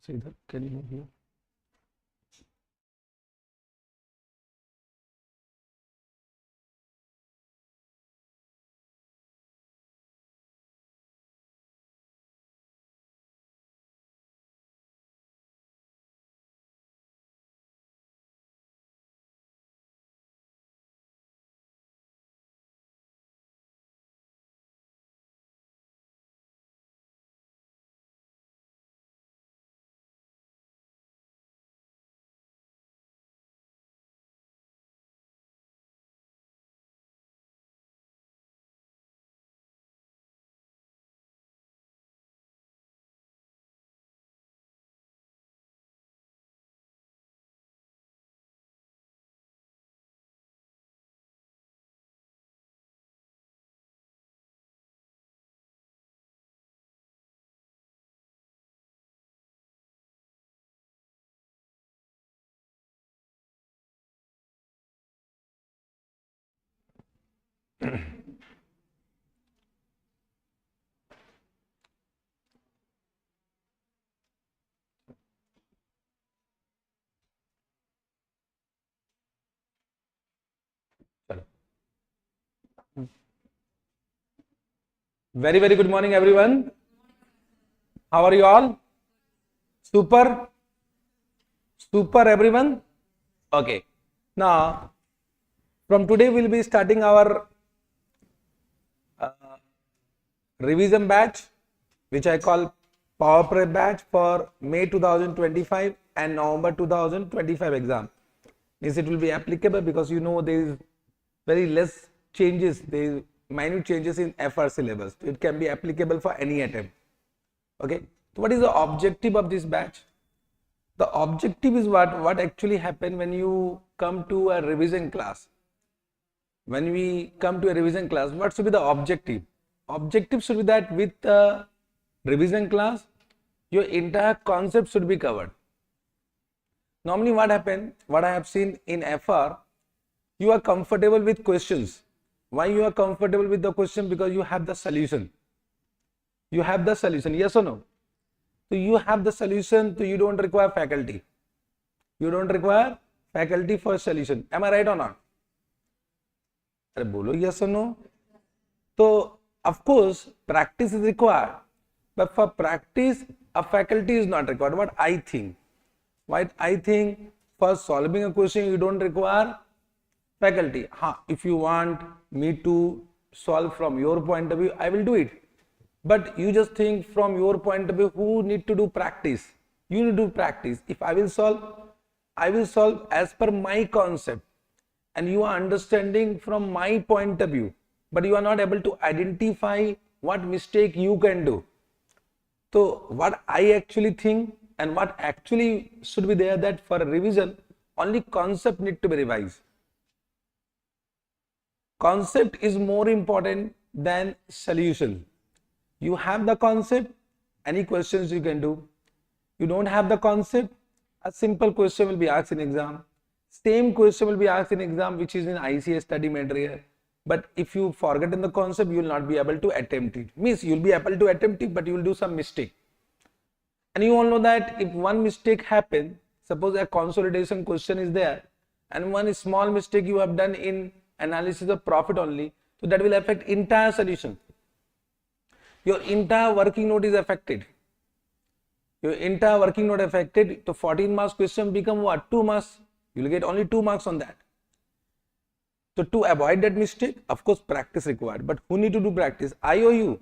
So इधर can you move here? Very, very good morning, everyone. How are you all? Super? Super, everyone? Okay. Now, from today, we'll be starting our revision batch, which I call Power Prep batch for May 2025 and November 2025 exam. Means it will be applicable because you know there is very less changes, there is minute changes in FR syllabus. It can be applicable for any attempt. Okay. So what is the objective of this batch? The objective is what actually happen when you come to a revision class. When we come to a revision class, what should be the objective? Objective should be that with the revision class, your entire concept should be covered. Normally what happens, what I have seen in FR, you are comfortable with questions. Why you are comfortable with the question? Because you have the solution. You have the solution, yes or no? So you have the solution, so you don't require faculty. You don't require faculty for solution. Am I right or not? Are bolo yes or no? So of course practice is required, but for practice a faculty is not required. What I think? What I think, for solving a question you don't require faculty. If you want me to solve from your point of view, I will do it. But you just think from your point of view, who need to do practice? You need to do practice. If I will solve as per my concept, and you are understanding from my point of view, but you are not able to identify what mistake you can do. So what I actually think and what actually should be there, that for a revision, only concept need to be revised. Concept is more important than solution. You have the concept, any questions you can do. You don't have the concept, a simple question will be asked in exam. Same question will be asked in exam which is in ICS study material. But if you forget in the concept, you will not be able to attempt it. Means you will be able to attempt it, but you will do some mistake. And you all know that if one mistake happens, suppose a consolidation question is there, and one small mistake you have done in analysis of profit only, so that will affect entire solution. Your entire working note is affected. Your entire working note affected. So 14 marks question become what? 2 marks. You will get only 2 marks on that. So to avoid that mistake, of course, practice required. But who need to do practice? I or you?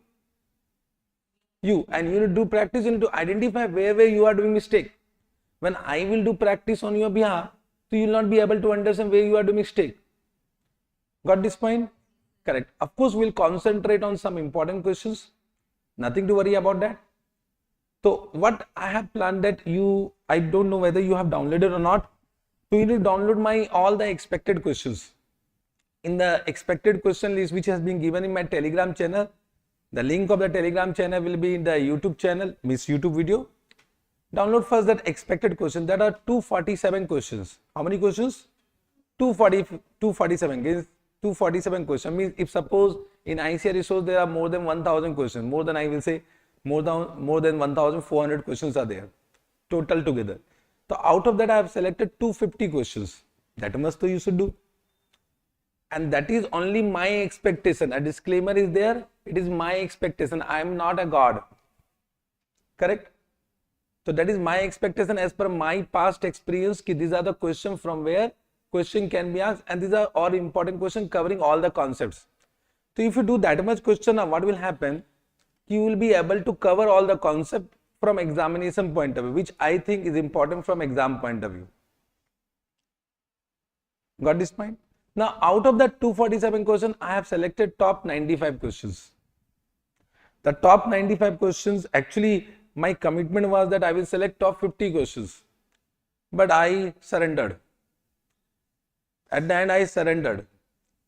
You. And you need to do practice. You need to identify where you are doing mistake. When I will do practice on your behalf, so you will not be able to understand where you are doing mistake. Got this point? Correct. Of course, we will concentrate on some important questions. Nothing to worry about that. So what I have planned, that I don't know whether you have downloaded or not. So you need to download all the expected questions. In the expected question list which has been given in my Telegram channel, the link of the Telegram channel will be in the YouTube channel, YouTube video. Download first that expected question. There are 247 questions. How many questions? 247. 247 questions. Means if suppose in ICR resource there are more than 1000 questions, more than 1400 questions are there. total together. So out of that I have selected 250 questions. That much so you should do. And that is only my expectation. A disclaimer is there. It is my expectation. I am not a god. Correct? So that is my expectation as per my past experience. These are the questions from where question can be asked, and these are all important questions covering all the concepts. So if you do that much question, what will happen? You will be able to cover all the concept from examination point of view, which I think is important from exam point of view. Got this point? Now out of that 247 questions, I have selected top 95 questions. The top 95 questions, actually my commitment was that I will select top 50 questions, but I surrendered. At the end I surrendered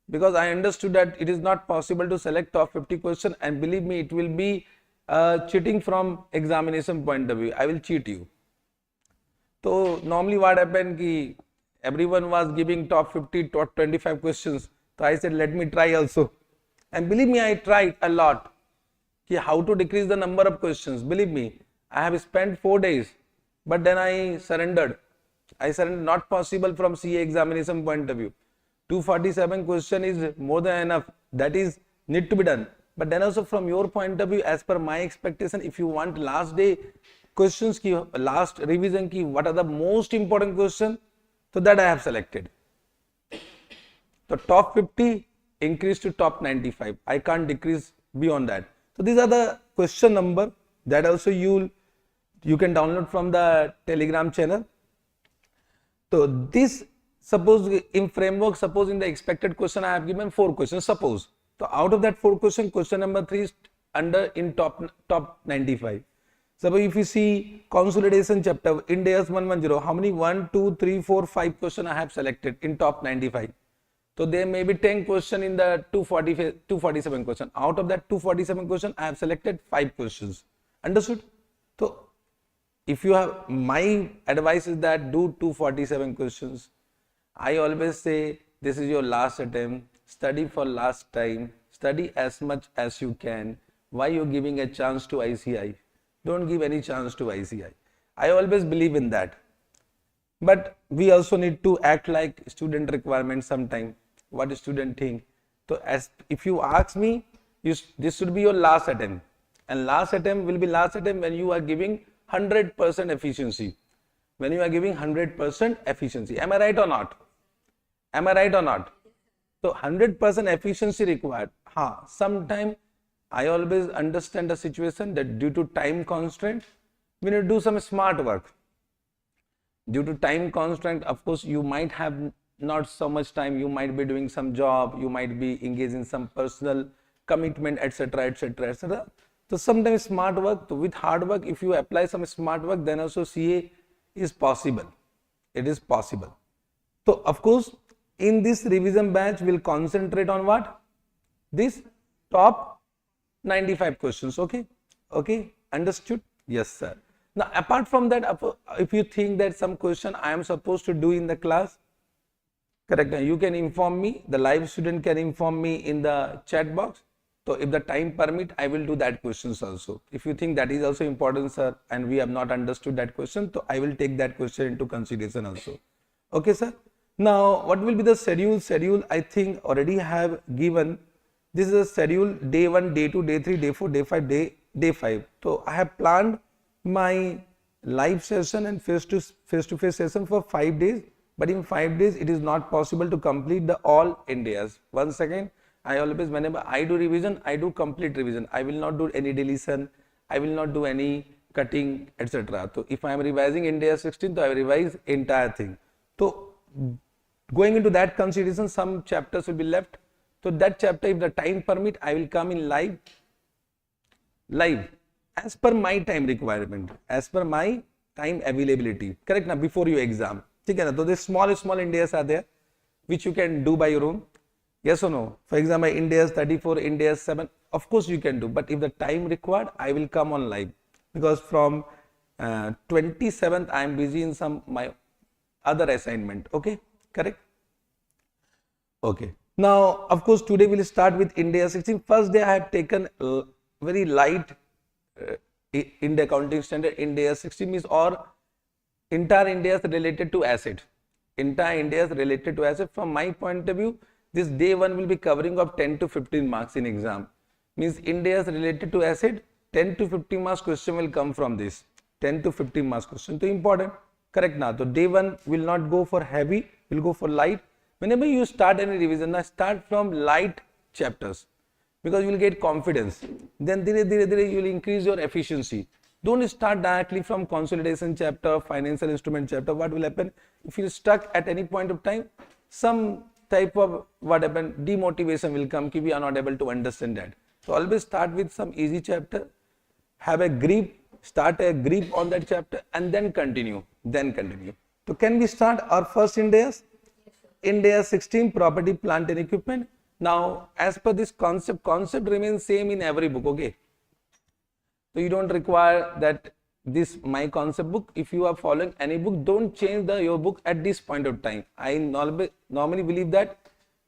because I understood that it is not possible to select top 50 questions, and believe me, it will be cheating from examination point of view. I will cheat you. So normally what happened ki everyone was giving top 50, top 25 questions. So I said, let me try also. And believe me, I tried a lot. Ki how to decrease the number of questions. Believe me, I have spent 4 days, but then I surrendered. I surrendered, not possible from CA examination point of view. 247 question is more than enough. That is need to be done. But then also from your point of view, as per my expectation, if you want last day questions ki, last revision ki, what are the most important questions? So that I have selected. So top 50 increase to top 95. I can't decrease beyond that. So these are the question number that also you can download from the Telegram channel. So this, suppose in framework, suppose in the expected question I have given 4 questions, suppose. So out of that 4 questions, question number 3 is under in top 95. Suppose if you see consolidation chapter, Ind AS 110, how many 1, 2, 3, 4, 5 questions I have selected in top 95. So there may be 10 questions in the 247 question. Out of that 247 question, I have selected 5 questions. Understood? So if you have, my advice is that do 247 questions. I always say this is your last attempt. Study for last time. Study as much as you can. Why you giving a chance to ICI? Don't give any chance to ICI. I always believe in that. But we also need to act like student requirements sometime. What the student think. So as if you ask me, this should be your last attempt. And last attempt will be last attempt when you are giving 100% efficiency. When you are giving 100% efficiency. Am I right or not? Am I right or not? So 100% efficiency required. Sometime I always understand the situation that due to time constraint, we need to do some smart work. Due to time constraint, of course, you might have not so much time. You might be doing some job. You might be engaged in some personal commitment, etc., etc., etc. So sometimes smart work, so with hard work, if you apply some smart work, then also CA is possible. It is possible. So of course, in this revision batch, we'll concentrate on what? This top 95 questions. Okay? Okay? Understood? Yes, sir. Now, apart from that, if you think that some question I am supposed to do in the class, correct, you can inform me. The live student can inform me in the chat box. So if the time permit, I will do that questions also. If you think that is also important, sir, and we have not understood that question, so I will take that question into consideration also. Okay, sir. Now, what will be the schedule? Schedule, I think already have given. This is a schedule day 1, day 2, day 3, day 4, day 5, day 5. So I have planned my live session and face-to-face session for 5 days. But in 5 days, it is not possible to complete the all Ind AS. Once again, I always, whenever I do revision, I do complete revision. I will not do any deletion. I will not do any cutting, etc. So if I am revising Ind AS 16, so I revise entire thing. So going into that consideration, some chapters will be left. So that chapter, if the time permit, I will come in live as per my time requirement, as per my time availability. Correct now, before your exam. So the small Ind AS are there, which you can do by your own. Yes or no? For example, Ind AS 34, Ind AS 7, of course you can do. But if the time required, I will come on live. Because from 27th, I am busy in some my other assignment. Okay? Correct? Okay. Now, of course, today we will start with Ind AS 16. First day I have taken very light Ind accounting standard. Ind AS 16 means, or entire India is related to asset. Entire India is related to asset. From my point of view, this day one will be covering of 10 to 15 marks in exam. Means India is related to asset, 10 to 15 marks question will come from this. 10 to 15 marks question. So important. Correct now. So day one will not go for heavy, will go for light. Whenever you start any revision, now start from light chapters because you will get confidence. Then you will increase your efficiency. Don't start directly from consolidation chapter, financial instrument chapter. What will happen? If you are stuck at any point of time, some type of demotivation will come if we are not able to understand that. So always start with some easy chapter, have a grip, start a grip on that chapter and then continue. So can we start our first Ind AS? Ind AS 16, property, plant and equipment. Now as per this concept remains same in every book, okay? So you don't require that this my concept book. If you are following any book, don't change your book at this point of time. I normally believe that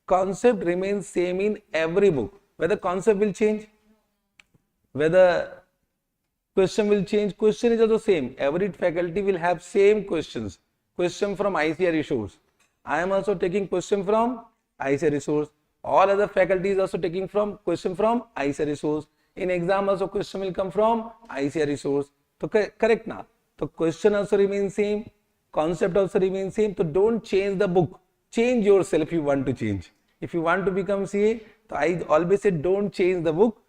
concept remains same in every book. Whether concept will change, whether question will change, question is also same. Every faculty will have same questions. Question from ICAR resource. I am also taking question from ICAR resource. All other faculty is also taking question from ICAR resource. In exam also question will come from ICAR resource. So correct now. So question also remains same. Concept also remains same. So don't change the book. Change yourself if you want to change. If you want to become CA, so I always say don't change the book.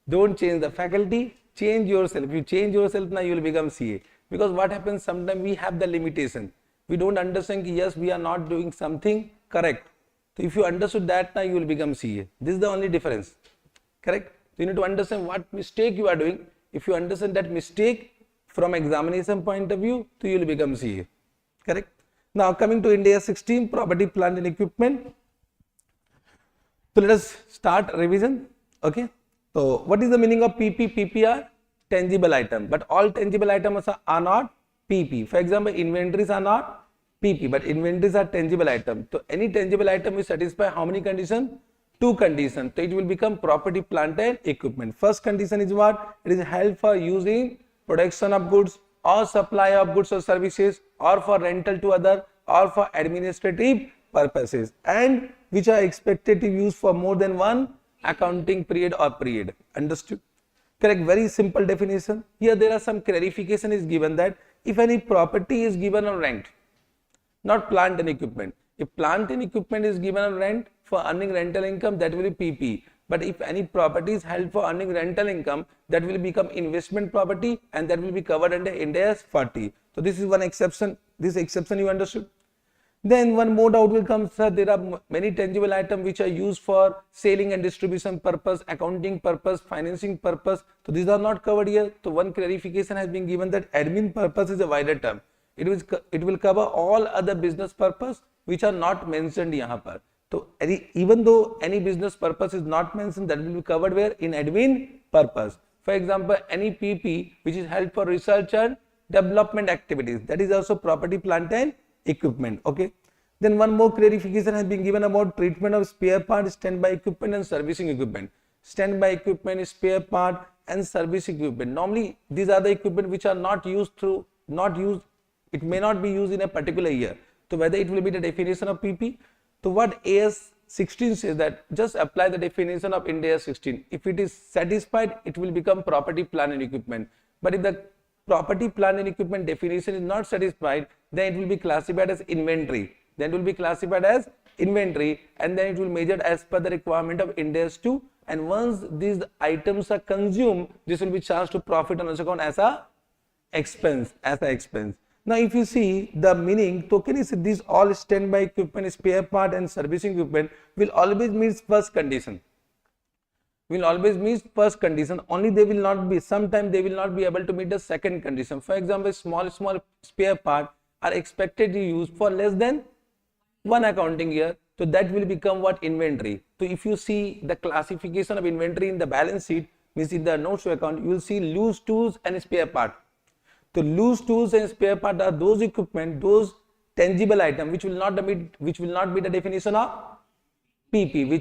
Don't change the faculty. Change yourself. If you change yourself now, you will become CA. Because what happens, sometimes we have the limitation. We don't understand that yes, we are not doing something correct. So if you understood that, now you will become CA. This is the only difference. Correct? So you need to understand what mistake you are doing. If you understand that mistake from examination point of view, so you will become CA. Correct? Now coming to Ind AS 16, property, plant and equipment. So let us start revision. Okay. So what is the meaning of PP? PP are tangible item, but all tangible items are not PP. For example, inventories are not PP, but inventories are tangible item. So any tangible item will satisfy how many conditions? Two conditions. So it will become property, plant and equipment. First condition is what? It is held for use in production of goods or supply of goods or services or for rental to other or for administrative purposes and which are expected to use for more than one accounting period or period. Understood? Correct. Very simple definition. Here there are some clarification is given that if any property is given on rent, not plant and equipment. If plant and equipment is given on rent for earning rental income, that will be PP. But if any property is held for earning rental income, that will become investment property and that will be covered under Ind AS 40. So this is one exception. This exception you understood. Then one more doubt will come, sir, there are many tangible items which are used for selling and distribution purpose, accounting purpose, financing purpose. So these are not covered here. So one clarification has been given that admin purpose is a wider term. It will cover all other business purpose which are not mentioned here. So even though any business purpose is not mentioned, that will be covered where? In admin purpose. For example, any PP which is held for research and development activities, that is also property, plant and equipment. Okay. Then one more clarification has been given about treatment of spare part, standby equipment and servicing equipment. Standby equipment, spare part and service equipment. Normally these are the equipment which are not used, it may not be used in a particular year. So whether it will be the definition of PP. So what AS 16 says that just apply the definition of Ind AS 16. If it is satisfied, it will become property, plant and equipment. But if the property, plant and equipment definition is not satisfied, then it will be classified as inventory. And then it will measured as per the requirement of Ind AS 2. And once these items are consumed, this will be charged to profit and loss account as a expense. Now if you see the meaning, so can you see these all standby equipment, spare part and servicing equipment will always meet first condition. Only they will not be, sometimes they will not be able to meet the second condition. For example, small spare part are expected to use for less than one accounting year. So that will become what? Inventory. So if you see the classification of inventory in the balance sheet, means in the notes to account, you will see loose tools and spare part. So loose tools and spare part are those equipment, those tangible items which will not meet the definition of PP,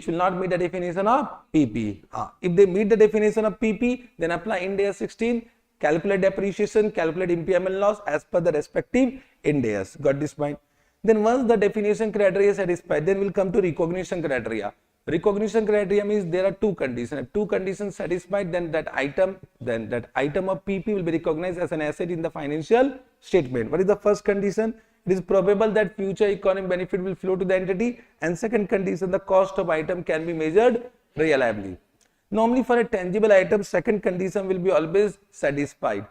If they meet the definition of PP, then apply Ind AS 16. calculate depreciation, calculate impairment loss as per the respective Ind AS. Got this point? Then once the definition criteria is satisfied, then we'll come to recognition criteria. Recognition criteria means there are two conditions. If two conditions satisfied, then that item of PP will be recognized as an asset in the financial statement. What is the first condition? It is probable that future economic benefit will flow to the entity. And second condition, the cost of item can be measured reliably. Normally for a tangible item, second condition will be always satisfied.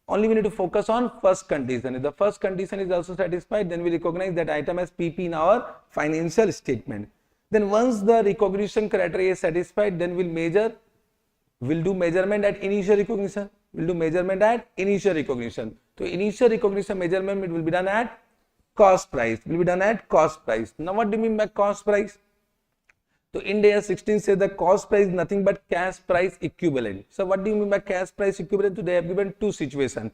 Only we need to focus on first condition. If the first condition is also satisfied, then we recognize that item as PP in our financial statement. Then once the recognition criteria is satisfied, then we'll do measurement at initial recognition. We'll do measurement at initial recognition. So initial recognition measurement it will be done at cost price. Will be done at cost price. Now what do you mean by cost price? So Ind AS 16 says that cost price is nothing but cash price equivalent. So what do you mean by cash price equivalent? So they have given two situations.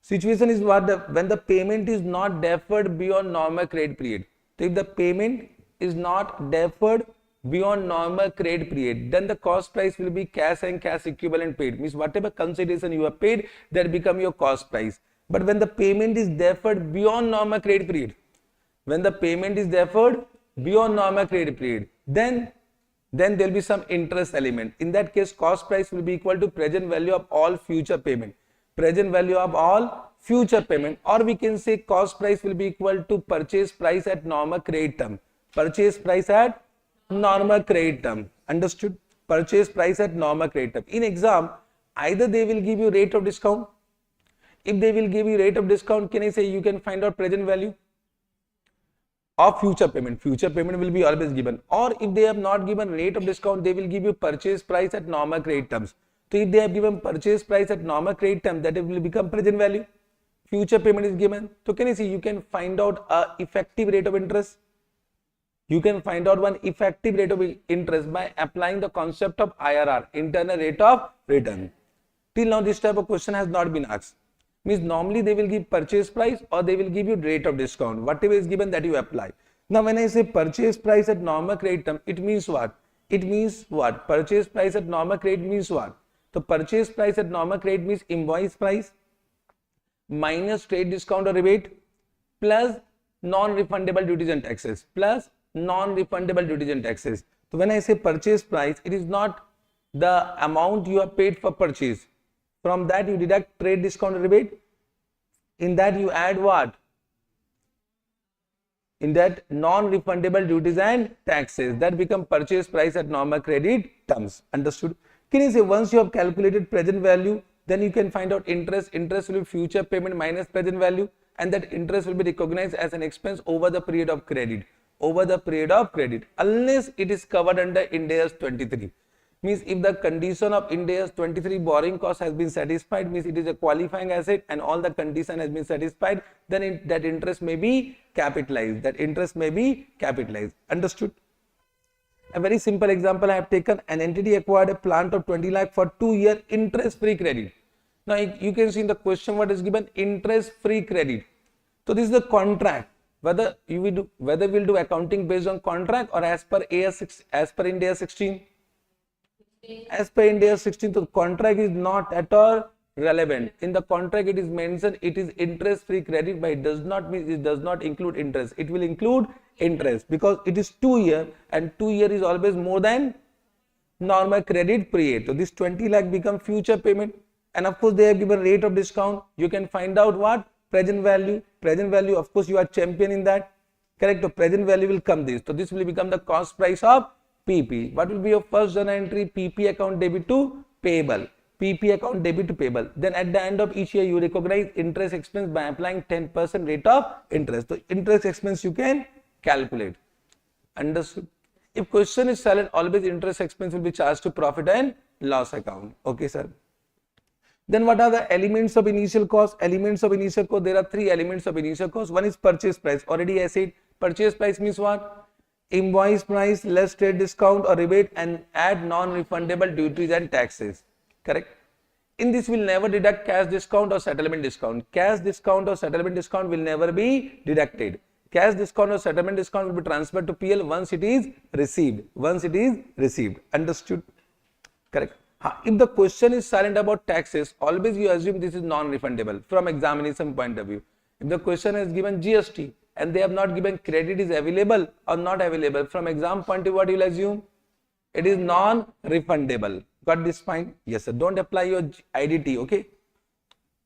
Situation is when the payment is not deferred beyond normal credit period. So if the payment is not deferred beyond normal credit period, then the cost price will be cash and cash equivalent paid. Means whatever consideration you have paid, that become your cost price. But when the payment is deferred beyond normal credit period, when the payment is deferred beyond normal credit period, then there will be some interest element. In that case, cost price will be equal to present value of all future payment. Present value of all future payment, or we can say cost price will be equal to purchase price at normal credit term. Purchase price at normal credit term. Understood? Purchase price at normal credit term. In exam, either they will give you rate of discount. If they will give you rate of discount, can I say you can find out present value of future payment. Future payment will be always given. Or if they have not given rate of discount, they will give you purchase price at normal credit terms. So if they have given purchase price at normal credit term, that will become present value. Future payment is given. So can you see you can find out a effective rate of interest. You can find out one effective rate of interest by applying the concept of IRR, internal rate of return. Till now this type of question has not been asked. Means normally they will give purchase price or they will give you rate of discount. Whatever is given that you apply. Now when I say purchase price at normal credit term, it means what? It means what? Purchase price at normal credit means what? So purchase price at normal credit means invoice price minus trade discount or rebate plus non-refundable duties and taxes. Plus non-refundable duties and taxes. So when I say purchase price, it is not the amount you have paid for purchase. From that you deduct trade discount or rebate. In that you add what? In that non-refundable duties and taxes. That become purchase price at normal credit terms. Understood? Can you say once you have calculated present value, then you can find out interest. Interest will be future payment minus present value, and that interest will be recognized as an expense over the period of credit. Over the period of credit, unless it is covered under Ind AS 23. Means if the condition of Ind AS 23 borrowing cost has been satisfied, means it is a qualifying asset and all the condition has been satisfied, then that interest may be capitalized. That interest may be capitalized. Understood? A very simple example I have taken. An entity acquired a plant of 20 lakh for 2-year interest-free credit. Now you can see in the question what is given, interest-free credit. So this is the contract. Whether we'll do accounting based on contract or as per Ind AS 16. As per Ind AS 16, the contract is not at all relevant. In the contract it is mentioned it is interest free credit, but it does not mean it does not include interest. It will include interest because it is 2 year and 2 year is always more than normal credit period. So this 20 lakh become future payment, and of course they have given rate of discount. You can find out what? Present value. Present value, of course you are champion in that. Correct? So present value will come this. So this will become the cost price of PP. What will be your first journal entry? PP account debit to payable. PP account debit to payable. Then at the end of each year you recognize interest expense by applying 10% rate of interest. So interest expense you can calculate. Understood? If question is silent, always interest expense will be charged to profit and loss account. Okay, sir. Then what are the elements of initial cost? Elements of initial cost, there are 3 elements of initial cost. One is purchase price. Already I said purchase price means what? Invoice price less trade discount or rebate and add non-refundable duties and taxes. Correct? In this will never deduct cash discount or settlement discount. Cash discount or settlement discount will never be deducted. Cash discount or settlement discount will be transferred to PL once it is received. Once it is received. Understood? Correct? If the question is silent about taxes, always you assume this is non-refundable from examination point of view. If the question is given GST and they have not given credit is available or not available, from exam point of view, what you will assume? It is non-refundable. Got this point? Yes, sir. Don't apply your IDT, okay?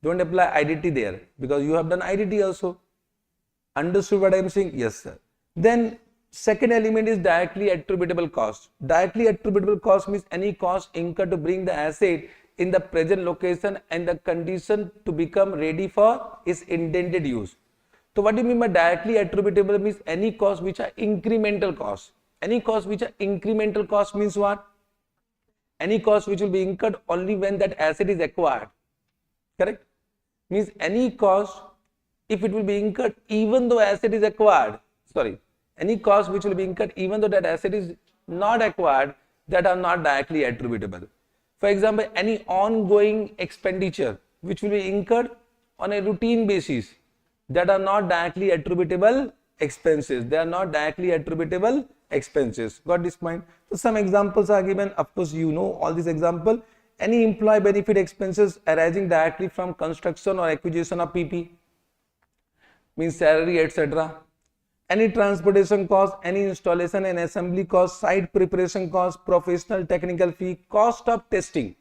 Don't apply IDT there because you have done IDT also. Understood what I am saying? Yes, sir. Then second element is directly attributable cost. Directly attributable cost means any cost incurred to bring the asset in the present location and the condition to become ready for its intended use. So what do you mean by directly attributable? Means any cost which are incremental costs. Any cost which are incremental cost means what? Any cost which will be incurred only when that asset is acquired. Correct? Means any cost if it will be incurred even though asset is acquired. Any cost which will be incurred even though that asset is not acquired, that are not directly attributable. For example, any ongoing expenditure which will be incurred on a routine basis, that are not directly attributable expenses. They are not directly attributable expenses. Got this point? So some examples are given. Of course, you know all these examples. Any employee benefit expenses arising directly from construction or acquisition of PP, means salary, etc. Any transportation cost, any installation and assembly cost, site preparation cost, professional technical fee, cost of testing.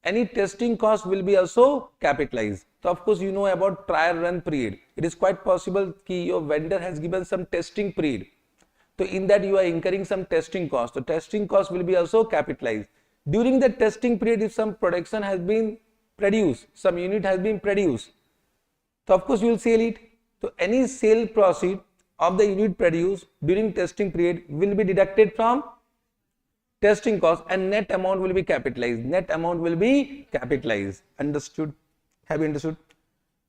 Any testing cost will be also capitalized. So of course you know about trial run period. It is quite possible that your vendor has given some testing period. So in that you are incurring some testing cost. So testing cost will be also capitalized. During the testing period, if some production has been produced, some unit has been produced, so of course you will sell it. So any sale proceed of the unit produced during testing period will be deducted from testing cost and net amount will be capitalized. Net amount will be capitalized. Understood? Have you understood?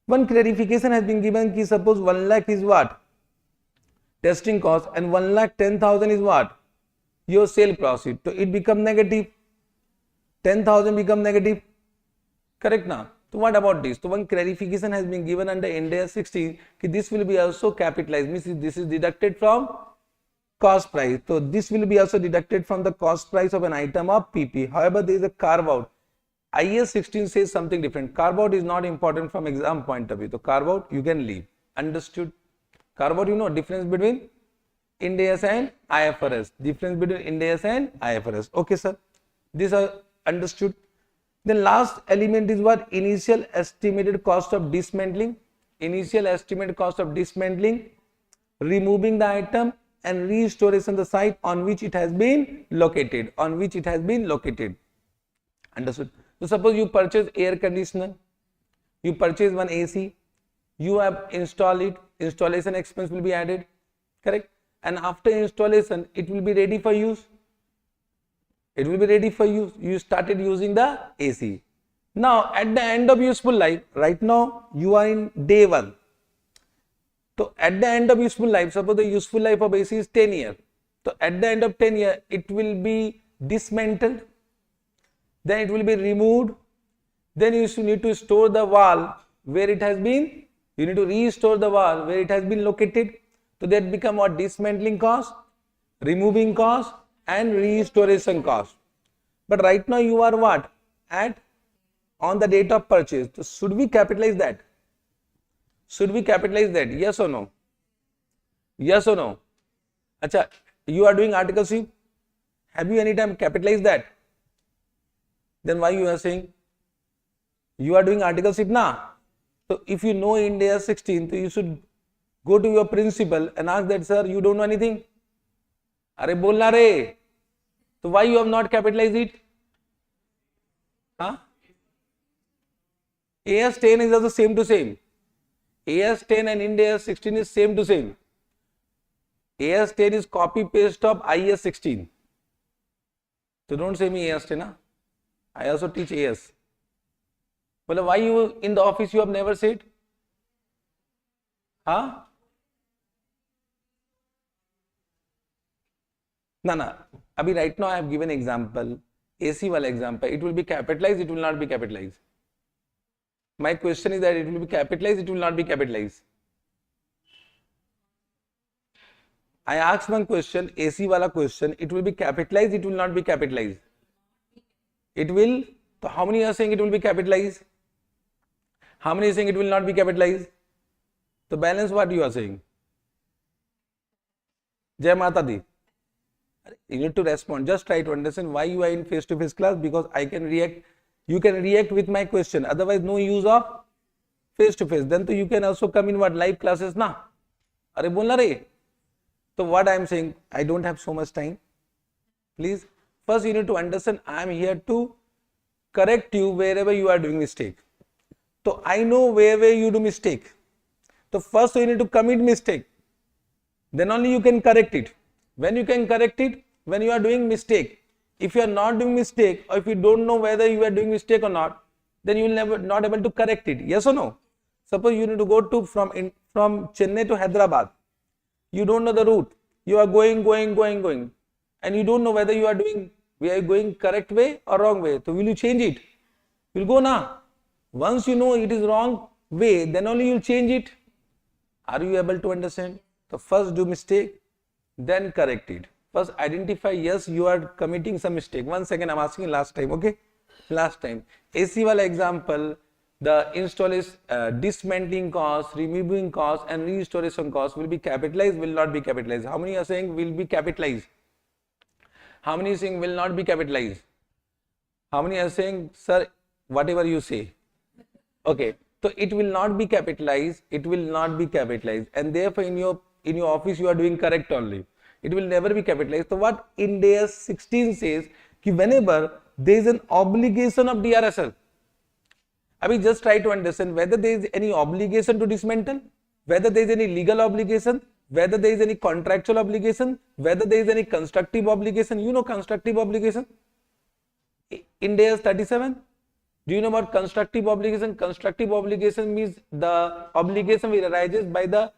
One clarification has been given ki suppose 1 lakh is what? Testing cost and 1,10,000 is what? Your sale proceed. So it become negative. 10,000 become negative. Correct now? So what about this? So one clarification has been given under Ind AS 16 ki this will be also capitalized. Means this is deducted from cost price. So this will be also deducted from the cost price of an item of PP. However, there is a carve out. IAS 16 says something different. Carve out is not important from exam point of view. So carve out you can leave. Understood? Carve out, you know difference between Ind AS and IFRS. Difference between Ind AS and IFRS. Okay, sir. These are understood. The last element is what? Initial estimated cost of dismantling. Initial estimated cost of dismantling, removing the item and restoration the site on which it has been located. On which it has been located. Understood? So suppose you purchase air conditioner, you purchase one AC, you have installed it, installation expense will be added, correct? And after installation, it will be ready for use. It will be ready for use. You started using the AC. Now, at the end of useful life, right now you are in day 1. So, at the end of useful life, suppose the useful life of AC is 10 years. So, at the end of 10 years, it will be dismantled. Then it will be removed. Then you need to store the wall where it has been. You need to restore the wall where it has been located. So, that become what? Dismantling cost, removing cost and restoration cost. But right now you are what? On the date of purchase. So, should we capitalize that? Should we capitalize that? Yes or no? Yes or no? Acha, you are doing articleship. Have you any time capitalized that? Then why you are saying? You are doing articleship now. So if you know Ind AS 16, so you should go to your principal and ask that, sir, you don't know anything. Are bolna re. So why you have not capitalized it? Huh? AS 10 is also same to same. AS 10 and Ind AS 16 is same to same. AS 10 is copy paste of IAS 16. So don't say me AS 10. Huh? I also teach AS. Well, why you in the office you have never said? Huh? No. Abhi right now I have given example. AC wala example. It will be capitalized, it will not be capitalized. My question is that it will be capitalized, it will not be capitalized. I asked one question, AC wala question, it will be capitalized, it will not be capitalized. It will, so how many are saying it will be capitalized? How many are saying it will not be capitalized? So balance what you are saying? Jai Mata Di. You need to respond. Just try to understand why you are in face-to-face class, because I can react. You can react with my question. Otherwise, no use of face-to-face. Then you can also come in what live classes na. Are bolna re? So what I am saying, I don't have so much time. Please, first you need to understand I am here to correct you wherever you are doing mistake. So I know wherever you do mistake. So first you need to commit mistake. Then only you can correct it. When you can correct it, when you are doing mistake. If you are not doing mistake, or if you don't know whether you are doing mistake or not, then you will never not able to correct it. Yes or no? Suppose you need to go to from Chennai to Hyderabad. You don't know the route. You are going, and you don't know whether you are going correct way or wrong way. So will you change it? You'll go now. Once you know it is wrong way, then only you'll change it. Are you able to understand? So first do mistake, then correct it. First identify, yes, you are committing some mistake. Once again, I'm asking last time, okay? Last time. AC wala example, the dismantling cost, removing cost and restoration cost will be capitalized, will not be capitalized. How many are saying will be capitalized? How many are saying will not be capitalized? How many are saying, sir, whatever you say? Okay, so it will not be capitalized, it will not be capitalized, and therefore in your office you are doing correct only. It will never be capitalized. So what Ind AS 16 says, कि whenever there is an obligation of DRSL, Abhi just try to understand whether there is any obligation to dismantle, whether there is any legal obligation, whether there is any contractual obligation, whether there is any constructive obligation. You know constructive obligation? Ind AS 37. Do you know about constructive obligation? Constructive obligation means the obligation which arises by the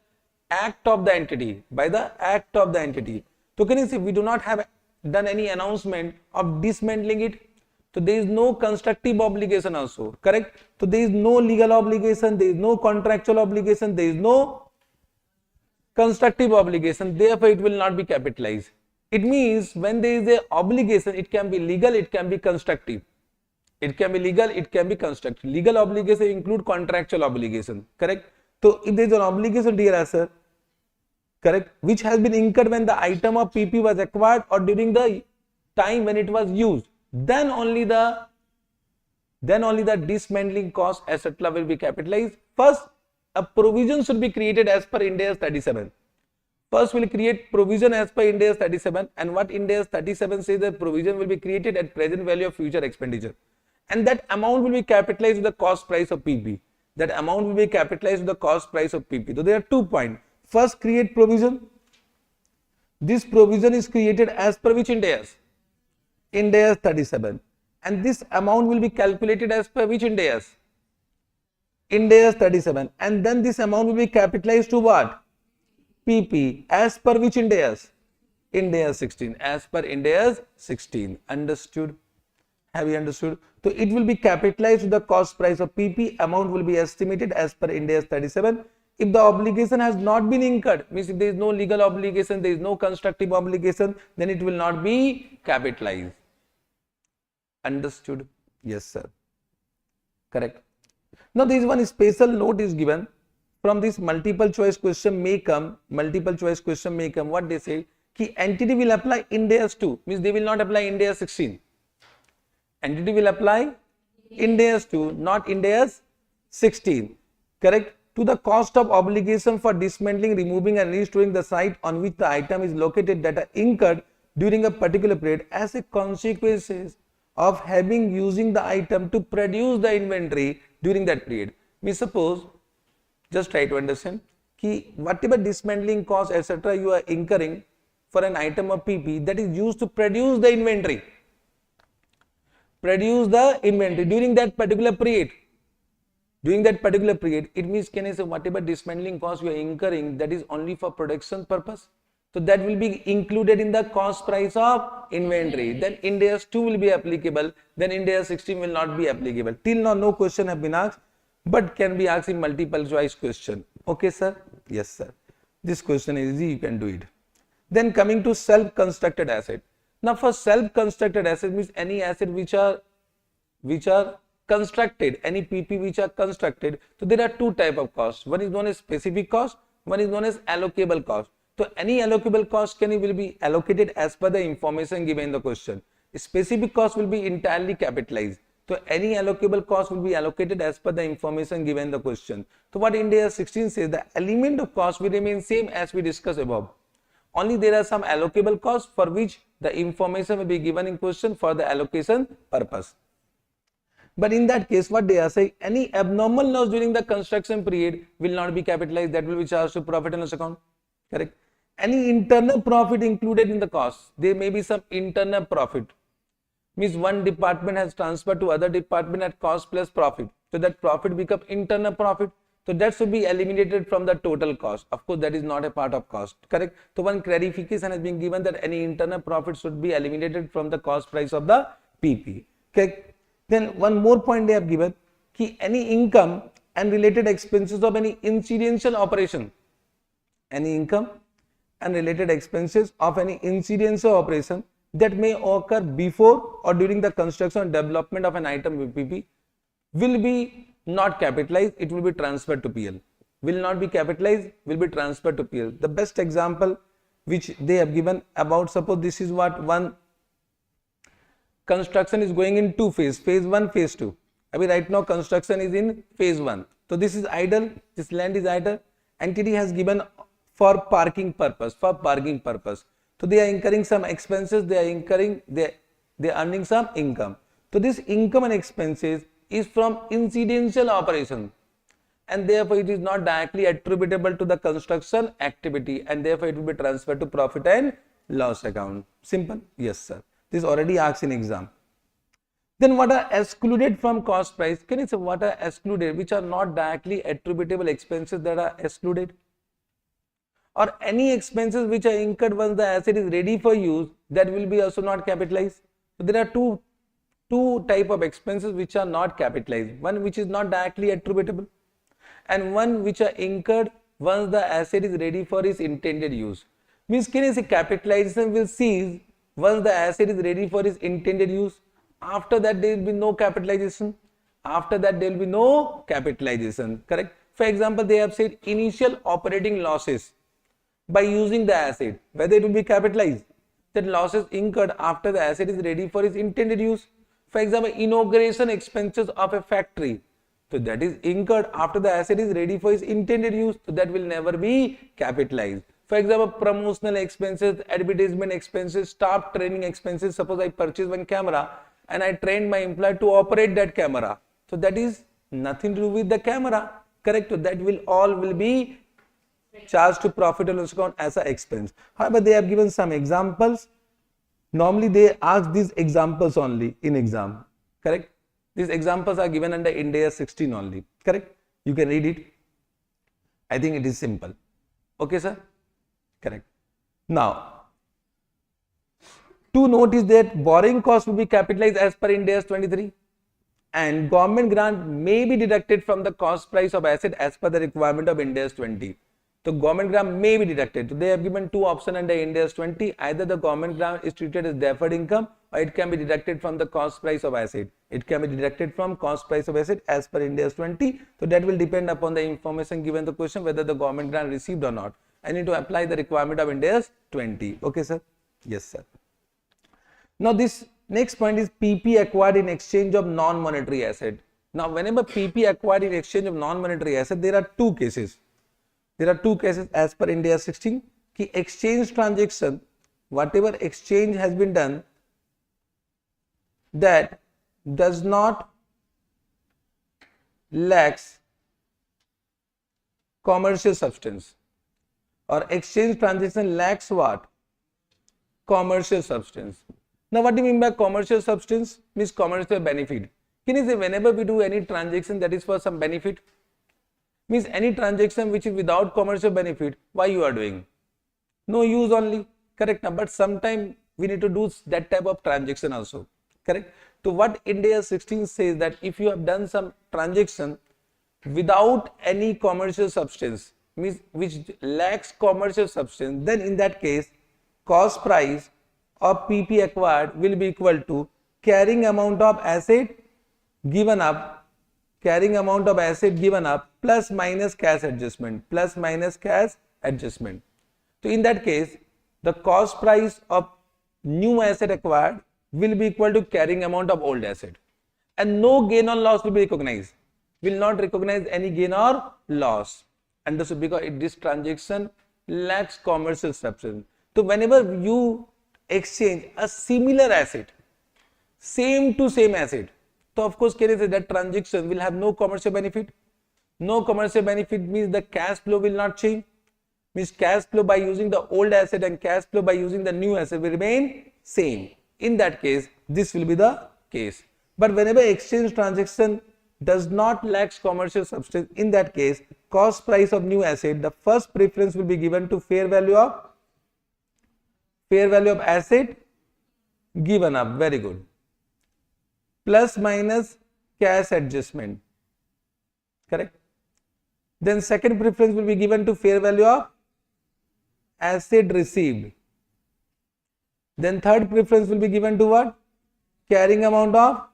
act of the entity, by the act of the entity. So can you see, we do not have done any announcement of dismantling it. So there is no constructive obligation also, correct? So there is no legal obligation, there is no contractual obligation, there is no constructive obligation, therefore it will not be capitalized. It means when there is a obligation, it can be legal, it can be constructive. It can be legal, it can be constructive. Legal obligation include contractual obligation, correct? So if there is an obligation, dear answer, correct, which has been incurred when the item of PP was acquired or during the time when it was used, then only the dismantling cost, etc. will be capitalized. First, a provision should be created as per Ind AS 37. First, we'll create provision as per Ind AS 37, and what Ind AS 37 says, that provision will be created at present value of future expenditure, and that amount will be capitalized with the cost price of PP. That amount will be capitalized with the cost price of PP. So there are 2 points. First, create provision. This provision is created as per which Ind AS? Ind AS 37. And this amount will be calculated as per which Ind AS? Ind AS 37. And then this amount will be capitalized to what? PP. As per which Ind AS? Ind AS 16. As per Ind AS 16. Understood? Have you understood? So it will be capitalized to the cost price of PP. Amount will be estimated as per Ind AS 37. If the obligation has not been incurred, means if there is no legal obligation, there is no constructive obligation, then it will not be capitalized. Understood? Yes, sir. Correct. Now, there is one special note is given from this multiple choice question may come. What they say, कि entity will apply Ind AS 2, means they will not apply Ind AS 16. Entity will apply Ind AS 2, not Ind AS 16. Correct? To the cost of obligation for dismantling, removing and restoring the site on which the item is located that are incurred during a particular period as a consequence of having using the item to produce the inventory during that period. We suppose, just try to understand, कि whatever dismantling cost etc. you are incurring for an item of PP that is used to produce the inventory. During that particular period. It means, can I say, whatever dismantling cost you are incurring, that is only for production purpose. So that will be included in the cost price of inventory. Then Ind AS 2 will be applicable. Then Ind AS 16 will not be applicable. Till now, no question have been asked, but can be asked in multiple choice question. Okay, sir? Yes, sir. This question is easy. You can do it. Then coming to self-constructed asset. Now, for self-constructed asset means any asset which are which are constructed, any PP which are constructed, so there are two type of costs. One is known as specific cost, one is known as allocable cost. So any allocable cost will be allocated as per the information given in the question. Specific cost will be entirely capitalized. So any allocable cost will be allocated as per the information given in the question. So what Ind AS 16 says, the element of cost will remain same as we discussed above. Only there are some allocable costs for which the information will be given in question for the allocation purpose. But in that case, what they are saying, any abnormal loss during the construction period will not be capitalized, that will be charged to profit and loss account. Correct? Any internal profit included in the cost, there may be some internal profit. Means one department has transferred to other department at cost plus profit. So that profit becomes internal profit. So that should be eliminated from the total cost. Of course, that is not a part of cost. Correct? So one clarification has been given that any internal profit should be eliminated from the cost price of the PP. Okay. Then one more point they have given, कि any income and related expenses of any incidental operation, any income and related expenses of any incidental operation that may occur before or during the construction and development of an item with PP will be not capitalized, it will be transferred to PL. Will not be capitalized, will be transferred to PL. The best example which they have given about, suppose this is what one construction is going in two phases, phase 1, phase 2. I mean right now construction is in phase 1. So this is idle, this land is idle, entity has given for parking purpose, So they are incurring some expenses, they are earning some income. So this income and expenses is from incidental operation, and therefore it is not directly attributable to the construction activity, and therefore it will be transferred to profit and loss account. Simple? Yes, sir. This already asked in exam. Then what are excluded from cost price? Can you say what are excluded, which are not directly attributable expenses that are excluded? Or any expenses which are incurred once the asset is ready for use, that will be also not capitalized. So there are two type of expenses which are not capitalized. One which is not directly attributable, and one which are incurred once the asset is ready for its intended use. Means can you say capitalization will cease once the asset is ready for its intended use? After that there will be no capitalization. After that there will be no capitalization. Correct? For example, they have said initial operating losses by using the asset, whether it will be capitalized, that losses incurred after the asset is ready for its intended use. For example, inauguration expenses of a factory, so that is incurred after the asset is ready for its intended use, so that will never be capitalized. For example, promotional expenses, advertisement expenses, staff training expenses. Suppose I purchase one camera and I train my employee to operate that camera, so that is nothing to do with the camera. Correct? So that will all be charged to profit and loss account as an expense. However, they have given some examples. Normally they ask these examples only in exam. Correct? These examples are given under Ind AS 16 only. Correct? You can read it. I think it is simple. Okay, sir? Correct. Now, to note is that borrowing cost will be capitalized as per Ind AS 23, and government grant may be deducted from the cost price of asset as per the requirement of Ind AS 20. So government grant may be deducted. So they have given two options under Ind AS 20. Either the government grant is treated as deferred income, or it can be deducted from the cost price of asset. It can be deducted from cost price of asset as per Ind AS 20. So that will depend upon the information given the question whether the government grant received or not. I need to apply the requirement of Ind AS 20. Okay, sir? Yes, sir. Now this next point is PP acquired in exchange of non-monetary asset. Now whenever PP acquired in exchange of non-monetary asset, there are two cases. There are two cases as per Ind AS 16. Ki exchange transaction, whatever exchange has been done that does not lacks commercial substance, or exchange transaction lacks what? Commercial substance. Now what do you mean by commercial substance? Means commercial benefit. Can you say whenever we do any transaction that is for some benefit? Means any transaction which is without commercial benefit, why you are doing? No use only. Correct? But sometimes we need to do that type of transaction also. Correct? So what Ind AS 16 says that if you have done some transaction without any commercial substance, means which lacks commercial substance, then in that case cost price of PP acquired will be equal to carrying amount of asset given up, carrying amount of asset given up plus minus cash adjustment, plus minus cash adjustment. So in that case, the cost price of new asset acquired will be equal to carrying amount of old asset, and no gain or loss will be recognized. Will not recognize any gain or loss. Understood? Because this transaction lacks commercial substance. So whenever you exchange a similar asset, same to same asset, so of course that transaction will have no commercial benefit. No commercial benefit means the cash flow will not change. Means cash flow by using the old asset and cash flow by using the new asset will remain same. In that case, this will be the case. But whenever exchange transaction does not lack commercial substance, in that case, cost price of new asset, the first preference will be given to fair value of asset given up. Very good. Plus minus cash adjustment. Correct. Then second preference will be given to fair value of asset received. Then third preference will be given to what? Carrying amount of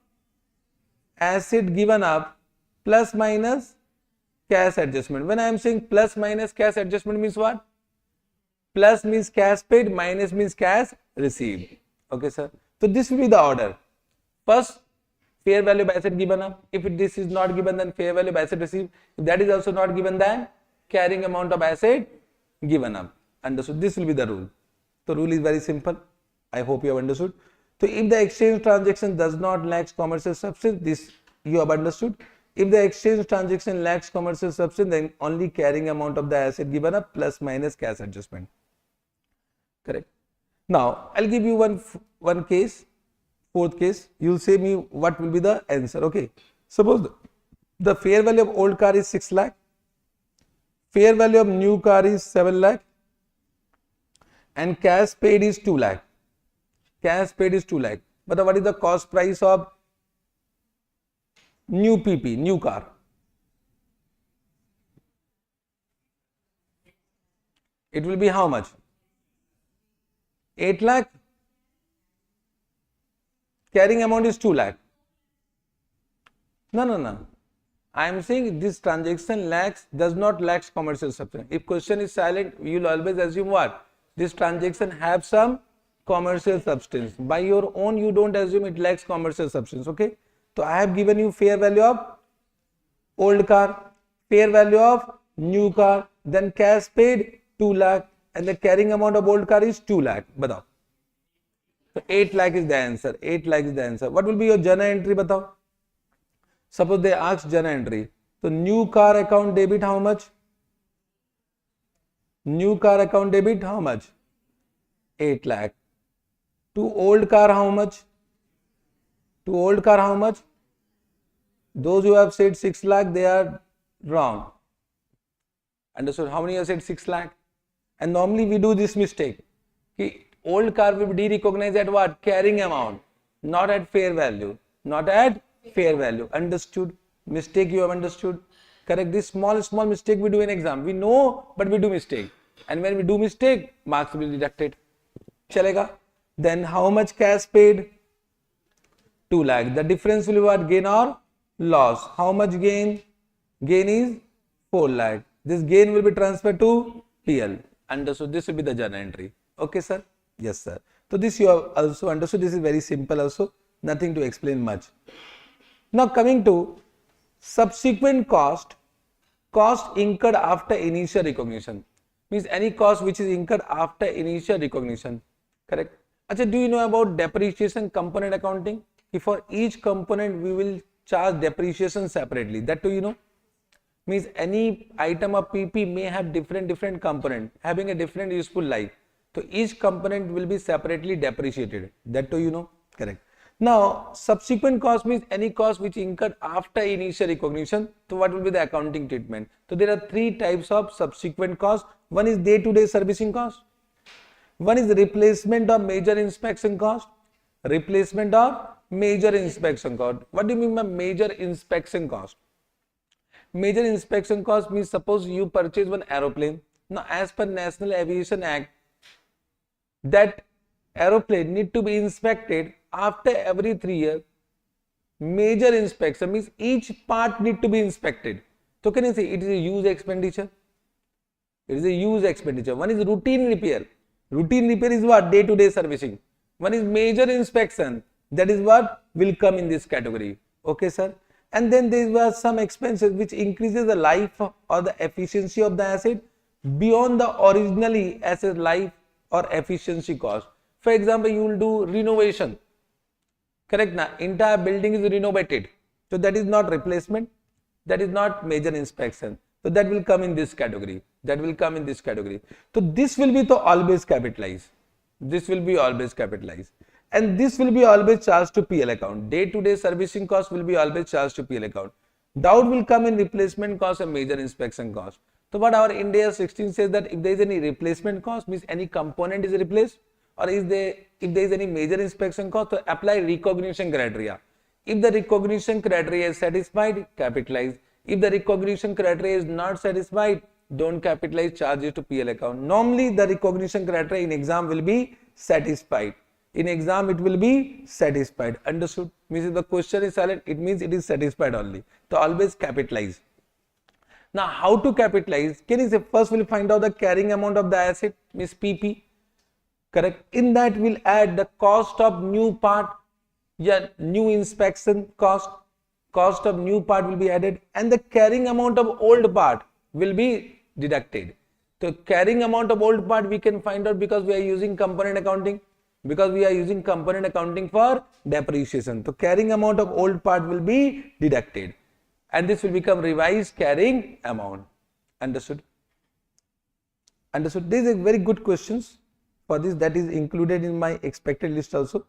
asset given up plus minus cash adjustment. When I am saying plus minus cash adjustment means what? Plus means cash paid, minus means cash received. Okay, sir. So this will be the order. First, fair value of asset given up. If this is not given, then fair value of asset received. If that is also not given, then carrying amount of asset given up. Understood? This will be the rule. The rule is very simple. I hope you have understood. So if the exchange transaction does not lack commercial substance, this you have understood. If the exchange transaction lacks commercial substance, then only carrying amount of the asset given up plus minus cash adjustment. Correct. Now I'll give you one case, fourth case. You'll say me what will be the answer. Okay. Suppose the fair value of old car is 6 lakh, fair value of new car is 7 lakh, and cash paid is 2 lakh. Cash paid is 2 lakh. But what is the cost price of new PP, new car? It will be how much? 8 lakh. Carrying amount is 2 lakh. No. I am saying this transaction does not lack commercial substance. If question is silent, you will always assume what? This transaction have some commercial substance. By your own, you don't assume it lacks commercial substance. Okay. So I have given you fair value of old car, fair value of new car, then cash paid 2 lakh, and the carrying amount of old car is 2 lakh. Batao. So 8 lakh is the answer. 8 lakh is the answer. What will be your journal entry? Batao. Suppose they ask journal entry. So new car account debit how much? New car account debit how much? 8 lakh. To old car how much? To old car how much? Those who have said 6 lakh, they are wrong. Understood? How many have said 6 lakh? And normally we do this mistake. Old car will be recognized at what? Carrying amount, not at fair value. Not at fair value. Understood? Mistake you have understood? Correct? This small mistake we do in exam. We know, but we do mistake. And when we do mistake, marks will be deducted. Chalega? Then how much cash paid? 2 lakh. The difference will be what? Gain or loss? How much gain? Gain is 4 lakh. This gain will be transferred to PL. Understood? This will be the journal entry. Okay, sir? Yes, sir. So this you have also understood. This is very simple also. Nothing to explain much. Now coming to subsequent cost incurred after initial recognition. Means any cost which is incurred after initial recognition. Correct? Achha, do you know about depreciation component accounting? If for each component we will charge depreciation separately. That too you know? Means any item of PP may have different component having a different useful life. So each component will be separately depreciated. That too you know? Correct. Now subsequent cost means any cost which incurred after initial recognition. So what will be the accounting treatment? So there are 3 types of subsequent costs. One is day-to-day servicing cost. One is replacement of major inspection cost. Replacement of major inspection cost. What do you mean by major inspection cost? Major inspection cost means suppose you purchase one aeroplane. Now as per National Aviation Act, that aeroplane need to be inspected after every 3 years. Major inspection means each part need to be inspected. So can you say it is a huge expenditure? It is a huge expenditure. One is routine repair. Routine repair is what? Day-to-day servicing. One is major inspection. That is what will come in this category. Okay, sir. And then there were some expenses which increases the life or the efficiency of the asset beyond the originally asset life or efficiency cost. For example, you will do renovation. Correct now? Entire building is renovated. So that is not replacement. That is not major inspection. So that will come in this category. That will come in this category. So this will be to always capitalized. This will be always capitalized. And this will be always charged to PL account. Day-to-day servicing cost will be always charged to PL account. Doubt will come in replacement cost and major inspection cost. So what our Ind AS 16 says that if there is any replacement cost, means any component is replaced, or if there is any major inspection cost, to apply recognition criteria. If the recognition criteria is satisfied, capitalize. If the recognition criteria is not satisfied, don't capitalize, charge it to PL account. Normally the recognition criteria in exam will be satisfied. In exam it will be satisfied. Understood? Means if the question is silent, it means it is satisfied only. So always capitalize. Now how to capitalize? Can you say first we'll find out the carrying amount of the asset, means PP. Correct? In that we'll add the cost of new part, yeah, new inspection cost of new part will be added, and the carrying amount of old part will be deducted. So carrying amount of old part we can find out because we are using component accounting. Because we are using component accounting for depreciation. So carrying amount of old part will be deducted. And this will become revised carrying amount. Understood? Understood? This is a very good questions for this, that is included in my expected list also.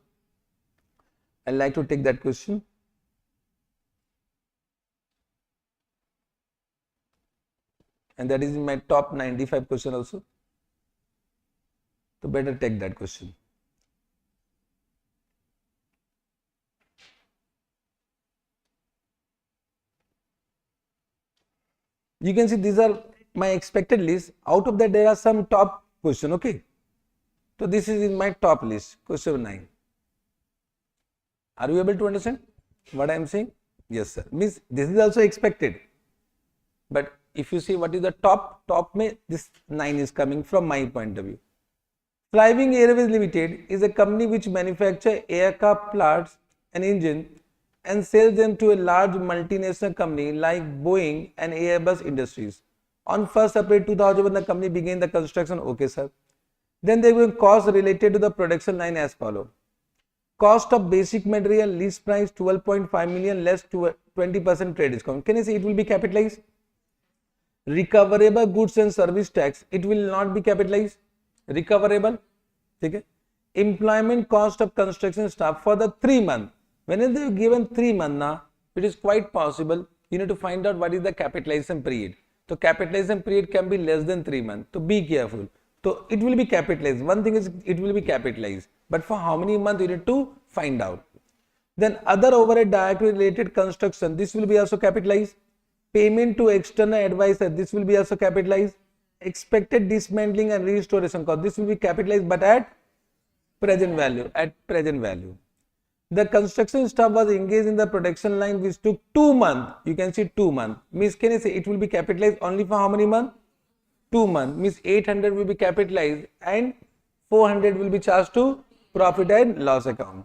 I like to take that question. And that is in my top 95 question also. So better take that question. You can see these are my expected list. Out of that there are some top question. Okay. So this is in my top list. Question 9. Are you able to understand what I am saying? Yes, sir. Means this is also expected. But if you see what is the top mein, this 9 is coming from my point of view. Flying Airways Limited is a company which manufactures aircraft parts and engine and sells them to a large multinational company like Boeing and Airbus Industries. On 1st April 2001, the company began the construction. Okay, sir. Then there were costs related to the production line as follow. Cost of basic material, list price 12.5 million less to 20% trade discount. Can you see it will be capitalized? Recoverable goods and service tax, it will not be capitalized. Recoverable. Okay. Employment cost of construction staff for the 3 months. When they have given 3 months now, it is quite possible you need to find out what is the capitalization period. So capitalization period can be less than 3 months. So be careful. So it will be capitalized. One thing is it will be capitalized. But for how many months you need to find out. Then other overhead directly related construction, this will be also capitalized. Payment to external advisor, this will be also capitalized. Expected dismantling and restoration cost, this will be capitalized but at present value. At present value. The construction staff was engaged in the production line which took 2 months. You can see 2 months. Means can you say it will be capitalized only for how many months? 2 months. Means 800 will be capitalized and 400 will be charged to profit and loss account.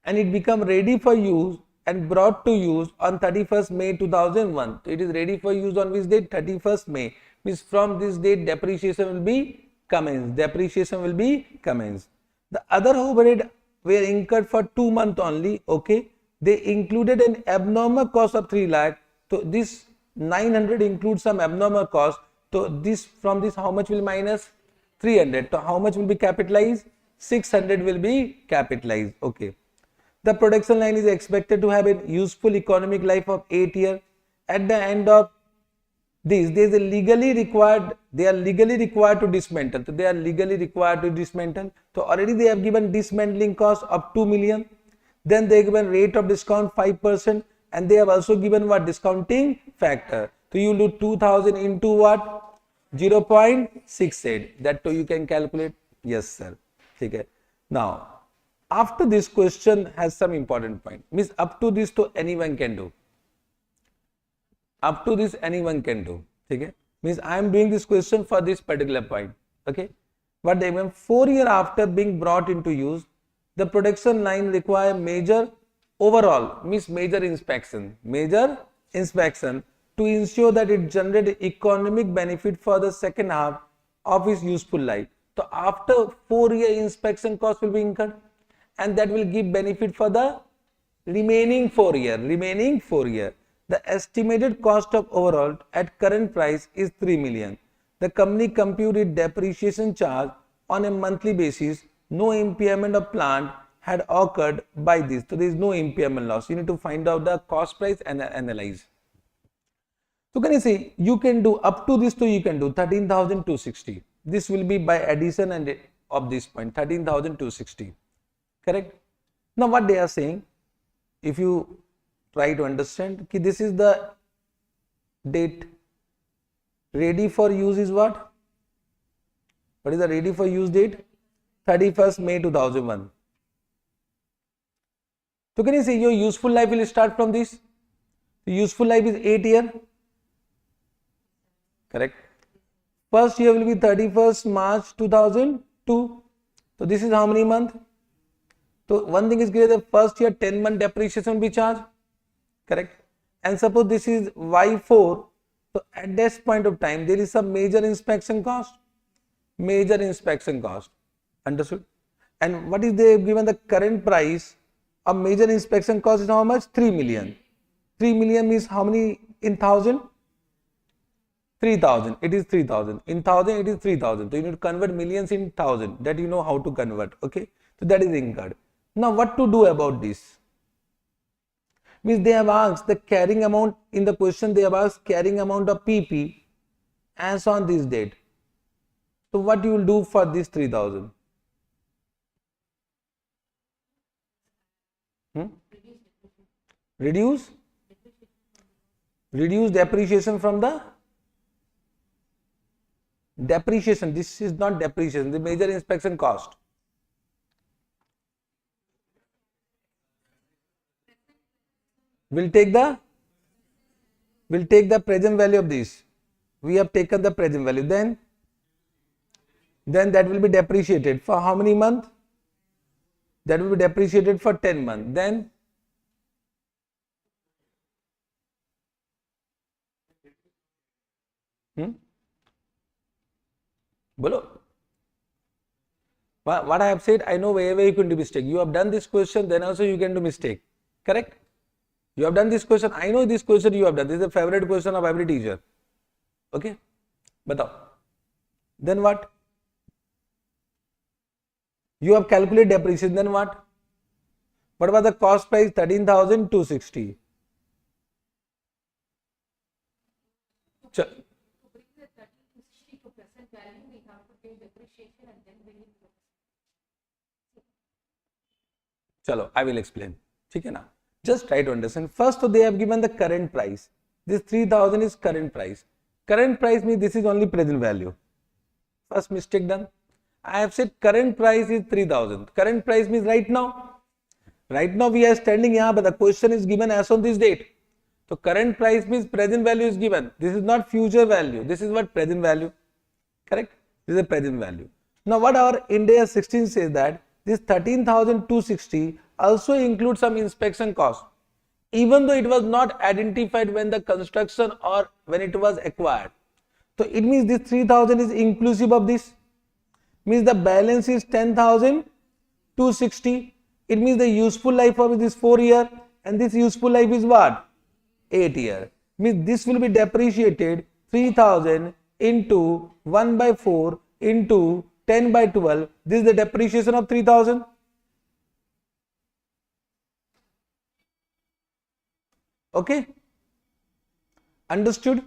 And it become ready for use and brought to use on 31st May 2001. So it is ready for use on which date? 31st May. Means from this date depreciation will be commenced. Depreciation will be commenced. The other overhead were incurred for 2 months only. Okay. They included an abnormal cost of 3 lakh. So this 900 includes some abnormal cost. So this from this how much will minus? 300. So how much will be capitalized? 600 will be capitalized. Okay. The production line is expected to have a useful economic life of 8 years. At the end of this, they are legally required to dismantle. So they are legally required to dismantle. So already they have given dismantling cost of 2 million. Then they have given rate of discount 5%, and they have also given what? Discounting factor. So you do 2000 into what? 0.68. That too you can calculate. Yes, sir. Okay. Now, after this question has some important point. Means up to this to anyone can do. Up to this anyone can do. Okay? Means I am doing this question for this particular point. Okay? But then 4 years after being brought into use, the production line require major overall, means major inspection to ensure that it generates economic benefit for the second half of its useful life. So after 4 year inspection cost will be incurred, and that will give benefit for the remaining 4 year. The estimated cost of overall at current price is 3 million. The company computed depreciation charge on a monthly basis. No impairment of plant had occurred by this. So there is no impairment loss. You need to find out the cost price and analyze. So can you see, you can do up to this, so you can do 13,260. This will be by addition and of this point 13,260. Correct? Now what they are saying, if you try to understand, this is the date. Ready for use is what? What is the ready for use date? 31st May 2001. So can you see your useful life will start from this? The useful life is 8 years. Correct? First year will be 31st March 2002. So this is how many months? So one thing is clear, the first year 10-month depreciation will be charged. Correct? And suppose this is Y4. So at this point of time, there is some major inspection cost. Understood? And what is they given the current price of major inspection cost is how much? 3 million. 3 million means how many in thousand? 3,000. It is 3,000. In thousand, it is 3,000. So you need to convert millions in thousand. That you know how to convert. Okay. So that is incurred. Now what to do about this? Means they have asked the carrying amount in the question. They have asked carrying amount of PP as on this date. So what you will do for this 3,000? Reduce depreciation from the depreciation. This is not depreciation, the major inspection cost. We'll take the present value of this. We have taken the present value. Then that will be depreciated for how many months? That will be depreciated for 10 months. Then Bolo. What I have said, I know wherever you can do mistake. You have done this question, then also you can do mistake. Correct? You have done this question. I know this question you have done. This is a favorite question of every teacher. Okay? Batao. Then what? You have calculated depreciation. Then what? What was the cost price? 13,260. Chalo, I will explain. Okay, na? Just try to understand. First, so they have given the current price. This 3,000 is current price. Current price means this is only present value. First mistake done. I have said current price is 3,000. Current price means right now. Right now we are standing here, but the question is given as on this date. So current price means present value is given. This is not future value. This is what present value. Correct? This is a present value. Now what our Ind AS 16 says that this 13,260 also includes some inspection cost, even though it was not identified when the construction or when it was acquired. So it means this 3,000 is inclusive of this. Means the balance is 10,260. It means the useful life of this 4 year, and this useful life is what? 8 year. Means this will be depreciated 3,000 into 1 by 4 into 10 by 12. This is the depreciation of 3,000. Okay? Understood?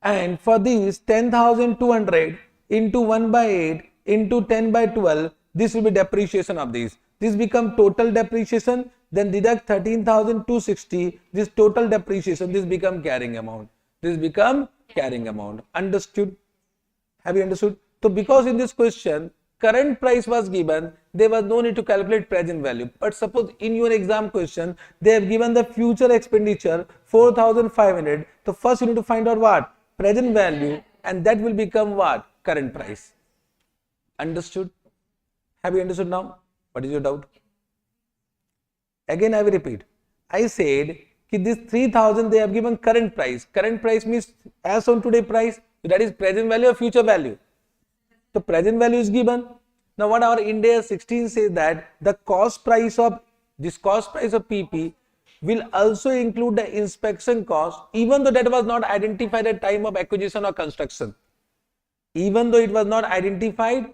And for this 10,200 into 1 by 8 into 10 by 12, this will be depreciation of this. This become total depreciation. Then deduct 13,260. This total depreciation. This become carrying amount. This become carrying amount. Understood? Have you understood? So because in this question current price was given, there was no need to calculate present value. But suppose in your exam question, they have given the future expenditure 4,500. So first you need to find out what? Present value, and that will become what? Current price. Understood? Have you understood now? What is your doubt? Again I will repeat. I said this 3,000 they have given current price. Current price means as on today price. That is present value or future value. So present value is given. Now what our Ind AS 16 says that the cost price of PP will also include the inspection cost, even though that was not identified at time of acquisition or construction. Even though it was not identified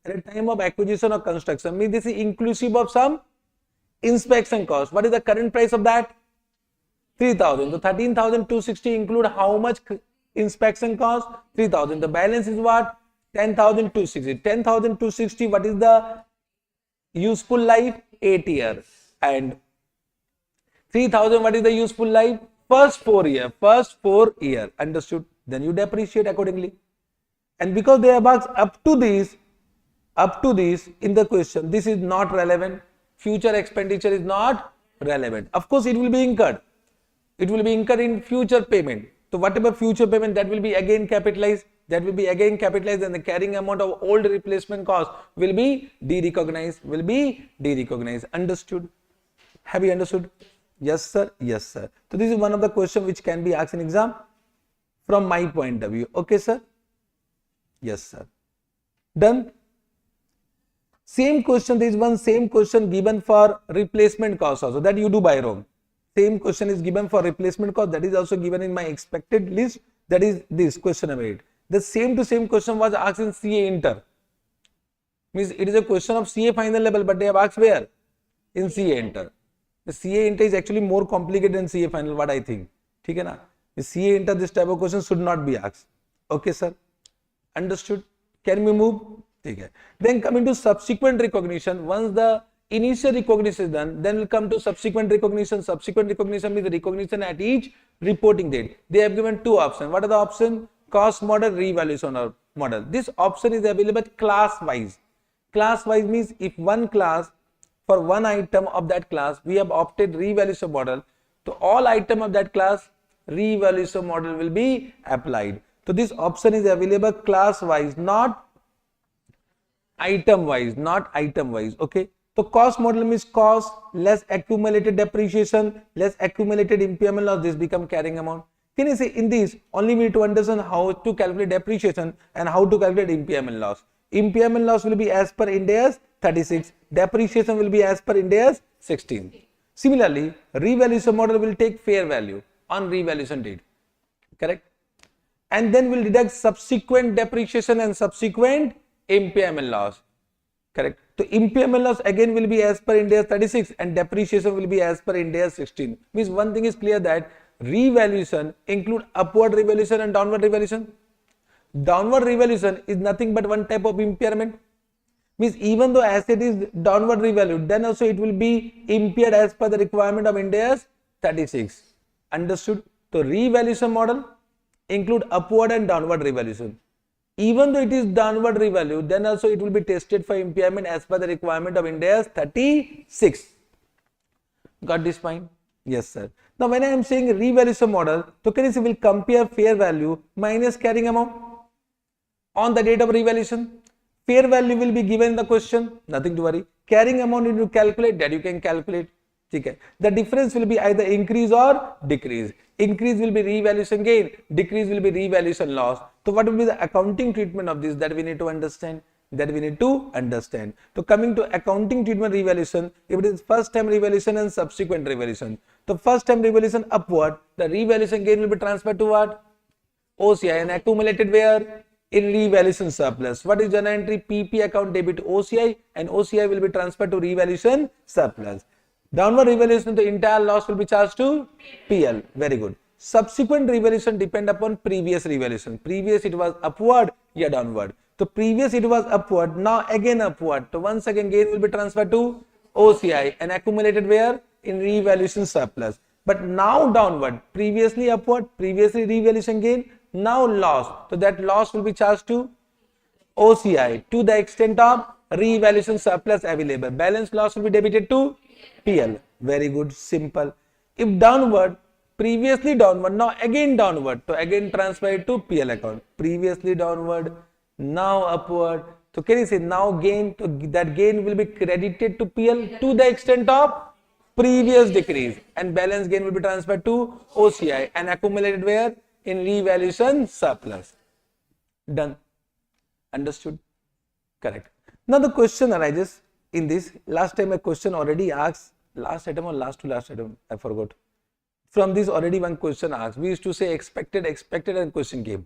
at the time of acquisition or construction, means this is inclusive of some inspection cost. What is the current price of that? 3,000. So 13,260 include how much inspection cost? 3,000. The balance is what? 10,260. 10,260. What is the useful life? 8 years. And 3,000. What is the useful life? First 4 year. First 4 year. Understood? Then you depreciate accordingly. And because they have asked up to this in the question, this is not relevant. Future expenditure is not relevant. Of course, it will be incurred. It will be incurred in future payment. So whatever future payment, that will be again capitalized. That will be again capitalized, and the carrying amount of old replacement cost will be de-recognized. Understood? Have you understood? Yes, sir. Yes, sir. So this is one of the questions which can be asked in exam from my point of view. Okay, sir? Yes, sir. Done? Same question, there is one same question given for replacement cost also, that you do by row. Same question is given for replacement cost, that is also given in my expected list, that is this question number 8. The same to same question was asked in CA Inter. Means it is a question of CA final level, but they have asked where? In CA Inter. The CA Inter is actually more complicated than CA final, what I think. Okay, na? The CA Inter, this type of question should not be asked. Okay, sir? Understood? Can we move? Okay. Then coming to subsequent recognition, once the initial recognition is done, then we'll come to subsequent recognition. Subsequent recognition means the recognition at each reporting date. They have given two options. What are the options? Cost model, revaluation model. This option is available class wise. Class wise means if one class, for one item of that class, we have opted revaluation model, to all item of that class, revaluation model will be applied. So this option is available class wise, not item wise, okay. So cost model means cost less accumulated depreciation, less accumulated impairment loss, this become carrying amount. Can you say in this only we need to understand how to calculate depreciation and how to calculate impairment loss. Impairment loss will be as per Ind AS 36, depreciation will be as per Ind AS 16. Similarly, revaluation model will take fair value on revaluation date, correct? And then we'll deduct subsequent depreciation and subsequent impairment loss, correct? So impairment loss again will be as per Ind AS 36 and depreciation will be as per Ind AS 16. Means one thing is clear that revaluation include upward revaluation and downward revaluation. Downward revaluation is nothing but one type of impairment. Means even though asset is downward revalued, then also it will be impaired as per the requirement of Ind AS 36. Understood? So revaluation model include upward and downward revaluation. Even though it is downward revalued, then also it will be tested for impairment as per the requirement of Ind AS 36. Got this point? Yes, sir. Now when I am saying revaluation model, so can you see we'll compare fair value minus carrying amount on the date of revaluation. Fair value will be given in the question, nothing to worry. Carrying amount you need to calculate, that you can calculate. Okay. The difference will be either increase or decrease. Increase will be revaluation gain, decrease will be revaluation loss. So what will be the accounting treatment of this, that we need to understand? So coming to accounting treatment revaluation, if it is first time revaluation and subsequent revaluation. So first time revaluation upward, the revaluation gain will be transferred to what? OCI and accumulated where? In revaluation surplus. What is journal entry? PP account debit OCI and OCI will be transferred to revaluation surplus. Downward revaluation, the entire loss will be charged to PL. Very good. Subsequent revaluation depend upon previous revaluation. Previous it was upward, yeah, downward. So previous it was upward, now again upward. So once again gain will be transferred to OCI and accumulated where? In revaluation surplus. But now downward, previously upward, previously revaluation gain, now loss. So that loss will be charged to OCI to the extent of revaluation surplus available. Balance loss will be debited to PL. Very good, simple. If downward, previously downward, now again downward, so again transfer it to PL account. Previously downward, now upward. So can you say now gain, so that gain will be credited to PL to the extent of previous decrease, and balance gain will be transferred to OCI and accumulated where? In revaluation surplus. Done. Understood? Correct. Now the question arises in this. Last time a question already asked, last item or last to last item, I forgot. From this already one question asked. We used to say expected and question came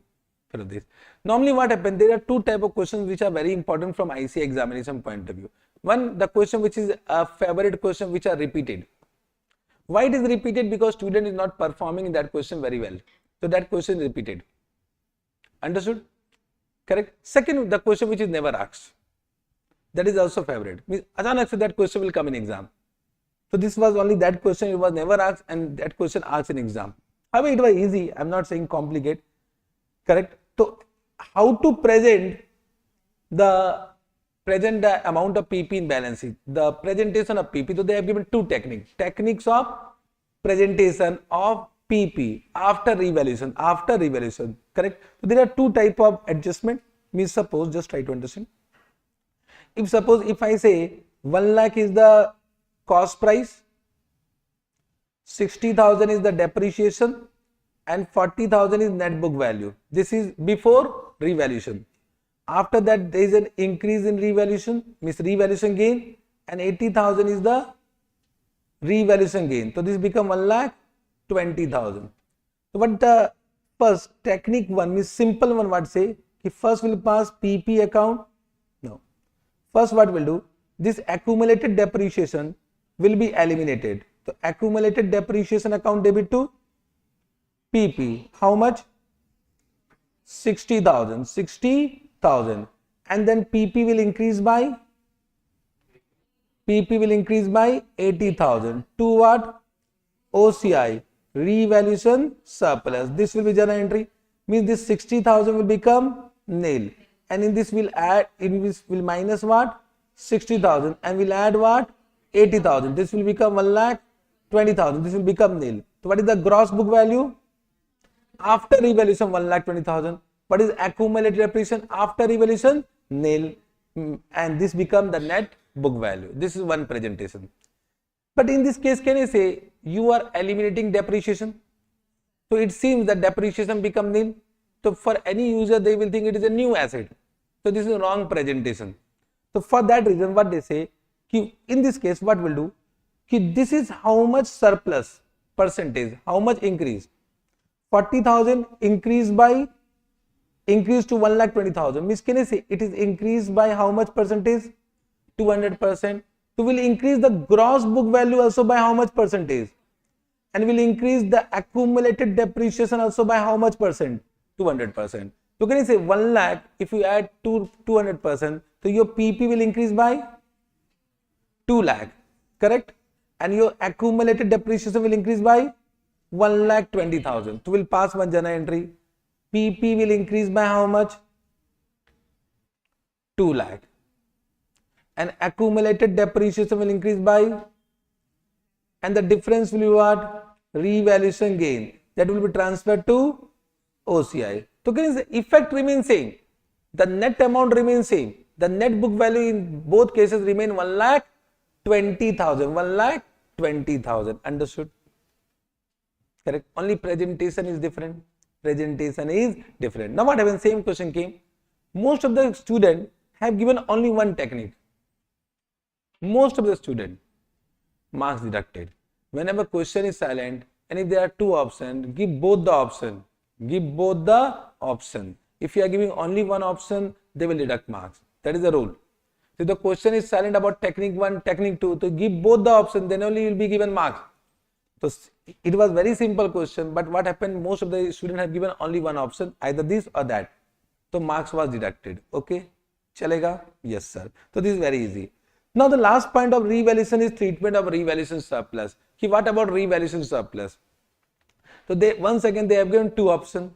from this. Normally what happens, there are two type of questions which are very important from IC examination point of view. One, the question which is a favorite question which are repeated. Why it is repeated? Because student is not performing in that question very well. So that question is repeated. Understood? Correct. Second, the question which is never asked. That is also favorite. Means achanak se that question will come in exam. So this was only that question, it was never asked, and that question asked in exam. However, it was easy. I am not saying complicated. Correct. So how to present the amount of PP in balance sheet, the presentation of PP. So they have given two techniques of presentation of PP after revaluation. Correct. So there are two type of adjustment. Means suppose, just try to understand. If I say 1 lakh is the cost price, 60,000 is the depreciation, and 40,000 is net book value. This is before revaluation. After that, there is an increase in revaluation, means revaluation gain, and 80,000 is the revaluation gain. So this become 1,20,000. So what the first technique one means simple one, what say? Ki first will pass PP account. No. First what will do? This accumulated depreciation will be eliminated. So accumulated depreciation account debit to PP. How much? 60,000. And then PP will increase by 80,000 to what? OCI, revaluation surplus. This will be journal entry. Means this 60,000 will become nil, and in this will add, in this will minus what? 60,000, and will add what? 80,000. This will become 1,20,000. This will become nil. So what is the gross book value after revaluation? 1,20,000. What is accumulated depreciation after revaluation? Nil, and this become the net book value. This is one presentation. But in this case, can I say you are eliminating depreciation? So it seems that depreciation become nil. So for any user, they will think it is a new asset. So this is a wrong presentation. So for that reason, what they say, in this case, what will do? This is how much surplus percentage, how much increase? 40,000 increase to 1,20,000. Means can I say it is increased by how much percentage? 200%. So will increase the gross book value also by how much percentage? And will increase the accumulated depreciation also by how much percent? 200%. So can you say 1 lakh, if you add 200%, so your PP will increase by 2 lakh, correct? And your accumulated depreciation will increase by 1,20,000. So we'll pass one journal entry. PP will increase by how much? 2 lakh. And accumulated depreciation will increase by, and the difference will be what? Revaluation gain. That will be transferred to OCI. So can you say effect remains same, the net amount remains same, the net book value in both cases remain 1,20,000. 1,20,000. Understood? Correct. Only presentation is different. Now what happens? Same question came. Most of the students have given only one technique. Most of the students, marks deducted. Whenever question is silent, and if there are two options, give both the option. If you are giving only one option, they will deduct marks. That is the rule. If the question is silent about technique 1, technique 2, to give both the options, then only you will be given marks. So it was very simple question, but what happened? Most of the students have given only one option, either this or that. So marks was deducted. Okay, chalega? Yes, sir. So this is very easy. Now the last point of revaluation is treatment of revaluation surplus. What about revaluation surplus? So once again they have given two options.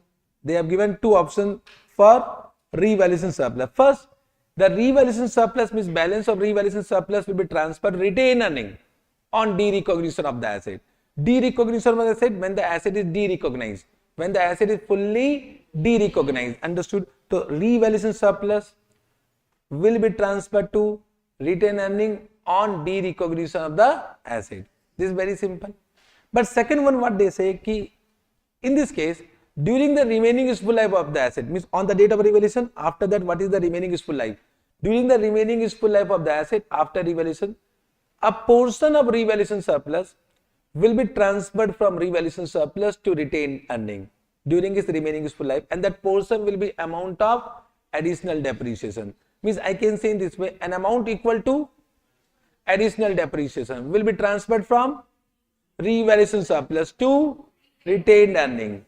For revaluation surplus. First, The revaluation surplus means balance of revaluation surplus will be transferred retained earning on derecognition of the asset. Derecognition of the asset when the asset is derecognized. When the asset is fully derecognized. Understood? So revaluation surplus will be transferred to retained earning on derecognition of the asset. This is very simple. But second one, what they say ki in this case, during the remaining useful life of the asset, means on the date of revaluation, after that what is the remaining useful life? During the remaining useful life of the asset after revaluation, a portion of revaluation surplus will be transferred from revaluation surplus to retained earning during its remaining useful life, and that portion will be amount of additional depreciation. Means I can say in this way, an amount equal to additional depreciation will be transferred from revaluation surplus to retained earning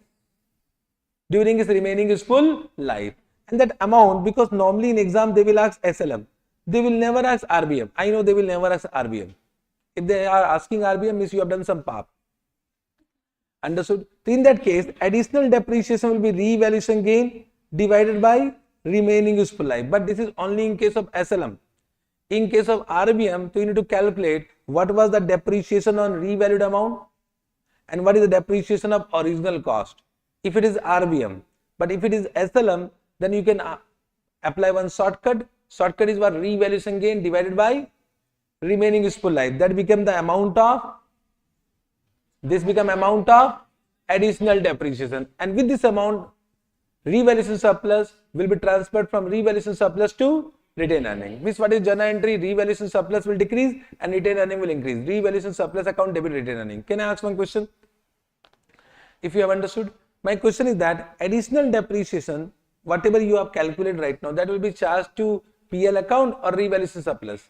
during its remaining useful life. And that amount, because normally in exam they will ask SLM, they will never ask RBM. I know they will never ask RBM. If they are asking RBM, means you have done some PAP. Understood? So in that case, additional depreciation will be revaluation gain divided by remaining useful life. But this is only in case of SLM. In case of RBM, so you need to calculate what was the depreciation on revalued amount and what is the depreciation of original cost. If it is RBM, but if it is SLM, then you can apply one shortcut. Shortcut is what? Revaluation gain divided by remaining useful life. That become the amount of, this become amount of additional depreciation. And with this amount, revaluation surplus will be transferred from revaluation surplus to retained earning. Means what is journal entry? Revaluation surplus will decrease and retained earning will increase. Revaluation surplus account debit retained earning. Can I ask one question? If you have understood, my question is that additional depreciation, whatever you have calculated right now, that will be charged to PL account or revaluation surplus?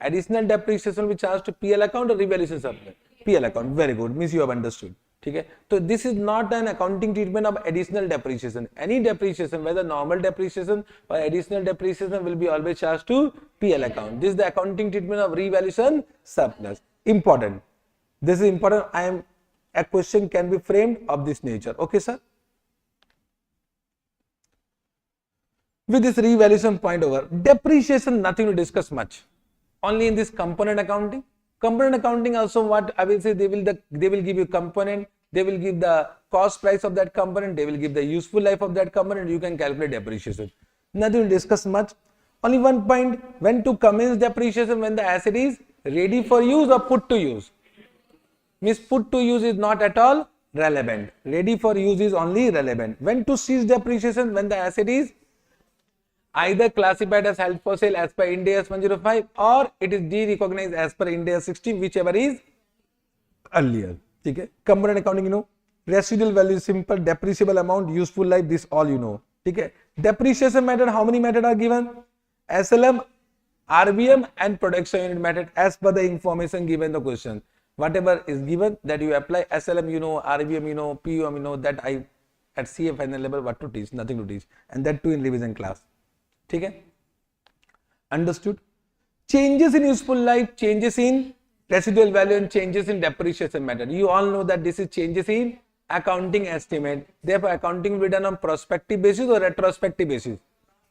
Additional depreciation will be charged to PL account or revaluation surplus? PL account. Very good. Means you have understood. Okay. So this is not an accounting treatment of additional depreciation. Any depreciation, whether normal depreciation or additional depreciation, will be always charged to PL account. This is the accounting treatment of revaluation surplus. Important. This is important. A question can be framed of this nature. Okay, sir. With this revaluation point over, depreciation nothing to discuss much. Only in this component accounting. Component accounting also, what I will say, they will give you component, they will give the cost price of that component, they will give the useful life of that component, you can calculate depreciation. Nothing to discuss much. Only one point, when to commence depreciation, when the asset is ready for use or put to use. Means put to use is not at all relevant. Ready for use is only relevant. When to cease depreciation, when the asset is either classified as held for sale as per Ind AS 105 or it is derecognized as per Ind AS 16, whichever is earlier. Okay? Component accounting, you know. Residual value, simple, depreciable amount, useful life, this all you know. Okay? Depreciation method, how many methods are given? SLM, RBM and production unit method as per the information given in the question. Whatever is given, that you apply. SLM you know, RBM you know, PUM you know, that I at CA final level what to teach, nothing to teach, and that too in revision class. Okay? Understood? Changes in useful life, changes in residual value and changes in depreciation method. You all know that this is changes in accounting estimate. Therefore, accounting will be done on prospective basis or retrospective basis?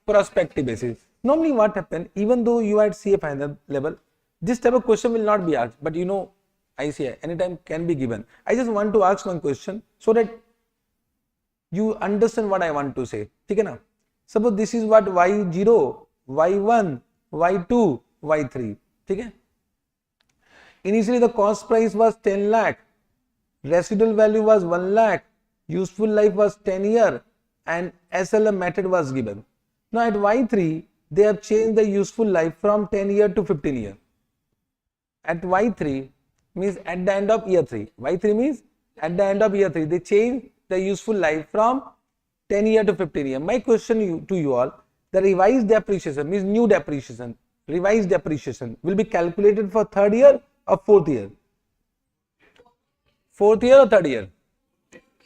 Prospective basis. Normally what happens, even though you are at CA final level, this type of question will not be asked, but you know, ICI anytime can be given. I just want to ask one question so that you understand what I want to say. Okay, na? Suppose this is what Y0, Y1, Y2, Y3. Okay? Initially the cost price was 10 lakh, residual value was 1 lakh, useful life was 10 year and SLM method was given. Now at Y3 they have changed the useful life from 10 year to 15 year. At Y3 means at the end of year 3. Y3 means at the end of year 3 they change the useful life from 10 year to 15 year. My question to you all, the revised depreciation means new depreciation, revised depreciation will be calculated for third year or fourth year? Fourth year or third year?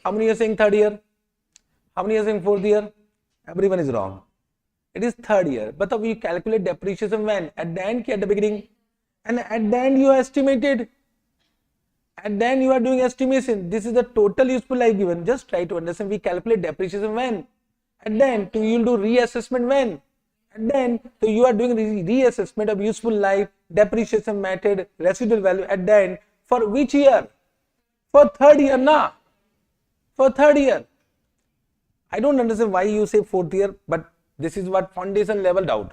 How many are saying third year? How many are saying fourth year? Everyone is wrong. It is third year. But we calculate depreciation when? At the end, at the beginning. And at the end you estimated. And then you are doing estimation. This is the total useful life given. Just try to understand. We calculate depreciation when? And then you will do reassessment when? And then, so you are doing reassessment of useful life, depreciation method, residual value at the end. For which year? For third year, na? For third year. I don't understand why you say fourth year, but this is what foundation level doubt.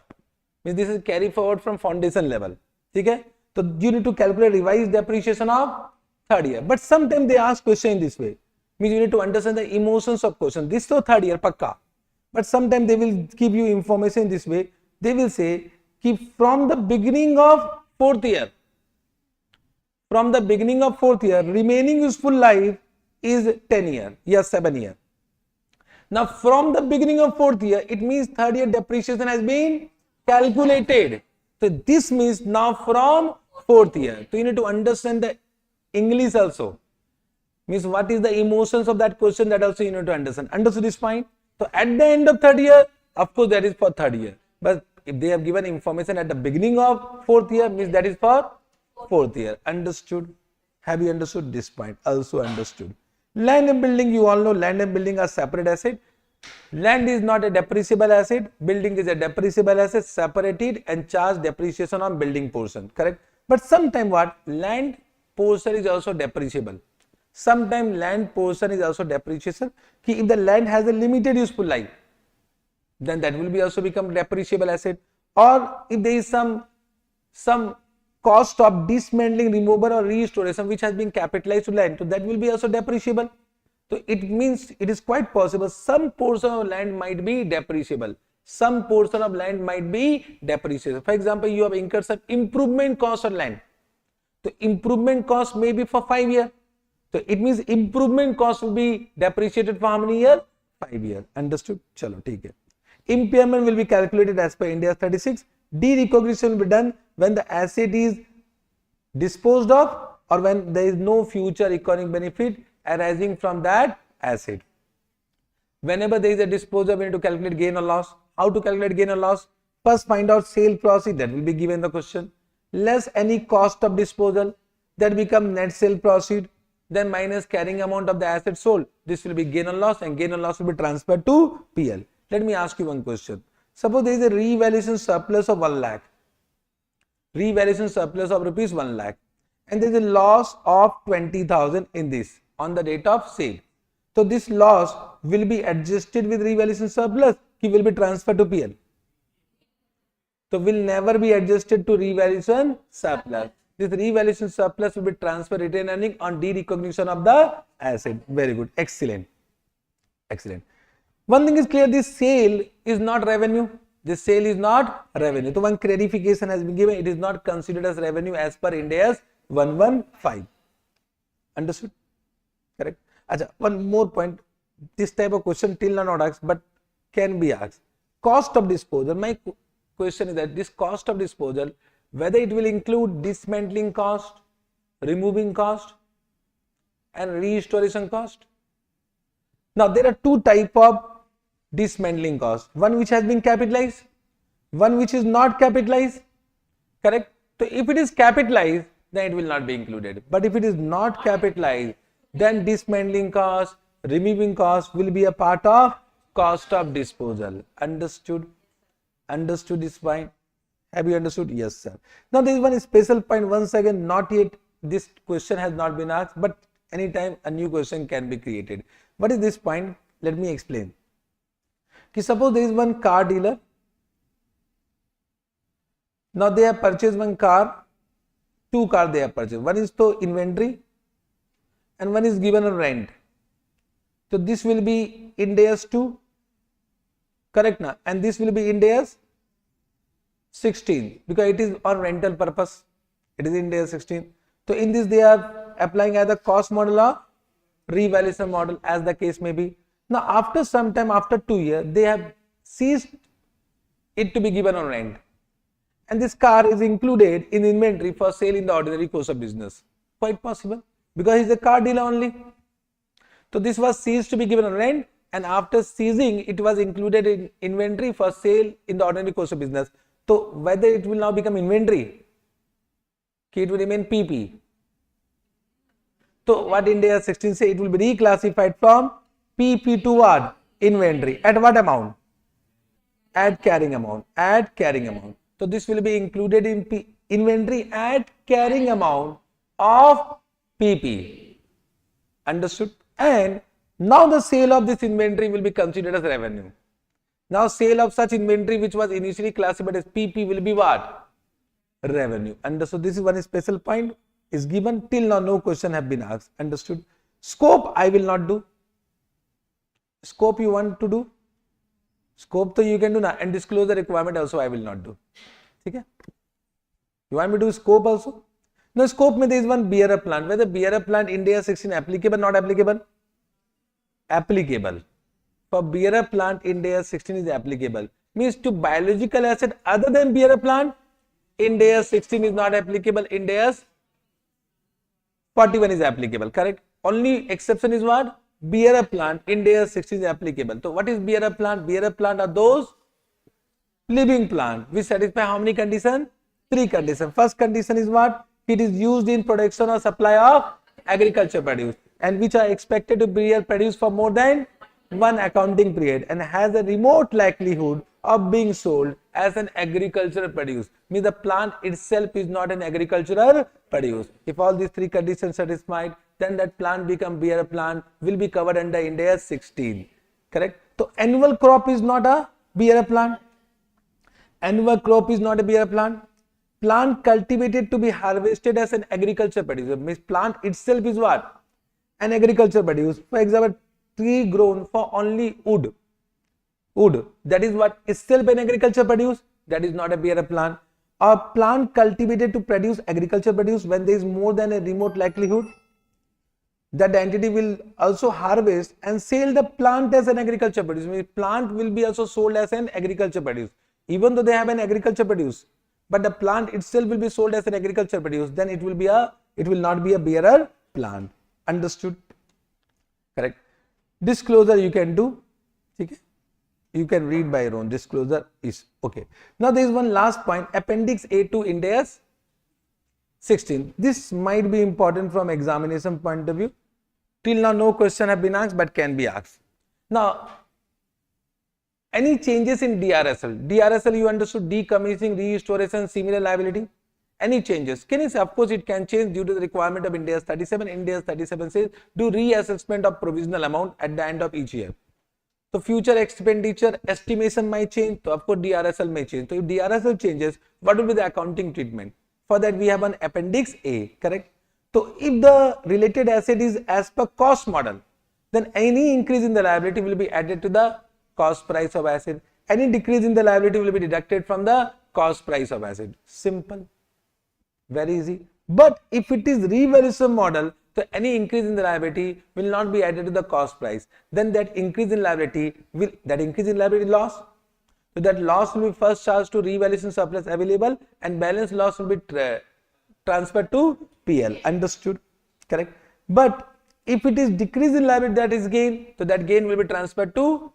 Means this is carry forward from foundation level. Okay? So you need to calculate revised depreciation of third year. But sometimes they ask question in this way. Means you need to understand the emotions of question. This is third year, pakka. But sometimes they will give you information in this way. They will say, keep from the beginning of fourth year. From the beginning of fourth year, remaining useful life is 10 years. Yes, 7 years. Now, from the beginning of fourth year, it means third year depreciation has been calculated. So, this means now from fourth year. So, you need to understand the English also. Means what is the emotions of that question, that also you need to understand. Understood this point? So, at the end of third year, of course, that is for third year. But if they have given information at the beginning of fourth year, means that is for fourth year. Understood? Have you understood this point? Also understood. Land and building, you all know land and building are separate asset. Land is not a depreciable asset. Building is a depreciable asset, separated and charged depreciation on building portion. Correct? But sometimes what? Land portion is also depreciable. Sometimes land portion is also depreciation. If the land has a limited useful life, then that will be also become depreciable asset. Or if there is some cost of dismantling, removal or restoration which has been capitalized to land, so that will be also depreciable. So it means it is quite possible some portion of land might be depreciable, some portion of land might be depreciable. For example, you have incurred some improvement cost on land. So improvement cost may be for 5 years. So it means improvement cost will be depreciated for how many years? 5 years. Understood? Chalo, theek hai. Impairment will be calculated as per Ind AS 36. Derecognition will be done when the asset is disposed of or when there is no future economic benefit arising from that asset. Whenever there is a disposal, we need to calculate gain or loss. How to calculate gain or loss? First, find out sale proceed, that will be given the question. Less any cost of disposal, that become net sale proceed. Then minus carrying amount of the asset sold. This will be gain or loss, and gain or loss will be transferred to PL. Let me ask you one question. Suppose there is a revaluation surplus of 1 lakh. Revaluation surplus of rupees 1 lakh. And there is a loss of 20,000 in this on the date of sale. So this loss will be adjusted with revaluation surplus. It will be transferred to PL. So will never be adjusted to revaluation surplus. This revaluation surplus will be transferred retained earning on derecognition of the asset. Very good. Excellent. Excellent. One thing is clear, this sale is not revenue. This sale is not revenue. So one clarification has been given. It is not considered as revenue as per Ind AS 115. Understood? Correct? Achha, one more point. This type of question till now not asked, but can be asked. Cost of disposal. My question is that this cost of disposal, whether it will include dismantling cost, removing cost and restoration cost. Now there are two types of dismantling cost. One which has been capitalized, one which is not capitalized. Correct? So if it is capitalized, then it will not be included. But if it is not capitalized, then dismantling cost, removing cost will be a part of cost of disposal. Understood? Understood this point? Have you understood? Yes, sir. Now there is one special point. Once again, not yet this question has not been asked, but anytime a new question can be created. What is this point? Let me explain. Suppose there is one car dealer. Now they have purchased one car, two cars they have purchased. One is to inventory and one is given on rent. So this will be Ind AS 2. Correct now? And this will be Ind AS 16 because it is on rental purpose. It is Ind AS 16. So in this they are applying either cost model or revaluation model as the case may be. Now after some time, after 2 years, they have ceased it to be given on rent. And this car is included in inventory for sale in the ordinary course of business. Quite possible because he is a car dealer only. So this was ceased to be given on rent, and after ceasing it was included in inventory for sale in the ordinary course of business. So whether it will now become inventory, it will remain PP. So what Ind AS 16 say, it will be reclassified from PP to what? Inventory. At what amount? at carrying amount, at carrying amount. So this will be included in inventory at carrying amount of PP. Understood? And now the sale of this inventory will be considered as revenue. Now sale of such inventory which was initially classified as PP will be what? Revenue. Understood? This is one special point is given. Till now no question have been asked. Understood? Scope I will not do. Scope you want to do? Scope so you can do now, and disclosure requirement also I will not do. Okay? You want me to do scope also? No, scope mein there is one bearer plant. Whether bearer plant Ind AS 16 applicable, not applicable? Applicable. For bearer plant Ind AS 16 is applicable. Means to biological asset other than bearer plant, Ind AS 16 is not applicable. Ind AS 41 is applicable. Correct? Only exception is what? Bearer plant Ind AS 16 is applicable. So what is bearer plant? Bearer plant are those living plant which satisfy how many conditions? 3 conditions. First condition is what? It is used in production or supply of agriculture produce and which are expected to be produced for more than one accounting period and has a remote likelihood of being sold as an agricultural produce. Means the plant itself is not an agricultural produce. If all these 3 conditions satisfied, then that plant become bearer plant, will be covered under Ind AS 16. Correct? So annual crop is not a bearer plant. Annual crop is not a bearer plant. Plant cultivated to be harvested as an agriculture produce. Means plant itself is what? An agriculture produce. For example, tree grown for only wood. Wood. That is what? Itself an agriculture produce. That is not a bearer plant. A plant cultivated to produce agriculture produce when there is more than a remote likelihood that the entity will also harvest and sell the plant as an agriculture produce. Means plant will be also sold as an agriculture produce. Even though they have an agriculture produce, but the plant itself will be sold as an agriculture produce, then it will not be a bearer plant. Understood? Correct. Disclosure you can do. Okay? You can read by your own. Disclosure is okay. Now there is one last point. Appendix A to Ind AS 16. This might be important from examination point of view. Till now no question have been asked but can be asked. Now any changes in DRSL? DRSL you understood, decommissioning, restoration, similar liability. Any changes? Can you say? Of course it can change due to the requirement of Ind AS 37. Ind AS 37 says do reassessment of provisional amount at the end of each year. So future expenditure estimation might change. So of course DRSL may change. So if DRSL changes, what will be the accounting treatment? For that we have an Appendix A. Correct? So if the related asset is as per cost model, then any increase in the liability will be added to the cost price of asset. Any decrease in the liability will be deducted from the cost price of asset. Simple. Very easy. But if it is revaluation model, so any increase in the liability will not be added to the cost price. Then that increase in liability loss. So that loss will be first charged to revaluation surplus available and balance loss will be transferred to PL. Understood? Correct? But if it is decrease in liability, that is gain, so that gain will be transferred to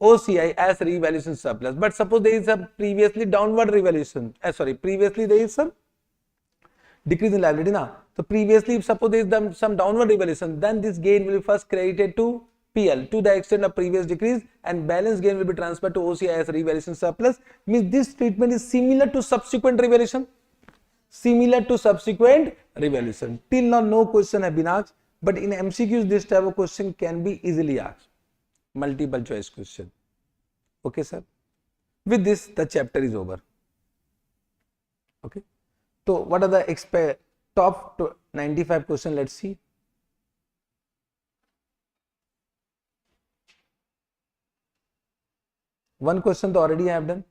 OCI as revaluation surplus. But suppose there is a previously downward revaluation, previously there is some decrease in liability now. So previously if suppose there is some downward revaluation, then this gain will be first credited to PL to the extent of previous decrease and balance gain will be transferred to OCI as revaluation surplus. Means this treatment is similar to subsequent revaluation. Similar to subsequent revaluation. Till now no question have been asked, but in MCQs this type of question can be easily asked. Multiple choice question. Okay sir. With this the chapter is over. Okay. So what are the top 95 questions? Let's see. One question to already I have done.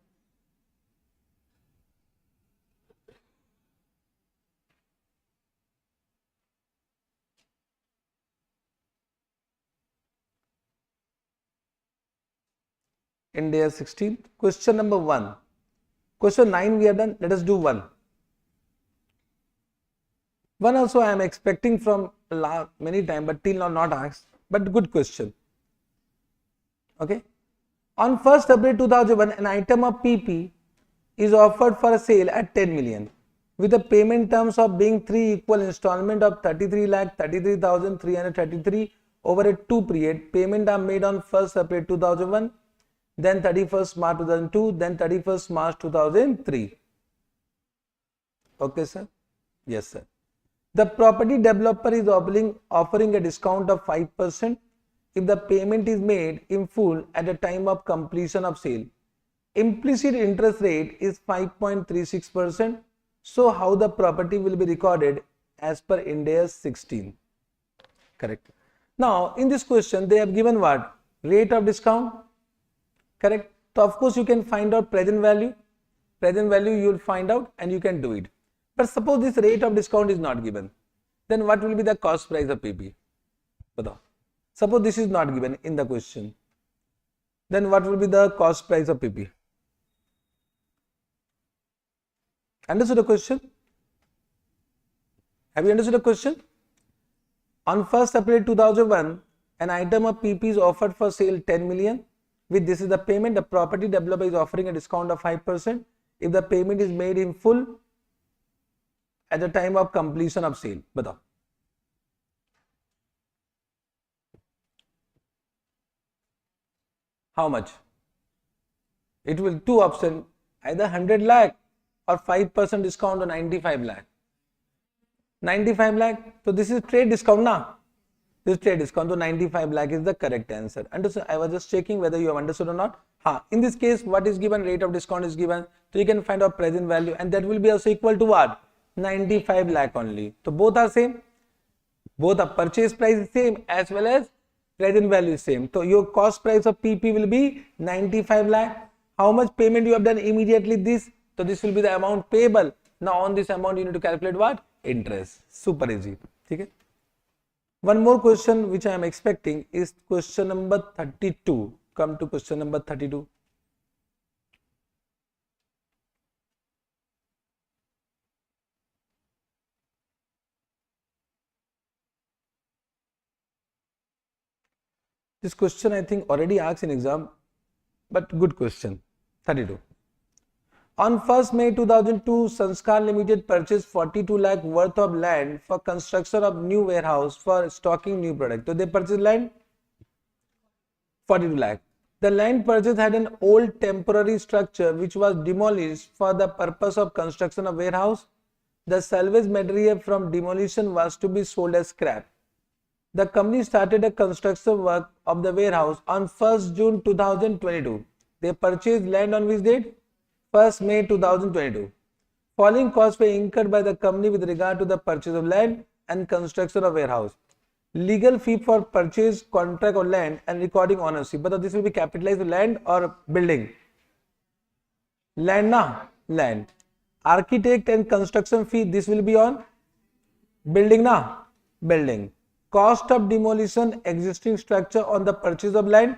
Ind AS 16. Question number 1. Question 9 we have done. Let us do 1. 1 also I am expecting from many times, but till now not asked. But good question. Okay. On 1st April 2001, an item of PP is offered for a sale at 10 million with the payment terms of being 3 equal installment of 33,33,333 over a 2 period. Payment are made on 1st April 2001 then 31st March 2002, then 31st March 2003. Okay, sir? Yes, sir. The property developer is offering a discount of 5% if the payment is made in full at the time of completion of sale. Implicit interest rate is 5.36%. So how the property will be recorded as per Ind AS 16? Correct. Now in this question they have given what? Rate of discount. Correct. So of course you can find out present value. Present value you will find out and you can do it. But suppose this rate of discount is not given. Then what will be the cost price of PP? Suppose this is not given in the question. Then what will be the cost price of PP? Understood the question? Have you understood the question? On 1st April 2001, an item of PP is offered for sale 10 million. With this is the payment, the property developer is offering a discount of 5% if the payment is made in full at the time of completion of sale. Batao. How much? It will two options, either 100 lakh or 5% discount on 95 lakh. 95 lakh. So this is trade discount now. This trade discount. So 95 lakh is the correct answer. Understood? I was just checking whether you have understood or not. In this case, what is given? Rate of discount is given. So you can find out present value and that will be also equal to what? 95 lakh only. So both are same. Both the purchase price is same as well as present value is same. So your cost price of PP will be 95 lakh. How much payment you have done immediately? This. So this will be the amount payable. Now on this amount you need to calculate what? Interest. Super easy. Okay. One more question which I am expecting is question number 32. Come to question number 32. This question I think already asked in exam, but good question. 32. On 1st May 2002, Sanskar Limited purchased 42 lakh worth of land for construction of new warehouse for stocking new product. So they purchased land 42 lakh. The land purchase had an old temporary structure which was demolished for the purpose of construction of warehouse. The salvage material from demolition was to be sold as scrap. The company started a construction work of the warehouse on 1st June 2022. They purchased land on which date? 1st May 2022. Following costs were incurred by the company with regard to the purchase of land and construction of warehouse. Legal fee for purchase, contract of land and recording ownership. But this will be capitalized land or building? Land na? Land. Architect and construction fee, this will be on building na? Building. Cost of demolition existing structure on the purchase of land.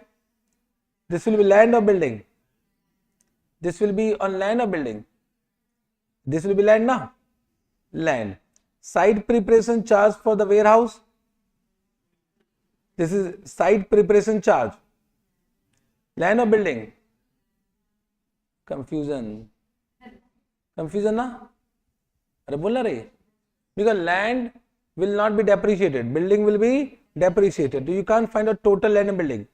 This will be land or building? This will be on land or building? This will be land na? Land. Site preparation charge for the warehouse. This is site preparation charge. Land or building? Confusion. Confusion na? Are bolna rahe? Because land will not be depreciated. Building will be depreciated. You can't find out total land and building.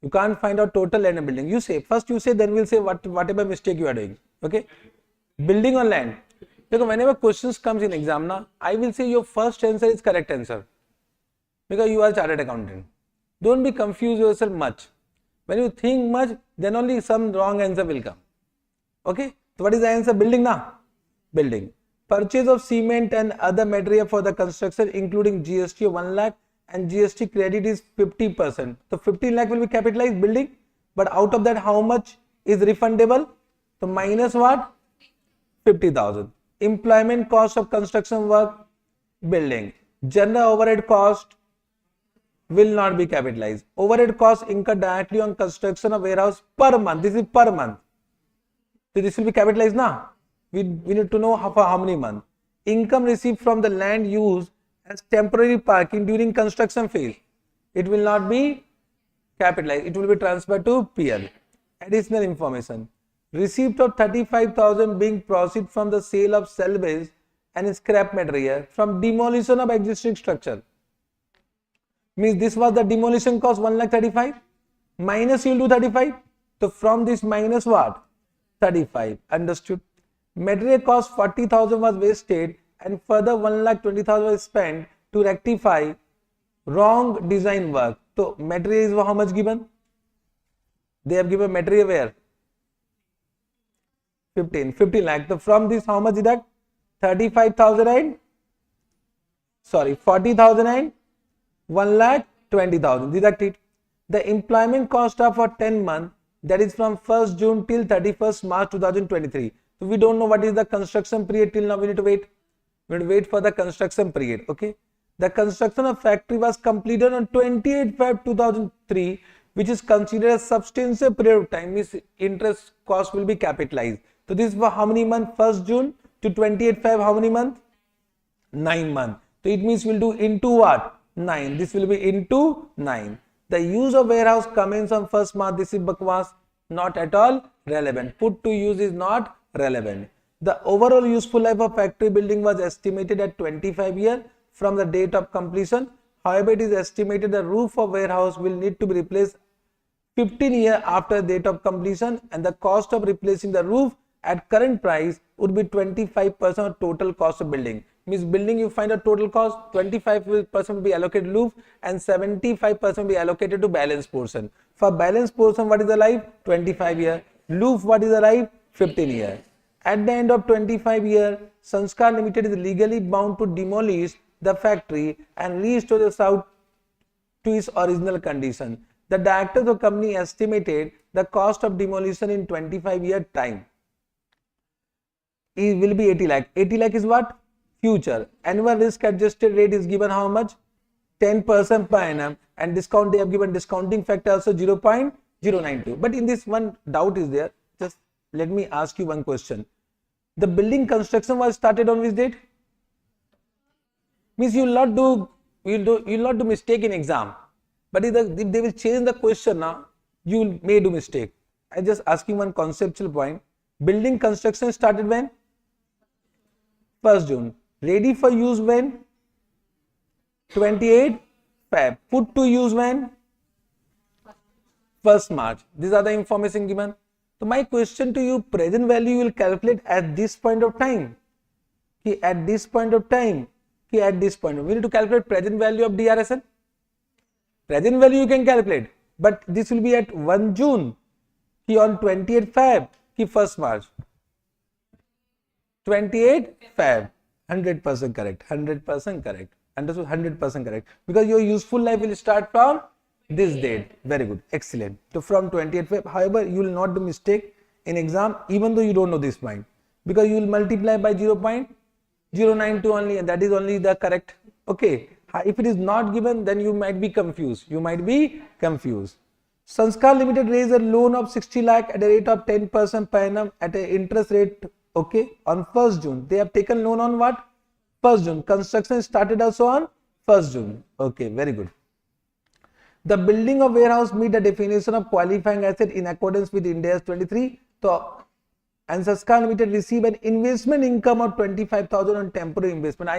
You can't find out total land and building. You say, first you say, then we'll say whatever mistake you are doing. Okay? Building on land. Because whenever questions comes in exam, na, I will say your first answer is correct answer. Because you are chartered accountant. Don't be confused yourself much. When you think much, then only some wrong answer will come. Okay? So what is the answer? Building na? Building. Purchase of cement and other material for the construction including GST of 1 lakh and GST credit is 50%. So 15 lakh will be capitalized building, but out of that how much is refundable? So minus what? 50,000. Employment cost of construction work, building. General overhead cost will not be capitalized. Overhead cost incurred directly on construction of warehouse per month. This is per month. So this will be capitalized now. We need to know for how many months. Income received from the land used as temporary parking during construction phase. It will not be capitalized. It will be transferred to PL. Additional information. Receipt of 35,000 being proceed from the sale of salvage and scrap material from demolition of existing structure. Means this was the demolition cost 1,35,000 minus you will do 35. So from this minus what? 35. Understood? Material cost 40,000 was wasted and further 1,20,000 was spent to rectify wrong design work. So material is how much given? They have given material where? 15 lakh. So from this how much deduct? 35,000 and 40,000 and 1,20,000. Deduct it. The employment cost of for 10 months, that is from 1st June till 31st March 2023. So we don't know what is the construction period till now. We need to wait. We need to wait for the construction period. Okay. The construction of factory was completed on 28 Feb 2003, which is considered a substantial period of time. Means interest cost will be capitalized. So this is for how many months? 1st June to 28 Feb. How many months? 9 months. So it means we'll do into what? 9. This will be into 9. The use of warehouse commence on 1st March. This is bakwas, not at all relevant. Put to use is not relevant. The overall useful life of factory building was estimated at 25 years from the date of completion. However, it is estimated the roof of warehouse will need to be replaced 15 years after the date of completion, and the cost of replacing the roof at current price would be 25% of total cost of building. Means building you find a total cost, 25% will be allocated roof and 75% will be allocated to balance portion. For balance portion, what is the life? 25 years. Roof, what is the life? 15 years. At the end of 25 years, Sanskar Limited is legally bound to demolish the factory and restore the south to its original condition. The directors of the company estimated the cost of demolition in 25 year time. It will be 80 lakh. 80 lakh is what? Future. Annual risk adjusted rate is given how much? 10% per annum, and discount, they have given discounting factor also 0.092. But in this one doubt is there. Just let me ask you one question. The building construction was started on which date? Means you will not do mistake in exam. But if they will change the question now, you may do mistake. I just asking one conceptual point. Building construction started when? 1st June. Ready for use when? 28 Feb. Put to use when? 1st March. These are the information given. So my question to you, present value you will calculate at this point of time. At this point of time. At this point. We need to calculate present value of DRSN. Present value you can calculate. But this will be at 1 June. On 28 Feb. 1st March. 28 Feb. 100% correct. 100% correct. Understood? 100% correct. Because your useful life will start from this date. Very good. Excellent. So from 28 Feb. However, you will not do mistake in exam even though you don't know this point. Because you will multiply by 0.092 only, and that is only the correct. Okay. If it is not given, then you might be confused. Sanskar Limited raised a loan of 60 lakh at a rate of 10% per annum at an interest rate. Okay, on 1st June. They have taken loan on what? 1st June. Construction started also on 1st June. Okay, very good. The building of warehouse meet the definition of qualifying asset in accordance with Ind AS 23. So, and Sanskar Limited receive an investment income of 25,000 on temporary investment.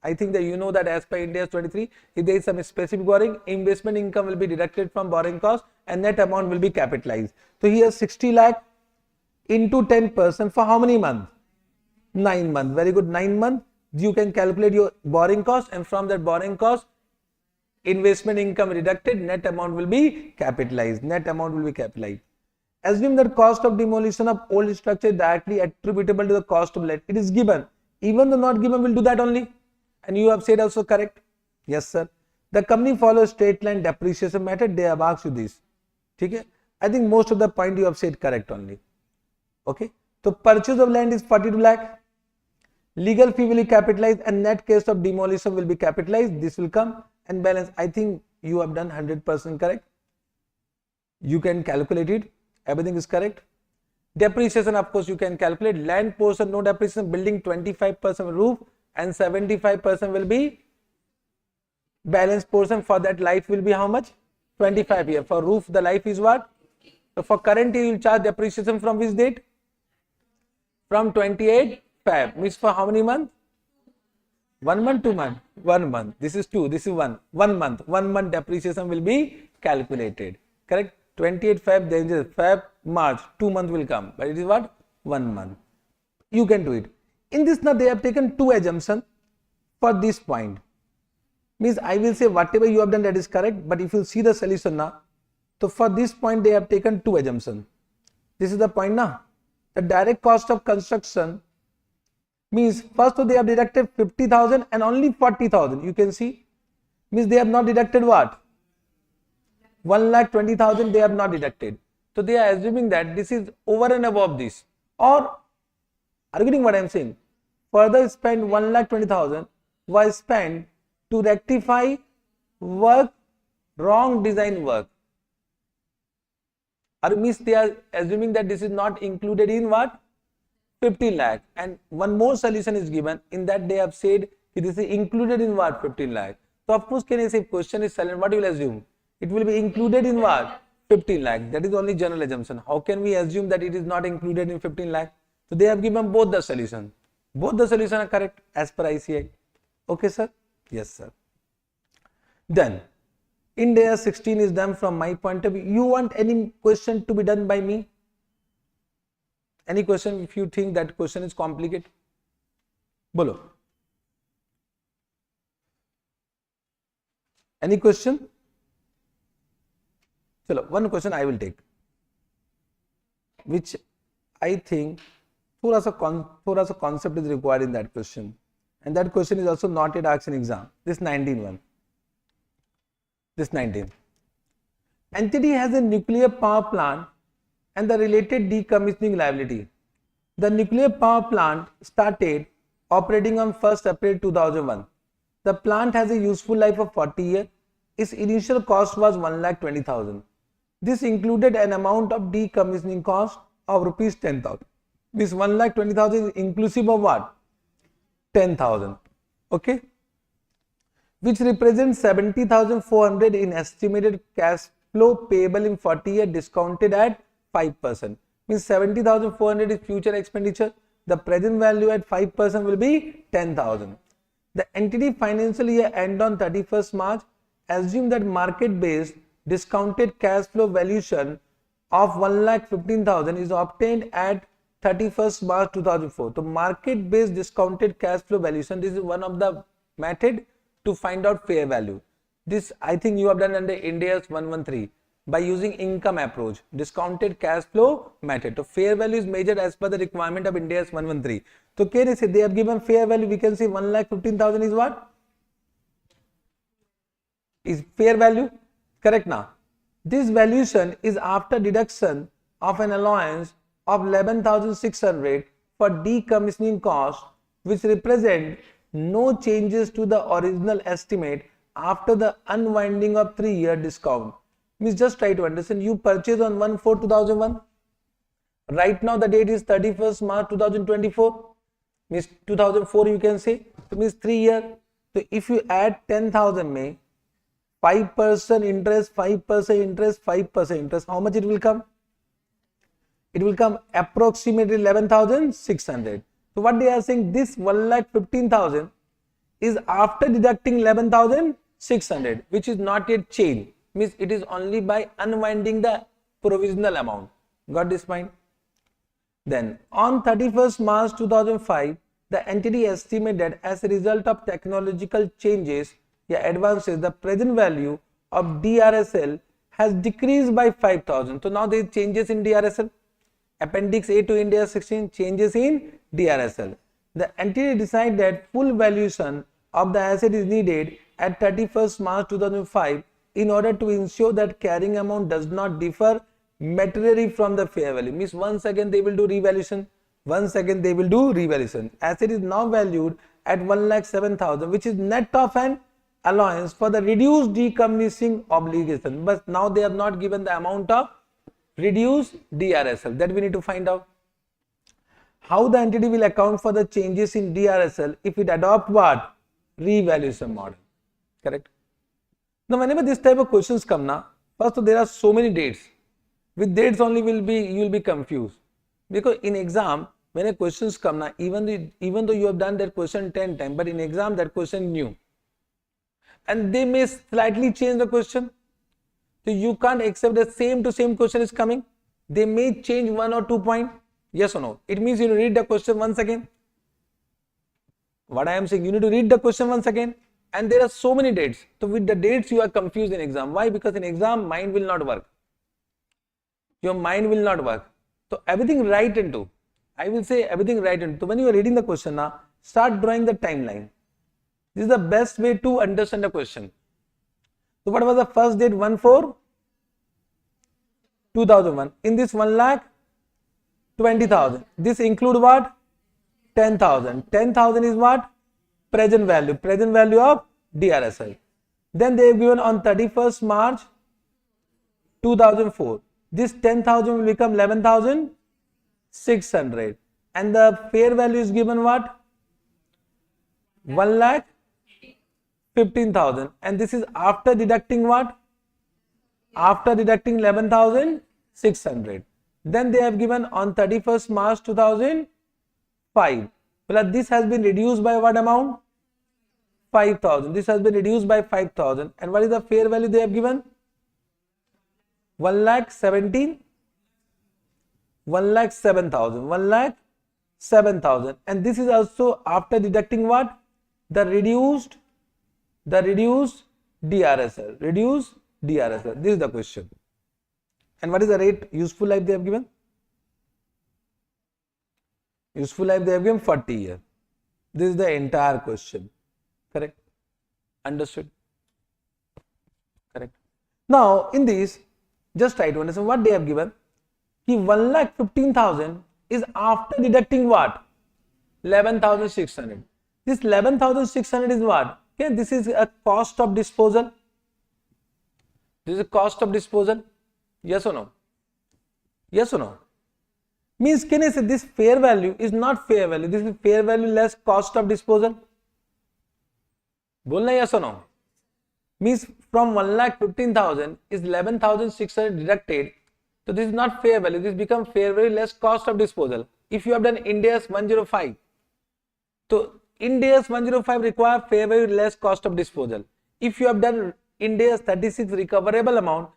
I think that you know that as per Ind AS 23, if there is some specific borrowing, investment income will be deducted from borrowing cost and net amount will be capitalized. So here 60 lakh into 10% for how many months? 9 months. Very good. 9 months. You can calculate your borrowing cost, and from that borrowing cost, investment income deducted, net amount will be capitalized. Assume that cost of demolition of old structure directly attributable to the cost of let. It is given. Even though not given, we'll do that only. And you have said also correct. Yes, sir. The company follows straight line depreciation method. They have asked you this. Okay? I think most of the point you have said correct only. Okay. So purchase of land is 42 lakh. Legal fee will be capitalized and net case of demolition will be capitalized. This will come and balance. I think you have done 100% correct. You can calculate it. Everything is correct. Depreciation, of course, you can calculate. Land portion, no depreciation. Building 25% roof and 75% will be balance portion. For that, life will be how much? 25 years. For roof, the life is what? So for current year, you will charge depreciation from which date? From 28 Feb. Means for how many months? 1 month, 2 months? 1 month. This is 2, this is 1. 1 month. 1 month depreciation will be calculated. Correct? 28 Feb, then is Feb, March, 2 months will come, but it is what? 1 month. You can do it. In this now they have taken two assumptions for this point. Means I will say whatever you have done that is correct, but if you see the solution now, so for this point they have taken two assumptions. This is the point now. The direct cost of construction means first they have deducted 50,000 and only 40,000. You can see, means they have not deducted what? 1,20,000 they have not deducted. So they are assuming that this is over and above this. Or, are you getting what I am saying? Further spend 1,20,000 was spent to rectify work, wrong design work. Or means they are assuming that this is not included in what? 15 lakh. And one more solution is given. In that they have said this is included in what? 15 lakh. So of course, can I say question is silent? What you will assume? It will be included in what? 15 lakh. That is only general assumption. How can we assume that it is not included in 15 lakh? So they have given both the solutions. Both the solutions are correct as per ICI. Okay, sir? Yes, sir. Then, Ind AS 16 is done from my point of view. You want any question to be done by me? Any question if you think that question is complicated? Bolo. Any question? Chalo, one question I will take, which I think thoda sa concept is required in that question, and that question is also not yet asked in exam. This 19 one. This 19. Entity has a nuclear power plant and the related decommissioning liability. The nuclear power plant started operating on 1st April 2001. The plant has a useful life of 40 years. Its initial cost was 1,20,000. This included an amount of decommissioning cost of rupees 10,000. This 1,20,000 is inclusive of what? 10,000. Okay? Which represents 70,400 in estimated cash flow payable in 40 years discounted at 5%. Means 70,400 is future expenditure. The present value at 5% will be 10,000. The entity financial year end on 31st March. Assume that market based discounted cash flow valuation of 1,15,000 is obtained at 31st March 2004. So market based discounted cash flow valuation, this is one of the method to find out fair value. This I think you have done under Ind AS 113 by using income approach, discounted cash flow method. So fair value is measured as per the requirement of Ind AS 113. So can I say they have given fair value? We can say 1,15,000 is what? Is fair value. Correct now. This valuation is after deduction of an allowance of 11,600 for decommissioning cost, which represent no changes to the original estimate after the unwinding of 3-year discount. Means just try to understand, you purchase on 1/4/2001. Right now the date is 31st March 2024. Means 2004 you can say. So means 3 years. So if you add 10,000 May 5% interest, 5% interest, 5% interest, how much it will come? It will come approximately 11,600. So what they are saying, this 1,15,000 is after deducting 11,600, which is not yet changed. Means it is only by unwinding the provisional amount. Got this point? Then on 31st March 2005, the entity estimated as a result of technological changes, advances, the present value of DRSL has decreased by 5,000. So now there is changes in DRSL. Appendix A to Ind AS 16, changes in DRSL. The entity decided that full valuation of the asset is needed at 31st March 2005 in order to ensure that carrying amount does not differ materially from the fair value. Means once again they will do revaluation. Once again they will do revaluation. Asset is now valued at 1,07,000, which is net of an allowance for the reduced decommissioning obligation. But now they have not given the amount of reduced DRSL. That we need to find out. How the entity will account for the changes in DRSL if it adopt what? Revaluation model. Correct? Now whenever this type of questions come now, first there are so many dates. With dates only you will be confused. Because in exam, when a questions come now, even though you have done that question 10 times, but in exam that question new. And they may slightly change the question. So you can't accept the same to same question is coming. They may change 1 or 2 points. Yes or no? It means you read the question once again. What I am saying, you need to read the question once again. And there are so many dates. So with the dates you are confused in exam. Why? Because in exam mind will not work. Your mind will not work. So everything write into. I will say everything write into. So when you are reading the question now, start drawing the timeline. This is the best way to understand the question. So what was the first date? 1/4/2001. In this 1,20,000. This include what? 10,000. 10,000 is what? Present value. Present value of DRSL. Then they have given on 31st March 2004. This 10,000 will become 11,600. And the fair value is given what? 1,15,000. And this is after deducting what? After deducting 11,600. Then they have given on 31st March 2005. Well, this has been reduced by what amount? 5,000. This has been reduced by 5,000. And what is the fair value they have given? 1,17,000. 1,07,000. 1,07,000. And this is also after deducting what? The reduced DRSL. Reduced DRSL. This is the question. And what is the rate useful life they have given? Useful life they have given 40 years. This is the entire question. Correct? Understood? Correct. Now in this, just try to understand what they have given. 1,15,000 is after deducting what? 11,600. This 11,600 is what? Okay, this is a cost of disposal. This is a cost of disposal. Yes or no? Yes or no? Means can I say this fair value is not fair value. This is fair value less cost of disposal. Bolna yes or no? Means from 1,15,000 is 11,600 deducted. So this is not fair value. This becomes fair value less cost of disposal. If you have done Ind AS 105, so Ind AS 105 require fair value less cost of disposal. If you have done Ind AS 36 recoverable amount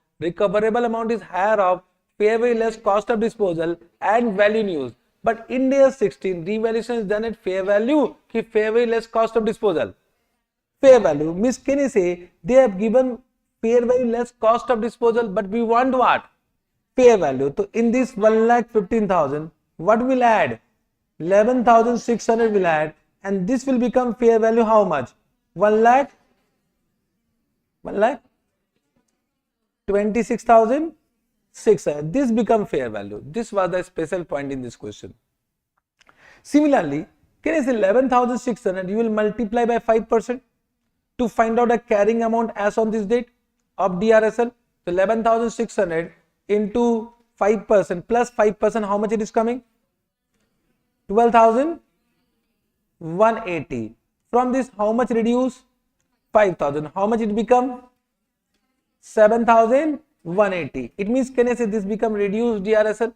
is higher of fair value less cost of disposal and value in use. But Ind AS 16 revaluation is done at fair value, fair value less cost of disposal. Fair value means can you say they have given fair value less cost of disposal, but we want what? Fair value. So in this 1,15,000, what will add? 11,600 will add, and this will become fair value how much? 1,26,600. This become fair value. This was the special point in this question. Similarly, can I say 11,600 you will multiply by 5% to find out a carrying amount as on this date of DRSL. So 11,600 into 5% plus 5%, how much it is coming? 12,180. From this, how much reduce? 5,000. How much it become? 7,180. It means can I say this become reduced DRSL?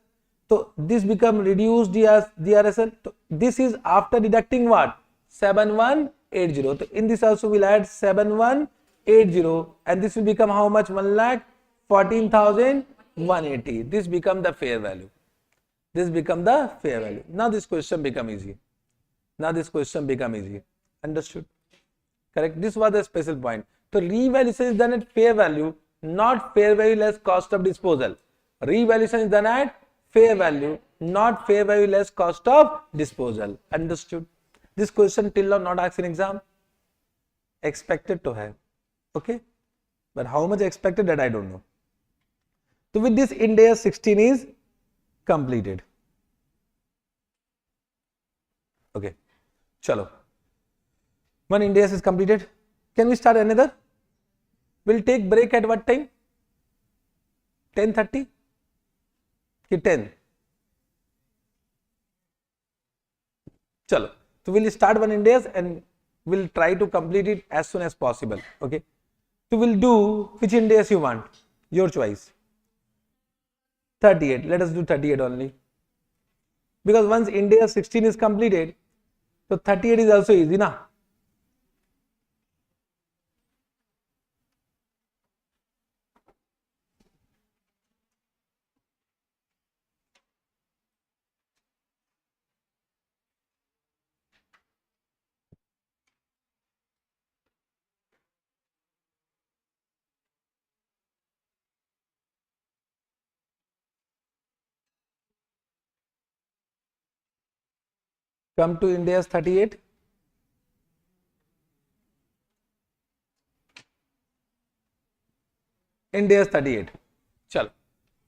So this become reduced DRSL. So this is after deducting what? 7180. So in this also we'll add 7180, and this will become how much? 1,14,180. This become the fair value. This become the fair value. Now this question become easy. Understood? Correct? This was the special point. So revaluation is done at fair value, not fair value less cost of disposal. Revaluation is done at fair value, not fair value less cost of disposal. Understood? This question till now not asked in exam. Expected to have. Okay? But how much expected, that I don't know. So with this, Ind AS 16 is completed. Okay. Chalo. One Ind AS is completed. Can we start another? We'll take break at what time? 10:30? 10. Chalo. So we'll start one Ind AS and we'll try to complete it as soon as possible. Okay. So we'll do which Ind AS you want. Your choice. 38. Let us do 38 only. Because once Ind AS 16 is completed, so 38 is also easy, na? Come to Ind AS 38. Ind AS 38. Chalo.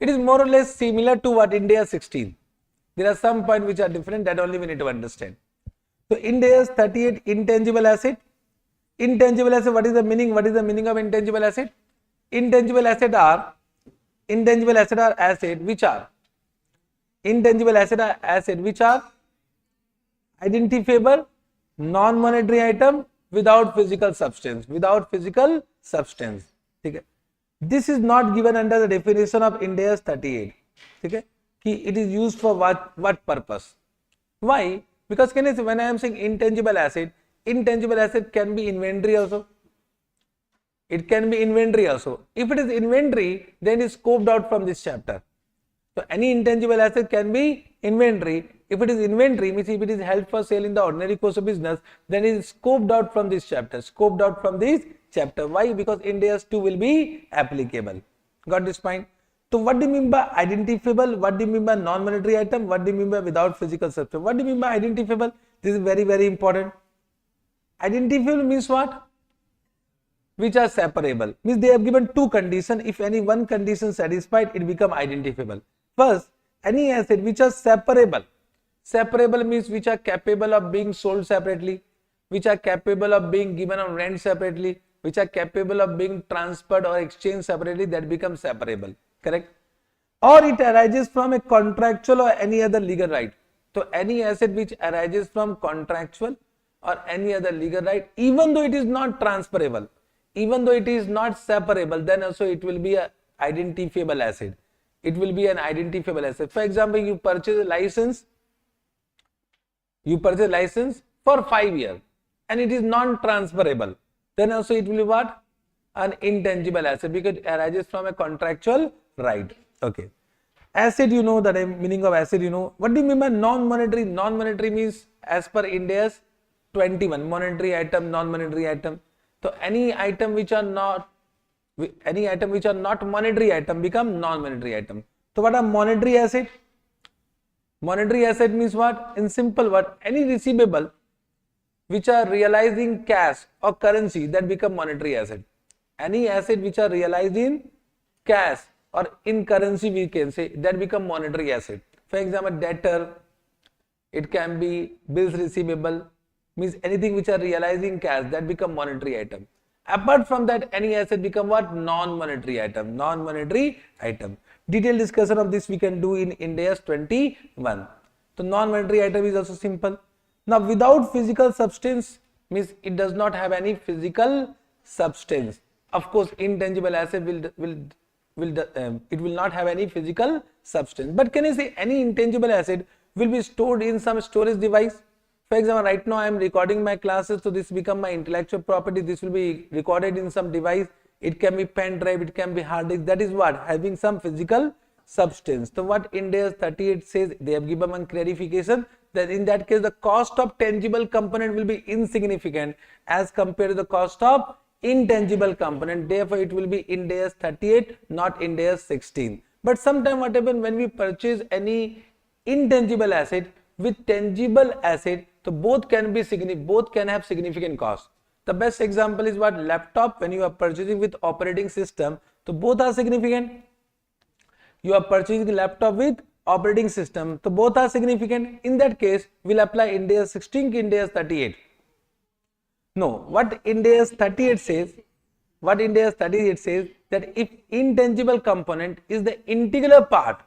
It is more or less similar to what Ind AS 16. There are some points which are different, that only we need to understand. So Ind AS 38, intangible asset. Intangible asset, what is the meaning? What is the meaning of intangible asset? Intangible asset are asset which are identifiable non-monetary item without physical substance. Okay. This is not given under the definition of Ind AS 38. Okay. It is used for what purpose? Why? Because when I am saying intangible asset can be inventory also. It can be inventory also. If it is inventory, then it is scoped out from this chapter. So any intangible asset can be inventory. If it is inventory, means if it is held for sale in the ordinary course of business, then it is scoped out from this chapter. Why? Because Ind AS 2 will be applicable. Got this point? So what do you mean by identifiable? What do you mean by non-monetary item? What do you mean by without physical substance? What do you mean by identifiable? This is very, very important. Identifiable means what? Which are separable. Means they have given two conditions. If any one condition satisfied, it become identifiable. First, any asset which are separable. Separable means which are capable of being sold separately, which are capable of being given on rent separately, which are capable of being transferred or exchanged separately, that becomes separable. Correct? Or it arises from a contractual or any other legal right. So any asset which arises from contractual or any other legal right, even though it is not transferable, even though it is not separable, then also it will be an identifiable asset. It will be an identifiable asset. For example, you purchase a license. For 5 years and it is non-transferable. Then also it will be what? An intangible asset, because it arises from a contractual right. Okay. Asset, you know the meaning of asset, you know. What do you mean by non-monetary? Non-monetary means as per Ind AS 21, monetary item, non-monetary item. So any item which are not monetary item become non-monetary item. So what are monetary asset? Monetary asset means what? In simple word, any receivable which are realized in cash or currency, that become monetary asset. Any asset which are realized in cash or in currency, we can say, that become monetary asset. For example, debtor, it can be bills receivable, means anything which are realized in cash, that become monetary item. Apart from that, any asset become what? Non-monetary item. Non-monetary item. Detailed discussion of this we can do in Ind AS 21. So non-monetary item is also simple. Now without physical substance means it does not have any physical substance. Of course, intangible asset it will not have any physical substance. But can I say any intangible asset will be stored in some storage device? For example, right now I am recording my classes, so this become my intellectual property. This will be recorded in some device. It can be pen drive, it can be hard disk. That is what? Having some physical substance. So what Ind AS 38 says, they have given one clarification that in that case the cost of tangible component will be insignificant as compared to the cost of intangible component. Therefore, it will be Ind AS 38, not Ind AS 16. But sometime what happens when we purchase any intangible asset with tangible asset, so both can have significant cost. The best example is what? Laptop. When you are purchasing with operating system, so both are significant. You are purchasing laptop with operating system, so both are significant. In that case, we'll apply Ind AS 16, Ind AS 38. No, what Ind AS 38 says, that if intangible component is the integral part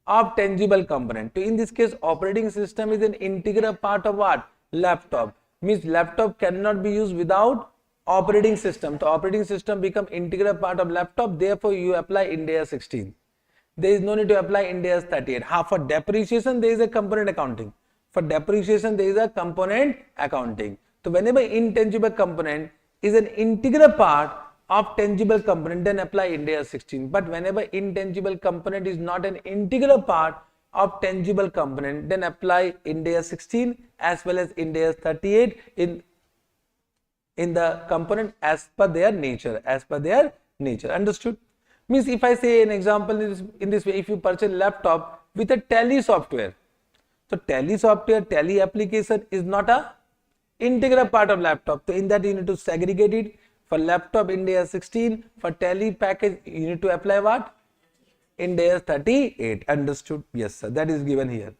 of tangible component. So in this case, operating system is an integral part of what? Laptop. Means laptop cannot be used without operating system. So operating system become integral part of laptop. Therefore, you apply Ind AS 16. There is no need to apply Ind AS 38. For depreciation, there is a component accounting. So whenever intangible component is an integral part of tangible component, then apply Ind AS 16. But whenever intangible component is not an integral part of tangible component, then apply Ind AS 16 as well as Ind AS 38 in the component as per their nature. Understood? Means if I say an example in this way, if you purchase laptop with a tally software, So Tally software, Tally application is not a integral part of laptop. So in that you need to segregate it. For laptop Ind AS 16, for Tally package you need to apply what? Ind AS 38. Understood? Yes sir, that is given here.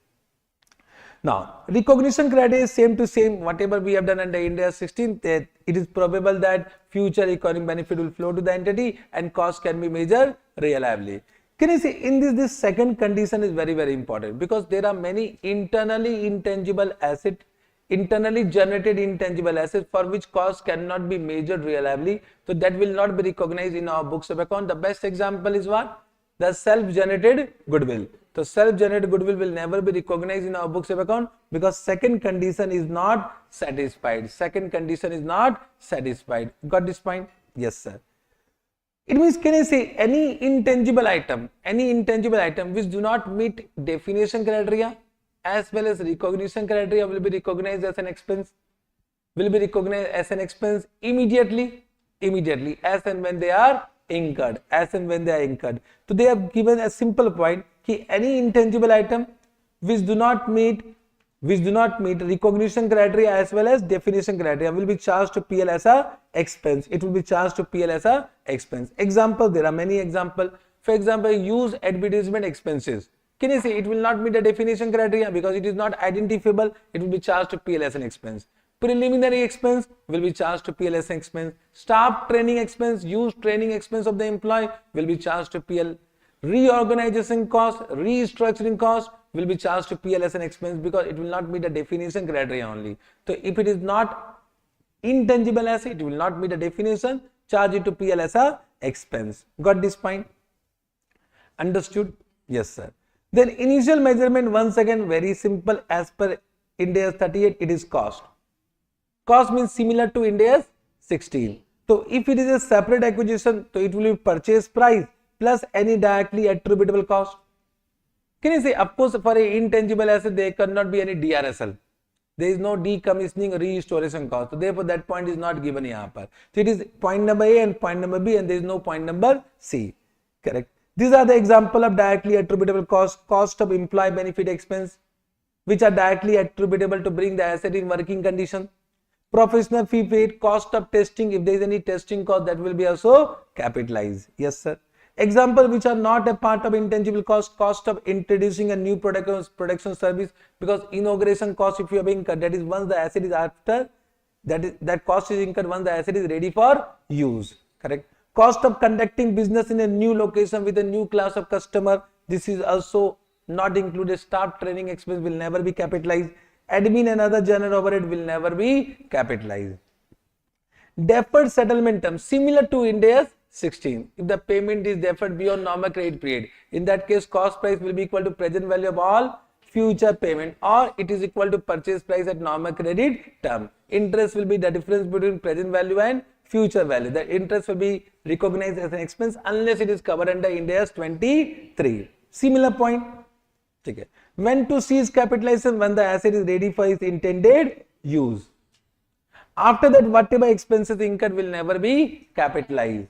Now, recognition criteria is same to same. Whatever we have done under Ind AS 16, that it is probable that future economic benefit will flow to the entity and cost can be measured reliably. Can you see in this second condition is very, very important, because there are many internally generated intangible assets for which cost cannot be measured reliably. So that will not be recognized in our books of account. The best example is what? The self-generated goodwill. So self-generated goodwill will never be recognized in our books of account because second condition is not satisfied. Second condition is not satisfied. Got this point? Yes, sir. It means, can I say any intangible item which do not meet definition criteria as well as recognition criteria will be recognized as an expense. Will be recognized as an expense immediately as and when they are incurred. So they have given a simple point कि any intangible item which do not meet recognition criteria as well as definition criteria will be charged to PL as a expense. It will be charged to PL as a expense. Example, there are many examples. For example, use advertisement expenses. Can you say it will not meet the definition criteria because it is not identifiable? It will be charged to PL as an expense. Preliminary expense will be charged to PL as an expense. Staff training expense, use training expense of the employee will be charged to PL. Reorganization cost, restructuring cost will be charged to PL as an expense because it will not meet the definition criteria only. So if it is not intangible asset, it will not meet the definition, charge it to PL as a expense. Got this point? Understood? Yes, sir. Then initial measurement, once again very simple, as per Ind AS 38, it is cost. Cost means similar to Ind AS 16. So if it is a separate acquisition, so it will be purchase price plus any directly attributable cost. Can you say, of course, for a intangible asset, there cannot be any DRSL. There is no decommissioning or restoration cost. So therefore, that point is not given here. So it is point number A and point number B, and there is no point number C. Correct. These are the example of directly attributable cost of employee benefit expense, which are directly attributable to bring the asset in working condition. Professional fee paid, cost of testing, if there is any testing cost, that will be also capitalized. Yes, sir. Example which are not a part of intangible cost of introducing a new production service, because inauguration cost, if you are being cut, that is once the asset is after, that cost is incurred once the asset is ready for use. Correct. Cost of conducting business in a new location with a new class of customer, this is also not included. Staff training expense will never be capitalized. Admin and other general overhead will never be capitalized. Deferred settlement terms, similar to Ind AS 16. If the payment is deferred beyond normal credit period, in that case cost price will be equal to present value of all future payment, or it is equal to purchase price at normal credit term. Interest will be the difference between present value and future value. The interest will be recognized as an expense unless it is covered under Ind AS 23. Similar point. Okay. When to cease capitalization? When the asset is ready for its intended use. After that, whatever expenses incurred will never be capitalized.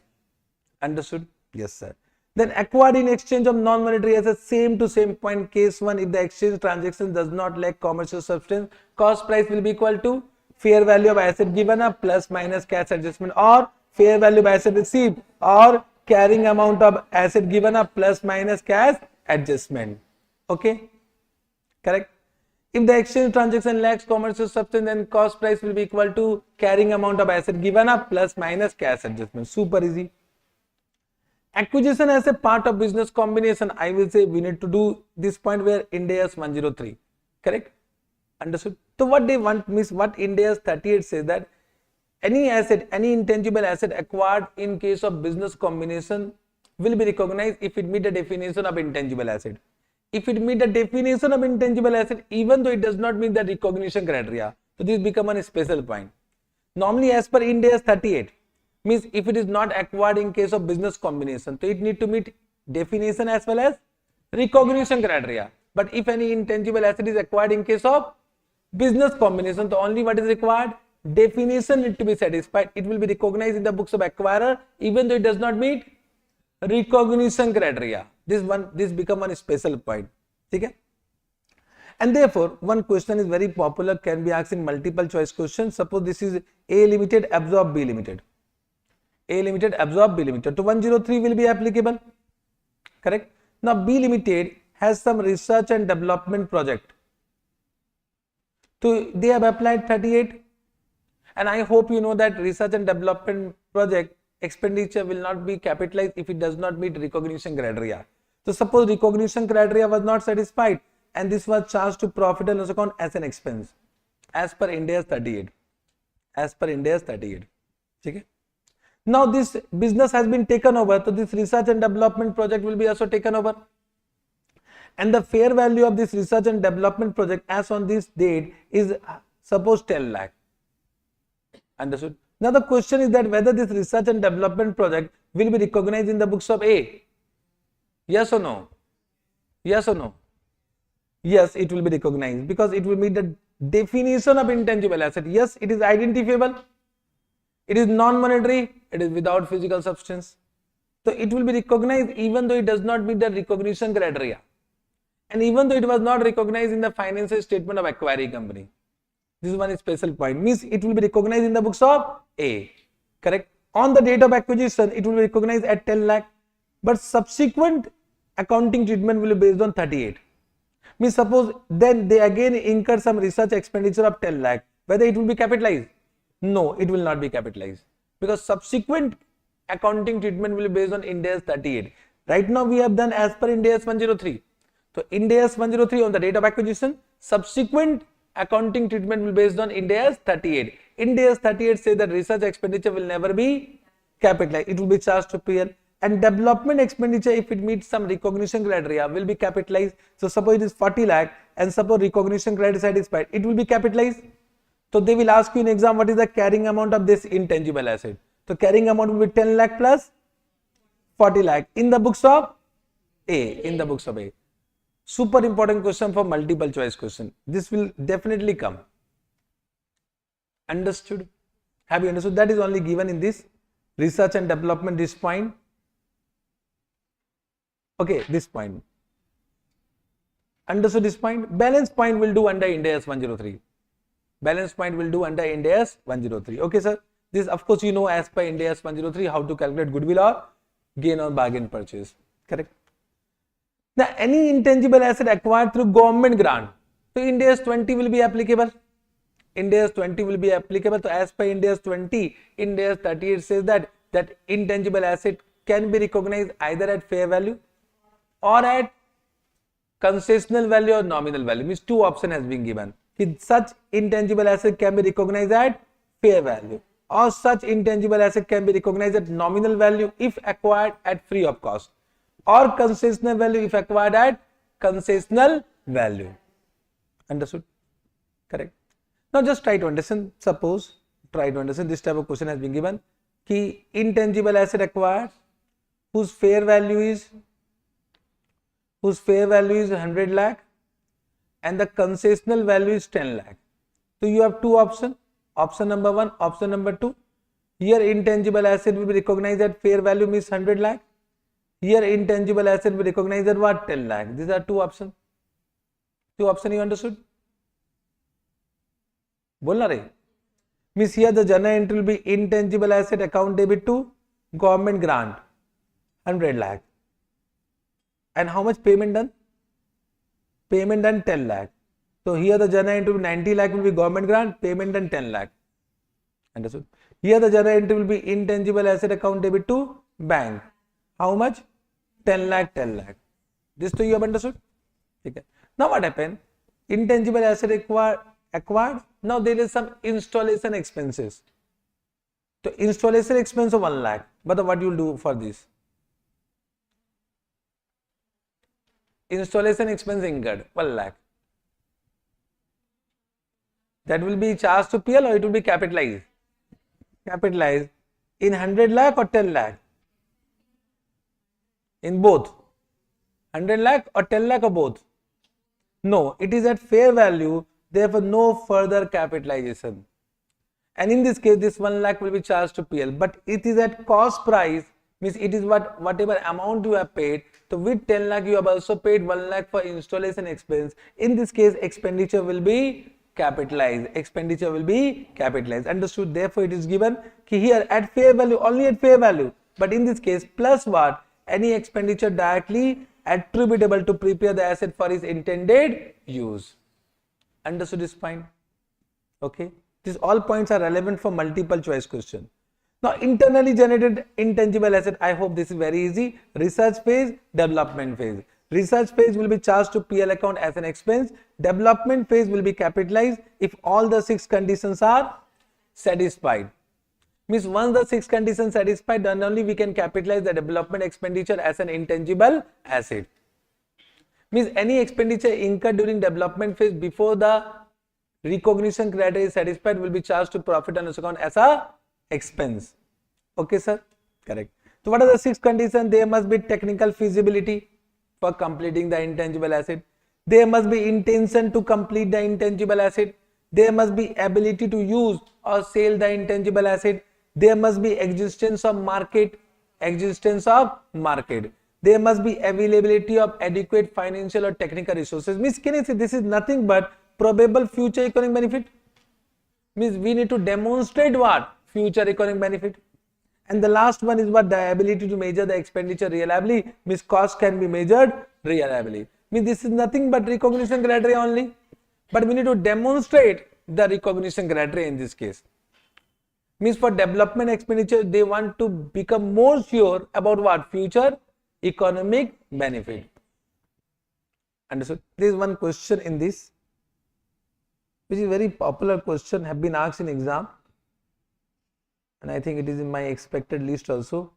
Understood? Yes, sir. Then acquired in exchange of non-monetary assets, same to same point. Case 1, if the exchange transaction does not lack commercial substance, cost price will be equal to fair value of asset given up plus minus cash adjustment, or fair value of asset received, or carrying amount of asset given up plus minus cash adjustment. Okay, correct. If the exchange transaction lacks commercial substance, then cost price will be equal to carrying amount of asset given up plus minus cash adjustment. Super easy. Acquisition as a part of business combination, I will say we need to do this point where Ind AS 103. Correct? Understood? So what they want means, what Ind AS 38 says that any asset, any intangible asset acquired in case of business combination will be recognized if it meet the definition of intangible asset. If it meet the definition of intangible asset, even though it does not meet the recognition criteria, so this become a special point. Normally, as per Ind AS 38, means if it is not acquired in case of business combination, so it need to meet definition as well as recognition criteria. But if any intangible asset is acquired in case of business combination, so only what is required? Definition need to be satisfied. It will be recognized in the books of acquirer, even though it does not meet recognition criteria. This become one special point. Okay? And therefore, one question is very popular, can be asked in multiple choice question. Suppose this is A Limited, absorb B Limited. A Limited, absorb B Limited. So 103 will be applicable. Correct? Now B Limited has some research and development project. So they have applied 38. And I hope you know that research and development project expenditure will not be capitalized if it does not meet recognition criteria. So suppose recognition criteria was not satisfied and this was charged to profit and loss account as an expense as per Ind AS 38. As per Ind AS 38. Okay? Now this business has been taken over, so this research and development project will be also taken over. And the fair value of this research and development project as on this date is suppose 10 lakh. Understood? Now the question is that whether this research and development project will be recognized in the books of A. Yes or no? Yes or no? Yes, it will be recognized because it will meet the definition of intangible asset. Yes, it is identifiable. It is non-monetary. It is without physical substance. So it will be recognized even though it does not meet the recognition criteria. And even though it was not recognized in the financial statement of acquiring company. This is one special point. Means it will be recognized in the books of A. Correct? On the date of acquisition, it will be recognized at 10 lakh. But subsequent accounting treatment will be based on 38. Means suppose then they again incur some research expenditure of 10 lakh. Whether it will be capitalized? No, it will not be capitalized. Because subsequent accounting treatment will be based on Ind AS 38. Right now we have done as per Ind AS 103. So Ind AS 103 on the date of acquisition, subsequent accounting treatment will be based on Ind AS 38. Ind AS 38 says that research expenditure will never be capitalized. It will be charged to PL. And development expenditure, if it meets some recognition criteria, will be capitalized. So suppose it is 40 lakh and suppose recognition criteria satisfied, it will be capitalized. So they will ask you in exam what is the carrying amount of this intangible asset. So carrying amount will be 10 lakh plus 40 lakh in the books of A. In the books of A. Super important question for multiple choice question. This will definitely come. Understood? Have you understood? That is only given in this research and development, this point. Okay, this point. Understood this point? Balance point will do under Ind AS 103. Balance point will do under Ind AS 103. Okay, sir. This, of course, you know as per Ind AS 103 how to calculate goodwill or gain on bargain purchase. Correct? Now, any intangible asset acquired through government grant, so Ind AS 20 will be applicable. Ind AS 20 will be applicable. So, as per Ind AS 20, Ind AS 38 says that intangible asset can be recognized either at fair value or at concessional value or nominal value. Means two options has been given. Such intangible asset can be recognized at fair value or such intangible asset can be recognized at nominal value if acquired at free of cost, or concessional value if acquired at concessional value. Understood? Correct. Now just try to understand, suppose, try to understand this type of question has been given. Ki intangible asset acquired whose fair value is 100 lakh and the concessional value is 10 lakh. So you have two options. Option number 1, option number 2. Here intangible asset will be recognized at fair value means 100 lakh. Here intangible asset will be recognized at what? 10 lakh. These are two options. Two options, you understood? Bolna rahe? Means here the journal entry will be intangible asset account debit to government grant 100 lakh. And how much payment done? Payment done 10 lakh. So here the journal entry will be 90 lakh will be government grant, payment done 10 lakh. Understood? Here the journal entry will be intangible asset account debit to bank. How much? 10 lakh, 10 lakh. This too you have understood? Okay. Now what happened? Intangible asset acquired. Now there is some installation expenses. So installation expense of 1 lakh. But what you will do for this? Installation expense incurred 1 lakh. That will be charged to PL or it will be capitalized? Capitalized in 100 lakh or 10 lakh? In both. 100 lakh or 10 lakh or both? No, it is at fair value, therefore no further capitalization. And in this case, this 1 lakh will be charged to PL, but it is at cost price, means it is whatever amount you have paid, So with 10 lakh, you have also paid 1 lakh for installation expense. In this case, expenditure will be capitalized. Expenditure will be capitalized. Understood? Therefore, it is given here at fair value, only at fair value. But in this case, plus what? Any expenditure directly attributable to prepare the asset for its intended use. Understood this point? Okay. These all points are relevant for multiple choice question. Now, internally generated intangible asset, I hope this is very easy. Research phase, development phase. Research phase will be charged to PL account as an expense. Development phase will be capitalized if all the 6 conditions are satisfied. Means once the 6 conditions satisfied, then only we can capitalize the development expenditure as an intangible asset. Means any expenditure incurred during development phase before the recognition criteria is satisfied will be charged to profit and loss account as a expense. Okay, sir? Correct. So what are the 6 conditions? There must be technical feasibility for completing the intangible asset. There must be intention to complete the intangible asset. There must be ability to use or sell the intangible asset. There must be existence of market. There must be availability of adequate financial or technical resources. Means can I say this is nothing but probable future economic benefit? Means we need to demonstrate what? Future economic benefit. And the last one is what? The ability to measure the expenditure reliably. Means cost can be measured reliably. Means this is nothing but recognition criteria only. But we need to demonstrate the recognition criteria in this case. Means for development expenditure, they want to become more sure about what? Future economic benefit. Understood? There is one question in this, which is very popular question, have been asked in exam. And I think it is in my expected list also.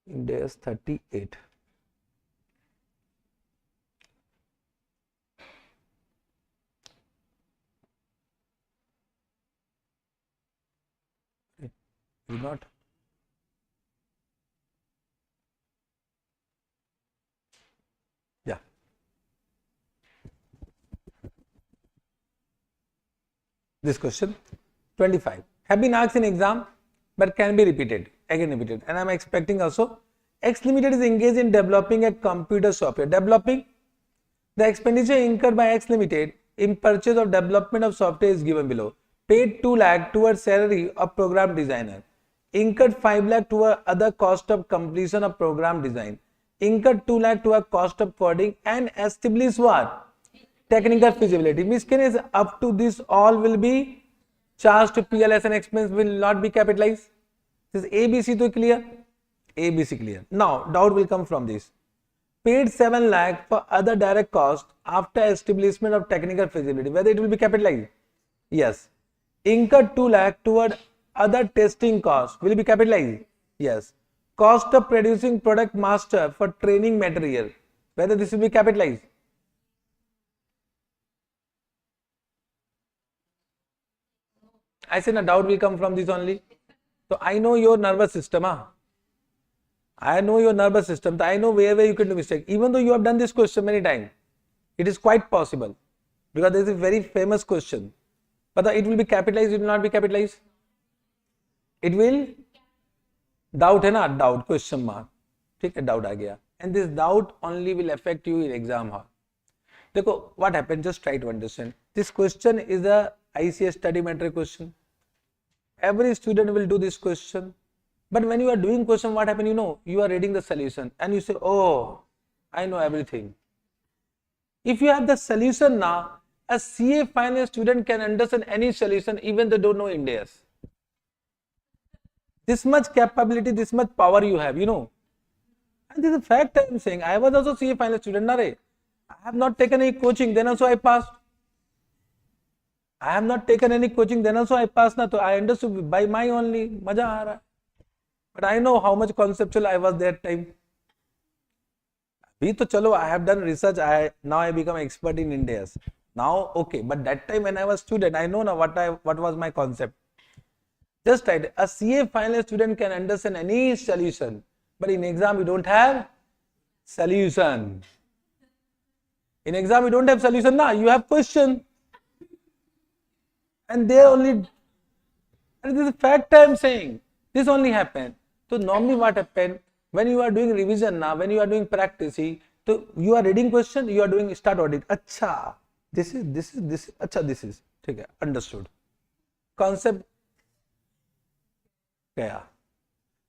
Ind AS 38. Is not. Yeah. This question 25 have been asked in exam but can be repeated, again repeated, and I am expecting also. X Limited is engaged in developing a computer software. Developing the expenditure incurred by X Limited in purchase of development of software is given below. Paid 2 lakh towards salary of program designer. Incurred 5 lakh toward other cost of completion of program design. Incurred 2 lakh toward cost of coding and established what? Technical feasibility. Means can is up to this all will be charged to PL as an expense, will not be capitalized. This ABC to clear? ABC clear. Now doubt will come from this. Paid 7 lakh for other direct cost after establishment of technical feasibility. Whether it will be capitalized? Yes. Incurred 2 lakh toward other testing costs will be capitalized. Yes. Cost of producing product master for training material, whether this will be capitalized. I said a doubt will come from this only. So I know your nervous system. I know your nervous system. So I know where you can do mistake. Even though you have done this question many times, it is quite possible because this is a very famous question. But it will be capitalized, it will not be capitalized. It will doubt है ना, doubt question mark. ठीक है, doubt आ गया. And this doubt only will affect you in exam hall. देखो what happened, just try to understand. This question is a ICS study matrix question. Every student will do this question. But when you are doing question, what happened? You know, you are reading the solution and you say, oh, I know everything. If you have the solution now, a CA final student can understand any solution even they don't know Ind AS. This much capability, this much power you have, you know. And this is a fact I am saying. I was also CA final student. I have not taken any coaching, then also I passed. I have not taken any coaching, then also I passed. So I understood by my only, maja aa raha. But I know how much conceptual I was that time. Abhi to chalo, I have done research. Now I become expert in Ind AS. Now, okay, but that time when I was student, I know now what was my concept. Just right, a CA final student can understand any solution, but in exam we don't have solution. In exam we don't have solution now, you have question. And they only, and this is fact I am saying. This only happened. So normally what happen when you are doing revision now, when you are doing practicing, so you are reading question, you are doing start audit. Acha, this is, acha, this is. Okay, understood. Concept. Yeah.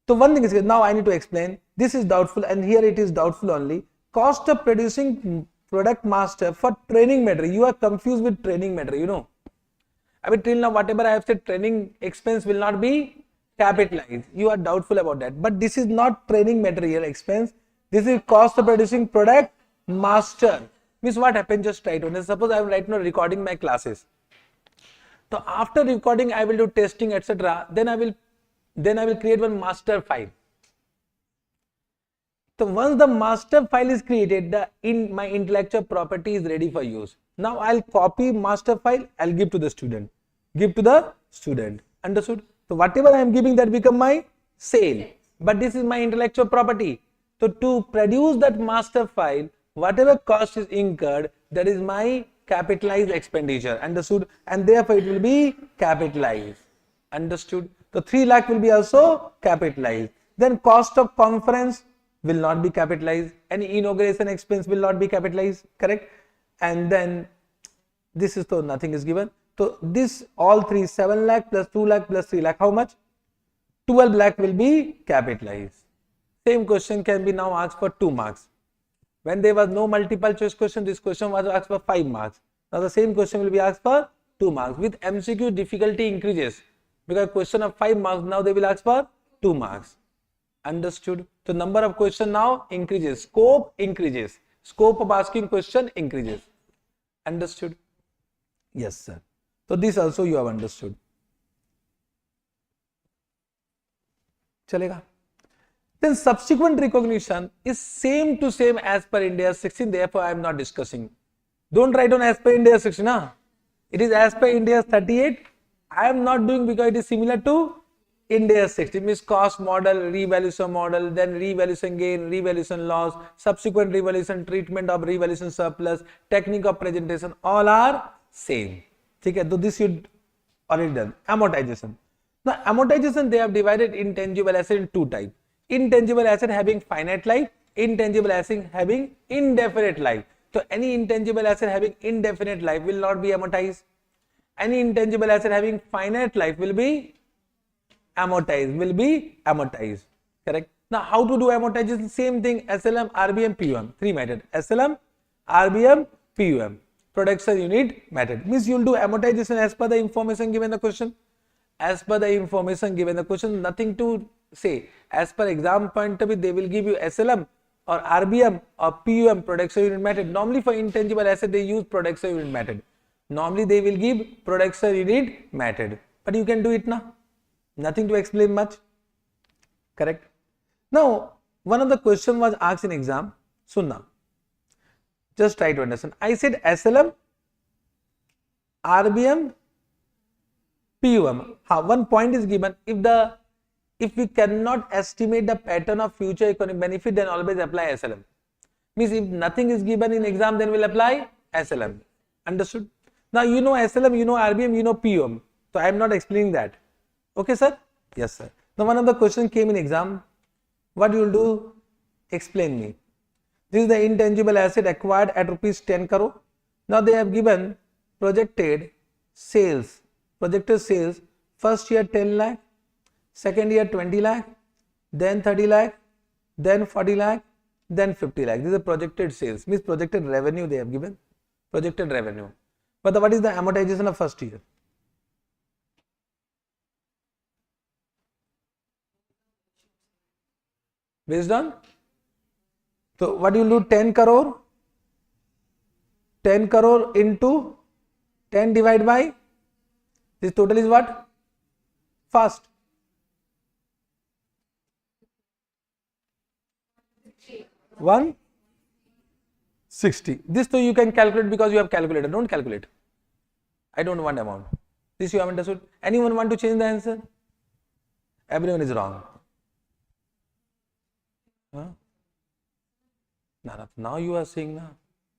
So one thing is, now I need to explain. This is doubtful, and here it is doubtful only. Cost of producing product master for training matter. You are confused with training matter, you know. I mean, till now, whatever I have said, training expense will not be capitalized. You are doubtful about that. But this is not training material expense. This is cost of producing product master. Means what happened? Just try to. Suppose I am right now recording my classes. So after recording, I will do testing, etc. Then I will create one master file. So once the master file is created, my intellectual property is ready for use. Now I'll copy master file, I'll give to the student. Give to the student. Understood? So whatever I am giving, that become my sale. But this is my intellectual property. So to produce that master file, whatever cost is incurred, that is my capitalized expenditure. Understood? And therefore it will be capitalized. Understood? So 3 lakh will be also capitalized. Then cost of conference will not be capitalized. Any inauguration expense will not be capitalized. Correct? And then this is, so nothing is given. So this all three, 7 lakh plus 2 lakh plus 3 lakh, how much? 12 lakh will be capitalized. Same question can be now asked for 2 marks. When there was no multiple choice question, this question was asked for 5 marks. Now the same question will be asked for 2 marks. With MCQ, difficulty increases. Because question of 5 marks, now they will ask for 2 marks. Understood? So number of question now increases. Scope increases. Scope of asking question increases. Understood? Yes, sir. So this also you have understood. Chalega. Then subsequent recognition is same to same as per Ind AS 16. Therefore, I am not discussing. Don't write on as per Ind AS 16. Huh? It is as per Ind AS 38. I am not doing because it is similar to Ind AS 16. Means cost model, revaluation model, then revaluation gain, revaluation loss, subsequent revaluation, treatment of revaluation surplus, technique of presentation, all are same. Okay, so this you already done. Amortization. Now amortization, they have divided intangible asset in 2 types. Intangible asset having finite life, intangible asset having indefinite life. So any intangible asset having indefinite life will not be amortized. Any intangible asset having finite life will be amortized. Correct? Now how to do amortization? Same thing, SLM, RBM, PUM. 3 method. SLM, RBM, PUM. Production unit method. Means you will do amortization as per the information given the question. As per the information given the question, nothing to say. As per exam point of view, they will give you SLM or RBM or PUM, production unit method. Normally for intangible asset, they use production unit method. Normally they will give production unit method. But you can do it now. Nothing to explain much. Correct? Now, one of the question was asked in exam. Sunna. Just try to understand. I said SLM, RBM, PUM. One point is given. If we cannot estimate the pattern of future economic benefit, then always apply SLM. Means if nothing is given in exam, then we'll apply SLM. Understood? Now you know SLM, you know RBM, you know PUM. So I am not explaining that. Okay, sir? Yes, sir. Now one of the questions came in exam. What you will do? Explain me. This is the intangible asset acquired at rupees 10 crore. Now they have given projected sales. First year 10 lakh, second year 20 lakh, then 30 lakh, then 40 lakh, then 50 lakh. This is a projected sales. Means projected revenue they have given. Projected revenue. But what is the amortization of first year? Based on? So what you will do? 10 crore. 10 crore into 10 divided by, this total is what? First. 160. This though you can calculate because you have calculator. Don't calculate. I don't want amount. This you have understood. Anyone want to change the answer? Everyone is wrong. Huh? Now you are saying na.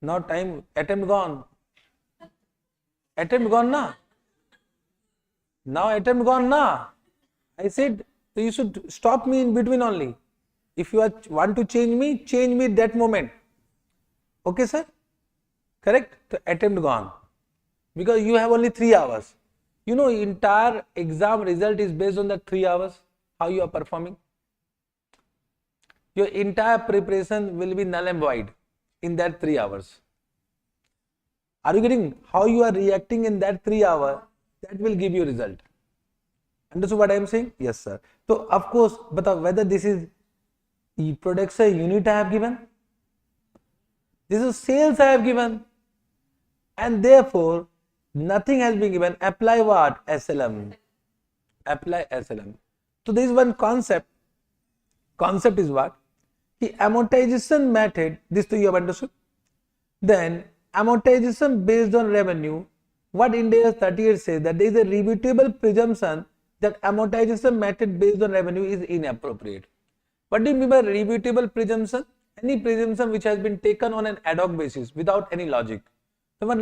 Now time, attempt gone. Attempt gone na. Now attempt gone na. I said so you should stop me in between only. If you want to change me that moment. Okay, sir? Correct? So attempt gone. Because you have only 3 hours. You know, entire exam result is based on the 3 hours, how you are performing. Your entire preparation will be null and void in that 3 hours. Are you getting how you are reacting in that 3 hours? That will give you result. Understood what I am saying? Yes, sir. So, of course, but whether this is production unit I have given, this is sales I have given, and therefore nothing has been given. Apply what? SLM. Apply SLM. So there is one concept. Concept is what? The amortization method. This too you have understood. Then amortization based on revenue. What Ind AS 38 says that there is a rebuttable presumption that amortization method based on revenue is inappropriate. What do you mean by rebuttable presumption? Any presumption which has been taken on an ad hoc basis without any logic. So one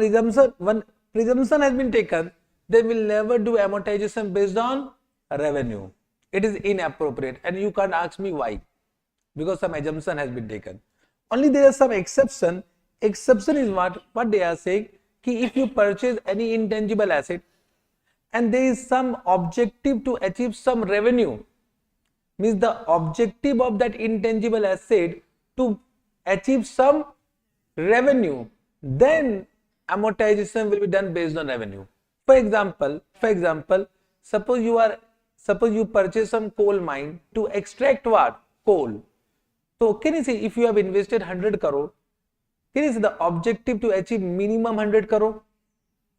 presumption has been taken, they will never do amortization based on revenue. It is inappropriate, and you can't ask me why. Because some assumption has been taken. Only there is some exception. Exception is what they are saying. Ki if you purchase any intangible asset and there is some objective to achieve some revenue, means the objective of that intangible asset to achieve some revenue, then amortization will be done based on revenue. For example, suppose you purchase some coal mine to extract what? Coal. So can you see if you have invested 100 crore, can you see the objective to achieve minimum 100 crore?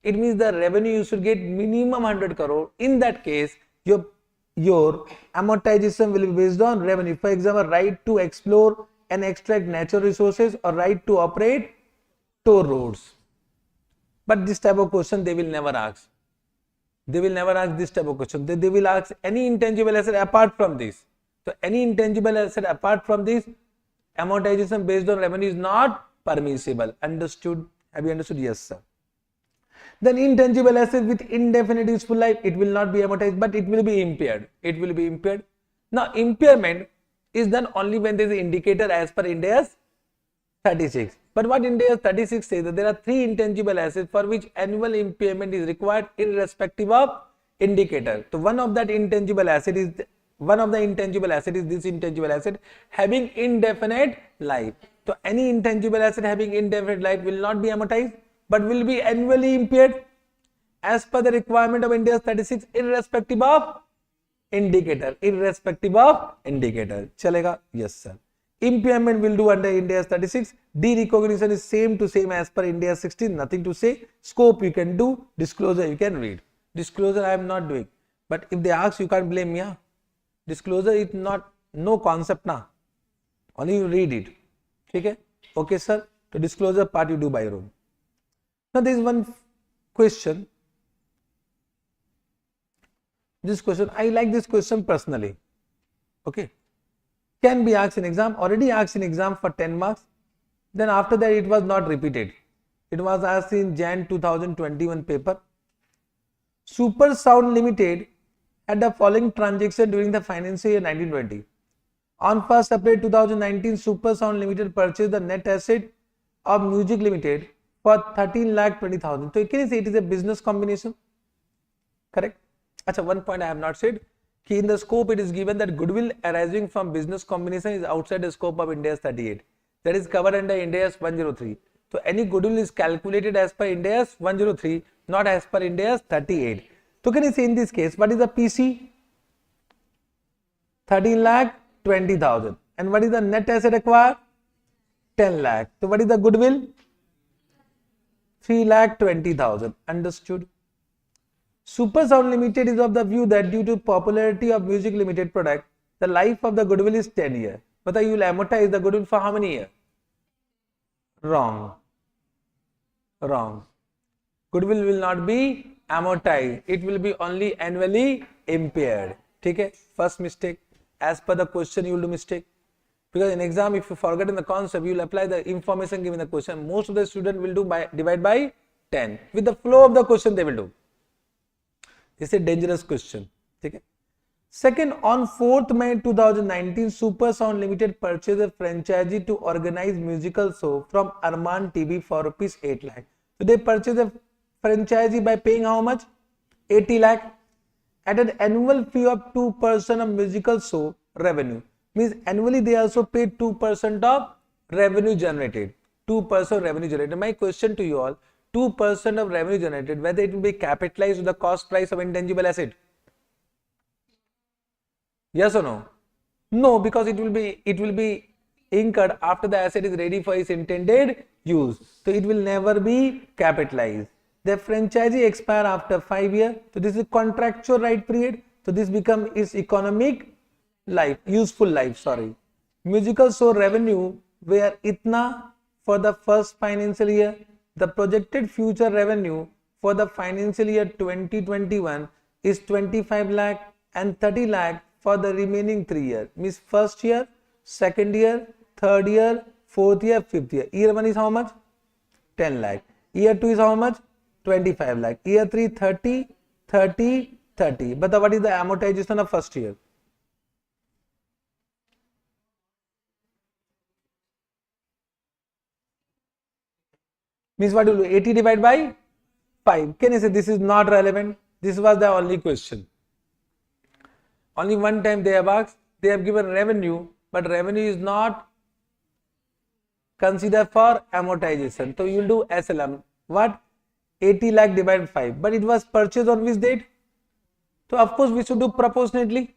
It means the revenue you should get minimum 100 crore. In that case, your amortization will be based on revenue. For example, right to explore and extract natural resources or right to operate toll roads. But this type of question they will never ask. They will never ask this type of question. They will ask any intangible asset apart from this. So any intangible asset apart from this, amortization based on revenue is not permissible. Understood? Have you understood? Yes, sir. Then intangible asset with indefinite useful life, it will not be amortized, but it will be impaired. It will be impaired. Now impairment is done only when there is an indicator as per Ind AS 36. But what Ind AS 36 says that there are 3 intangible assets for which annual impairment is required irrespective of indicator. So one of the intangible asset is this intangible asset having indefinite life. So any intangible asset having indefinite life will not be amortized, but will be annually impaired as per the requirement of Ind AS 36 irrespective of indicator. Chalega? Yes, sir. Impairment will do under Ind AS 36. Derecognition is same as per Ind AS 16. Nothing to say. Scope you can do. Disclosure you can read. Disclosure I am not doing. But if they ask, you can't blame me. Yeah? Disclosure is not no concept na. Only you read it. Okay? Okay, sir. So disclosure part you do by your own. Now there is one question. This question, I like this question personally. Okay. Can be asked in exam, already asked in exam for 10 marks. Then after that it was not repeated. It was asked in Jan 2021 paper. Super Sound Limited had the following transaction during the financial year 1920. On 1st April 2019, Super Sound Limited purchased the net asset of Music Limited for 13,20,000. So you can say it is a business combination. Correct? Achha, one point I have not said. In the scope it is given that goodwill arising from business combination is outside the scope of Ind AS 38. That is covered under Ind AS 103. So any goodwill is calculated as per Ind AS 103, not as per Ind AS 38. So can you see in this case, what is the PC? 13,20,000. And what is the net asset acquired? 10 lakh. So what is the goodwill? 3,20,000. Understood? Super Sound Limited is of the view that due to popularity of Music Limited product, the life of the goodwill is 10 years. But you will amortize the goodwill for how many years? Wrong. Goodwill will not be amortized. It will be only annually impaired. Okay? First mistake. As per the question, you will do mistake. Because in exam, if you forget in the concept, you will apply the information given in the question. Most of the students will do divide by 10. With the flow of the question, they will do. It's a dangerous question. ठीक है. Second, on 4th May 2019, Super Sound Limited purchased a franchisee to organize musical show from Arman TV for rupees 8 lakh. So they purchased a franchisee by paying how much? 80 lakh at an annual fee of 2% of musical show revenue. Means annually they also paid 2% of revenue generated. 2% revenue generated. My question to you all, 2% of revenue generated, whether it will be capitalized to the cost price of intangible asset? Yes or no? No, because it will be incurred after the asset is ready for its intended use. So it will never be capitalized. The franchisee expire after 5 years. So this is contractual right period. So this becomes its economic life, useful life, sorry. Musical show revenue were itna for the first financial year. The projected future revenue for the financial year 2021 is 25 lakh and 30 lakh for the remaining 3 years. Means first year, second year, third year, fourth year, fifth year. Year 1 is how much? 10 lakh. Year 2 is how much? 25 lakh. Year 3, 30, 30, 30. But what is the amortization of first year? Means what will be 80 divided by 5. Can you say this is not relevant? This was the only question. Only one time they have asked, they have given revenue, but revenue is not considered for amortization. So you will do SLM. What? 80 lakh divided 5. But it was purchased on which date? So of course we should do proportionately.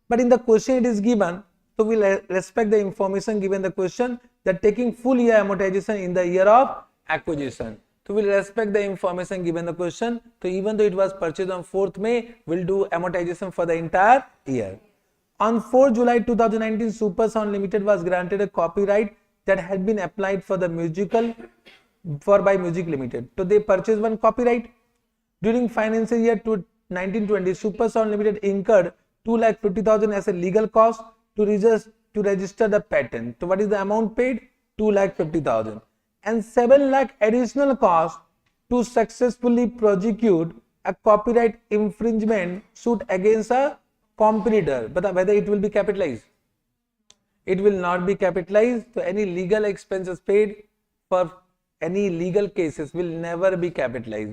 But in the question it is given, so we will respect the information given the question, that taking full year amortization in the year of acquisition. So we will respect the information given the question. So even though it was purchased on 4th May, we will do amortization for the entire year. On 4th July 2019, Super Sound Limited was granted a copyright that had been applied for the musical by Music Limited. So they purchased one copyright. During financial year 1920, Super Sound Limited incurred 2,50,000 as a legal cost to register the patent. So what is the amount paid? 2,50,000. And 7 lakh additional cost to successfully prosecute a copyright infringement suit against a competitor. But whether it will be capitalized? It will not be capitalized. So any legal expenses paid for any legal cases will never be capitalized.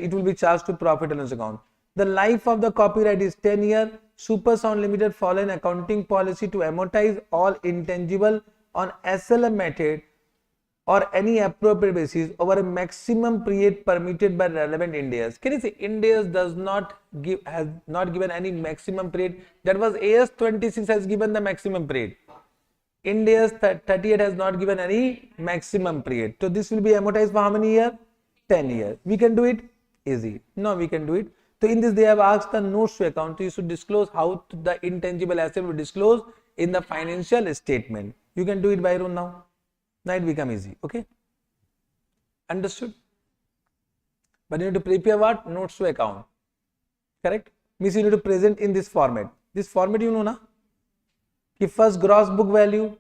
It will be charged to profit and loss account. The life of the copyright is 10 years. Super Sound Limited follow an accounting policy to amortize all intangible on SLM method or any appropriate basis over a maximum period permitted by relevant Ind AS. Can you say Ind AS has not given any maximum period? That was AS 26 has given the maximum period. Ind AS 38 has not given any maximum period. So this will be amortized for how many years? 10 years. We can do it easy. No, we can do it. So in this they have asked the notes to account. So you should disclose how the intangible asset will disclose in the financial statement. You can do it by own now. Now it become easy. Okay. Understood? But you need to prepare what? Notes to account. Correct? Means you need to present in this format. This format you know na? Ki first gross book value,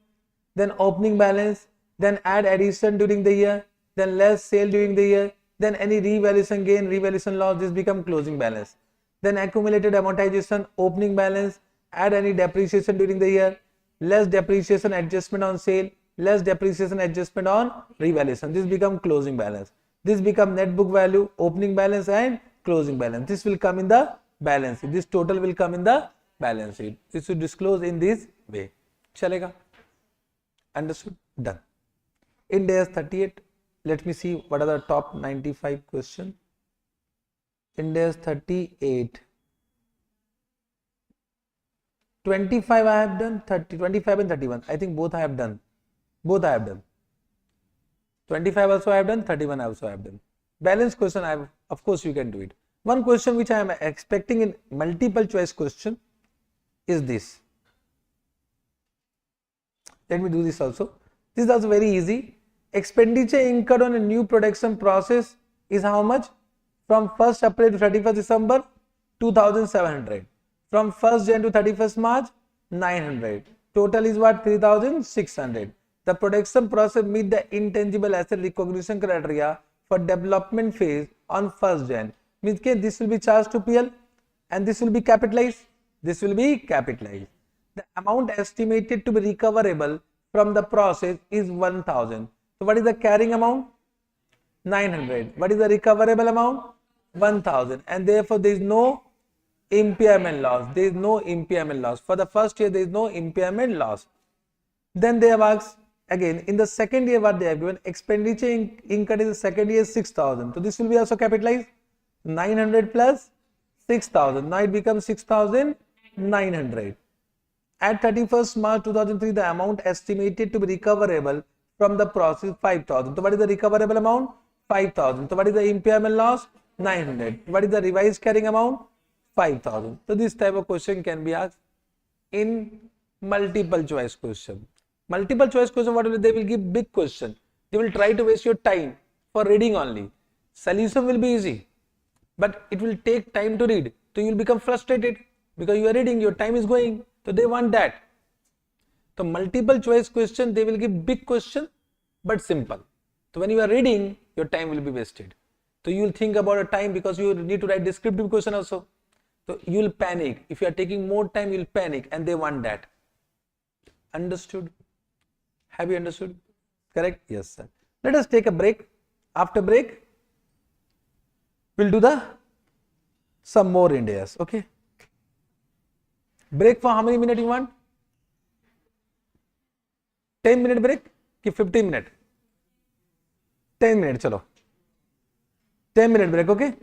then opening balance, then add addition during the year, then less sale during the year, then any revaluation gain, revaluation loss, this become closing balance. Then accumulated amortization, opening balance, add any depreciation during the year, less depreciation adjustment on sale, less depreciation adjustment on revaluation. This become closing balance. This become net book value, opening balance and closing balance. This will come in the balance sheet. This total will come in the balance sheet. This should disclose in this way. Chalega? Understood? Done. Ind AS 38. Let me see what are the top 95 questions. Ind AS 38. 25 I have done, 25 and 31. I think both I have done. 25 also I have done, 31 also I have done. Balance question, of course you can do it. One question which I am expecting in multiple choice question is this. Let me do this also. This is also very easy. Expenditure incurred on a new production process is how much? From 1st April to 31st December, 2,700. From 1st Jan to 31st March, 900. Total is what? 3,600. The production process meet the intangible asset recognition criteria for development phase on 1st Jan. means this will be charged to PL and this will be capitalized. This will be capitalized. The amount estimated to be recoverable from the process is 1000. So what is the carrying amount? 900. What is the recoverable amount? 1000. And therefore there is no impairment loss. There is no impairment loss. For the first year there is no impairment loss. Then they have asked again in the second year what they have given, expenditure incurred in the second year is 6000. So this will be also capitalized. 900 plus 6000. Now it becomes 6900. At 31st March 2003, the amount estimated to be recoverable from the process 5000. So what is the recoverable amount? 5000. So what is the impairment loss? 900. What is the revised carrying amount? 5000. So this type of question can be asked in multiple choice question. Multiple choice question, what will they will give big question. They will try to waste your time for reading only. Solution will be easy, but it will take time to read. So you will become frustrated because you are reading, your time is going. So they want that. So multiple choice question, they will give big question but simple. So when you are reading, your time will be wasted. So you will think about a time because you need to write descriptive question also. So you will panic. If you are taking more time, you will panic and they want that. Understood? Have you understood? Correct? Yes, sir. Let us take a break. After break, we'll do some more Ind AS. Okay? Break for how many minutes you want? 10-minute break कि 15 minute? 10 minutes चलो. 10-minute break, okay?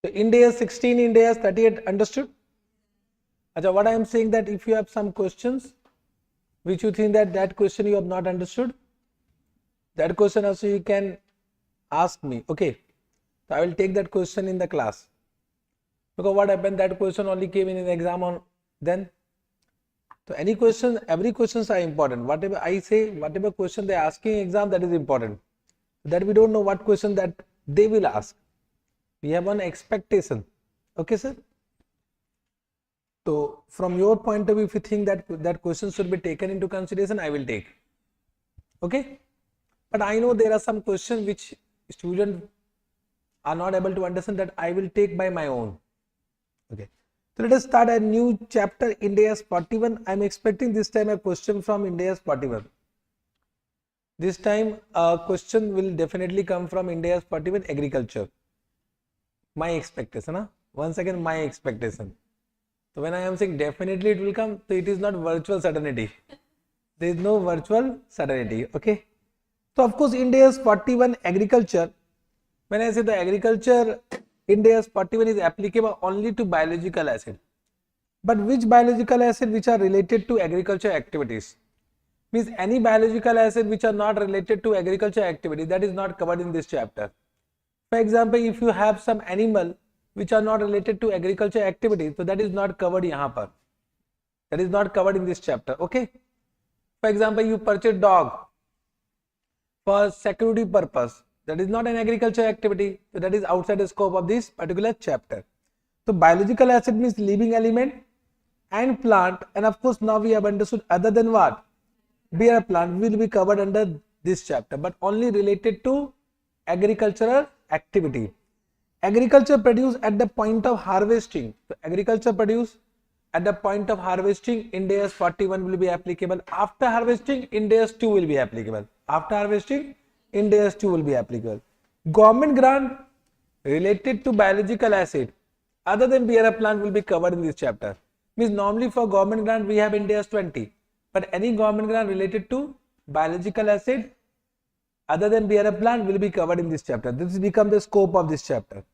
So Ind AS 16, Ind AS 38, understood? Acha, what I am saying that if you have some questions which you think that question you have not understood, that question also you can ask me. Okay, so I will take that question in the class, because what happened, that question only came in an exam on then. So any question, every questions are important. Whatever I say, whatever question they are asking exam, that is important. That we don't know what question that they will ask. We have one expectation. Okay, sir. So from your point of view, if you think that that question should be taken into consideration, I will take. Okay. But I know there are some questions which students are not able to understand, that I will take by my own. Okay. So let us start a new chapter, Ind AS 41. I am expecting this time a question from Ind AS 41. This time a question will definitely come from Ind AS 41, agriculture. My expectation. Huh? Once again, my expectation. So when I am saying definitely it will come, so it is not virtual certainty. There is no virtual certainty. Okay. So of course, Ind AS 41, agriculture. When I say the agriculture, Ind AS 41 is applicable only to biological acid. But which biological acid which are related to agriculture activities? Means any biological acid which are not related to agriculture activity, that is not covered in this chapter. For example, if you have some animal which are not related to agriculture activity, so that is not covered yahan par. That is not covered in this chapter. Okay. For example, you purchase dog for security purpose, that is not an agriculture activity, so that is outside the scope of this particular chapter. So biological acid means living element and plant, and of course now we have understood other than what? Beer plant will be covered under this chapter, but only related to agricultural activity. Agriculture produce at the point of harvesting. So agriculture produce at the point of harvesting, Ind AS 41 will be applicable. After harvesting, Ind AS 2 will be applicable. After harvesting, Ind AS 2 will be applicable. Government grant related to biological acid other than beer plant will be covered in this chapter. Means normally for government grant we have Ind AS 20, but any government grant related to biological acid other than beer plant will be covered in this chapter. This becomes the scope of this chapter.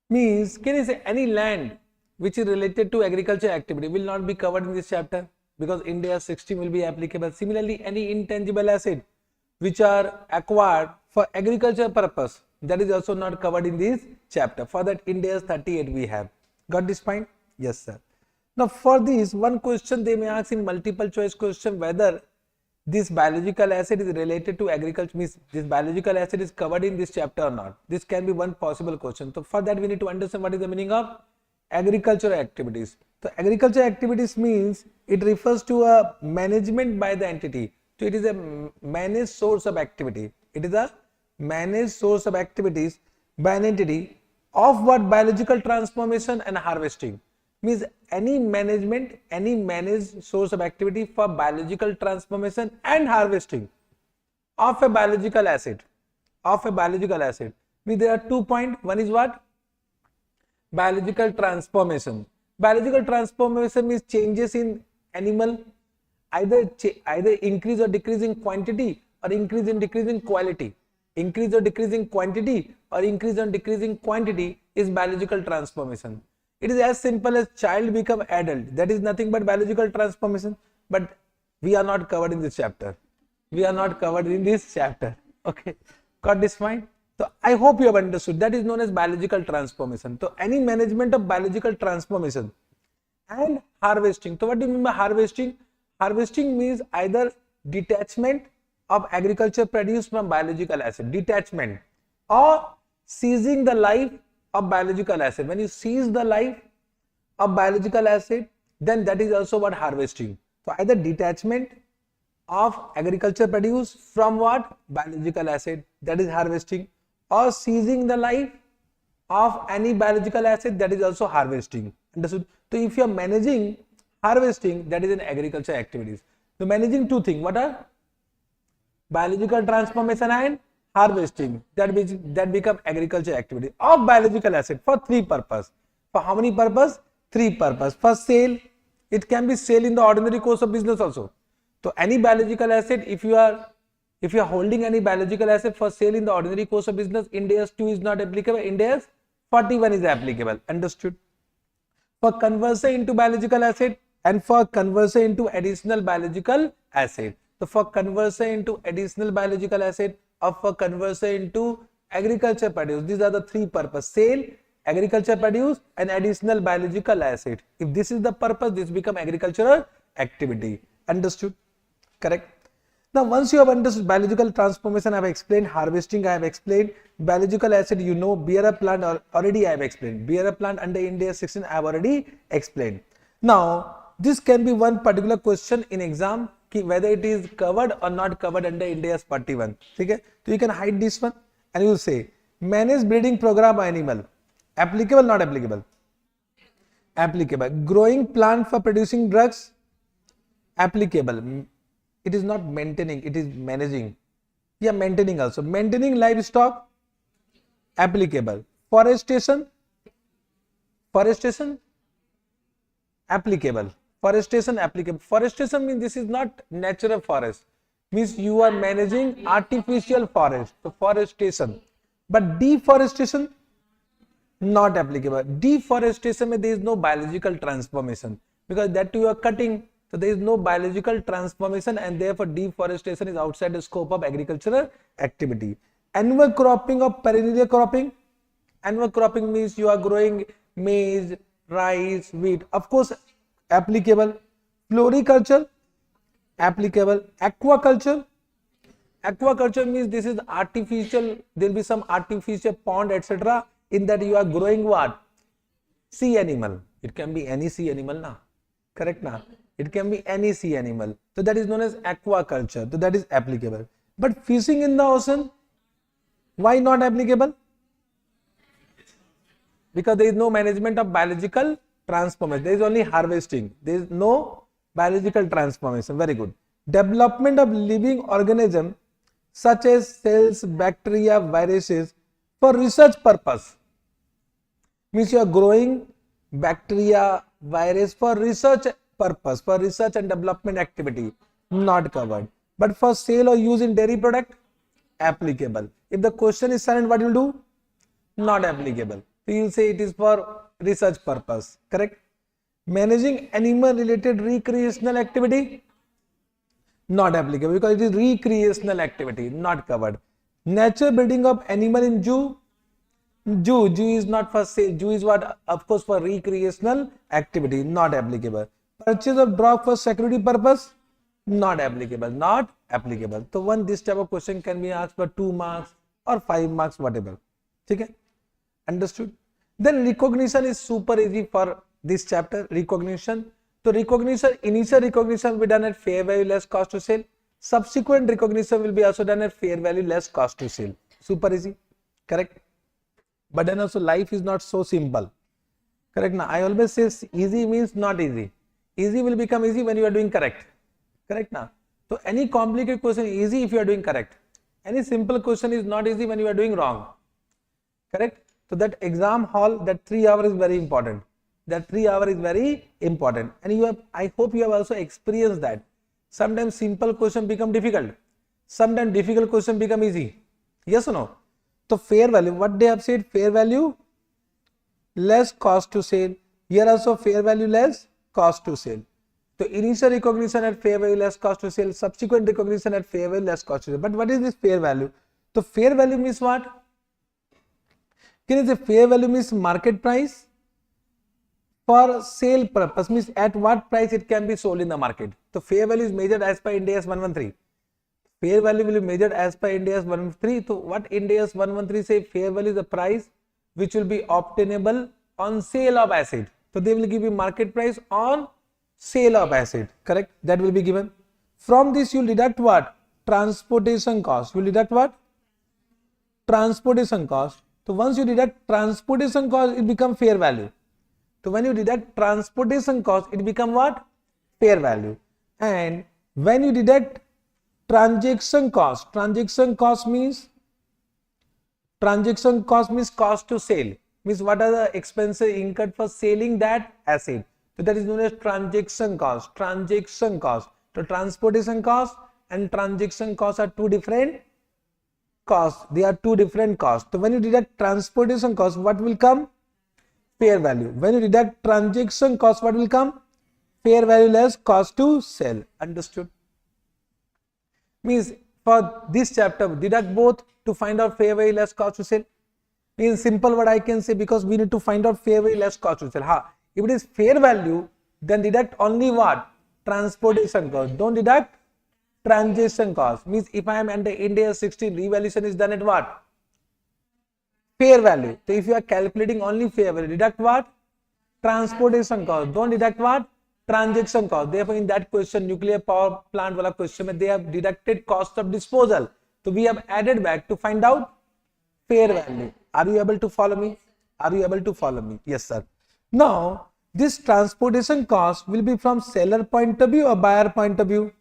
Means, can you say any land which is related to agriculture activity will not be covered in this chapter, because Ind AS 16 will be applicable. Similarly, any intangible asset which are acquired for agriculture purpose, that is also not covered in this chapter. For that, Ind AS 38 we have. Got this point? Yes, sir. Now for this, one question they may ask in multiple choice question, whether this biological acid is related to agriculture, means this biological acid is covered in this chapter or not. This can be one possible question. So for that we need to understand what is the meaning of agricultural activities. So agriculture activities means it refers to a management by the entity. So it is a managed source of activity. It is a managed source of activities by an entity of what? Biological transformation and harvesting. Means any management, any managed source of activity for biological transformation and harvesting of a biological acid. Of a biological acid. Means there are 2 points. One is what? Biological transformation. Biological transformation means changes in animal, either increase or decrease in quantity or increase and decrease in quality. Increase or decrease in quantity or increase and decrease in quantity is biological transformation. It is as simple as child become adult. That is nothing but biological transformation. But we are not covered in this chapter. We are not covered in this chapter. Okay. Got this point? So I hope you have understood. That is known as biological transformation. So any management of biological transformation and harvesting. So what do you mean by harvesting? Harvesting means either detachment of agriculture produce from biological acid, detachment, or seizing the life of biological acid. When you seize the life of biological acid, then that is also what? Harvesting. So either detachment of agriculture produce from what? Biological acid, that is harvesting, or seizing the life of any biological acid, that is also harvesting. Understood? So if you are managing harvesting, that is in agriculture activities. So managing 2 things. What are? Biological transformation and harvesting. That become agriculture activity of biological acid for 3 purpose. For how many purpose? 3 purpose. For sale, it can be sale in the ordinary course of business also. So any biological acid, if you are holding any biological acid for sale in the ordinary course of business, Ind AS 2 is not applicable. Ind AS 41 is applicable. Understood? For conversion into biological acid and for conversion into additional biological acid. So for conversion into additional biological acid or for conversion into agriculture produce, these are the three purpose: sale, agriculture produce and additional biological acid. If this is the purpose, this become agricultural activity. Understood? Correct? Now once you have understood biological transformation, I have explained, harvesting I have explained, biological acid you know, bearer plant already I have explained, bearer plant under Ind AS 16 I have already explained. Now this can be one particular question in exam, whether it is covered or not covered under Ind AS 41. Okay? So you can hide this one and you will say manage breeding program animal, applicable, not applicable? Applicable. Growing plant for producing drugs, applicable. It is not maintaining, it is managing. Yeah, maintaining also. Maintaining livestock, applicable. Forestation, applicable. Forestation, applicable. Forestation means this is not natural forest. Means you are managing artificial forest. So forestation. But deforestation, not applicable. Deforestation means there is no biological transformation, because that you are cutting. So there is no biological transformation and therefore deforestation is outside the scope of agricultural activity. Annual cropping or perennial cropping. Annual cropping means you are growing maize, rice, wheat. Of course, applicable. Floriculture, applicable. Aquaculture. Aquaculture means this is artificial. There will be some artificial pond, etc. In that you are growing what? Sea animal. It can be any sea animal now. Correct now? It can be any sea animal. So that is known as aquaculture. So that is applicable. But fishing in the ocean, why not applicable? Because there is no management of biological transformation. There is only harvesting. There is no biological transformation. Very good. Development of living organism such as cells, bacteria, viruses for research purpose. Means you are growing bacteria, virus for research purpose, for research and development activity, not covered. But for sale or use in dairy product, applicable. If the question is silent, what you will do? Not applicable. So you will say it is for research purpose. Correct? Managing animal related recreational activity, not applicable, because it is recreational activity, not covered. Nature breeding of animal in zoo. Zoo is not for sale. Zoo is what? Of course for recreational activity, not applicable. Purchase of drug for security purpose, not applicable, not applicable. So this type of question can be asked for 2 marks or 5 marks, whatever. Okay? Understood? Then recognition is super easy for this chapter, recognition. So recognition, initial recognition will be done at fair value less cost to sale. Subsequent recognition will be also done at fair value less cost to sale. Super easy. Correct? But then also life is not so simple. Correct? Now I always say easy means not easy. Easy will become easy when you are doing correct. Correct now? So any complicated question is easy if you are doing correct. Any simple question is not easy when you are doing wrong. Correct? So that exam hall, that 3 hours is very important. That 3 hours is very important. And you have, I hope you have also experienced that. Sometimes simple question become difficult. Sometimes difficult question become easy. Yes or no? So fair value, what they have said, fair value less cost to sale. Here also fair value less cost to sale. So initial recognition at fair value less cost to sale, subsequent recognition at fair value less cost to sale. But what is this fair value? So fair value means what? Can you say fair value means market price for sale purpose, means at what price it can be sold in the market. So fair value is measured as per Ind AS 113. Fair value will be measured as per Ind AS 113. So what Ind AS 113 say? Fair value is the price which will be obtainable on sale of acid. So they will give you market price on sale of acid. Correct? That will be given. From this you will deduct what? Transportation cost. You will deduct what? Transportation cost. So once you deduct transportation cost, it becomes fair value. So when you deduct transportation cost, it becomes what? Fair value. And when you deduct transaction cost means cost to sale. Means what are the expenses incurred for selling that acid. So that is known as transaction cost. So transportation cost and transaction cost are two different costs. They are two different costs. So when you deduct transportation cost, what will come? Fair value. When you deduct transaction cost, what will come? Fair value less cost to sell. Understood? Means for this chapter, deduct both to find out fair value less cost to sell. Means simple what I can say, because we need to find out fair value less cost to sell. If it is fair value, then deduct only what? Transportation cost. Don't deduct transaction cost. Means if I am under Ind AS 16, revaluation is done at what? Fair value. So if you are calculating only fair value, deduct what? Transportation cost. Don't deduct what? Transaction cost. Therefore, in that question, nuclear power plant wala question, they have deducted cost of disposal. So we have added back to find out fair value. Are you able to follow me? Are you able to follow me? Yes, sir. Now, this transportation cost will be from seller point of view or buyer point of view?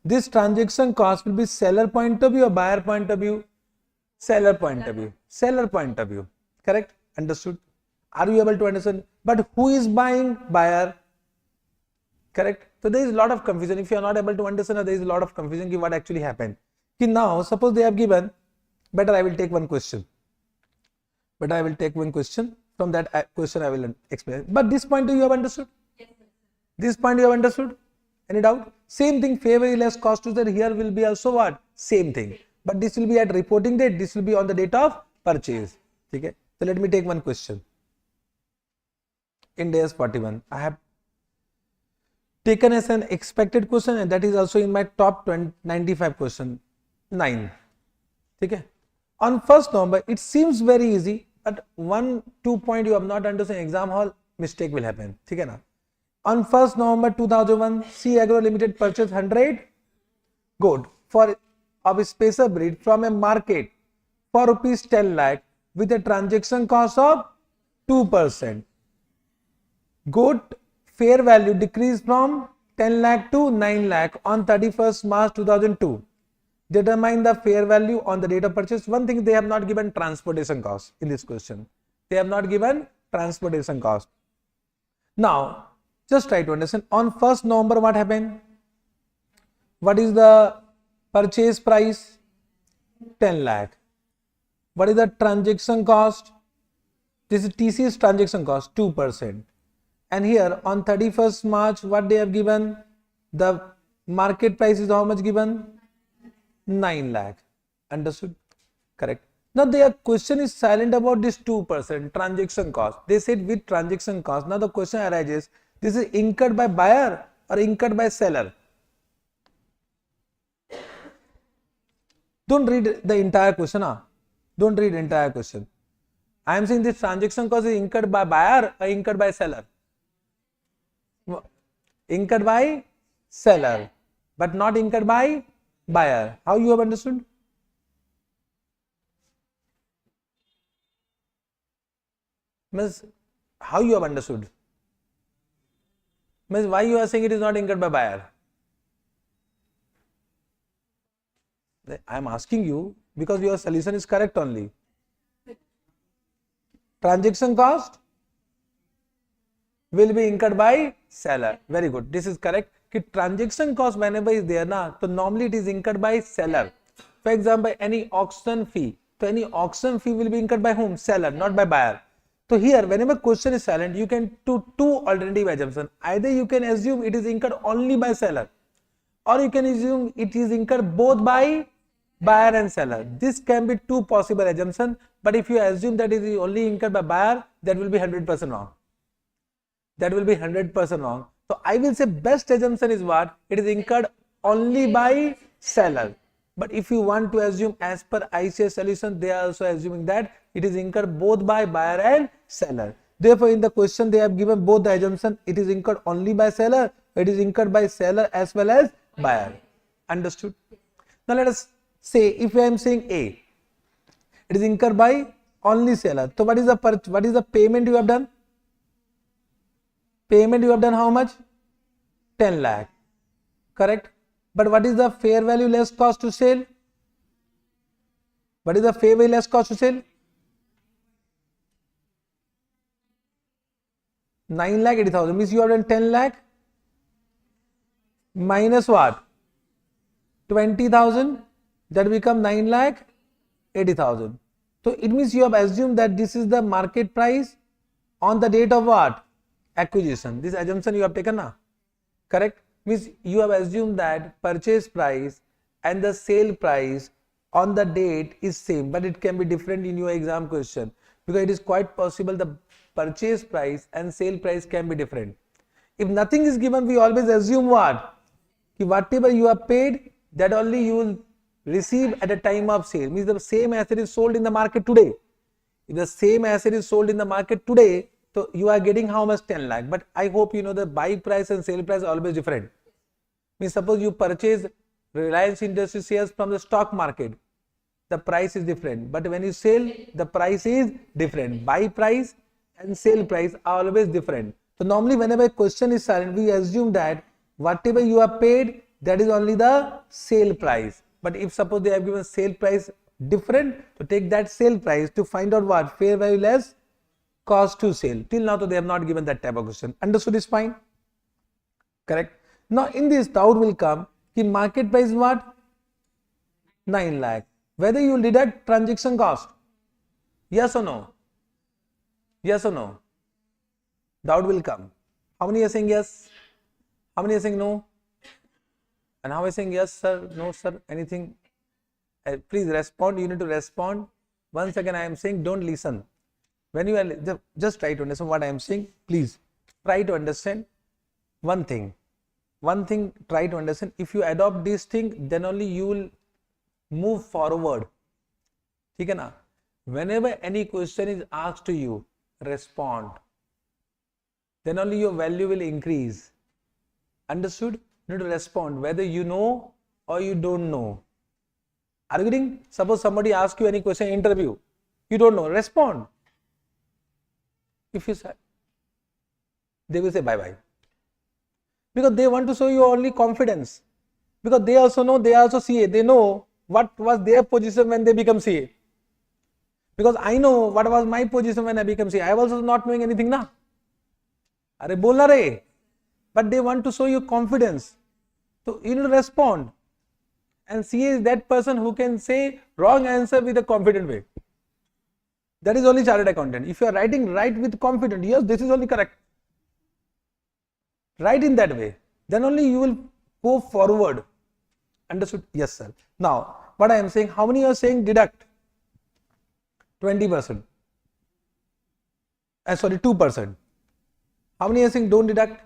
This transaction cost will be seller point of view or buyer point of view? Seller point of view. Seller point of view. Correct? Understood? Are you able to understand? But who is buying? Buyer. Correct? So there is a lot of confusion. If you are not able to understand, there is a lot of confusion what actually happened. Now, suppose they have given, better I will take one question. Better I will take one question. From that question I will explain. But this point you have understood? Yes. This point you have understood? Any doubt? Same thing, fair value less cost to sell. Here will be also what? Same thing. But this will be at reporting date. This will be on the date of purchase. Okay? So let me take one question. Ind AS 41. I have taken as an expected question, and that is also in my top 95 question. 9. Okay? On 1st November, it seems very easy, but 1-2 point you have not understood, exam hall, mistake will happen. Okay, na? On 1st November 2001, C Agro Limited purchased 100 goat of a spacer breed from a market for rupees 10 lakh with a transaction cost of 2%. Goat fair value decreased from 10 lakh to 9 lakh on 31st March 2002. Determine the fair value on the date of purchase. One thing, they have not given transportation cost in this question. They have not given transportation cost. Now, just try to understand. On 1st November, what happened? What is the purchase price? 10 lakh. What is the transaction cost? This is TCS transaction cost, 2%. And here on 31st March, what they have given? The market price is how much given? 9 lakh. Understood? Correct. Now their question is silent about this 2% transaction cost. They said with transaction cost. Now the question arises, this is incurred by buyer or incurred by seller? Don't read the entire question. Don't read the entire question. I am saying this transaction cost is incurred by buyer or incurred by seller? Incurred by seller, but not incurred by buyer. How you have understood? Means how you have understood? Means why you are saying it is not incurred by buyer? I am asking you because your solution is correct only. Transaction cost will be incurred by seller. Very good. This is correct. Transaction cost whenever is there so normally it is incurred by seller. For example, any auction fee. So any auction fee will be incurred by whom? Seller, not by buyer. So here whenever question is silent, you can do two alternative assumptions. Either you can assume it is incurred only by seller, or you can assume it is incurred both by buyer and seller. This can be two possible assumptions, but if you assume that it is only incurred by buyer, that will be 100% wrong. That will be 100% wrong. So I will say best assumption is what? It is incurred only by seller. But if you want to assume as per ICS solution, they are also assuming that it is incurred both by buyer and seller. Therefore, in the question they have given both the assumption. It is incurred only by seller. It is incurred by seller as well as buyer. Understood? Now let us say if I am saying A, it is incurred by only seller. So what is the payment you have done? Payment you have done how much? 10 lakh. Correct? But what is the fair value less cost to sell? What is the fair value less cost to sell? 9,80,000 means you have done 10 lakh minus what? 20,000, that become 9 lakh 80,000. So it means you have assumed that this is the market price on the date of what? Acquisition. This assumption you have taken now. Correct? Means you have assumed that purchase price and the sale price on the date is same, but it can be different in your exam question, because it is quite possible the purchase price and sale price can be different. If nothing is given, we always assume what? Whatever you have paid, that only you will receive at the time of sale. Means the same asset is sold in the market today. If the same asset is sold in the market today, so you are getting how much? 10 lakh. But I hope you know the buy price and sale price are always different. Means suppose you purchase Reliance Industries shares from the stock market, the price is different. But when you sell, the price is different. Buy price and sale price are always different. So normally whenever a question is silent, we assume that whatever you have paid, that is only the sale price. But if suppose they have given sale price different, to take that sale price to find out what? Fair value less cost to sale. Till now they have not given that type of question. Understood is fine? Correct? Now in this doubt will come, the market price is what? 9 lakh. Whether you will deduct transaction cost? Yes or no? Yes or no? Doubt will come. How many are saying yes? How many are saying no? And how are you saying yes sir, no sir, anything? Please respond. You need to respond. Once again I am saying don't listen. When you are, just try to understand what I am saying. Please try to understand one thing. One thing, try to understand. If you adopt this thing, then only you will move forward. ठीक है ना? Whenever any question is asked to you, respond. Then only your value will increase. Understood? You need to respond whether you know or you don't know. Are you getting? Suppose somebody asks you any question in interview, you don't know, respond. If you say, they will say bye bye. Because they want to show you only confidence. Because they also know, they also CA. They know what was their position when they become CA. Because I know what was my position when I became CA. I was also not knowing anything now. Are bolna rahe? But they want to show you confidence. So you need to respond. And CA is that person who can say wrong answer with a confident way. That is only chartered accountant. If you are writing right with confidence, yes, this is only correct. Write in that way. Then only you will go forward. Understood? Yes, sir. Now, what I am saying, how many are saying deduct? 20%. Sorry, 2%. How many are saying don't deduct?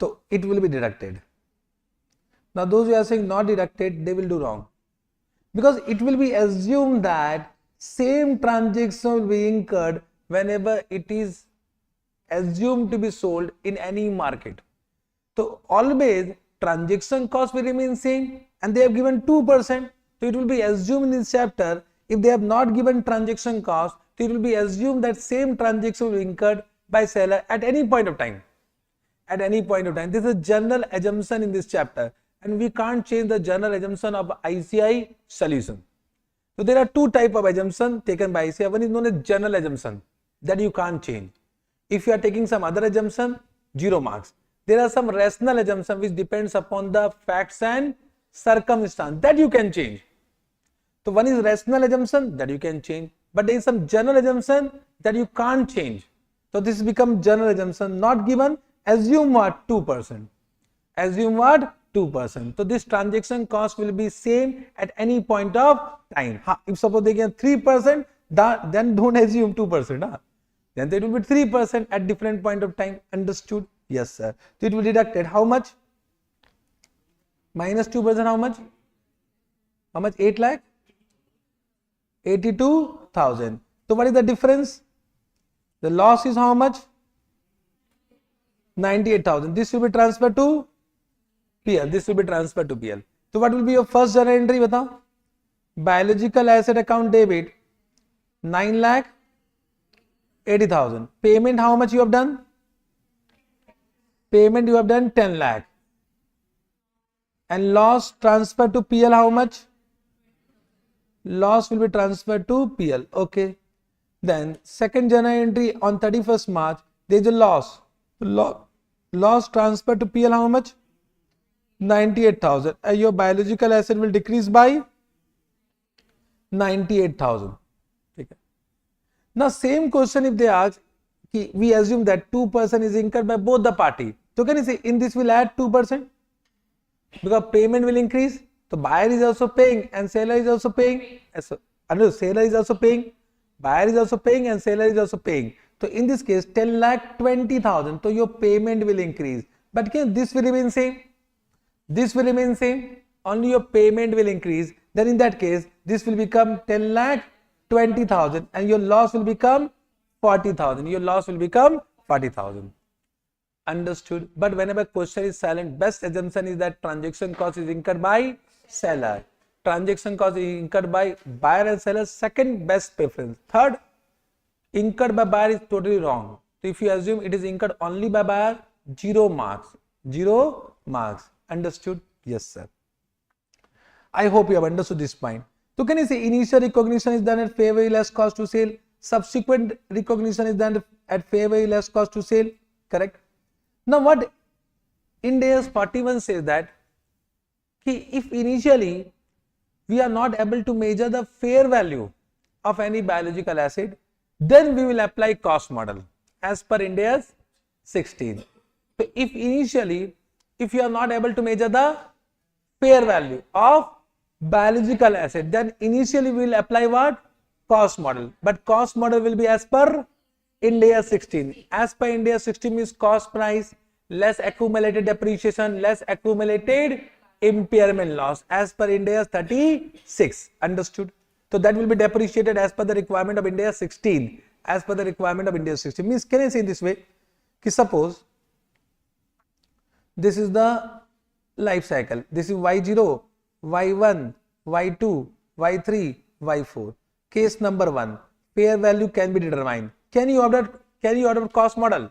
So, it will be deducted. Now, those who are saying not deducted, they will do wrong. Because it will be assumed that same transaction will be incurred whenever it is assumed to be sold in any market. So always transaction cost will remain same and they have given 2%. So it will be assumed in this chapter, if they have not given transaction cost, so it will be assumed that same transaction will be incurred by seller at any point of time. At any point of time. This is a general assumption in this chapter. And we can't change the general assumption of ICI solution. So there are two types of assumption taken by ICI. One is known as general assumption that you can't change. If you are taking some other assumption, 0 marks. There are some rational assumption which depends upon the facts and circumstance that you can change. So one is rational assumption that you can change, but there is some general assumption that you can't change. So this becomes general assumption not given. Assume what? 2%. Assume what? 2%. So this transaction cost will be same at any point of time. If suppose they get 3%, then don't assume 2%. Then it will be 3% at different point of time. Understood? Yes, sir. So it will be deducted. How much? Minus 2%, how much? How much? 8 lakh? 82,000. So what is the difference? The loss is how much? 98,000. This will be transferred to PL. This will be transferred to PL. So what will be your first journal entry? Batao. Biological asset account debit 9 lakh 80,000. Payment how much you have done? Payment you have done 10 lakh. And loss transferred to PL how much? Loss will be transferred to PL. Okay. Then second journal entry on 31st March, there is a loss. Loss transferred to PL how much? 98,000. Your biological asset will decrease by 98,000. Okay. Now same question if they ask, we assume that 2% is incurred by both the party. So can you say in this will add 2% because payment will increase. So buyer is also paying and seller is also paying. Seller is also paying, buyer is also paying and seller is also paying. So in this case 10,20,000. So your payment will increase. But again this will remain same. This will remain same. Only your payment will increase. Then in that case this will become 10,20,000 and your loss will become 40,000. Your loss will become 40,000. Understood? But whenever question is silent, best assumption is that transaction cost is incurred by seller. Transaction cost is incurred by buyer and seller. Second best preference. Third, incurred by buyer is totally wrong. So if you assume it is incurred only by buyer, 0 marks. 0 marks. Understood? Yes, sir. I hope you have understood this point. So can you say initial recognition is done at fair value less cost to sale? Subsequent recognition is done at fair value less cost to sale. Correct? Now what Ind AS 41 says that if initially we are not able to measure the fair value of any biological asset, then we will apply cost model as per Ind AS 16. So if initially if you are not able to measure the fair value of biological asset, then initially we will apply what? Cost model. But cost model will be as per Ind AS 16. As per Ind AS 16 means cost price less accumulated depreciation less accumulated impairment loss as per Ind AS 36. Understood? So that will be depreciated as per the requirement of Ind AS 16. As per the requirement of Ind AS 16 means, can I say in this way? Suppose this is the life cycle. This is Y0, Y1, Y2, Y3, Y4. Case number 1. Fair value can be determined. Can you adopt cost model?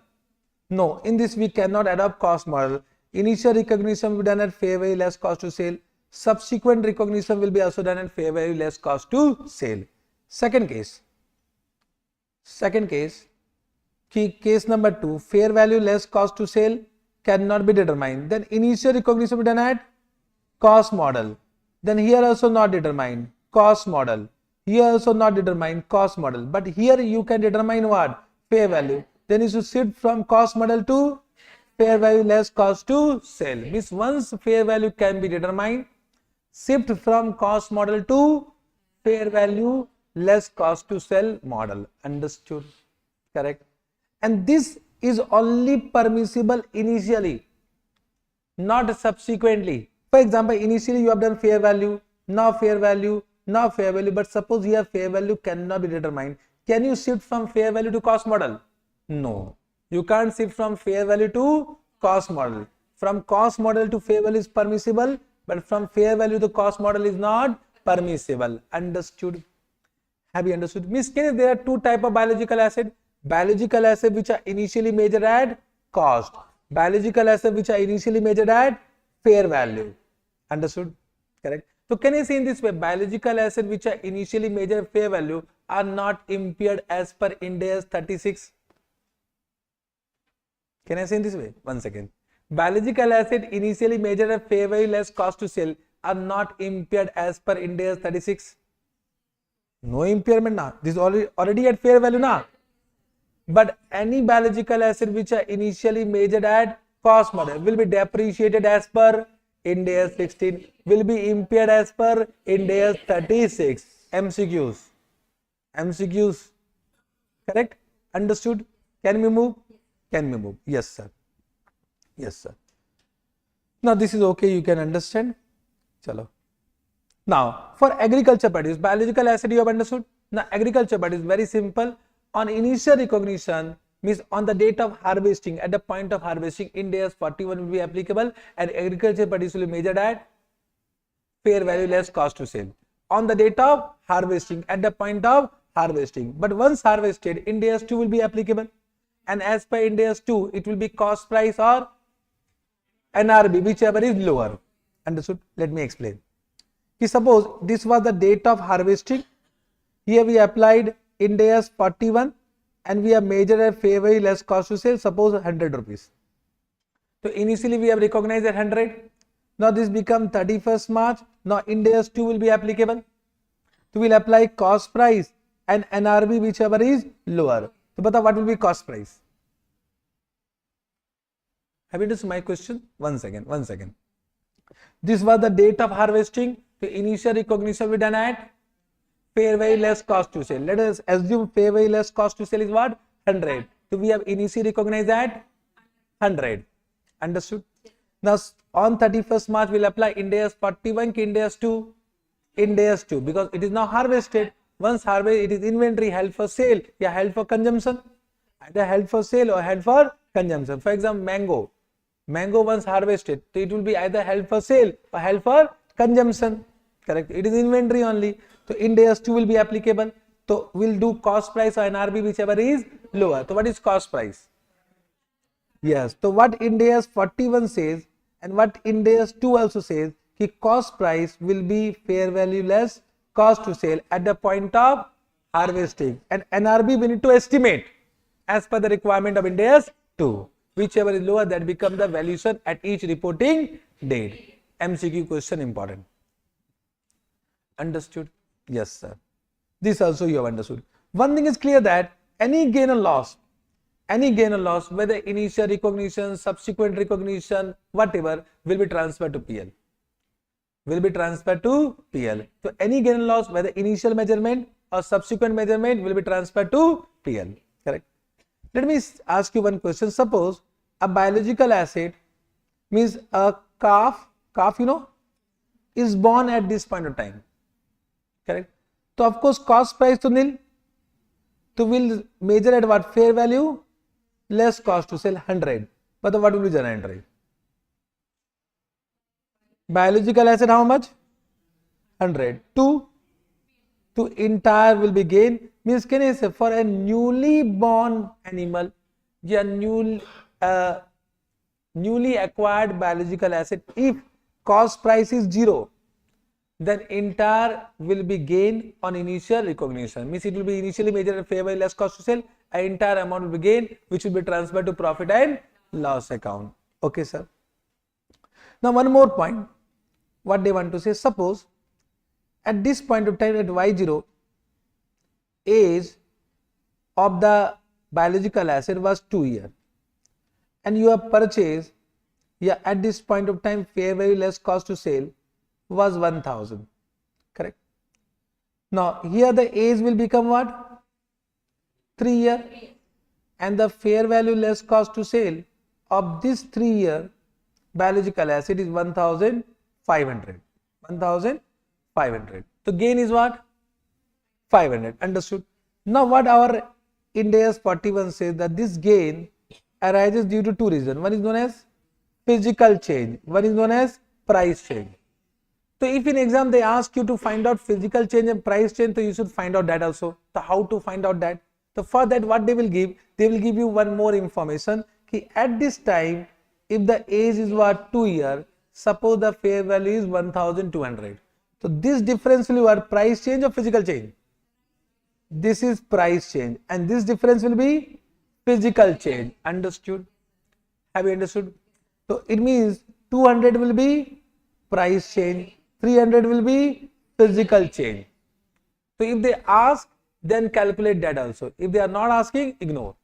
No, in this we cannot adopt cost model. Initial recognition will be done at fair value less cost to sale. Subsequent recognition will be also done at fair value less cost to sale. Second case, case number 2, fair value less cost to sale cannot be determined. Then initial recognition will be done at cost model. Then here also not determined, cost model. Here also not determined, cost model. But here you can determine what? Fair value. Then you should shift from cost model to fair value less cost to sale. Means once fair value can be determined, shift from cost model to fair value less cost to sell model. Understood? Correct? And this is only permissible initially, not subsequently. For example, initially you have done fair value, now fair value, now fair value, but suppose here fair value cannot be determined. Can you shift from fair value to cost model? No, you can't shift from fair value to cost model. From cost model to fair value is permissible, but from fair value to cost model is not permissible. Understood? Have you understood? Means there are two types of biological asset. Biological asset which are initially measured at cost. Biological asset which are initially measured at fair value. Understood? Correct? So can I say in this way, biological asset which are initially measured at fair value are not impaired as per Ind AS 36. Can I say in this way? One second. Biological asset initially measured at fair value less cost to sale are not impaired as per Ind AS 36. No impairment now. This is already at fair value now. But any biological asset which are initially measured at cost model will be depreciated as per Ind AS 16, will be impaired as per Ind AS 36. MCQs. Correct? Understood? Can we move? Can we move? Yes, sir. Yes, sir. Now this is okay. You can understand. Chalo. Now for agriculture produce, biological asset you have understood. Now agriculture produce very simple. On initial recognition means on the date of harvesting, at the point of harvesting, Ind AS 41 will be applicable and agriculture produce will be measured at fair value less cost to sale. On the date of harvesting, at the point of harvesting. But once harvested, Ind AS 2 will be applicable. And as per Ind AS 2, it will be cost price or NRB, whichever is lower. Understood? Let me explain. Suppose this was the date of harvesting. Here we applied Ind AS 41 and we have measured at fair value less cost to sale, suppose 100 rupees. So initially we have recognized at 100. Now this become 31st March. Now Ind AS 2 will be applicable. तो we'll apply cost price and NRV whichever is lower. तो बता what will be cost price? Have you understood my question? One second. This was the date of harvesting. The initial recognition will be done at fair value less cost to sell. Let us assume fair value less cost to sell is what? 100. So we have initially recognized at 100. Understood? Now on 31st March we'll apply Ind AS 41 ki Ind AS 2? Ind AS 2 because it is now harvested. Once harvested, it is inventory held for sale or held for consumption. Either held for sale or held for consumption. For example, mango once harvested, so it will be either held for sale or held for consumption. Correct? It is inventory only. So Ind AS 2 will be applicable. So we'll do cost price or NRV whichever is lower. So what is cost price? Yes. So what Ind AS 41 says and what Ind AS 2 also says, कि cost price will be fair value less cost to sell at the point of harvesting, and NRV we need to estimate as per the requirement of Ind AS 2. Whichever is lower, that becomes the valuation at each reporting date. MCQ question important. Understood? Yes, sir. This also you have understood. One thing is clear that any gain or loss, whether initial recognition, subsequent recognition, whatever, will be transferred to PL. So any gain or loss, whether initial measurement or subsequent measurement, will be transferred to PL. Correct? Let me ask you one question. Suppose a biological asset means a calf is born at this point of time. Correct? So of course cost price to nil. So we'll measure at what? Fair value less cost to sell 100. But what will be journal entry? Biological asset how much? 100. To entire will be gain. Means can I say for a newly born animal, newly acquired biological asset, if cost price is 0, then entire will be gain on initial recognition. Means it will be initially measured at fair value less cost to sell. An entire amount will be gain, which will be transferred to profit and loss account. Okay, sir. Now one more point. What they want to say, suppose at this point of time at Y0, age of the biological asset was 2 years and you have purchased at this point of time fair value less cost to sale was 1000. Correct? Now here the age will become what? 3 years, and the fair value less cost to sale of this 3 year biological asset is 1500. 1500. So gain is what? 500. Understood? Now what our Ind AS 41 says, that this gain arises due to two reasons. One is known as physical change, one is known as price change. So if in exam they ask you to find out physical change and price change, so you should find out that also. So how to find out that? So for that what they will give you one more information. Ki at this time, if the age is what? 2 years, suppose the fair value is 1200. So this difference will be what? Price change or physical change? This is price change, and this difference will be physical change. Understood? Have you understood? So it means 200 will be price change, 300 will be physical change. So if they ask, then calculate that also. If they are not asking, ignore.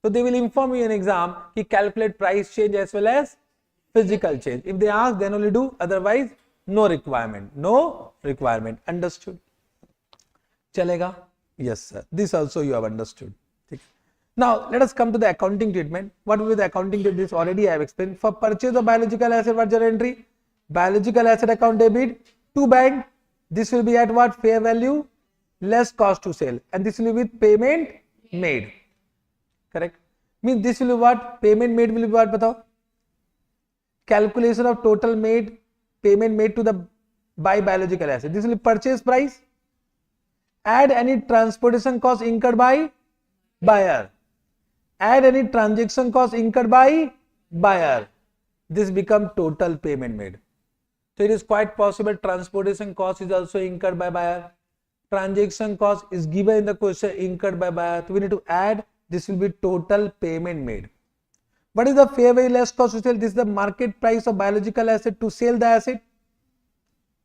So they will inform you in exam कि calculate price change as well as physical change. If they ask, then only do, otherwise no requirement. Understood? Chalega? Yes, sir. This also you have understood. Now let us come to the accounting treatment. What will be the accounting treatment? This already I have explained. For purchase of biological asset, what journal entry? Biological asset account debit to bank. This will be at what? Fair value less cost to sell, and this will be with payment made. Correct? Means this will be what? Payment made will be what? Batao? Calculation of total made, payment made to the by biological asset. This will be purchase price. Add any transportation cost incurred by buyer. Add any transaction cost incurred by buyer. This become total payment made. So it is quite possible transportation cost is also incurred by buyer. Transaction cost is given in the question incurred by buyer. So we need to add. This will be total payment made. What is the fair value less cost to sell? This is the market price of biological asset to sell the asset.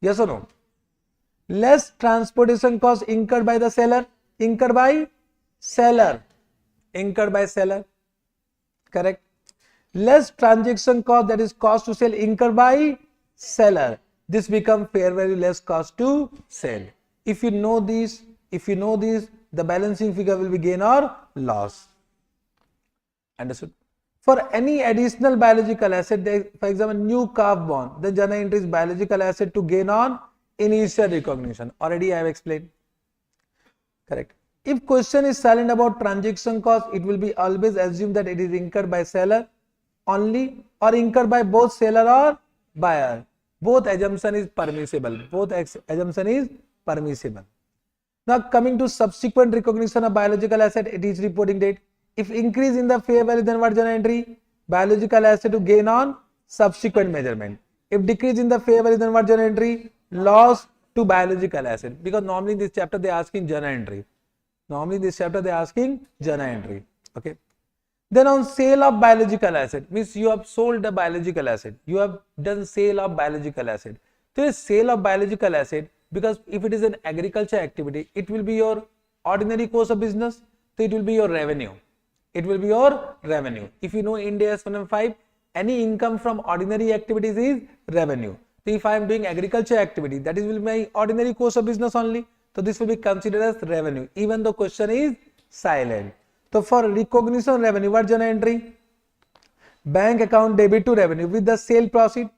Yes or no? less transportation cost incurred by the seller, incurred by seller, correct. Less transaction cost, that is cost to sell, incurred by seller. This become fair value less cost to sell. If you know this, the balancing figure will be gain or loss. Understood? For any additional biological asset, for example, new calf born, the journal entry is biological asset to gain on initial recognition. Already I have explained. Correct. If question is silent about transaction cost, it will be always assumed that it is incurred by seller only or incurred by both seller or buyer. Both assumption is permissible. Now coming to subsequent recognition of biological asset at each reporting date. If increase in the fair value, then what journal entry? Biological asset to gain on subsequent measurement. If decrease in the fair value, then what journal entry? Loss to biological asset. Because normally in this chapter they are asking journal entry. Okay. Then on sale of biological asset, means you have sold the biological asset. You have done sale of biological asset. So a sale of biological asset, because if it is an agriculture activity, it will be your ordinary course of business. So it will be your revenue. If you know Ind AS 115, any income from ordinary activities is revenue. So if I am doing agriculture activity, that is will be my ordinary course of business only. So this will be considered as revenue, even though question is silent. So for recognition revenue, what journal entry? Bank account debit to revenue with the sale proceed.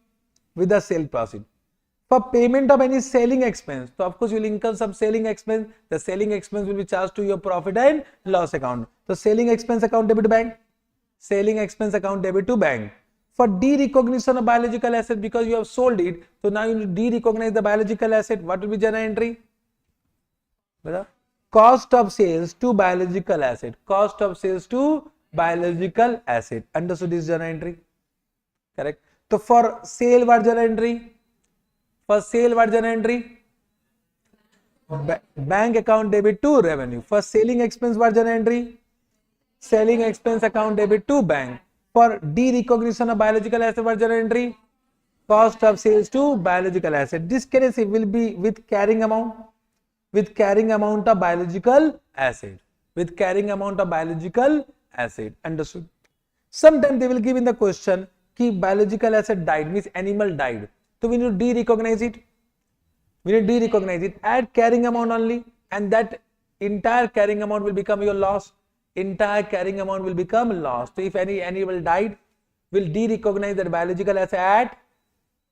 For payment of any selling expense, so of course you will incur some selling expense. The selling expense will be charged to your profit and loss account. So selling expense account debit to bank. For de-recognition of biological asset, because you have sold it, so now you de-recognize the biological asset. What will be journal entry? Cost of sales to biological asset. Understood this journal entry? Correct. So for sale, what journal entry? Bank account debit to revenue. For selling expense, what journal entry? Selling expense account debit to bank. For de-recognition of biological asset, what journal entry? Cost of sales to biological asset. This case will be with carrying amount. Of biological asset. Understood? Sometimes they will give in the question कि biological asset died, means animal died. So we need to de-recognize it. Add carrying amount only, and that entire carrying amount will become your loss. So if any animal died, will de-recognize that biological asset at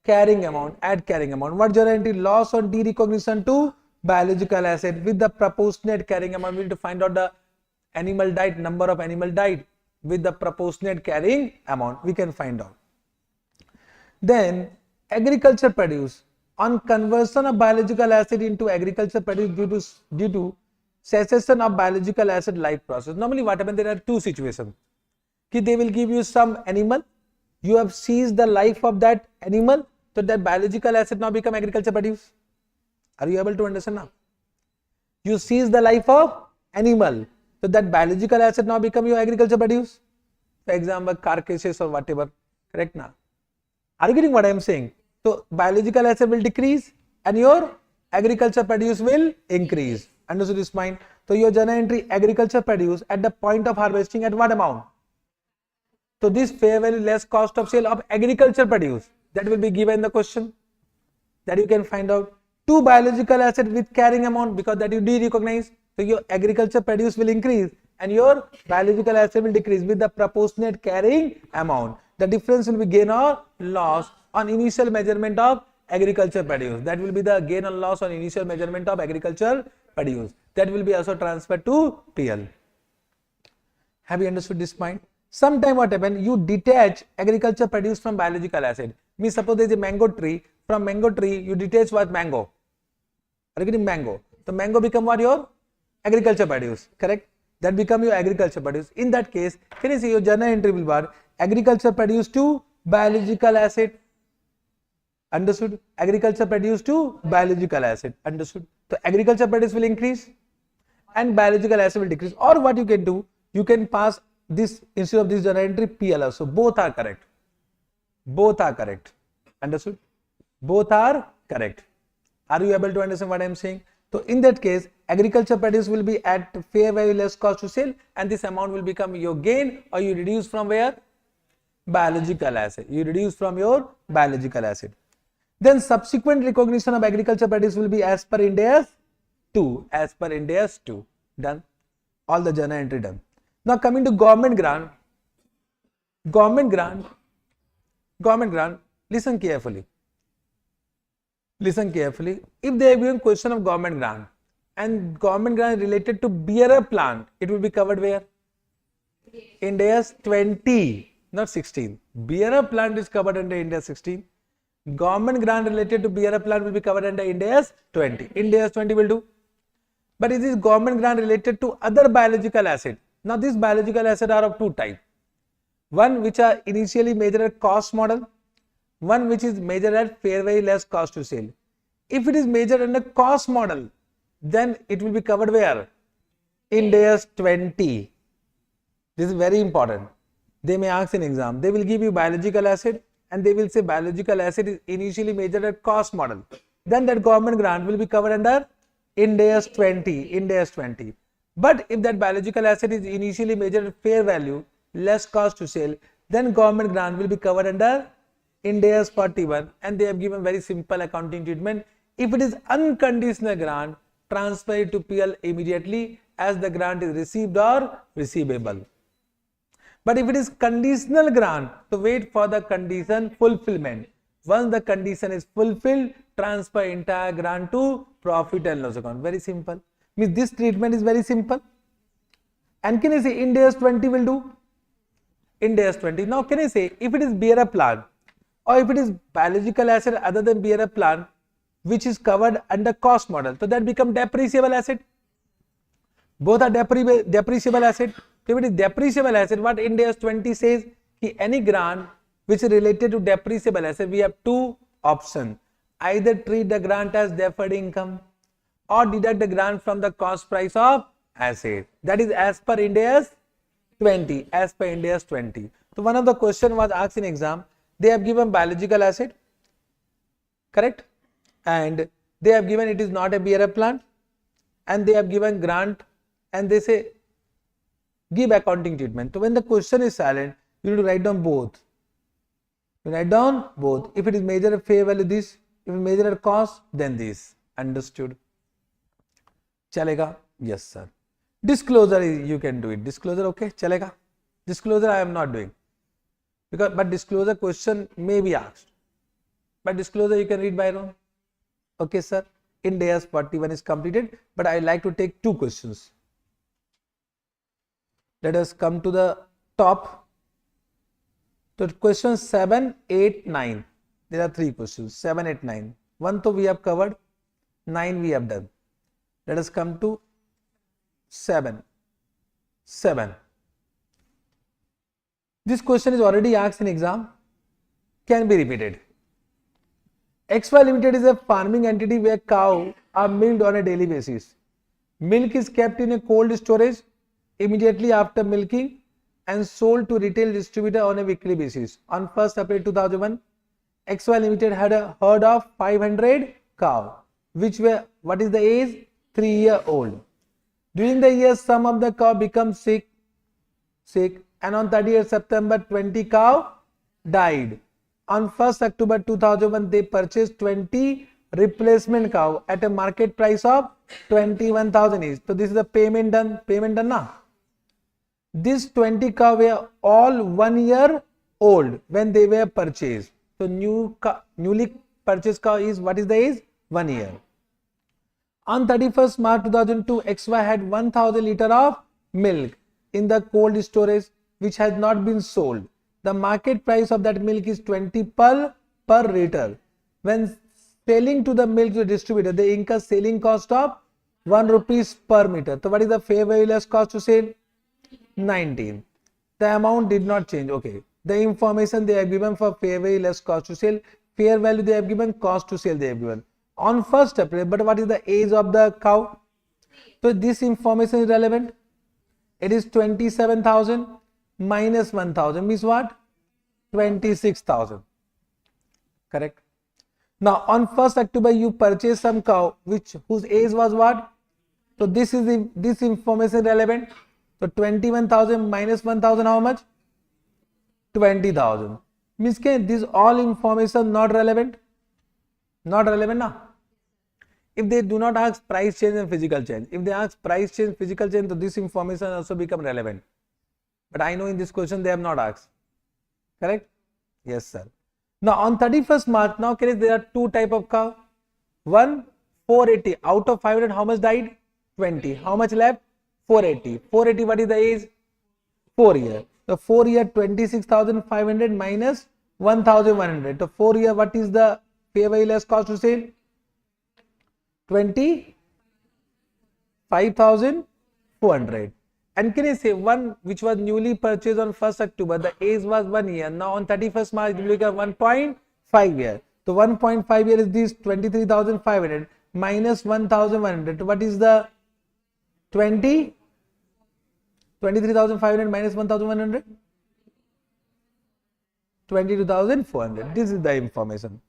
carrying amount. What journal entry? Loss on de-recognition to biological asset with the proportionate carrying amount. We need to find out the animal died, number of animal died with the proportionate carrying amount. We can find out. Then agriculture produce, on conversion of biological asset into agriculture produce due to cessation of biological asset life process. Normally what happens, there are two situations. They will give you some animal, you have seized the life of that animal, so that biological asset now become agriculture produce. Are you able to understand now? You seize the life of animal, so that biological asset now become your agriculture produce. For example, carcasses or whatever. Correct now? Are you getting what I am saying? So biological asset will decrease and your agriculture produce will increase. Understood this point? So your journal entry agriculture produce at the point of harvesting at what amount? So this fair value less cost of sale of agriculture produce, that will be given in the question, that you can find out. Two biological asset with carrying amount, because that you de-recognize. So your agriculture produce will increase and your biological asset will decrease with the proportionate carrying amount. The difference will be gain or loss on initial measurement of agriculture produce. That will be the gain or loss on initial measurement of agriculture produce. That will be also transferred to PL. Have you understood this point? Sometime what happens, you detach agriculture produce from biological asset. Means suppose there is a mango tree. From mango tree you detach what? Mango. Are you getting mango? So mango become what? Your agriculture produce. Correct? That become your agriculture produce. In that case, can you see your journal entry will bar agriculture produce to biological asset. Understood? Agriculture produce to biological asset. Understood? So agriculture produce will increase and biological asset will decrease. Or what you can do, you can pass this instead of this journal entry PL. So both are correct. Understood? Both are correct. Are you able to understand what I am saying? So in that case, agriculture produce will be at fair value less cost to sell, and this amount will become your gain, or you reduce from where? Biological asset. You reduce from your biological asset. Then subsequent recognition of agriculture produce will be as per Ind AS 2. As per Ind AS 2. Done. All the journal entry done. Now coming to government grant. Government grant. Listen carefully. Listen carefully. If they have given question of government grant and government grant related to bearer plant, it will be covered where? Ind AS 20, not 16. Bearer plant is covered under Ind AS 16. Government grant related to bearer plant will be covered under Ind AS 20. Ind AS 20 will do. But it is government grant related to other biological asset. Now these biological assets are of two types. One which are initially measured at cost model. One which is measured at fair value less cost to sell. If it is measured under cost model, then it will be covered where? Ind AS 20. This is very important. They may ask in exam. They will give you biological asset and they will say biological asset is initially measured at cost model. Then that government grant will be covered under Ind AS 20. Ind AS 20. But if that biological asset is initially measured at fair value less cost to sell, then government grant will be covered under Ind AS 41, and they have given very simple accounting treatment. If it is unconditional grant, transfer it to PL immediately as the grant is received or receivable. But if it is conditional grant, to wait for the condition fulfillment. Once the condition is fulfilled, transfer entire grant to profit and loss account. Very simple. Means this treatment is very simple. And can I say Ind AS 20 will do? Ind AS 20. Now can I say if it is bearer plant, or if it is biological asset other than bearer plant which is covered under cost model, so that become depreciable asset. Both are depreciable asset. If it is depreciable asset, what Ind AS 20 says, any grant which is related to depreciable asset, we have two options. Either treat the grant as deferred income or deduct the grant from the cost price of asset. That is as per Ind AS 20. As per Ind AS 20. So one of the question was asked in exam. They have given biological asset, correct? And they have given it is not a bearer plant, and they have given grant, and they say give accounting treatment. So when the question is silent, you need to write down both. You write down both. If it is measured at fair value this, if it is measured at cost, then this. Understood? Chalega? Yes, sir. Disclosure, you can do it. Disclosure, okay? Chalega? Disclosure I am not doing. But disclosure question may be asked. But disclosure you can read by your own. Okay, sir. Ind AS 41 is completed, but I like to take two questions. Let us come to the top. So question 7, 8, 9. There are three questions. 7, 8, 9. 1 to we have covered. 9 we have done. Let us come to 7. 7. This question is already asked in exam, can be repeated. XY Limited is a farming entity where cows are milked on a daily basis. Milk is kept in a cold storage immediately after milking and sold to retail distributor on a weekly basis. On 1st April 2001, XY Limited had a herd of 500 cows, which were, what is the age? 3-year-old. During the year, some of the cows become sick, and on 30th September, 20 cows died. On 1st October 2001, they purchased 20 replacement cows at a market price of 21,000 each. So this is the payment done. Payment done now. These 20 cows were all 1 year old when they were purchased. So newly purchased cow is, what is the age? 1 year. On 31st March 2002, XY had 1,000 liters of milk in the cold storage which has not been sold. The market price of that milk is 20 per liter. When selling to the milk to the distributor, they incur selling cost of 1 rupees per meter. So what is the fair value less cost to sell? 19. The amount did not change. Okay. The information they have given for fair value less cost to sell, fair value they have given, cost to sell they have given. On 1st April, but what is the age of the cow? So this information is relevant. It is 27,000 minus 1,000 means what? 26,000. Correct. Now on 1st October you purchased some cow whose age was what? So this is this information relevant. So 21,000 minus 1,000 how much? 20,000. Means this all information not relevant? Not relevant now. If they do not ask price change and physical change, if they ask price change, physical change, so this information also become relevant. But I know in this question they have not asked. Correct? Yes, sir. Now on 31st March, now there are two type of cow. One 480. Out of 500, how much died? 20. How much left? 480. 480, what is the age? 4 year. The 4 year 26,500 minus 1,100. The 4 year, what is the fair value less cost to sale? 25,400. And can I say one which was newly purchased on 1st October, the age was 1 year. Now on 31st March, it will become 1.5 year. So 1.5 year is this 23,500 minus 1,100. What is the 23,500 minus 1,100? 22,400. This is the information.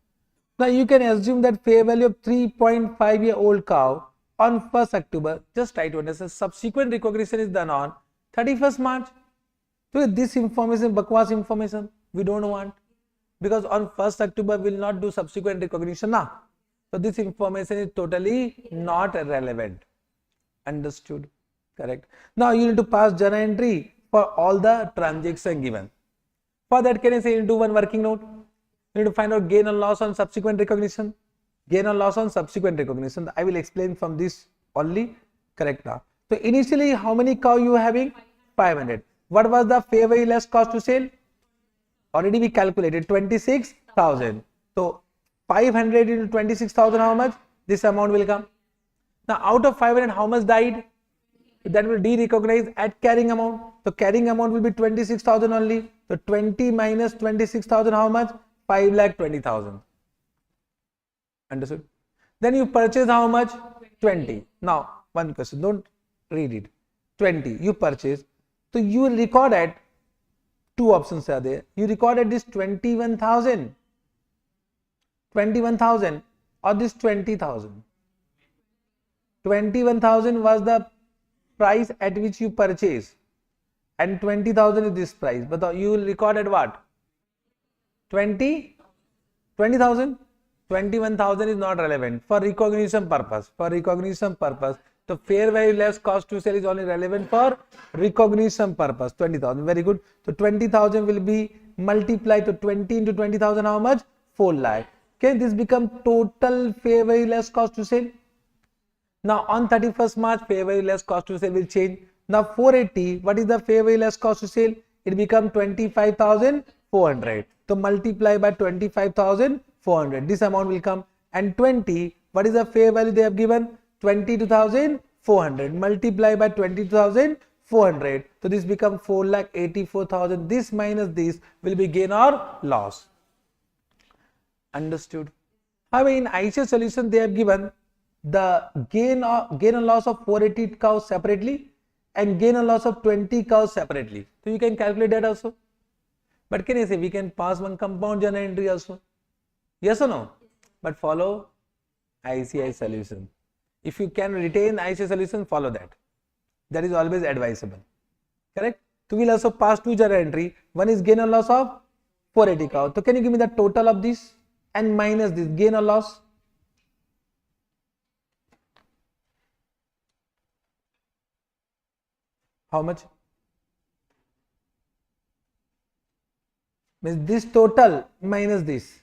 Now you can assume that fair value of 3.5-year-old cow on 1st October, just try to understand, subsequent recognition is done on 31st March. So this information, bakwas information, we don't want, because on 1st October we will not do subsequent recognition now. So this information is totally not relevant. Understood? Correct. Now you need to pass journal entry for all the transactions given. For that, can I say, you do one working note? You need to find out gain or loss on subsequent recognition. Gain or loss on subsequent recognition. I will explain from this only. Correct now. So initially, how many cow you having? 500. What was the fair value less cost to sale? Already we calculated 26,000. So 500 into 26,000, how much? This amount will come. Now out of 500, how much died? That will de-recognize at carrying amount. So carrying amount will be 26,000 only. So 20 minus 26,000, how much? 5,20,000. Understood? Then you purchase how much? 20. Now one question, don't read it. 20 you purchase. So you will record at, two options are there. You record at this 21,000 or this 20,000. 21,000 was the price at which you purchase and 20,000 is this price, but you will record at what? 20,000. 21,000 is not relevant for recognition purpose. For recognition purpose, the fair value less cost to sell is only relevant for recognition purpose. 20,000. Very good. So 20,000 will be multiplied to 20 into 20,000. How much? 4 lakh. Can this become total fair value less cost to sell? Now on 31st March, fair value less cost to sale will change. Now 480, what is the fair value less cost to sale? It become 25,400. So multiply by 25,400. This amount will come. And 20, what is the fair value they have given? 22,400. Multiply by 22,400. So this become 4,84,000. This minus this will be gain or loss. Understood? However, in ICA solution they have given the gain and loss of 480 cows separately and gain and loss of 20 cows separately. So you can calculate that also. But can I say we can pass one compound journal entry also? Yes or no? But follow ICI solution. If you can retain ICI solution, follow that. That is always advisable. Correct? So we will also pass two journal entry. One is gain or loss of 480 cows. So can you give me the total of this and minus this gain or loss? How much? Means this total minus this.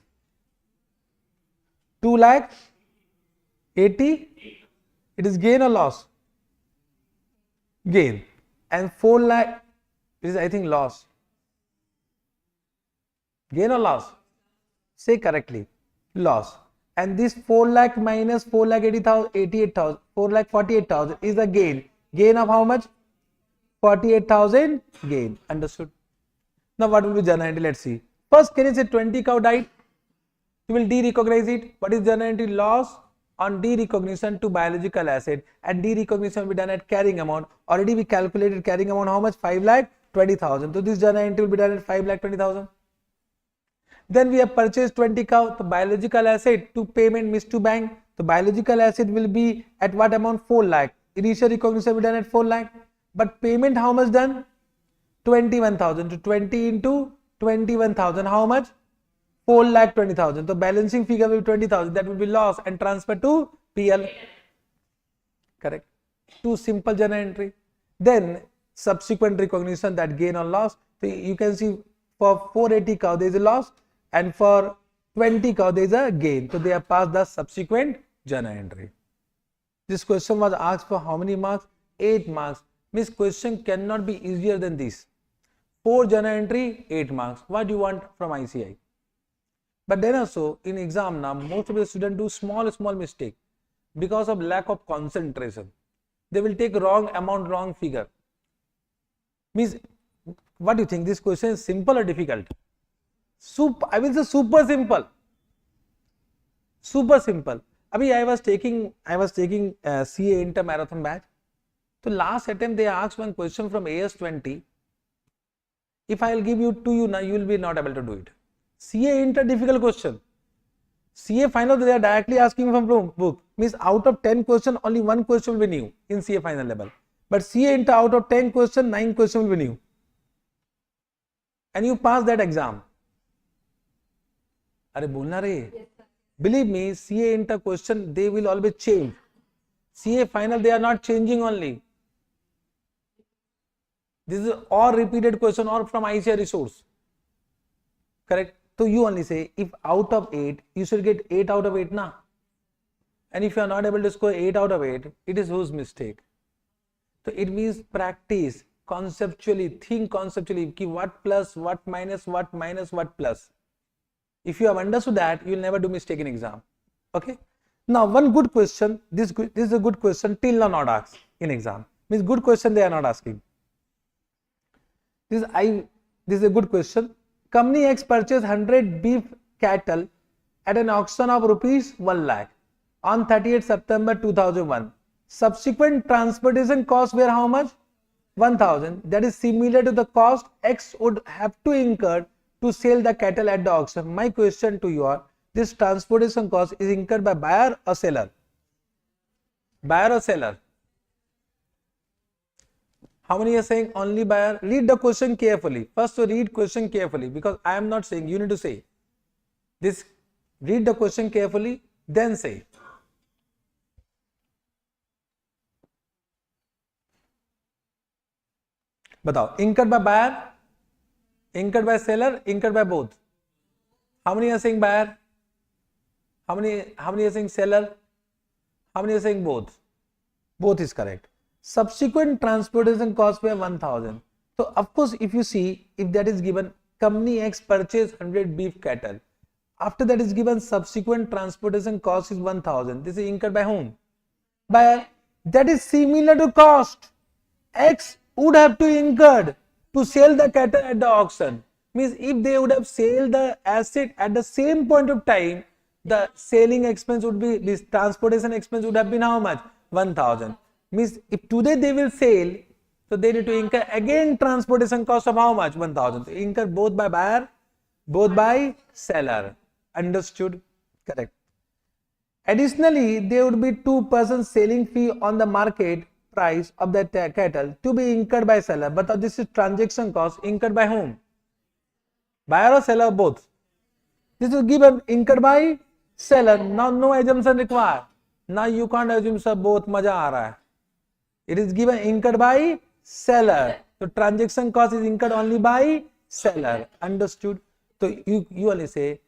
2,80,000. It is gain or loss? Gain. And 4 lakh is, I think, loss. Gain or loss? Say correctly. Loss. And this 4 lakh minus 4,88,000, 4,48,000 is the gain. Gain of how much? 48,000 gain. Understood? Now what will be journal entry? Let's see. First, can you say 20 cow died? You will de-recognize it. What is journal entry? Loss on de-recognition to biological asset, and de-recognition will be done at carrying amount. Already we calculated carrying amount how much? 5,20,000. So this journal entry will be done at 5,20,000. Then we have purchased 20 cow. The biological asset to payment means to bank. The biological asset will be at what amount? 4 lakh. Initial recognition will be done at 4 lakh. But payment how much done? 21,000. So 20 into 21,000. How much? 4,20,000. The balancing figure will be 20,000. That will be loss and transfer to PL. Correct. Two simple journal entry. Then subsequent recognition, that gain or loss. So you can see for 480 cow there is a loss and for 20 cow there is a gain. So they have passed the subsequent journal entry. This question was asked for how many marks? 8 marks. Means question cannot be easier than this. 4 journal entry, 8 marks. What do you want from ICI? But then also in exam now, most of the students do small mistake because of lack of concentration. They will take wrong amount, wrong figure. Means, what do you think? This question is simple or difficult? I will say super simple. Super simple. Abhi I was taking CA Inter Marathon batch. So last attempt they asked one question from AS20. If I will give you to you now, you will be not able to do it. CA Inter difficult question. CA final they are directly asking from book. Means out of 10 questions, only 1 question will be new in CA final level. But CA Inter out of 10 questions, 9 questions will be new. And you pass that exam. Are bolna re? Yes, believe me, CA Inter question they will always change. CA final they are not changing only. This is all repeated question or from ICI resource. Correct? So you only say if out of 8, you should get 8 out of 8 na. And if you are not able to score 8 out of 8, it is whose mistake? So it means practice conceptually, think conceptually, ki what plus, what minus, what plus. If you have understood that, you will never do mistake in exam. Okay. Now one good question, this is a good question till now not asked in exam. Means good question they are not asking. This is a good question. Company X purchased 100 beef cattle at an auction of rupees 1 lakh on 30th September 2001. Subsequent transportation costs were how much? 1,000. That is similar to the cost X would have to incur to sell the cattle at the auction. My question to you are, this transportation cost is incurred by buyer or seller? Buyer or seller? How many are saying only buyer? Read the question carefully. First to read question carefully because I am not saying, you need to say. This, read the question carefully, then say. Batao, incurred by buyer, incurred by seller, incurred by both. How many are saying buyer? How many are saying seller? How many are saying both? Both is correct. Subsequent transportation cost were 1,000. So of course, if you see, if that is given, company X purchased 100 beef cattle. After that is given, subsequent transportation cost is 1,000. This is incurred by whom? Buyer. That is similar to cost X would have to incurred to sell the cattle at the auction. Means if they would have sold the asset at the same point of time, the selling expense would be, this transportation expense would have been how much? 1,000. Means if today they will sell, so they need to incur again transportation cost of how much? 1,000. So incur both by buyer, both by seller. Understood? Correct. Additionally, there would be 2% selling fee on the market price of the cattle to be incurred by seller. But this is transaction cost incurred by whom? Buyer or seller? Both. This is given incurred by seller. Now no assumption required. Now you can't assume sir both maja aa raha hai. It is given incurred by seller. So transaction cost is incurred only by seller. Understood? So you only say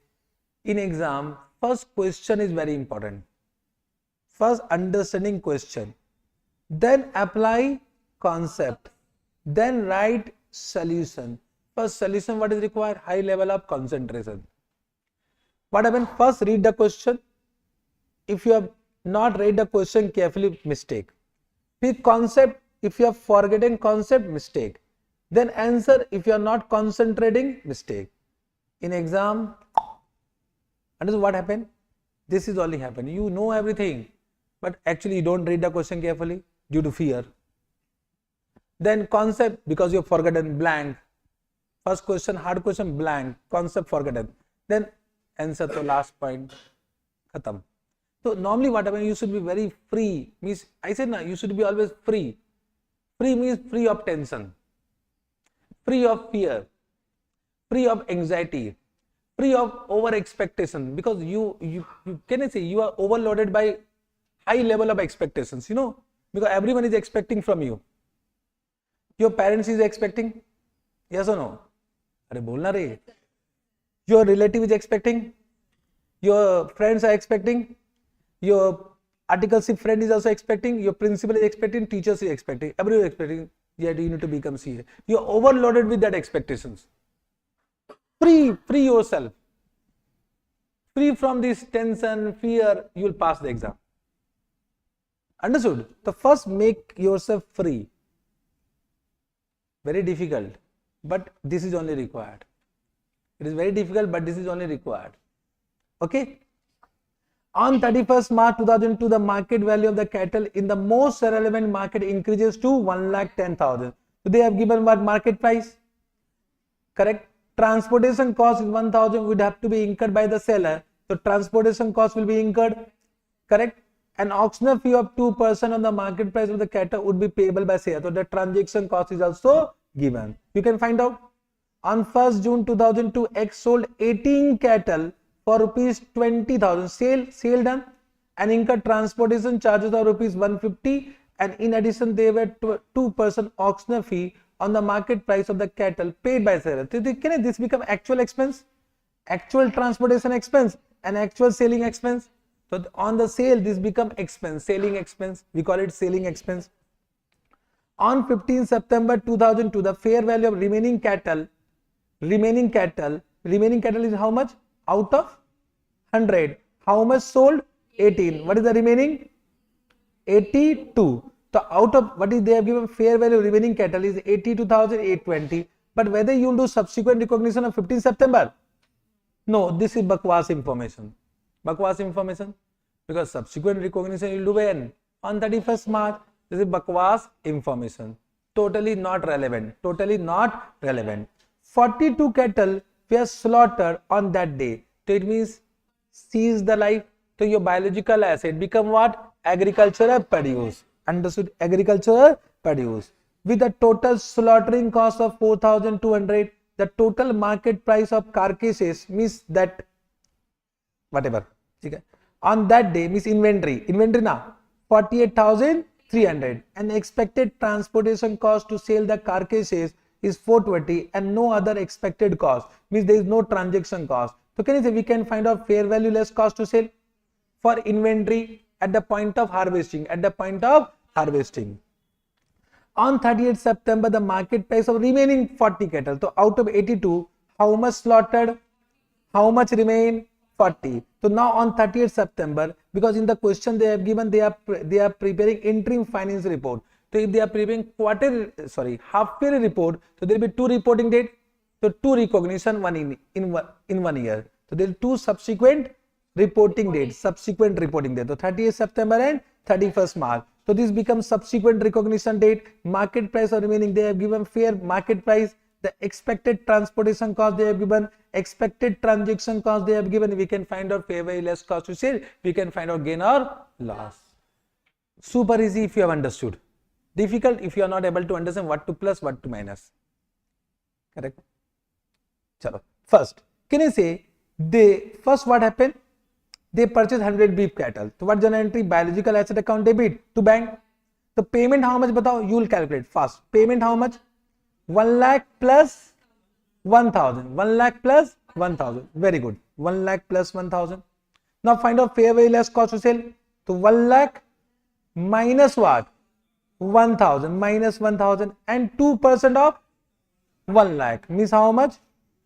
in exam, first question is very important. First understanding question. Then apply concept. Then write solution. First solution, what is required? High level of concentration. What happened? First read the question. If you have not read the question carefully, mistake. Pick concept. If you have forgotten concept, mistake. Then answer. If you are not concentrating, mistake. In exam, understand what happened? This is only happened. You know everything, but actually you don't read the question carefully due to fear. Then concept, because you have forgotten, blank. First question, hard question, blank. Concept forgotten. then answer to last point, khatam. So normally what happens, you should be very free, means I said na, you should be always free. Free means free of tension, free of fear, free of anxiety, free of over expectation, because you can I say you are overloaded by high level of expectations, because everyone is expecting from you. Your parents is expecting, yes or no? Are bolna re. Your relative is expecting, your friends are expecting, your articleship friend is also expecting, your principal is expecting, teachers is expecting, everyone is expecting, yet you need to become CA. You are overloaded with that expectations. Free yourself. Free from this tension, fear, you will pass the exam. Understood? So first make yourself free. Very difficult, but this is only required. It is very difficult, but this is only required. Okay? On 31st March 2002, the market value of the cattle in the most relevant market increases to 1,10,000. So they have given what market price? Correct? Transportation cost is 1,000 would have to be incurred by the seller. So transportation cost will be incurred. Correct? An auctioneer fee of 2% on the market price of the cattle would be payable by seller. So the transaction cost is also given. You can find out. On 1st June 2002, X sold 18 cattle for rupees 20,000. Sale done, and incurred transportation charges of rupees 150, and in addition there were 2% auctioneer fee on the market price of the cattle paid by seller. So can this become actual expense, actual transportation expense, and actual selling expense? So on the sale this become expense, selling expense. We call it selling expense. On 15 September 2002, the fair value of remaining cattle is how much? Out of 100, how much sold? 18. What is the remaining? 82. So out of what is they have given fair value remaining cattle is 82,820. But whether you will do subsequent recognition of 15 September? No, this is bakwas information. Bakwas information, because subsequent recognition you will do when? On 31st March. This is bakwas information. Totally not relevant. Totally not relevant. 42 cattle were slaughtered on that day. So it means seize the life. So your biological asset become what? Agricultural produce. Understood? Agricultural produce. With a total slaughtering cost of 4,200, the total market price of carcasses means that whatever. Okay. On that day means inventory now 48,300, and expected transportation cost to sell the carcasses is 420, and no other expected cost, means there is no transaction cost. So can you say we can find out fair value less cost to sell for inventory at the point of harvesting, On 30th September, the market price of remaining 40 cattle. So out of 82, how much slaughtered? How much remain? 40. So now on 30th September, because in the question they have given, they are preparing interim finance report. So if they are preparing half yearly report, so there will be 2 reporting date. So 2 recognition, one in 1 year. So there are 2 subsequent reporting dates. So 30th September and 31st March. So this becomes subsequent recognition date. Market price of remaining, they have given fair market price. The expected transportation cost they have given, expected transaction cost they have given. We can find out fair value less cost to sell. We can find out gain or loss. Super easy if you have understood. Difficult if you are not able to understand what to plus, what to minus. Correct? Chalo. First, can I say what happened? They purchased 100 beef cattle. So what journal entry? Biological asset account debit to bank. The payment how much? Batao, you will calculate fast. Payment how much? 1 lakh plus 1,000. 1 lakh plus 1,000. Very good. 1 lakh plus 1,000. Now find out fair value less cost to sell. So 1 lakh minus what? 1,000 minus 1,000, and 2% of 1 lakh means how much?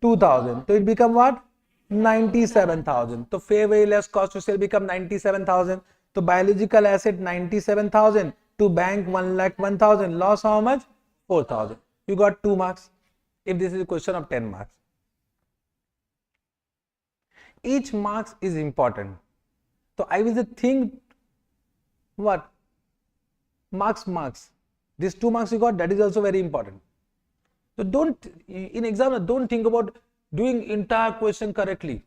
2,000. So it become what? 97,000. So fair value less cost to sell become 97,000. So biological asset 97,000 to bank 1 lakh 1,000. Loss how much? 4,000. You got 2 marks if this is a question of 10 marks. Each marks is important. So I will think what? Marks. These 2 marks you got, that is also very important. So in exam, don't think about doing entire question correctly.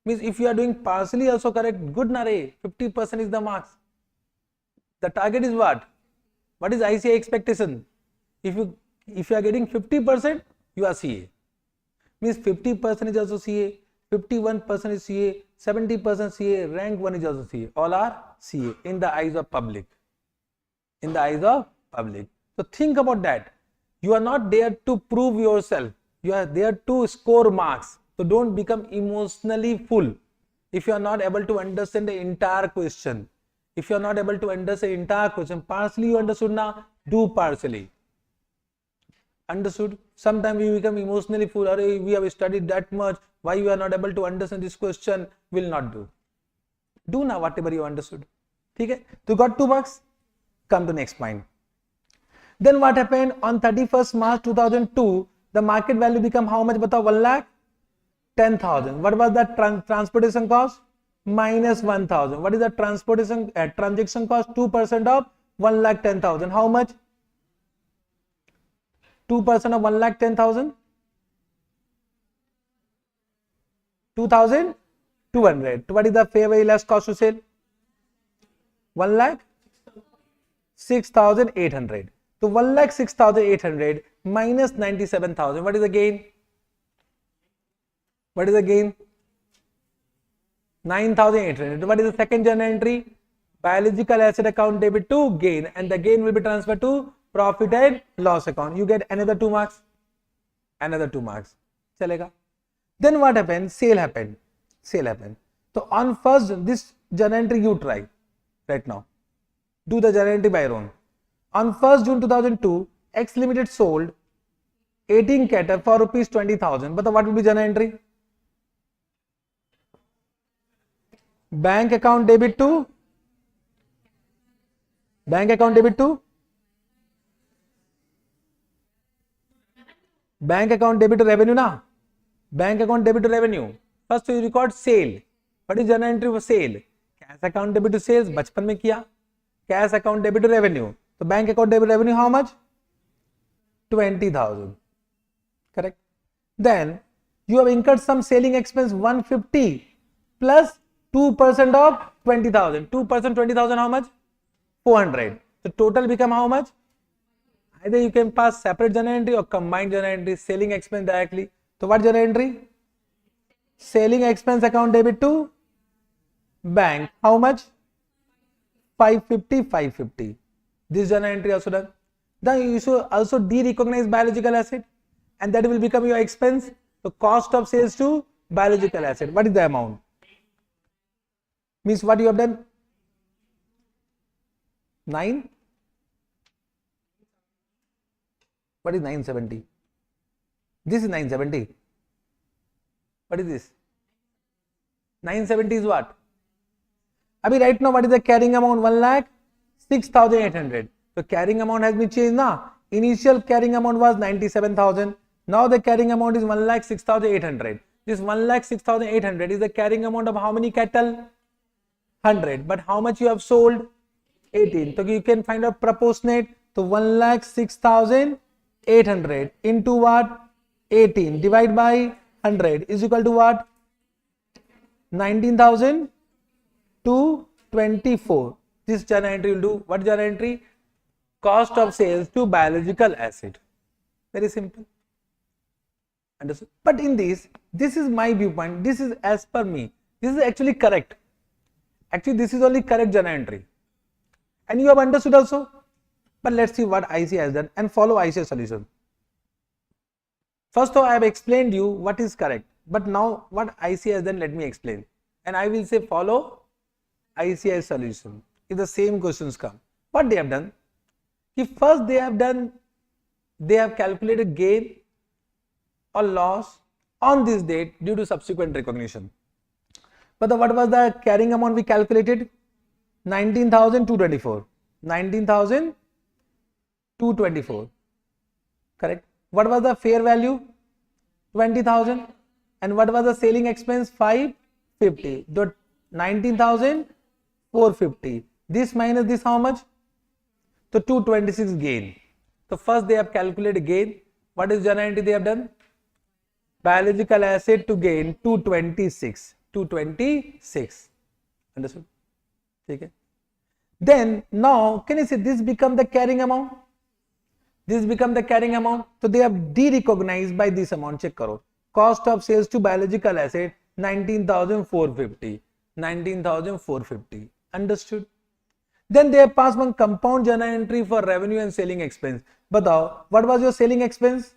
Means if you are doing partially also correct, good na re, 50% is the marks. The target is what? What is ICI expectation? If you are getting 50%, you are CA. Means 50% is also CA, 51% is CA, 70% CA, rank 1 is also CA. All are CA in the eyes of public. In the eyes of public. So think about that. You are not there to prove yourself. You are there to score marks. So don't become emotionally full. If you are not able to understand the entire question, if you are not able to understand the entire question, partially you understood now, do partially. Understood? Sometimes we become emotionally full. Or we have studied that much. Why you are not able to understand this question? Will not do. Do now whatever you understood. Okay? You got 2 marks. Come to next point. Then what happened on 31st March 2002? The market value become how much? Batao, 1,10,000. What was the transportation cost? Minus 1,000. What is the transportation transaction cost? 2% of 1,10,000. How much? 2% of 1,10,000? 2,200. What is the fair value less cost to sell? 1,06,800. So 1,06,800 minus 97,000. What is the gain? What is the gain? 9,800. What is the second journal entry? Biological asset account debit to gain, and the gain will be transferred to profit and loss account. You get another 2 marks. Another 2 marks. Chalega. Then what happened? Sale happened. Sale happened. So on first, this journal entry you try right now. Do the journal entry by your own. On 1st June 2002, X Limited sold 18 cattle for rupees 20,000. But what will be journal entry? Bank account debit to bank account debit to bank account debit to revenue na. Bank account debit to revenue. First you record sale. What is journal entry for sale? Cash account debit to sales. बचपन में किया. Cash account debit to revenue. So bank account debit revenue how much? 20,000. Correct. Then you have incurred some selling expense 150 plus 2% of 20,000. 2% 20,000 how much? 400. The total become how much? Either you can pass separate journal entry or combined journal entry. Selling expense directly. So what journal entry? Selling expense account debit to bank. How much? 550, 550. This journal entry also done. Then you should also de-recognize biological asset, and that will become your expense. So cost of sales to biological asset. What is the amount? Means what you have done? 9. What is 970? This is 970. What is this? 970 is what? Abhi right now what is the carrying amount? 1,06,800. So carrying amount has been changed now. Initial carrying amount was 97,000. Now the carrying amount is 1,06,800. This 1,06,800 is the carrying amount of how many cattle? 100. But how much you have sold? 18. So you can find out proportionate. So 1,06,800 into what? 18 divided by 100 is equal to what? 19,224. This journal entry will do what journal entry? Cost of sales to biological asset. Very simple. Understood? But in this is my viewpoint. This is as per me. This is actually correct. Actually, this is only correct journal entry. And you have understood also. But let's see what IC has done and follow IC solution. First of all, I have explained you what is correct. But now what IC has done, let me explain. And I will say follow ICI solution. If the same questions come. What they have done? If first they have calculated gain or loss on this date due to subsequent recognition. But what was the carrying amount we calculated? 19,224. 19,224. Correct. What was the fair value? 20,000. And what was the selling expense? 550. 19,450. This minus this how much? So 226 gain. So first they have calculated gain. What is journal entry they have done? Biological asset to gain 226. 226. Understood? Okay. Then now can you see this become the carrying amount? This become the carrying amount. So they have de-recognized by this amount. Check karo. Cost of sales to biological asset 19,450. 19,450. Understood? Then they have passed one compound journal entry for revenue and selling expense. Batao, what was your selling expense?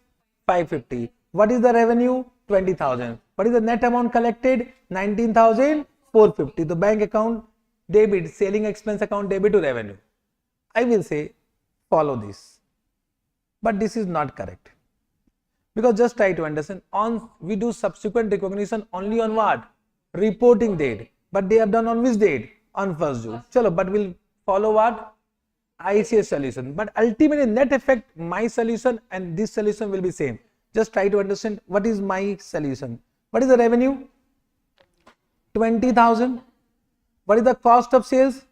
550. What is the revenue? 20,000. What is the net amount collected? 19,450. The bank account debit, selling expense account debit to revenue. I will say follow this. But this is not correct. Because just try to understand, we do subsequent recognition only on what? Reporting date. But they have done on which date? On 1st June. Chalo, but we'll follow what? ICS solution. But ultimately net effect, my solution and this solution will be same. Just try to understand what is my solution. What is the revenue? 20,000. What is the cost of sales?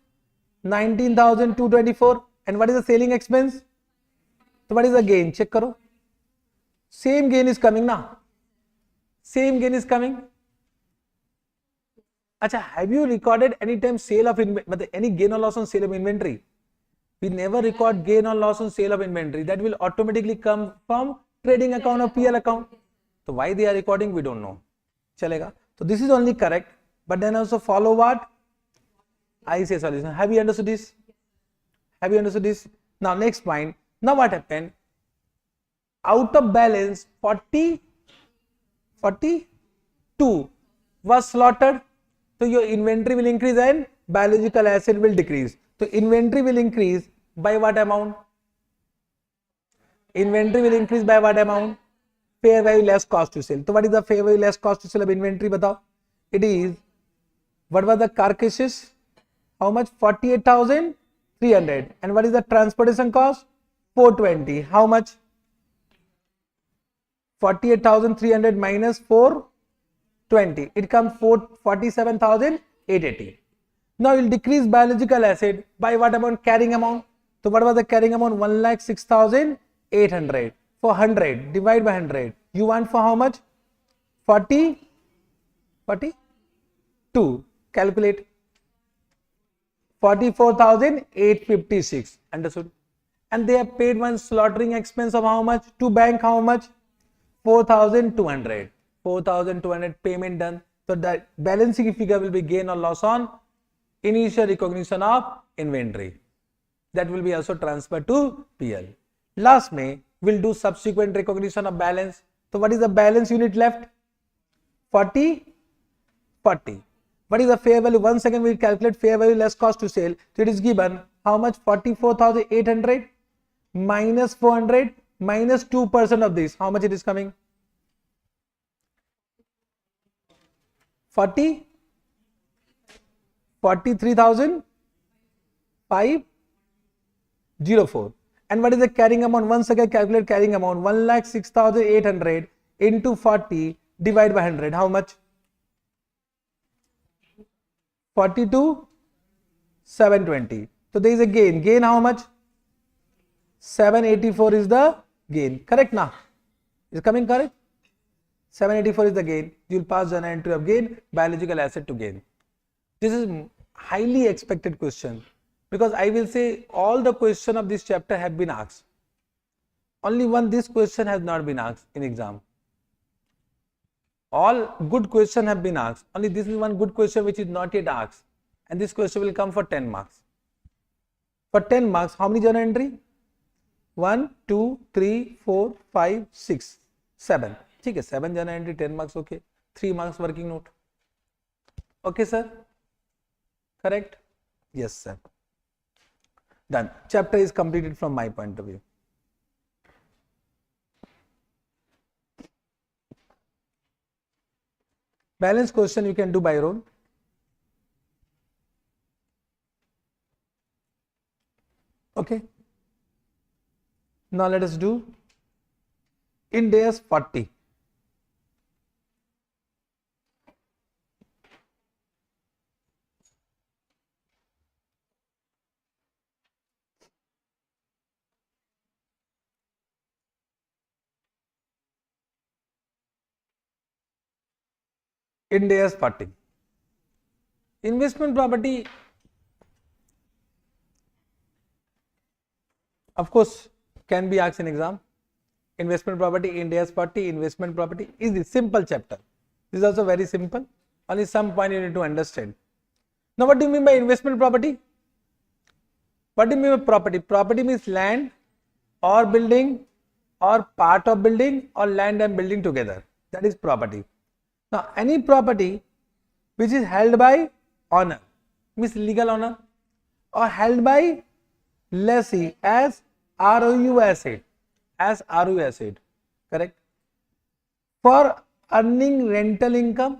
19,224. And what is the selling expense? So what is the gain? Check karo. Same gain is coming now. Same gain is coming. Acha, have you recorded any time sale of any gain or loss on sale of inventory? We never record gain or loss on sale of inventory. That will automatically come from trading account or PL account. So why they are recording, we don't know. Chalega. So this is only correct. But then also follow what? ICS solution. Have you understood this? Have you understood this? Now next point. Now what happened? Out of balance 42 was slaughtered. So your inventory will increase and biological asset will decrease. So inventory will increase by what amount? Inventory will increase by what amount? Fair value less cost to sell. So what is the fair value less cost to sell of inventory? Batao. It is, what was the carcasses? How much? 48,300. And what is the transportation cost? 420. How much? 48,300 minus 420. It comes 47,880. Now you will decrease biological asset by what amount? Carrying amount. So what was the carrying amount? 1,06,800. For 100, divide by 100. You want for how much? 42. Calculate. 44,856. Understood? And they have paid one slaughtering expense of how much? To bank how much? 4,200. 4,200 payment done. So that balancing figure will be gain or loss on initial recognition of inventory. That will be also transferred to PL. Last May, we'll do subsequent recognition of balance. So what is the balance unit left? 40. What is the fair value? Once again, we'll calculate fair value less cost to sale. So it is given how much? 44,800 minus 400 minus 2% of this. How much it is coming? 43,504. And what is the carrying amount? Once again, calculate carrying amount. 1,06,800 into 40 divided by 100. How much? 42,720. So there is a gain. Gain how much? 784 is the gain. Correct now? Is coming correct? 784 is the gain. You will pass journal entry of gain, biological asset to gain. This is highly expected question, because I will say all the question of this chapter have been asked. Only one this question has not been asked in exam. All good question have been asked. Only this is one good question which is not yet asked. And this question will come for 10 marks. For 10 marks, how many journal entry? 1, 2, 3, 4, 5, 6, 7. Okay, 7 journal entry, 10 marks, okay. 3 marks working note. Okay, sir? Correct? Yes, sir. Done. Chapter is completed from my point of view. Balance question you can do by your own. Okay. Now let us do Ind AS 40. Ind AS 40. Investment property, of course, can be asked in exam. Investment property, Ind AS 40, investment property is the simple chapter. This is also very simple. Only some point you need to understand. Now, what do you mean by investment property? What do you mean by property? Property means land or building or part of building or land and building together. That is property. Now, any property which is held by owner, means legal owner, or held by lessee as ROU asset, correct? For earning rental income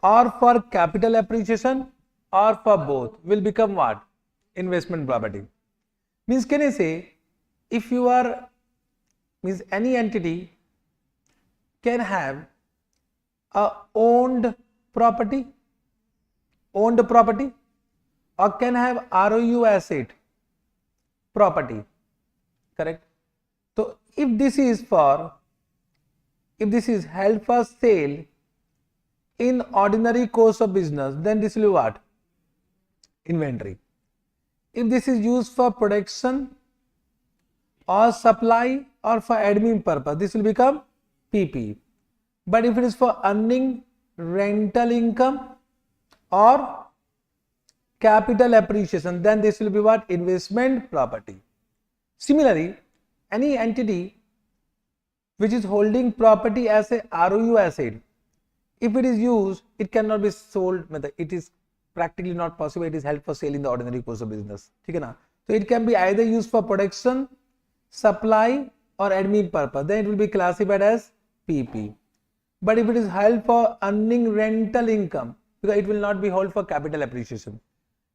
or for capital appreciation or for both will become what? Investment property. Means, can I say, if you are, means any entity can have a owned property or can have ROU asset property, correct? So if this is held for sale in ordinary course of business, then this will be what? Inventory. If this is used for production or supply or for admin purpose, this will become PP. But if it is for earning rental income or capital appreciation, then this will be what? Investment property. Similarly, any entity which is holding property as a ROU asset, if it is used, it cannot be sold. It is practically not possible. It is held for sale in the ordinary course of business. So it can be either used for production, supply or admin purpose. Then it will be classified as PP. But if it is held for earning rental income, because it will not be held for capital appreciation,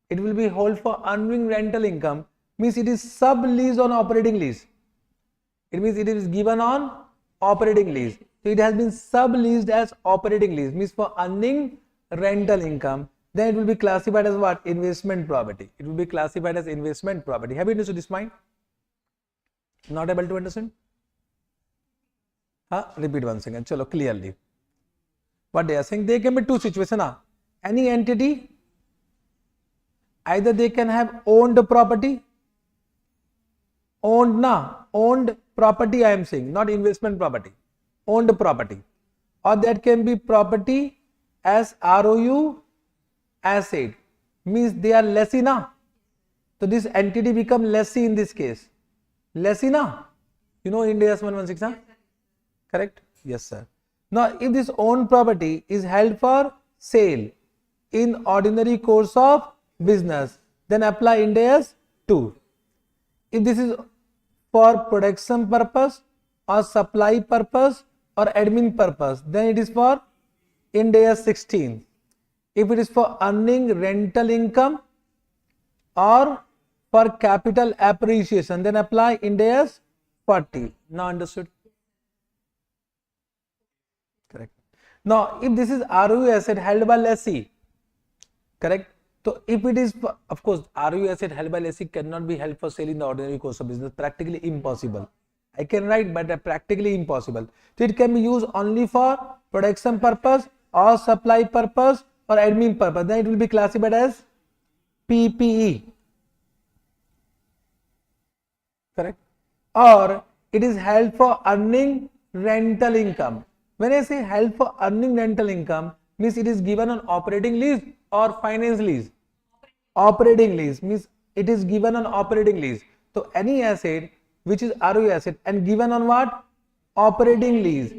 it will be held for earning rental income, means it is sub-lease on operating lease. It means it is given on operating lease. So it has been sub-leased as operating lease, means for earning rental income. Then it will be classified as what? Investment property. It will be classified as investment property. Have you understood this point? Not able to understand? Repeat once again. Chalo, clearly. What they are saying, there can be two situations. Any entity, either they can have owned property, owned property I am saying, not investment property, owned property, or that can be property as ROU asset, means they are lessee na. So this entity become lessee in this case. Lessee na? You know Ind AS 116, correct? Yes, sir. Now, if this owned property is held for sale in ordinary course of business, then apply Ind AS 2. If this is for production purpose or supply purpose or admin purpose, then it is for Ind AS 16. If it is for earning rental income or for capital appreciation, then apply Ind AS 40. Now understood? Correct. Now, if this is ROU asset held by lessee, correct? So if it is, of course, ROU asset held by lessee cannot be held for sale in the ordinary course of business. Practically impossible. I can write, but practically impossible. So it can be used only for production purpose or supply purpose or admin purpose. Then it will be classified as PPE. Correct? Or it is held for earning rental income. When I say held for earning rental income, means it is given on operating lease or finance lease. Operating lease means it is given on operating lease. So any asset which is ROU asset and given on what? Operating lease,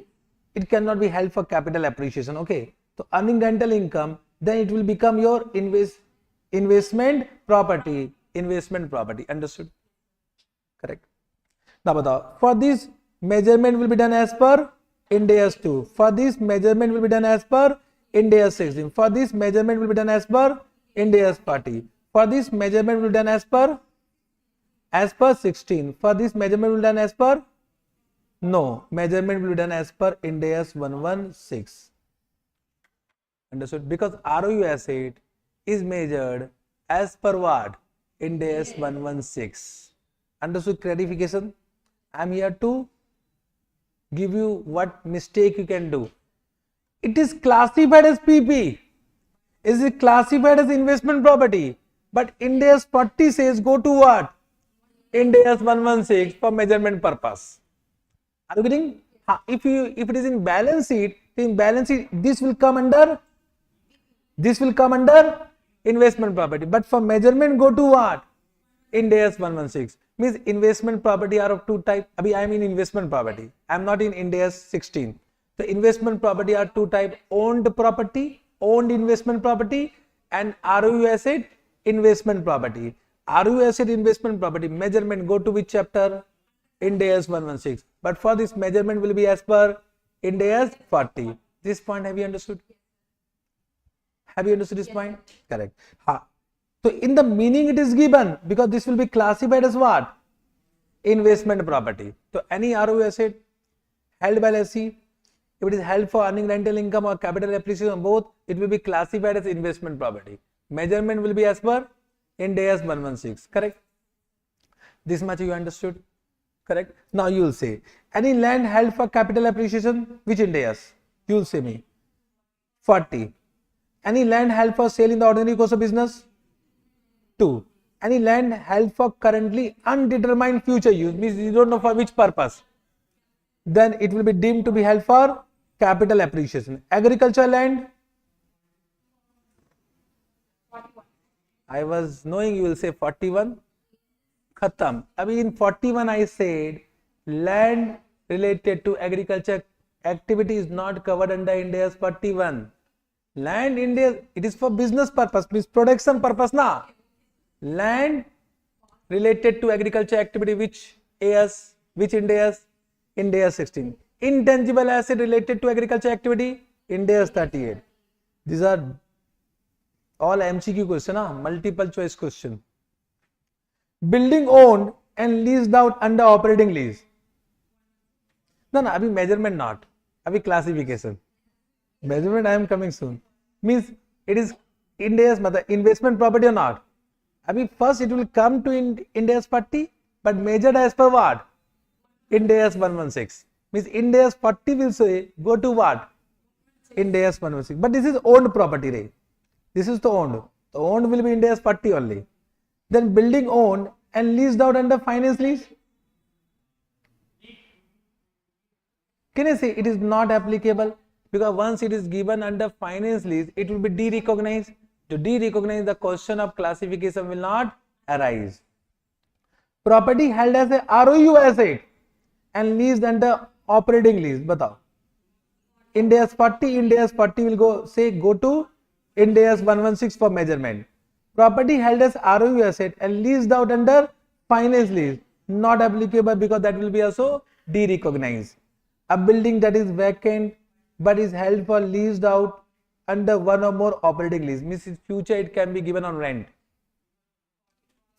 it cannot be held for capital appreciation. Okay. So earning rental income, then it will become your investment property. Understood? Correct. Now batao, for this measurement will be done as per Ind AS 2. For this measurement will be done as per Ind AS 16. For this measurement will be done as per Ind AS 40. For this measurement will be done as per 16. For this measurement will be done as per, no, measurement will be done as per Ind AS 116. Understood? Because ROU asset is measured as per what? Ind AS 116. Understood? Clarification. I am here to give you what mistake you can do. It is classified as PP. Is it classified as investment property? But Ind AS 40 says go to what? Ind AS 116 for measurement purpose. Are you getting? If it is in balance sheet, this will come under investment property. But for measurement, go to what? Ind AS 116. Means investment property are of two types. I am in investment property. I am not in Ind AS 16. The investment property are two types: owned property, owned investment property, and ROU asset investment property. ROU asset investment property measurement go to which chapter? Ind AS 116. But for this measurement will be as per Ind AS 40. This point have you understood? Have you understood this point? Correct. So in the meaning it is given because this will be classified as what? Investment property. So any ROU asset held by lessee, if it is held for earning rental income or capital appreciation both, it will be classified as investment property. Measurement will be as per Ind AS 116. Correct? This much you understood? Correct? Now you will say any land held for capital appreciation, which Ind AS? You will say me 40. Any land held for sale in the ordinary course of business? 2. Any land held for currently undetermined future use, means you don't know for which purpose, then it will be deemed to be held for capital appreciation. Agricultural land, I was knowing you will say 41. Khatam. Abhi in 41 I said land related to agriculture activity is not covered under Ind AS 41. Land in India, it is for business purpose, means production purpose na. Land related to agriculture activity, which AS, which Ind AS? Ind AS 16. Intangible asset related to agriculture activity, Ind AS 38. These are all MCQ question, multiple choice question. Building owned and leased out under operating lease. No, abhi measurement not. Abhi classification. Measurement I am coming soon. Means it is Ind AS investment property or not. Abhi first it will come to Ind AS 40, but measured as per what? Ind AS 116. Means Ind AS 40 will say go to what? Ind AS 116. But this is owned property, right? This is the owned. The owned will be Ind AS 40 only. Then building owned and leased out under finance lease. Can I say it is not applicable? Because once it is given under finance lease, it will be de-recognized. To de-recognize, the question of classification will not arise. Property held as a ROU asset and leased under operating lease. Batao. Ind AS 40, Ind AS 40 will go to Ind AS 116 for measurement. Property held as ROU asset and leased out under finance lease, not applicable because that will be also de-recognized. A building that is vacant but is held for leased out under one or more operating lease, means in future it can be given on rent.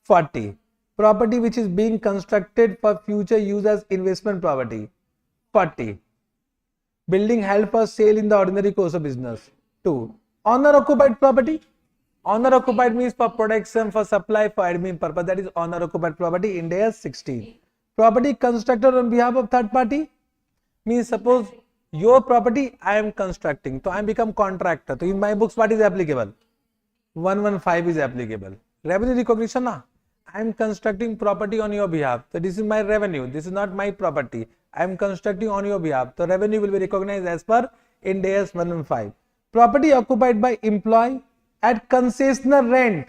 40. Property which is being constructed for future use as investment property. 40. Building held for sale in the ordinary course of business. 2. Owner occupied property. Owner occupied means for production, for supply, for admin purpose, that is owner occupied property, Ind AS 16. Property constructed on behalf of third party means suppose your property I am constructing, so I am become contractor. So in my books what is applicable? 115 is applicable. Revenue recognition na. I am constructing property on your behalf. So this is my revenue. This is not my property. I am constructing on your behalf. So revenue will be recognized as per Ind AS 115. Property occupied by employee at concessional rent.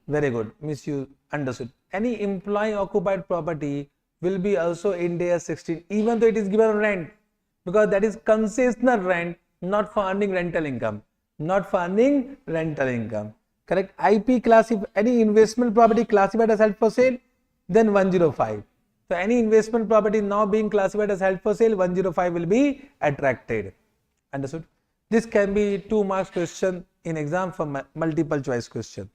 Very good. Miss you understood. Any employee occupied property will be also Ind AS 16, even though it is given on rent, because that is concessional rent, not for earning rental income. Not for earning rental income. Correct? IP classified, any investment property classified as held for sale, then 105. So any investment property now being classified as held for sale, 105 will be attracted. Understood? This can be 2 marks question in exam for multiple choice question.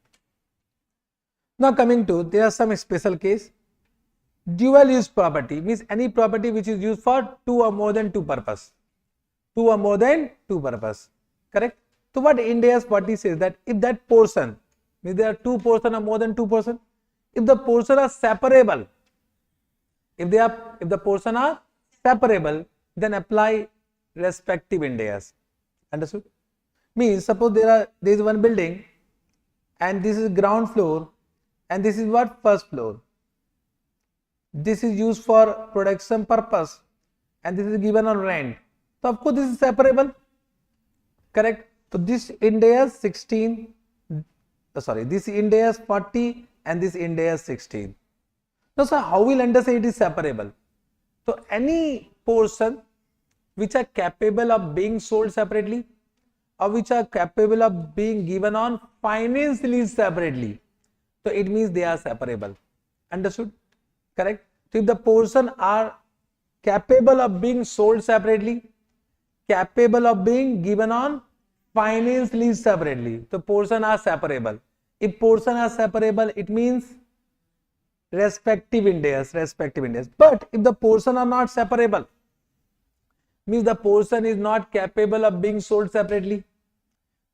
Now coming to, there are some special case. Dual use property means any property which is used for 2 or more than 2 purpose. 2 or more than 2 purpose. Correct? So what Ind AS 40 says that if that portion, means there are 2 portion or more than 2 portion, if the portion are separable, if the portion are separable, then apply respective Ind AS. Understood? Means suppose there is one building and this is ground floor and this is what? First floor. This is used for production purpose and this is given on rent. So of course this is separable. Correct? So this Ind AS 16, this Ind AS 40 and this Ind AS 16. Now sir, how will understand it is separable? So any portion which are capable of being sold separately or which are capable of being given on finance lease separately, so it means they are separable. Understood? Correct? So if the portion are capable of being sold separately, capable of being given on finance lease separately, the portion are separable. If portion are separable, it means respective Ind AS. But if the portion are not separable, means the portion is not capable of being sold separately,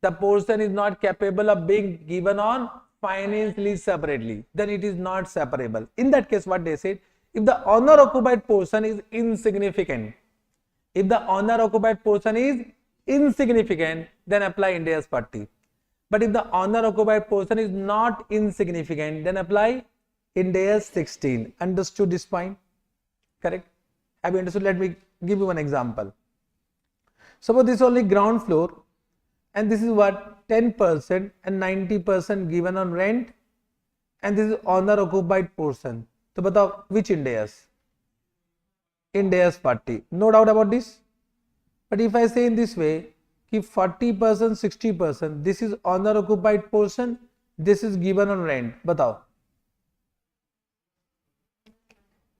the portion is not capable of being given on finance lease separately, then it is not separable. In that case, what they said, if the owner occupied portion is insignificant, then apply Ind AS 40. But if the owner occupied portion is not insignificant, then apply Ind AS 16. Understood this point? Correct? Have you understood? Let me give you one example. Suppose this is only ground floor and this is what? 10% and 90% given on rent and this is owner occupied portion. So batao which Ind AS? Ind AS 40. No doubt about this. But if I say in this way, कि 40%, 60%, this is owner occupied portion, this is given on rent. Batao.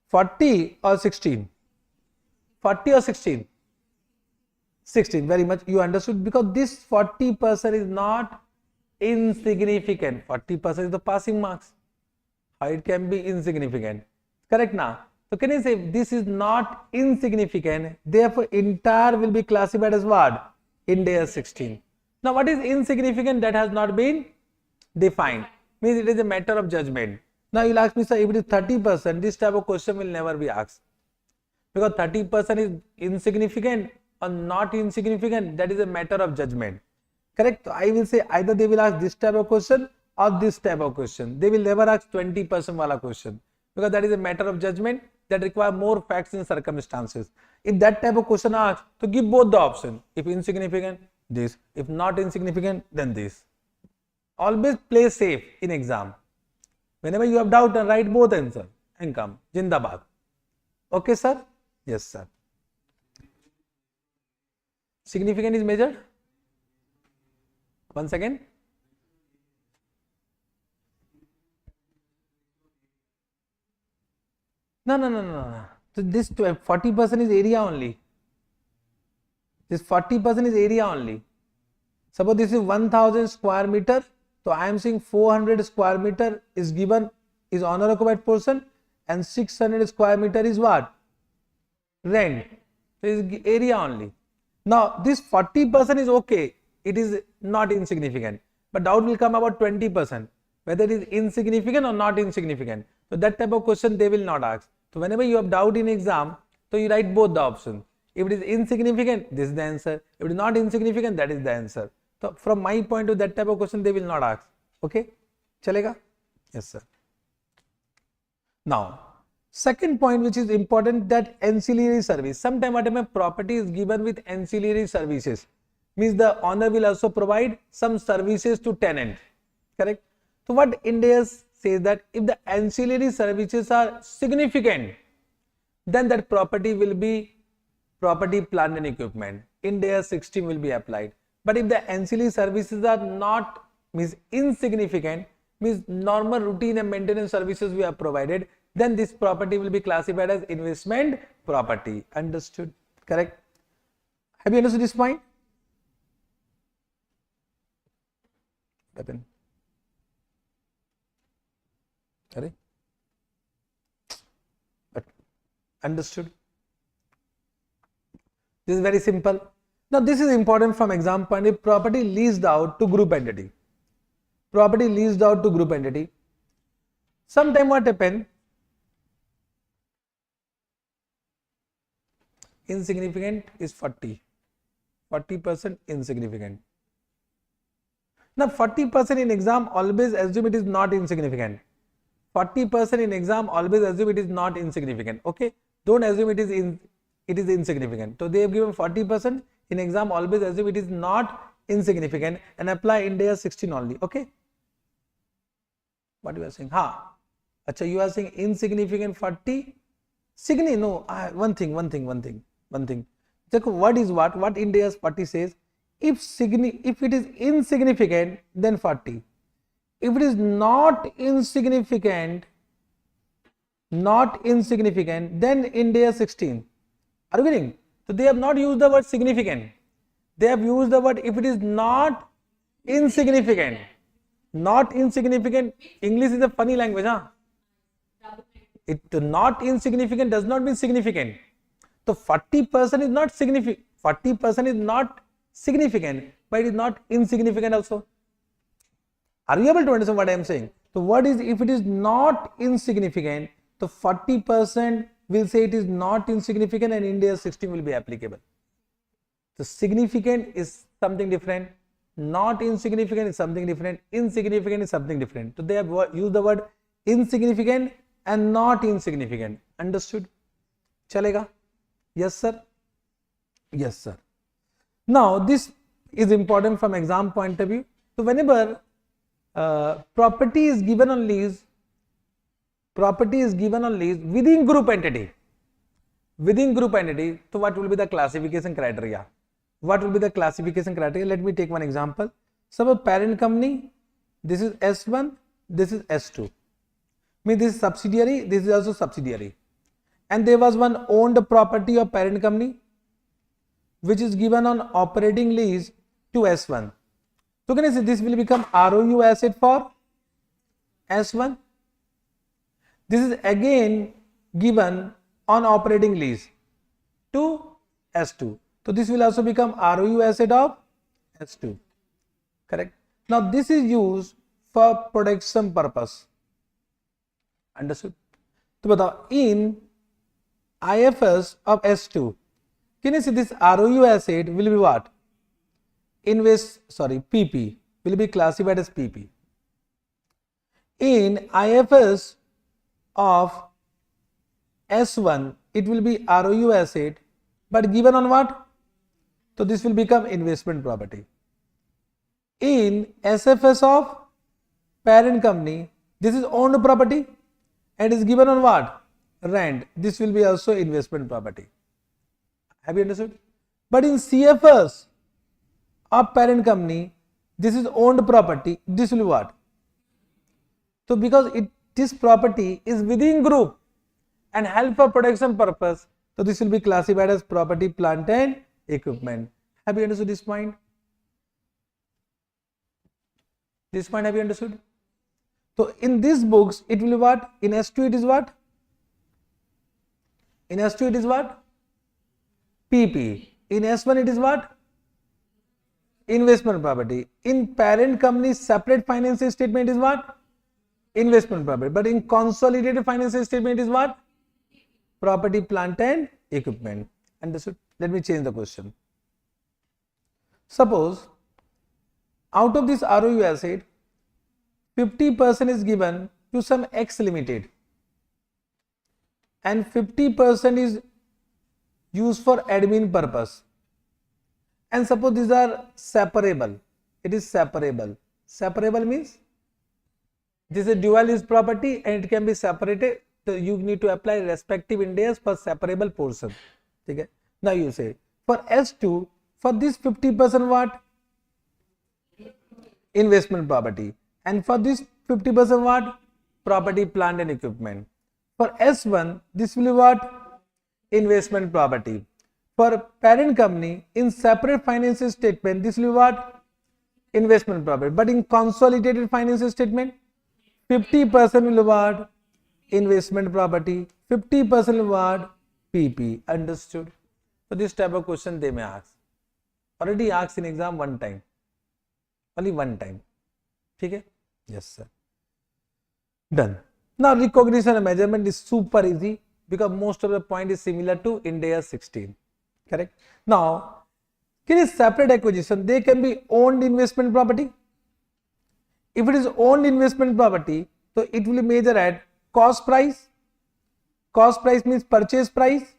40 or 16? 40 or 16? 16. Very much you understood, because this 40% is not insignificant. 40% is the passing marks. How it can be insignificant? Correct now? So can you say this is not insignificant, therefore entire will be classified as what? Ind AS 16. Now what is insignificant? That has not been defined. Means it is a matter of judgment. Now you will ask me, sir, if it is 30%, this type of question will never be asked. Because 30% is insignificant or not insignificant, that is a matter of judgment. Correct? So I will say either they will ask this type of question or this type of question. They will never ask 20% wala question, because that is a matter of judgment that require more facts and circumstances. If that type of question asked, to give both the option. If insignificant, this. If not insignificant, then this. Always play safe in exam. Whenever you have doubt, write both answer and come. Jindabad. Okay, sir? Yes, sir. Significant is measured? Once again. No. So this 40% is area only. This 40% is area only. Suppose this is 1000 square meter. So I am saying 400 square meter is given, is owner occupied portion, and 600 square meter is what? Rent. So it is area only. Now this 40% is okay. It is not insignificant. But doubt will come about 20%. Whether it is insignificant or not insignificant. So that type of question they will not ask. So whenever you have doubt in exam, so you write both the options. If it is insignificant, this is the answer. If it is not insignificant, that is the answer. So from my point of view, that type of question they will not ask. Okay? Chalega? Yes, sir. Now, second point which is important, that ancillary service. Sometimes whatever property is given with ancillary services, means the owner will also provide some services to tenant. Correct? So what Ind AS says that if the ancillary services are significant, then that property will be property, plant and equipment. Ind AS 16 will be applied. But if the ancillary services are not, means insignificant, means normal routine and maintenance services we have provided, then this property will be classified as investment property. Understood? Correct? Have you understood this point? But understood? This is very simple. Now this is important from exam point. If property leased out to group entity, sometime what happen? Insignificant is 40% insignificant. Now 40% in exam, always assume it is not insignificant. 40% in exam, always assume it is not insignificant. Okay, don't assume it is insignificant. So they have given 40% in exam, always assume it is not insignificant and apply Ind AS 16 only. Okay, what you are saying? Acha, you are saying insignificant 40. No, one thing. What is what Ind AS 40 says? If it is insignificant, then 40. If it is not insignificant, then Ind AS 16. Are you getting? So they have not used the word significant. They have used the word if it is not insignificant. Not insignificant. English is a funny language, huh? It not insignificant does not mean significant. So 40% is not significant. 40% is not significant, but it is not insignificant also. Are you able to understand what I am saying? So what is if it is not insignificant? So 40% will say it is not insignificant and Ind AS 16 will be applicable. So significant is something different. Not insignificant is something different. Insignificant is something different. So they have used the word insignificant and not insignificant. Understood? Chalega? Yes, sir? Yes, sir. Now, this is important from exam point of view. So, whenever property is given on lease within group entity. So, what will be the classification criteria? Let me take one example. Suppose parent company, this is S1, this is S2. Means this is subsidiary, this is also subsidiary. And there was one owned property of parent company which is given on operating lease to S1. So can you see this will become ROU asset for S1. This is again given on operating lease to S2. So this will also become ROU asset of S2. Correct. Now this is used for protection purpose. Understood? So in IFS of S2, can you see this ROU asset will be what? PP will be classified as PP. In IFS of S1, it will be ROU asset, but given on what? So this will become investment property. In SFS of parent company, this is owned property and is given on what? Rent. This will be also investment property. Have you understood? But in CFS of parent company, this is owned property. This will be what? So because this property is within group and help for protection purpose, so this will be classified as property, plant and equipment. Have you understood this point? This point have you understood? So in these books, it will be what? In S2 it is what? In S2 it is what? PP. In S1 it is what? Investment property. In parent company separate financial statement is what? Investment property. But in consolidated financial statement is what? Property, plant and equipment. Understood? Let me change the question. Suppose out of this ROU asset, 50% is given to some X Limited and 50% is used for admin purpose. And suppose these are separable. It is separable. Separable means this is dual use property and it can be separated. So you need to apply respective Ind AS for separable portion. Okay? Now you say for S2, for this 50% what? Investment property. And for this 50% what? Property, plant and equipment. For S1, this will be what? Investment property. For parent company, in separate financial statement, this will be what? Investment property. But in consolidated financial statement, 50% will be what? Investment property. 50% will be what? PP. Understood? So this type of question they may ask. Already asked in exam one time. Only one time. Okay? Yes, sir. Done. Now recognition and measurement is super easy because most of the point is similar to Ind AS 16. Correct? Now, in a separate acquisition, they can be owned investment property. If it is owned investment property, so it will be measured at cost price. Cost price means purchase price,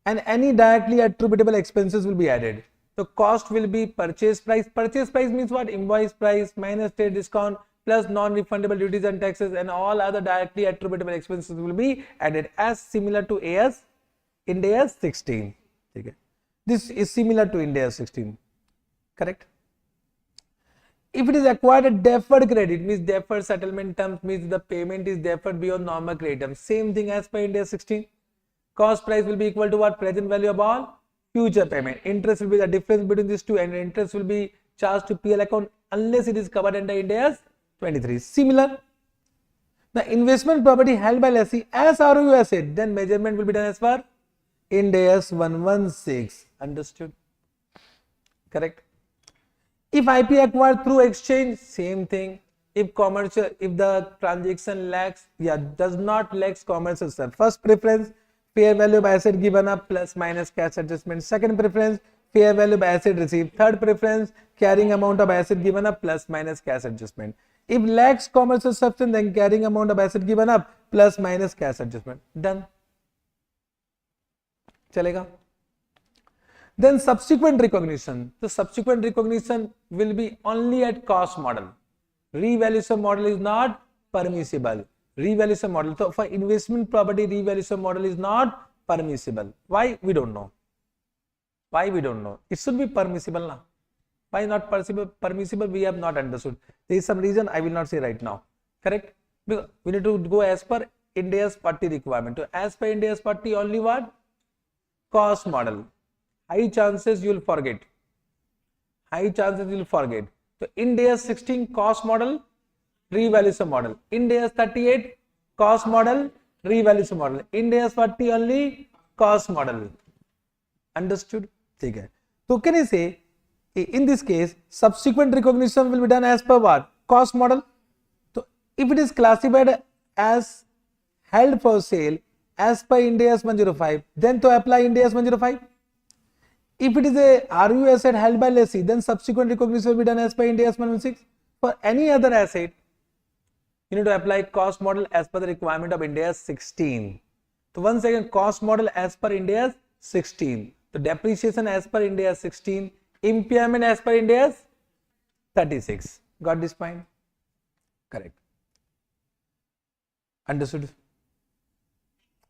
and any directly attributable expenses will be added. So cost will be purchase price. Purchase price means what? Invoice price minus trade discount plus non-refundable duties and taxes, and all other directly attributable expenses will be added, as similar to AS Ind AS 16. Okay. This is similar to Ind AS 16. Correct? If it is acquired at deferred credit, means deferred settlement terms, means the payment is deferred beyond normal credit terms. Same thing as per Ind AS 16. Cost price will be equal to what? Present value of all future payment. Interest will be the difference between these two, and interest will be charged to PL account unless it is covered under Ind AS 23. Similar, the investment property held by lessee as ROU asset, then measurement will be done as per Ind AS 116. Understood? Correct? If IP acquired through exchange, same thing. If the transaction does not lacks commercial stuff. First preference, fair value of asset given up plus minus cash adjustment. Second preference, fair value of asset received. Third preference, carrying amount of asset given up plus minus cash adjustment. If lacks commercial substance, then carrying amount of asset given up plus minus cash adjustment. Done. Chalega. Then subsequent recognition. The subsequent recognition will be only at cost model. Revaluation model is not permissible. Revaluation model. So for investment property, revaluation model is not permissible. Why? We don't know. Why? We don't know. It should be permissible now. Why not permissible? We have not understood. There is some reason I will not say right now. Correct? Because we need to go as per Ind AS 40 requirement. So as per Ind AS 40, only what? Cost model. High chances you will forget. High chances you will forget. So Ind AS 16 cost model, revaluation model. Ind AS 38 cost model, revaluation model. Ind AS 40 only cost model. Understood? Okay. So can I say, in this case, subsequent recognition will be done as per what? Cost model. So if it is classified as held for sale as per Ind AS 105, then to apply Ind AS 105. If it is a ROU asset held by lessee, then subsequent recognition will be done as per Ind AS 116. For any other asset, you need to apply cost model as per the requirement of Ind AS 16. So once again, cost model as per Ind AS 16. So depreciation as per Ind AS 16. Impairment as per Ind AS 36. Got this point? Correct. Understood?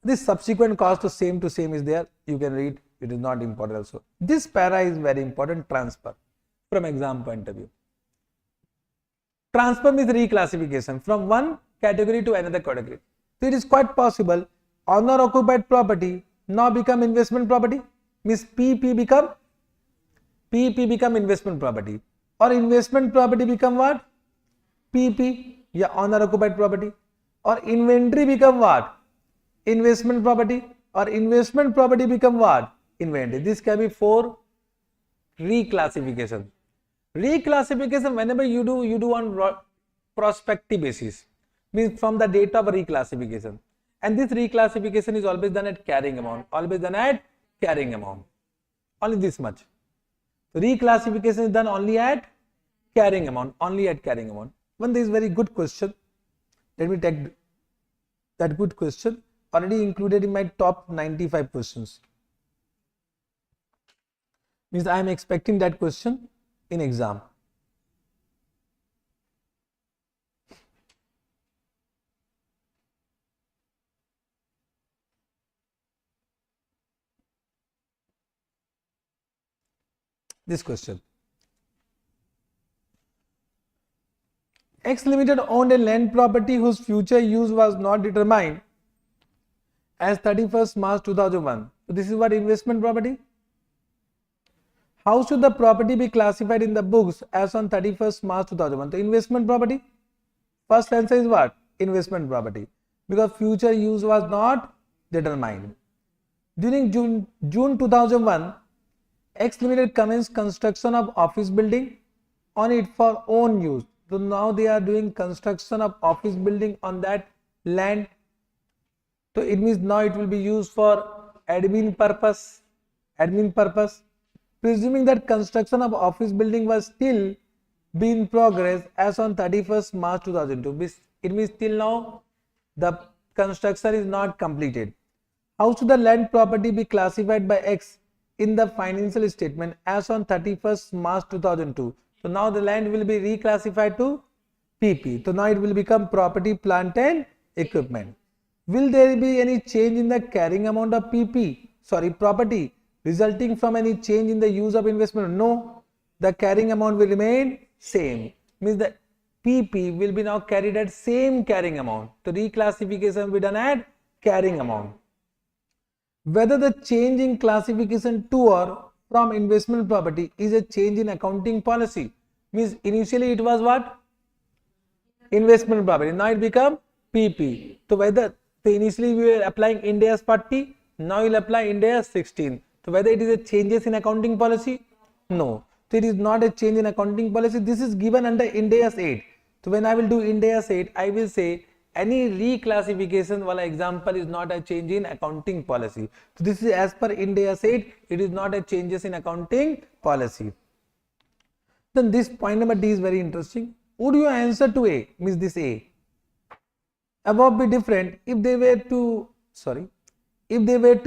This subsequent cost to same is there. You can read. It is not important also. This para is very important. Transfer from exam point of view. Transfer means reclassification from one category to another category. So it is quite possible owner occupied property now become investment property. Means PP become investment property, or investment property become what? PP, yeah, owner occupied property. Or inventory become what? Investment property. Or investment property become what? Inventory. This can be for reclassification. Reclassification, whenever you do on prospective basis, means from the date of reclassification. And this reclassification is always done at carrying amount. Always done at carrying amount. Only this much. So reclassification is done only at carrying amount. Only at carrying amount. One is very good question. Let me take that good question. Already included in my top 95 questions. Means I am expecting that question in exam. This question. X Limited owned a land property whose future use was not determined as 31st March 2001. So this is what? Investment property. How should the property be classified in the books as on 31st March 2001? So investment property. First answer is what? Investment property. Because future use was not determined. During June 2001, X Limited commenced construction of office building on it for own use. So now they are doing construction of office building on that land. So it means now it will be used for admin purpose. Presuming that construction of office building was still be in progress as on 31st March 2002. It means till now the construction is not completed. How should the land property be classified by X in the financial statement as on 31st March 2002? So now the land will be reclassified to PP. So now it will become property, plant and equipment. Will there be any change in the carrying amount of property resulting from any change in the use of investment? No, the carrying amount will remain same. Means the PP will be now carried at same carrying amount. So reclassification will be done at carrying amount. Whether the change in classification to or from investment property is a change in accounting policy. Means initially it was what? Investment property. Now it become PP. So initially we were applying Ind AS 40. Now we will apply Ind AS 16. So whether it is a changes in accounting policy? No. So it is not a change in accounting policy. This is given under Ind AS 8. So when I will do Ind AS 8, I will say any reclassification wala example is not a change in accounting policy. So this is as per Ind AS 8, it is not a changes in accounting policy. Then this point number D is very interesting. Would you answer to A? Means this A. Above be different if they were to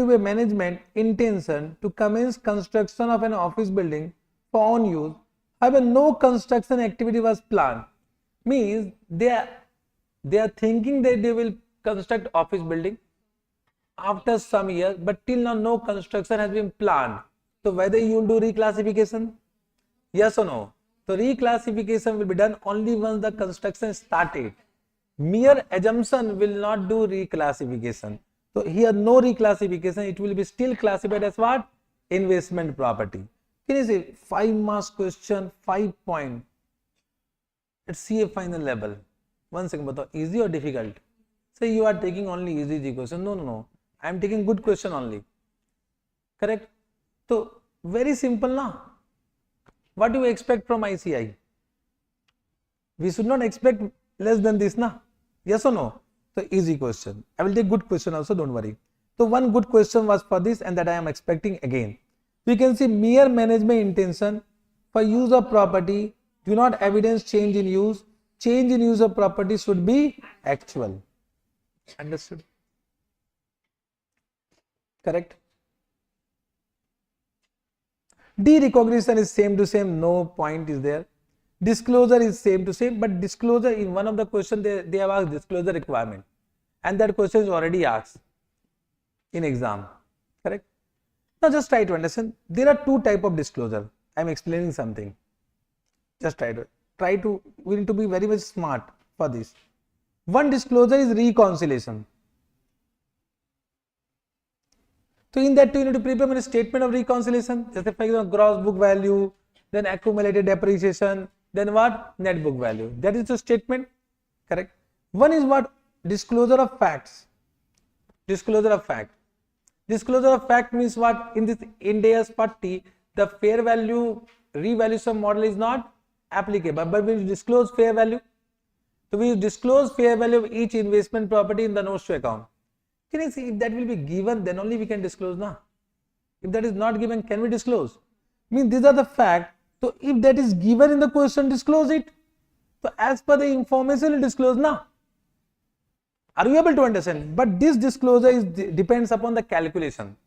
be management intention to commence construction of an office building for own use, however no construction activity was planned. Means they are thinking that they will construct office building after some years, but till now no construction has been planned. So whether you will do reclassification? Yes or no? So reclassification will be done only once the construction started. Mere assumption will not do reclassification. So here no reclassification, it will be still classified as what? Investment property. Can you see 5 marks question, 5 point. Let's see a final level. One second, batao, easy or difficult? Say you are taking only easy question. No. I am taking good question only. Correct? So very simple na. What do you expect from ICI? We should not expect less than this na. Yes or no? So easy question. I will take good question also, don't worry. So one good question was for this and that I am expecting again. We can see mere management intention for use of property do not evidence change in use. Change in use of property should be actual. Understood? Correct? D recognition is same to same, no point is there. Disclosure is same to same, but disclosure in one of the questions they have asked disclosure requirement, and that question is already asked in exam. Correct? Now just try to understand. There are two type of disclosure. I am explaining something. Just try to. We need to be very much smart for this. One disclosure is reconciliation. So in that you need to prepare a statement of reconciliation. Just for example, gross book value, then accumulated depreciation, then what? Net book value. That is the statement. Correct? One is what? Disclosure of facts. Disclosure of fact. Disclosure of fact means what? In this Ind AS 40, the fair value revaluation model is not applicable, but we disclose fair value. So we disclose fair value of each investment property in the notes to account. Can you see if that will be given, then only we can disclose now. If that is not given, can we disclose? Means these are the facts. So if that is given in the question, disclose it. So as per the information, disclose now. Are you able to understand? But this disclosure depends upon the calculation.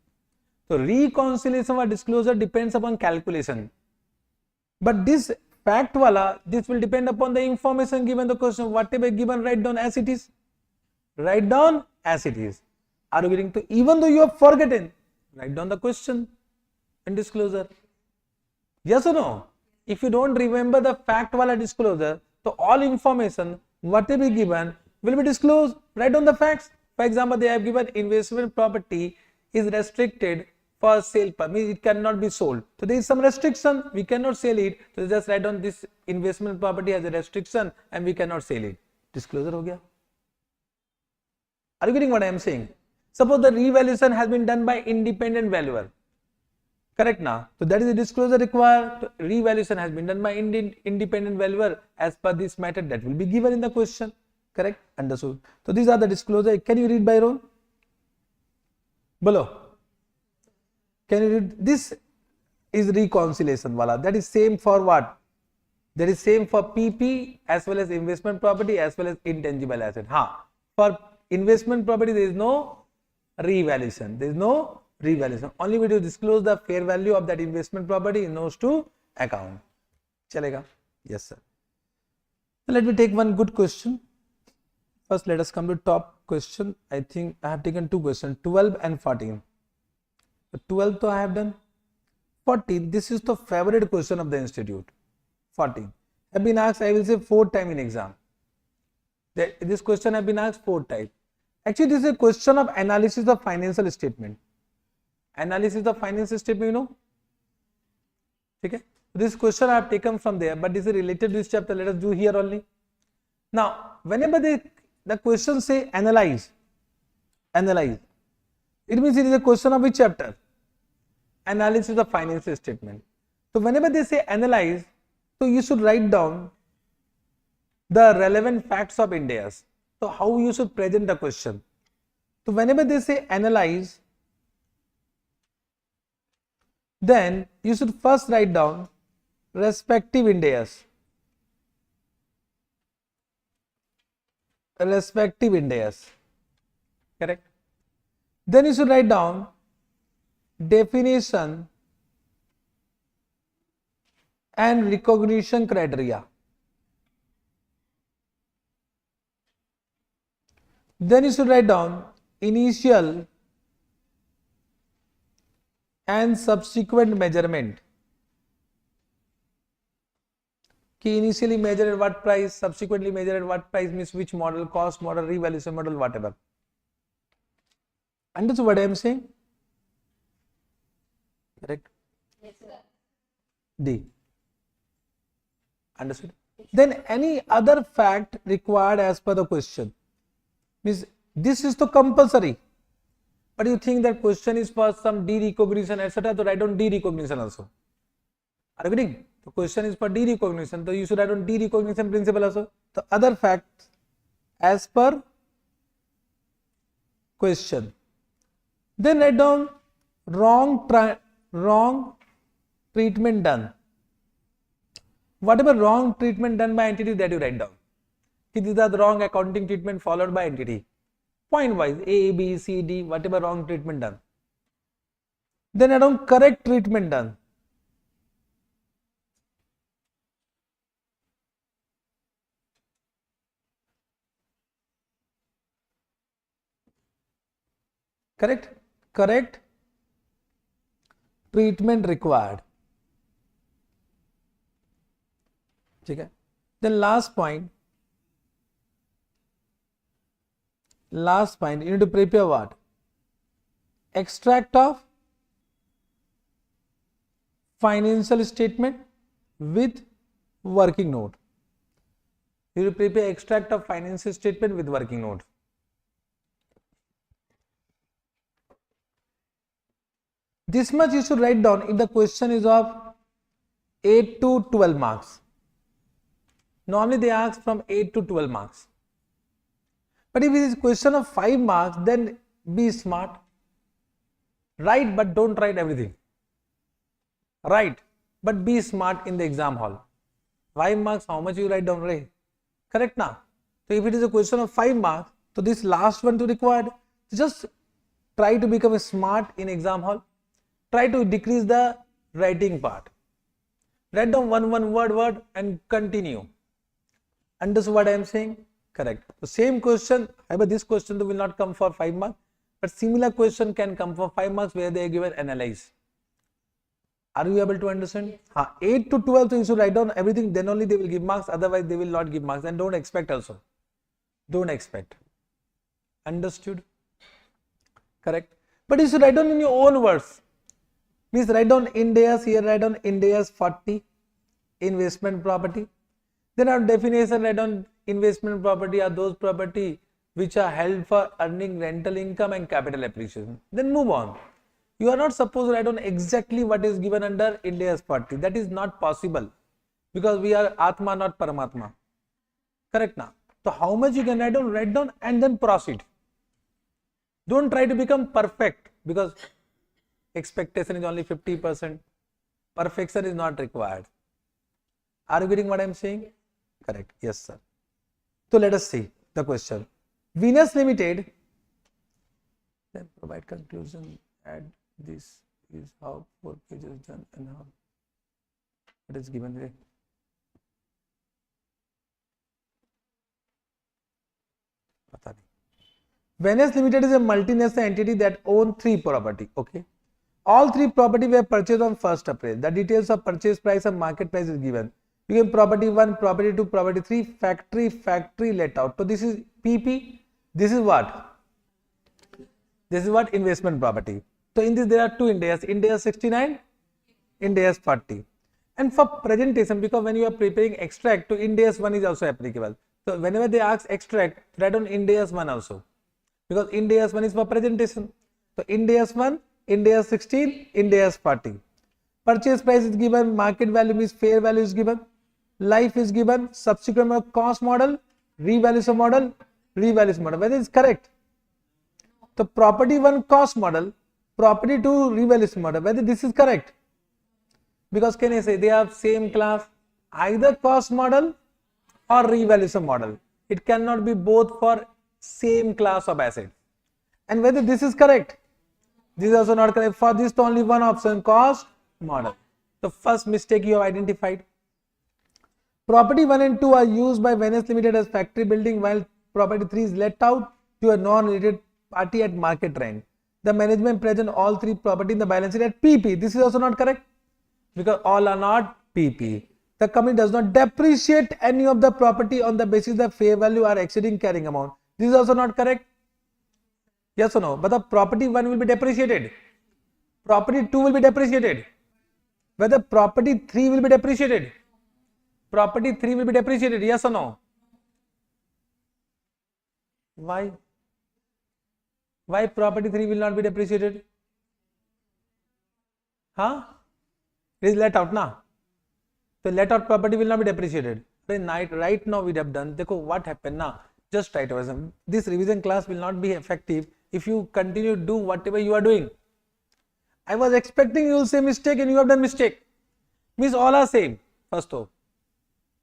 So reconciliation or disclosure depends upon calculation. But this fact wala, this will depend upon the information given the question. Whatever given, write down as it is. Write down as it is. Are you getting to? Even though you have forgotten, write down the question and disclosure. Yes or no? If you don't remember the fact wala disclosure, so all information, whatever given, will be disclosed. Write down the facts. For example, they have given investment property is restricted for sale, means it cannot be sold. So there is some restriction, we cannot sell it. So just write down this investment property has a restriction and we cannot sell it. Disclosure ho gaya. Are you getting what I am saying? Suppose the revaluation has been done by independent valuer. Correct now? So that is the disclosure required. So revaluation has been done by independent valuer as per this method that will be given in the question. Correct? Understood. So these are the disclosure. Can you read by roll? Below. Can you read? This is reconciliation wala. That is same for what? There is same for PP as well as investment property as well as intangible asset. For investment property there is no revaluation. There is no revaluation. Only we do disclose the fair value of that investment property in notes to account. Chalega? Yes, sir. So let me take one good question. First, let us come to top question. I think I have taken two questions, 12 and 14. So 12 I have done. 14, this is the favorite question of the institute. 14 have been asked, I will say 4 times in exam. This question have been asked 4 times. Actually, this is a question of analysis of financial statement. Analysis of financial statement, you know. Okay. This question I have taken from there, but this is related to this chapter. Let us do here only. Now, whenever the question say analyze, it means it is a question of which chapter? Analysis of financial statement. So whenever they say analyze, so you should write down the relevant facts of Ind AS. So how you should present the question? So whenever they say analyze, then you should first write down respective Ind AS. Respective Ind AS. Correct? Then you should write down definition and recognition criteria. Then you should write down initial and subsequent measurement. Ki initially measured at what price, subsequently measured at what price, means which model, cost model, revaluation model, whatever. Understood what I am saying? Correct? Yes, sir. D. Understood? Then any other fact required as per the question. Means this is the compulsory. But you think that question is for some de-recognition, etc. So write down de-recognition also. Are you getting? The question is for de-recognition. So you should write down de-recognition principle also. The other facts as per question. Then write down wrong treatment done. Whatever wrong treatment done by entity, that you write down. These are the wrong accounting treatment followed by entity. Point wise, A, B, C, D, whatever wrong treatment done. Then write down correct treatment done. Correct treatment required. Okay. Then last point, you need to prepare what? Extract of financial statement with working note. You will prepare extract of financial statement with working note. This much you should write down if the question is of 8 to 12 marks. Normally they ask from 8 to 12 marks. But if it is question of 5 marks, then be smart. Write, but don't write everything. Write, but be smart in the exam hall. 5 marks, how much you write down, right? Correct now? So if it is a question of 5 marks, so this last one to required, just try to become smart in exam hall. Try to decrease the writing part. Write down one word and continue. Understand what I am saying? Correct. The same question, however, this question will not come for 5 marks, but similar question can come for 5 marks where they are given analyze. Are you able to understand? 8 to 12, so you should write down everything, then only they will give marks, otherwise they will not give marks, and don't expect also. Don't expect. Understood? Correct. But you should write down in your own words. Means write down Ind AS, here write down Ind AS 40, investment property. Then our definition, write down investment property are those property which are held for earning rental income and capital appreciation. Then move on. You are not supposed to write down exactly what is given under Ind AS 40. That is not possible because we are Atma, not Paramatma. Correct now? So how much you can write down and then proceed. Don't try to become perfect because expectation is only 50%. Perfection is not required. Are you getting what I am saying? Correct. Yes, sir. So let us see the question. Venus Limited, then provide conclusion, add this is how 4 pages done and how it is given here. Venus Limited is a multinational entity that owns 3 property. Okay. All 3 property were purchased on 1st April. The details of purchase price and market price is given. You can property 1, property 2, property 3, factory let out. So this is PP. This is what? This is what? Investment property. So in this there are 2 Ind AS, Ind AS 69, Ind AS 40. And for presentation, because when you are preparing extract, to Ind AS 1 is also applicable. So whenever they ask extract, write on Ind AS 1 also. Because Ind AS 1 is for presentation. So Ind AS 1, Ind AS 16, Ind AS 40. Purchase price is given, market value is fair value is given, life is given, subsequent cost model, revaluation model, whether it's correct. So property 1 cost model, property 2 revaluation model, whether this is correct. Because can I say they have same class, either cost model or revaluation model. It cannot be both for same class of asset. And whether this is correct. This is also not correct. For this only one option, cost model. The first mistake you have identified. Property 1 and 2 are used by Venus Limited as factory building, while property 3 is let out to a non-related party at market rent. The management present all 3 property in the balance sheet at PP. This is also not correct because all are not PP. The company does not depreciate any of the property on the basis that fair value are exceeding carrying amount. This is also not correct. Yes or no? But the property 1 will be depreciated. Property 2 will be depreciated. Whether property 3 will be depreciated. Property 3 will be depreciated. Yes or no? Why? Why property 3 will not be depreciated? Huh? It is let out now. So let out property will not be depreciated. Right now we have done. Dekho what happened now. Just try to. This revision class will not be effective if you continue to do whatever you are doing. I was expecting you will say mistake and you have done mistake. Means all are same. First of all.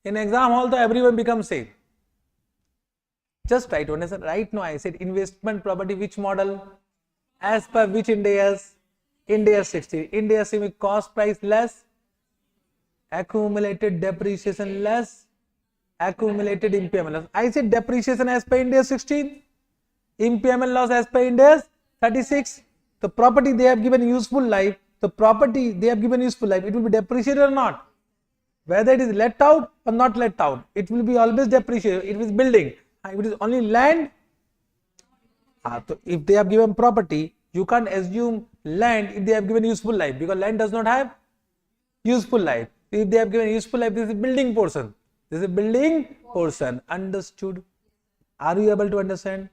In exam hall, though, everyone becomes same. Just try to understand. Right now I said investment property which model? As per which Ind AS? Ind AS 60. Ind AS with cost price less, accumulated depreciation less, accumulated impairment loss. I said depreciation as per Ind AS 16, impairment loss as per Ind AS 36. The property they have given useful life, the property they have given useful life, it will be depreciated or not. Whether it is let out or not let out, it will be always depreciated. It is building. If it is only land, so if they have given property, you can't assume land if they have given useful life because land does not have useful life. If they have given useful life, this is building portion. This is a building portion. Understood? Are you able to understand?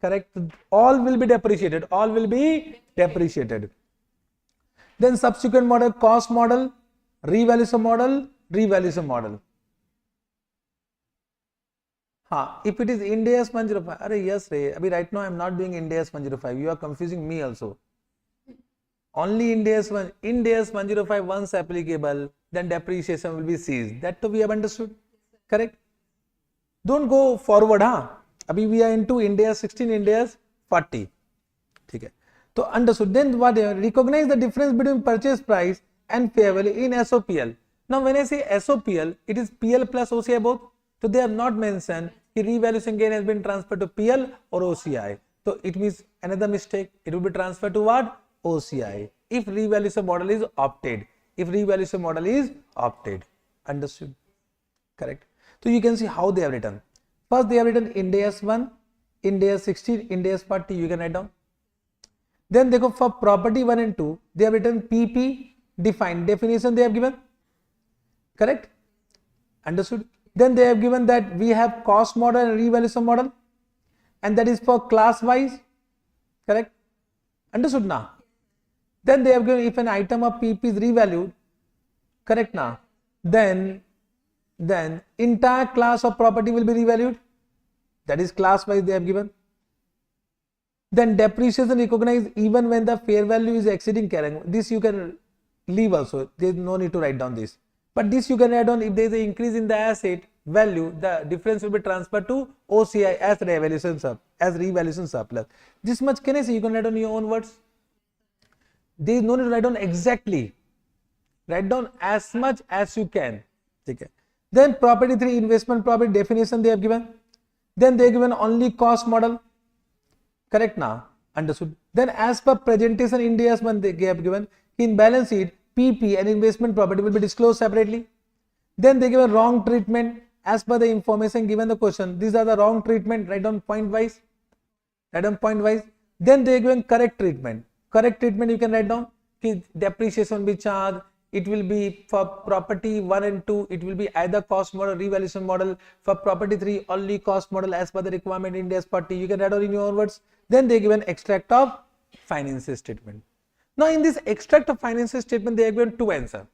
Correct? All will be depreciated. All will be depreciated. Then subsequent model, cost model, revaluation model, revaluation model. If it is Ind AS 105, yes, right now I am not doing Ind AS 105. You are confusing me also. Only Ind AS 105 once applicable, then depreciation will be ceased. That too we have understood. Correct? Don't go forward. Abhi we are into Ind AS 16, Ind AS 40. Okay. So understood. Then what? Recognize the difference between purchase price and fair value in SOPL. Now when I say SOPL, it is PL plus OCI both. So they have not mentioned that revaluation gain has been transferred to PL or OCI. So it means another mistake. It will be transferred to what? OCI. If revaluation model is opted. Understood? Correct. So you can see how they have written. First they have written Ind AS 1, Ind AS 16, Ind AS 40. You can write down. Then they go for property 1 and 2. They have written PP defined. Definition they have given. Correct? Understood? Then they have given that we have cost model and revaluation model, and that is for class wise. Correct? Understood now? Then they have given if an item of PP is revalued, correct now? Then entire class of property will be revalued. That is class wise they have given. Then depreciation recognized even when the fair value is exceeding carrying. This you can leave also. There is no need to write down this. But this you can add on if there is an increase in the asset value, the difference will be transferred to OCI as revaluation surplus. This much can I say? You can write on your own words. There is no need to write down exactly. Write down as much as you can. Okay. Then property 3, investment property definition they have given. Then they have given only cost model. Correct now? Understood. Then as per presentation Ind AS they have given, in balance sheet PP and investment property will be disclosed separately. Then they give a wrong treatment as per the information given the question. These are the wrong treatment. Write down point wise. Write down point wise. Then they given correct treatment. Correct treatment you can write down. Depreciation will be charged. It will be for property 1 and 2. It will be either cost model, revaluation model. For property 3, only cost model as per the requirement in Ind AS part T. You can write down in your own words. Then they give an extract of financial statement. Now in this extract of financial statement, they have given 2 answers.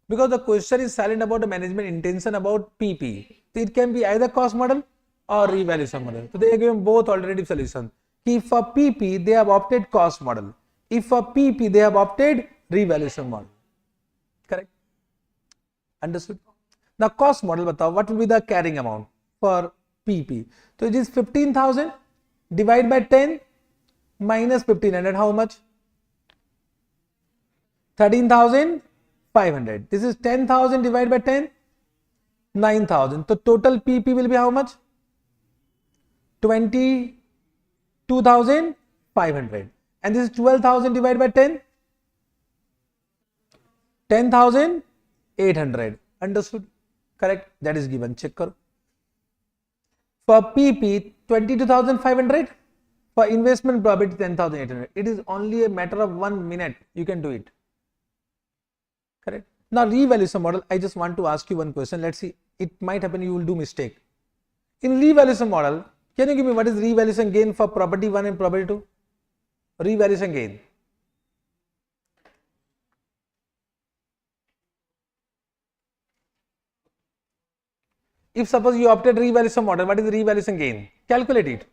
Because the question is silent about the management intention about PP. So it can be either cost model or revaluation model. So they have given both alternative solutions. If for PP, they have opted cost model. If for PP, they have opted revaluation model. Correct? Understood? Now cost model, what will be the carrying amount for PP? So it is 15,000 divided by 10 minus 1500. How much? 13,500. This is 10,000 divided by 10, 9,000. So total PP will be how much? 22,500. And this is 12,000 divided by 10, 10,800. Understood? Correct? That is given. Check karo. For PP 22,500. For investment property 10,800. It is only a matter of 1 minute. You can do it. Correct? Now revaluation model, I just want to ask you one question. Let's see, it might happen you will do mistake. In revaluation model, can you give me what is revaluation gain for property 1 and property 2? Revaluation gain. If suppose you opted revaluation model, what is the revaluation gain? Calculate it.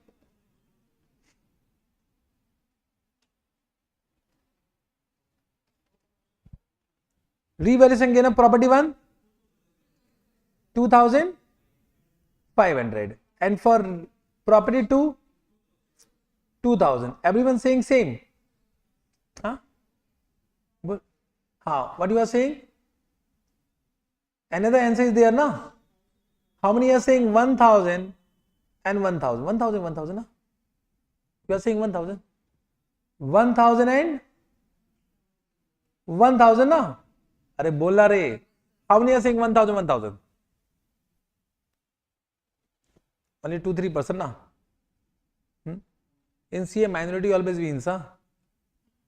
Revaluation gain of property 1, 2,500. And for property 2, 2,000. Everyone saying same? Huh? Good. How? What you are saying? Another answer is there, no? How many are saying 1,000 and 1,000? 1,000, 1,000, no? You are saying 1,000? 1,000 and 1,000, no? Are bola re. How many are saying 1,000, 1,000? Only 2-3%, na? In CA, minority always wins, huh?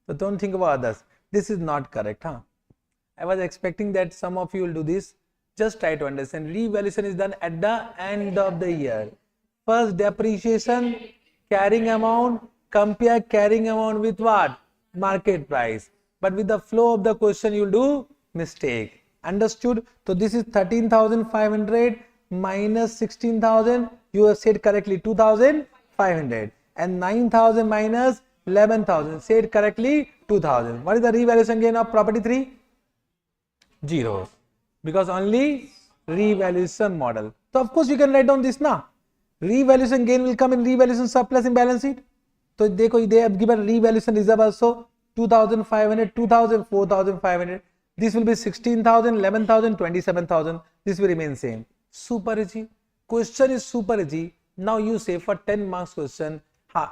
So don't think about others. This is not correct, huh? I was expecting that some of you will do this. Just try to understand. Revaluation is done at the end of the year. First depreciation, carrying amount, compare carrying amount with what? Market price. But with the flow of the question, you will do mistake. Understood? So this is 13,500 minus 16,000. You have said correctly 2,500. And 9,000 minus 11,000. Said correctly 2,000. What is the revaluation gain of property 3? 0. Because only revaluation model. So of course you can write down this now. Revaluation gain will come in revaluation surplus in balance sheet. So they have given revaluation reserve also 2,500, 2,000, 4,500. This will be 16,000, 11,000, 27,000. This will remain same. Super easy. Question is super easy. Now you say for 10 marks question,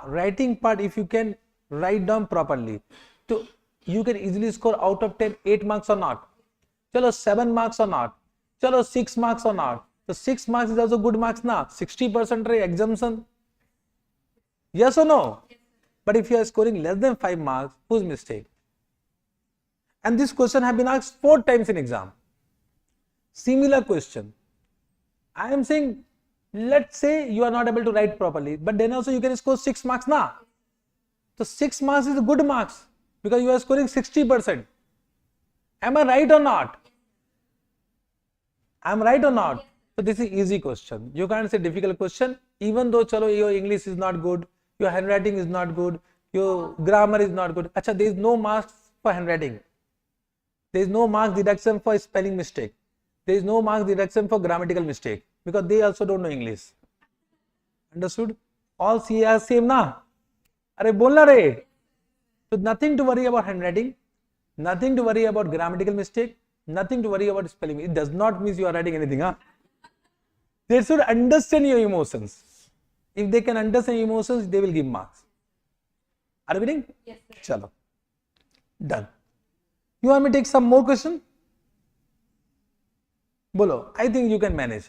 writing part if you can write down properly, so you can easily score out of 10 8 marks or not. Chalo 7 marks or not. Chalo 6 marks or not. So 6 marks is also good marks now. 60% exemption. Yes or no? Yes. But if you are scoring less than 5 marks, whose mistake? And this question have been asked 4 times in exam. Similar question. I am saying, let's say you are not able to write properly, but then also you can score 6 marks now. So 6 marks is good marks because you are scoring 60%. Am I right or not? I am right or not? So this is easy question. You can't say difficult question. Even though chalo, your English is not good, your handwriting is not good, your grammar is not good. Acha, there is no marks for handwriting. There is no mark deduction for spelling mistake. there is no marks deduction for grammatical mistake because they also don't know English. Understood? All C are same na? Are bolna re? So nothing to worry about handwriting, nothing to worry about grammatical mistake, nothing to worry about spelling. It does not mean you are writing anything. Huh? They should understand your emotions. If they can understand emotions, they will give marks. Are you reading? Yes, sir. Chalo. Done. You want me to take some more question? Bolo, I think you can manage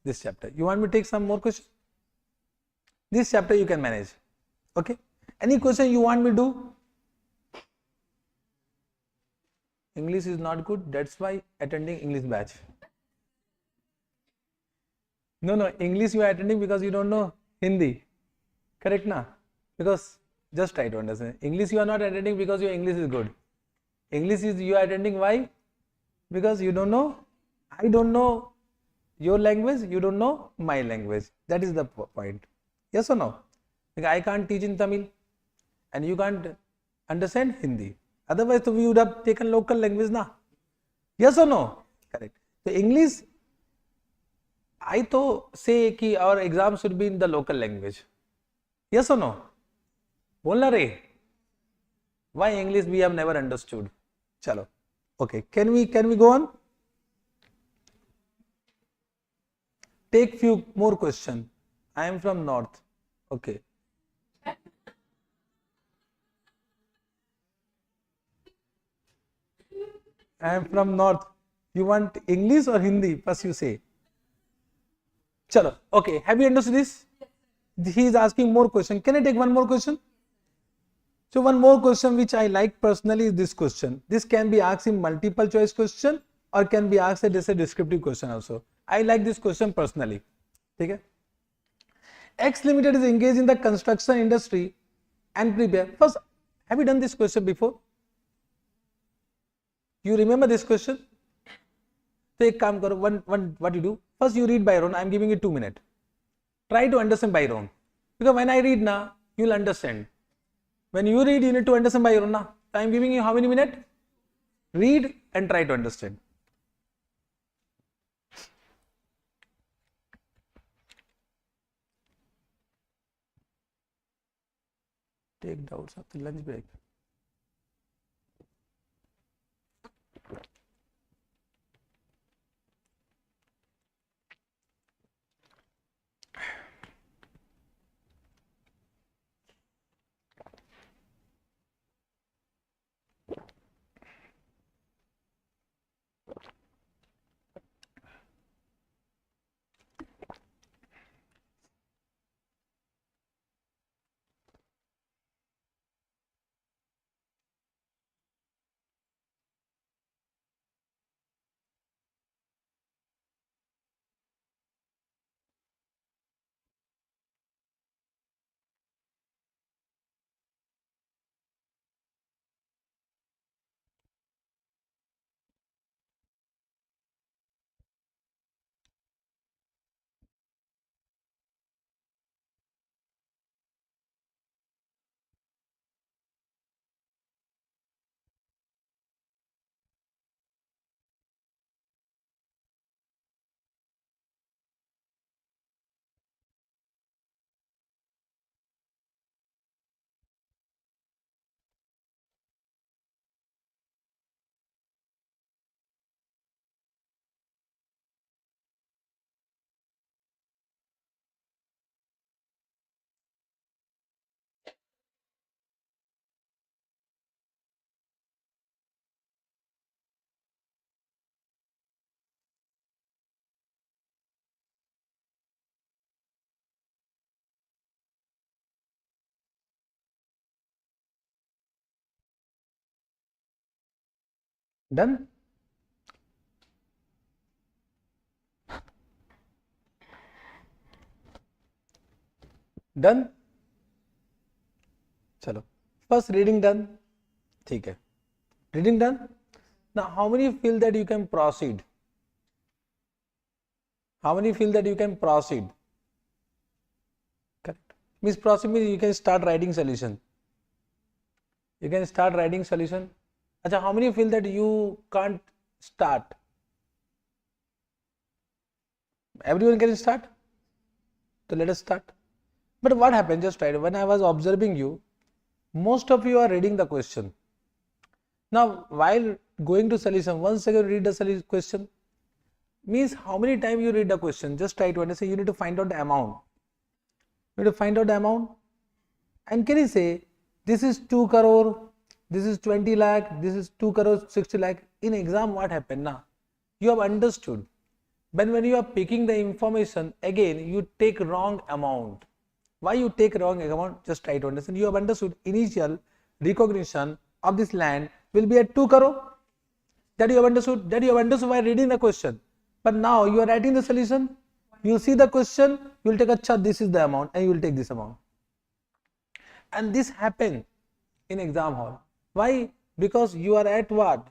this chapter. You want me to take some more question? This chapter you can manage. Okay. Any question you want me to do? English is not good. That's why attending English batch. No, English you are attending because you don't know Hindi. Correct na? Because just try to understand. English you are not attending because your English is good. English is you are attending why? Because you don't know. I don't know your language. You don't know my language. That is the point. Yes or no? Like I can't teach in Tamil and you can't understand Hindi. Otherwise, we would have taken local language na. Yes or no? Correct. So English, I to say कि our exam should be in the local language. Yes or no? Bolna re. Why English we have never understood. Chalo. Okay. Can we go on? Take few more question. I am from north. Okay. I am from north. You want English or Hindi? First you say. Chalo. Okay. Have you understood this? He is asking more question. Can I take one more question? So one more question which I like personally is this question. This can be asked in multiple choice question or can be asked as a descriptive question also. I like this question personally. Okay? X Limited is engaged in the construction industry and prepare. First, have you done this question before? You remember this question? So ek kaam karo, what you do? First you read by own. I am giving you 2 minutes. Try to understand by own. Because when I read na, you will understand. When you read, you need to understand by own na. So I am giving you how many minutes? Read and try to understand. Take doubts after lunch break. Done? Done? Chalo. First reading done. ठीक है. Reading done. Now how many feel that you can proceed? How many feel that you can proceed? Correct. Means proceed means you can start writing solution. You can start writing solution. Acha, how many feel that you can't start? Everyone can start? So let us start. But what happened, just right, when I was observing you, most of you are reading the question. Now, while going to solution, once again read the question. Means how many times you read the question? Just try to understand. You need to find out the amount. You need to find out the amount. And can you say, this is 2 crore, this is 20 lakh, this is 2 crore 60 lakh. In exam, what happened now? You have understood. But when you are picking the information, again, you take wrong amount. Why you take wrong amount? Just try to understand. You have understood initial recognition of this land will be at 2 crore. That you have understood. That you have understood by reading the question. But now you are writing the solution. You see the question, you will take a chart, this is the amount, and you will take this amount. And this happens in exam hall. Why? Because you are at what?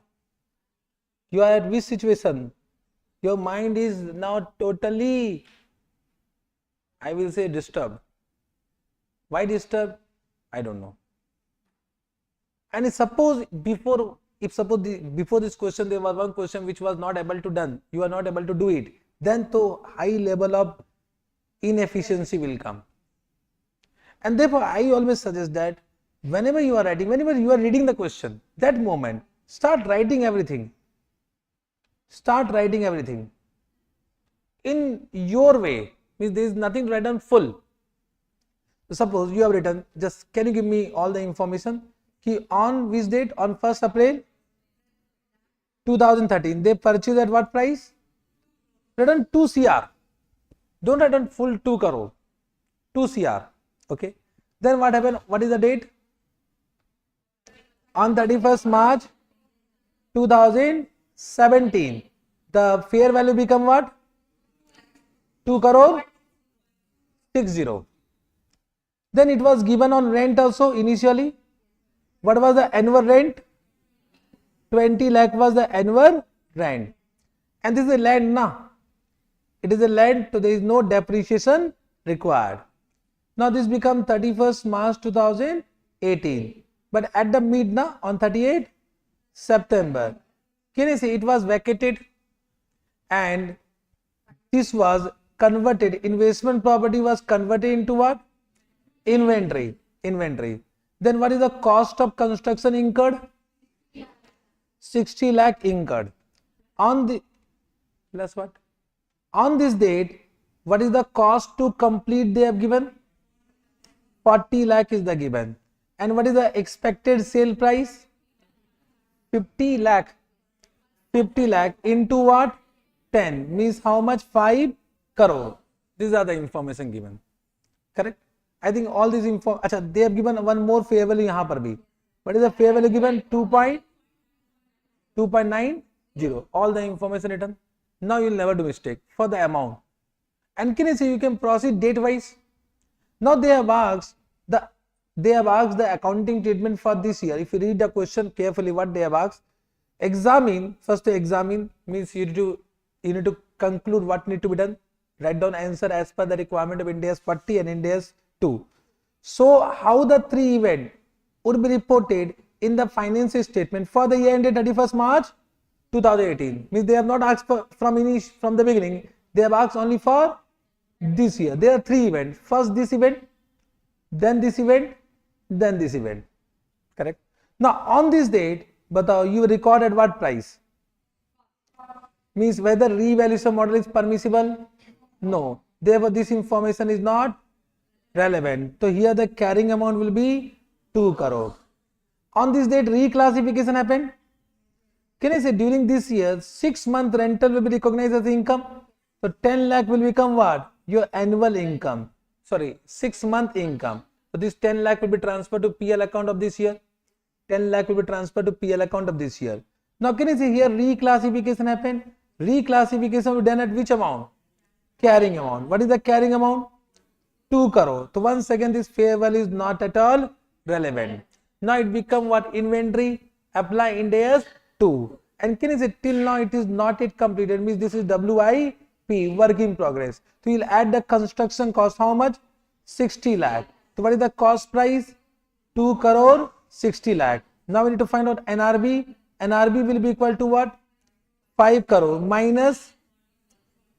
You are at which situation? Your mind is now totally, I will say, disturbed. Why disturbed? I don't know. And suppose before this question there was one question which was not able to done, you are not able to do it, then to high level of inefficiency will come. And therefore I always suggest that whenever you are reading the question, that moment start writing everything. Start writing everything in your way. Means there is nothing to write down full. Suppose you have written, just can you give me all the information? On which date? On 1st April 2013. They purchased at what price? Written 2 CR. Don't write down full 2 crore. 2 CR. Okay. Then what happened? What is the date? On 31st March 2017. The fair value become what? 2 crore 60. Then it was given on rent also initially. What was the annual rent? 20 lakh was the annual rent. And this is a land now. It is a land, so there is no depreciation required. Now this become 31st March 2018. But at the mid now, on 38 September, can you say it was vacated and this was converted, investment property was converted into what? Inventory. Then what is the cost of construction incurred? 60 lakh incurred. On the plus what? On this date, what is the cost to complete they have given? 40 lakh is the given. And what is the expected sale price? 50 lakh. 50 lakh into what? 10 means how much? 5 crore. These are the information given. Correct? I think all these info. Achha, they have given one more fair value yahan par bhi. What is the fair value given? 2.90. All the information written. Now you will never do mistake for the amount. And can you see you can proceed date wise? Now they have asked the accounting treatment for this year. If you read the question carefully, what they have asked, first to examine means you need to conclude what need to be done. Write down answer as per the requirement of Ind AS 40 and Ind AS 2. So how the 3 event would be reported in the financial statement for the year ended 31st March 2018. Means they have not asked from the beginning. They have asked only for this year. There are 3 events. First this event, then this event, then this event. Correct? Now on this date, you record at what price? Means whether revaluation model is permissible? No. Therefore this information is not relevant. So here the carrying amount will be 2 crore. On this date reclassification happened. Can I say during this year 6-month rental will be recognized as income? So 10 lakh will become what? Your annual income. 6-month income. So this 10 lakh will be transferred to PL account of this year. 10 lakh will be transferred to PL account of this year. Now can you see here reclassification happened? Reclassification will be done at which amount? Carrying amount. What is the carrying amount? 2 crore. So once again this fair value is not at all relevant. Now it become what? Inventory. Apply Ind AS 2. And can you say till now it is not yet completed, means this is WIP, work in progress. So you'll add the construction cost, how much? 60 lakh. So what is the cost price? 2 crore 60 lakh. Now we need to find out NRV. NRV will be equal to what? 5 crore minus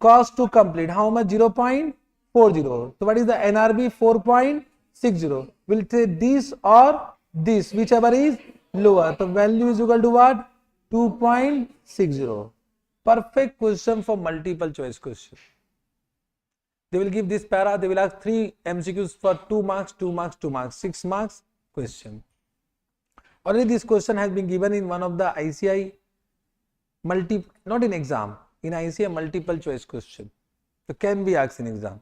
Cost to complete, how much? 0.40. So what is the NRB? 4.60. We'll take this or this, whichever is lower. So value is equal to what? 2.60. Perfect question for multiple choice question. They will give this para, they will ask 3 MCQs for 2 marks, 2 marks, 2 marks, 6 marks question. Already this question has been given in one of the ICI not in exam, in ICI multiple choice question. So can be asked in exam.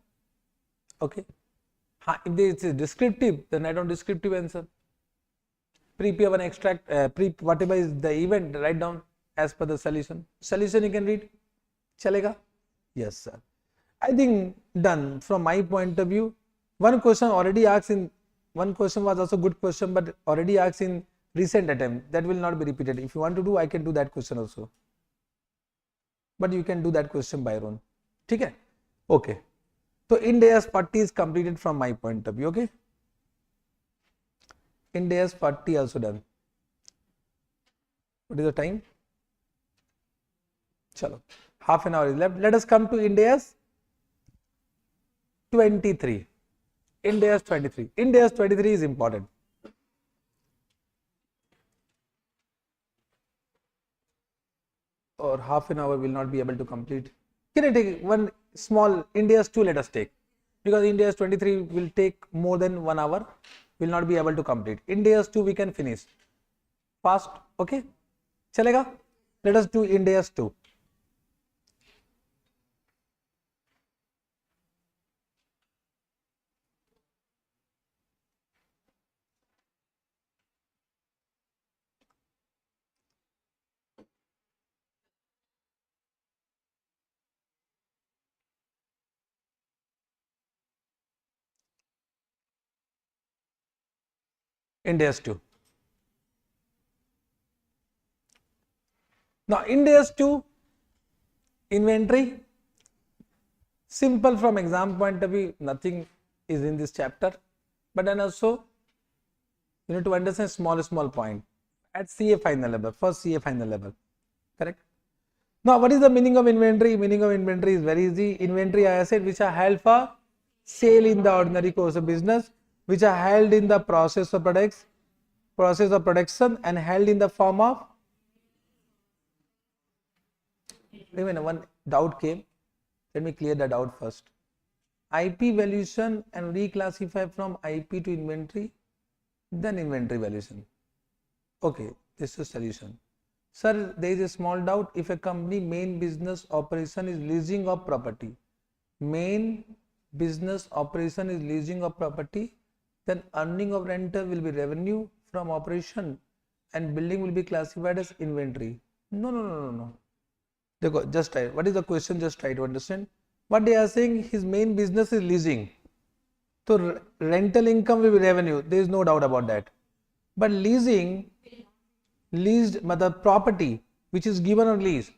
Okay. If it is descriptive, then write down descriptive answer. Prepare one extract, whatever is the event, write down as per the solution. Solution you can read. Chalega? Yes, sir. I think done from my point of view. One question already asked in, one question was also good question, but already asked in recent attempt. That will not be repeated. If you want to do, I can do that question also. But you can do that question by your own. Okay? Okay. So Ind AS 40 is completed from my point of view. Okay? Ind AS 40 also done. What is the time? Chalo. Half an hour is left. Let us come to Ind AS 23. Ind AS 23. Ind AS 23 is important. Or half an hour will not be able to complete. Can I take one small Ind AS 2? Let us take, because Ind AS 23 will take more than 1 hour, will not be able to complete. Ind AS 2 we can finish fast. Okay, chalega. Let us do Ind AS 2. Ind AS 2. Now Ind AS 2 inventory, simple from exam point of view, nothing is in this chapter, but then also you need to understand small point at CA final level, first CA final level, correct? Now what is the meaning of inventory? Meaning of inventory is very easy. Inventory are assets which are held for sale in the ordinary course of business, which are held in the process of production and held in the form of, even one doubt came, let me clear the doubt first. IP valuation and reclassify from IP to inventory, then inventory valuation. Okay, this is solution. Sir, there is a small doubt. If a company main business operation is leasing of property, main business operation is leasing of property, then earning of rental will be revenue from operation and building will be classified as inventory. No. Just try. What is the question? Just try to understand. What they are saying, his main business is leasing. So rental income will be revenue. There is no doubt about that. But leasing, leased property which is given on lease,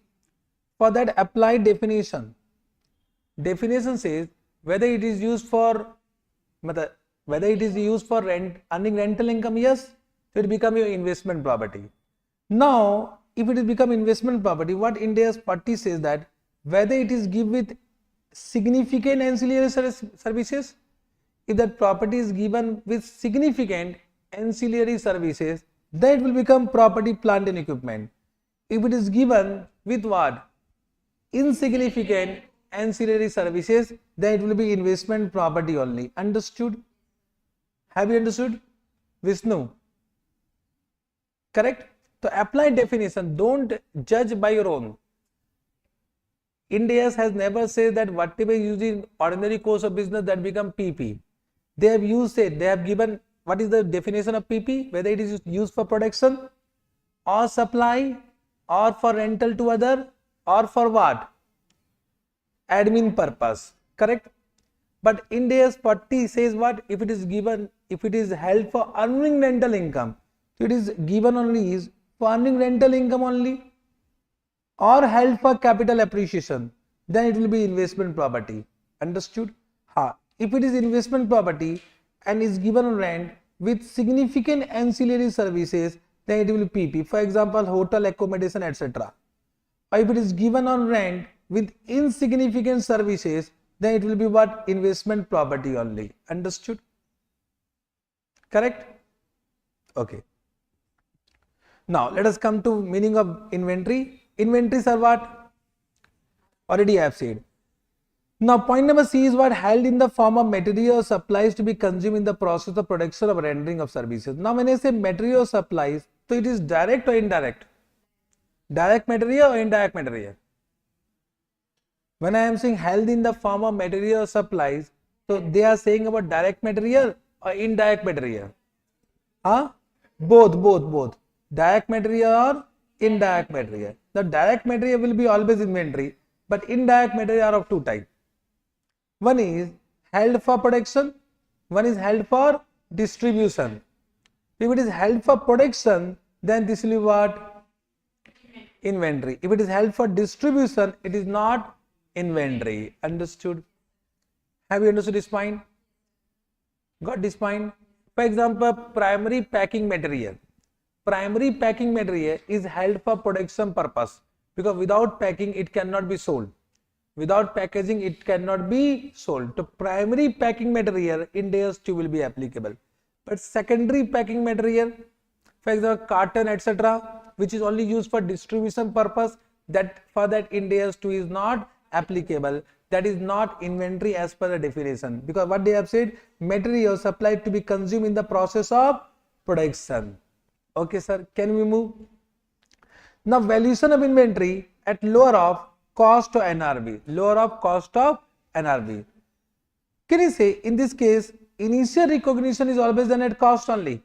for that applied definition. Definition says whether it is used for rent, earning rental income, yes, so it become your investment property. Now, if it is become investment property, what Ind AS 40 says that whether it is given with significant ancillary services, if that property is given with significant ancillary services, then it will become property, plant and equipment. If it is given with what? Insignificant ancillary services, then it will be investment property only. Understood? Have you understood? Vishnu? Correct? So apply definition, don't judge by your own. Ind AS has never said that whatever is used in ordinary course of business that become PP. They have used it, they have given what is the definition of PP, whether it is used for production or supply or for rental to other or for what? Admin purpose, correct? But Ind AS 40 says what? If it is given, if it is held for earning rental income, so it is given only is for earning rental income only, or held for capital appreciation, then it will be investment property. Understood? If it is investment property and is given on rent with significant ancillary services, then it will be PP. For example, hotel accommodation, etc. Or if it is given on rent with insignificant services, then it will be what? Investment property only. Understood? Correct? Okay. Now let us come to meaning of inventory. Inventories are what? Already I have said. Now point number C is what? Held in the form of material or supplies to be consumed in the process of production or rendering of services. Now when I say material or supplies, so it is direct or indirect? Direct material or indirect material? When I am saying held in the form of material or supplies, so they are saying about direct material or indirect material? Both. Direct material or indirect material. The direct material will be always inventory, but indirect material are of two types. One is held for production, one is held for distribution. If it is held for production, then this will be what? Inventory. If it is held for distribution, it is not inventory. Understood? Have you understood this point? Got this point? For example, primary packing material. Primary packing material is held for production purpose, because without packing it cannot be sold. Without packaging it cannot be sold. So primary packing material Ind AS 2 will be applicable. But secondary packing material, for example carton etc., which is only used for distribution purpose, that for that Ind AS 2 is not applicable. That is not inventory as per the definition, because what they have said, material supplied to be consumed in the process of production. Okay sir, can we move? Now valuation of inventory at lower of cost of NRV, lower of cost of NRV. Can you say in this case initial recognition is always done at cost only?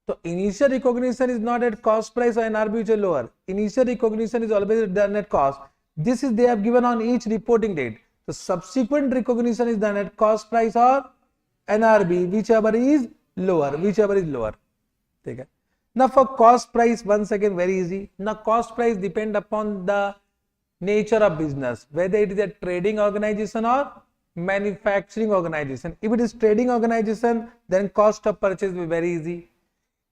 So initial recognition is not at cost price or NRV which is lower. Initial recognition is always done at cost. This is they have given on each reporting date. The subsequent recognition is done at cost price or NRV, whichever is lower. Okay. Now for cost price, once again very easy. Now cost price depend upon the nature of business, whether it is a trading organization or manufacturing organization. If it is trading organization, then cost of purchase will be very easy.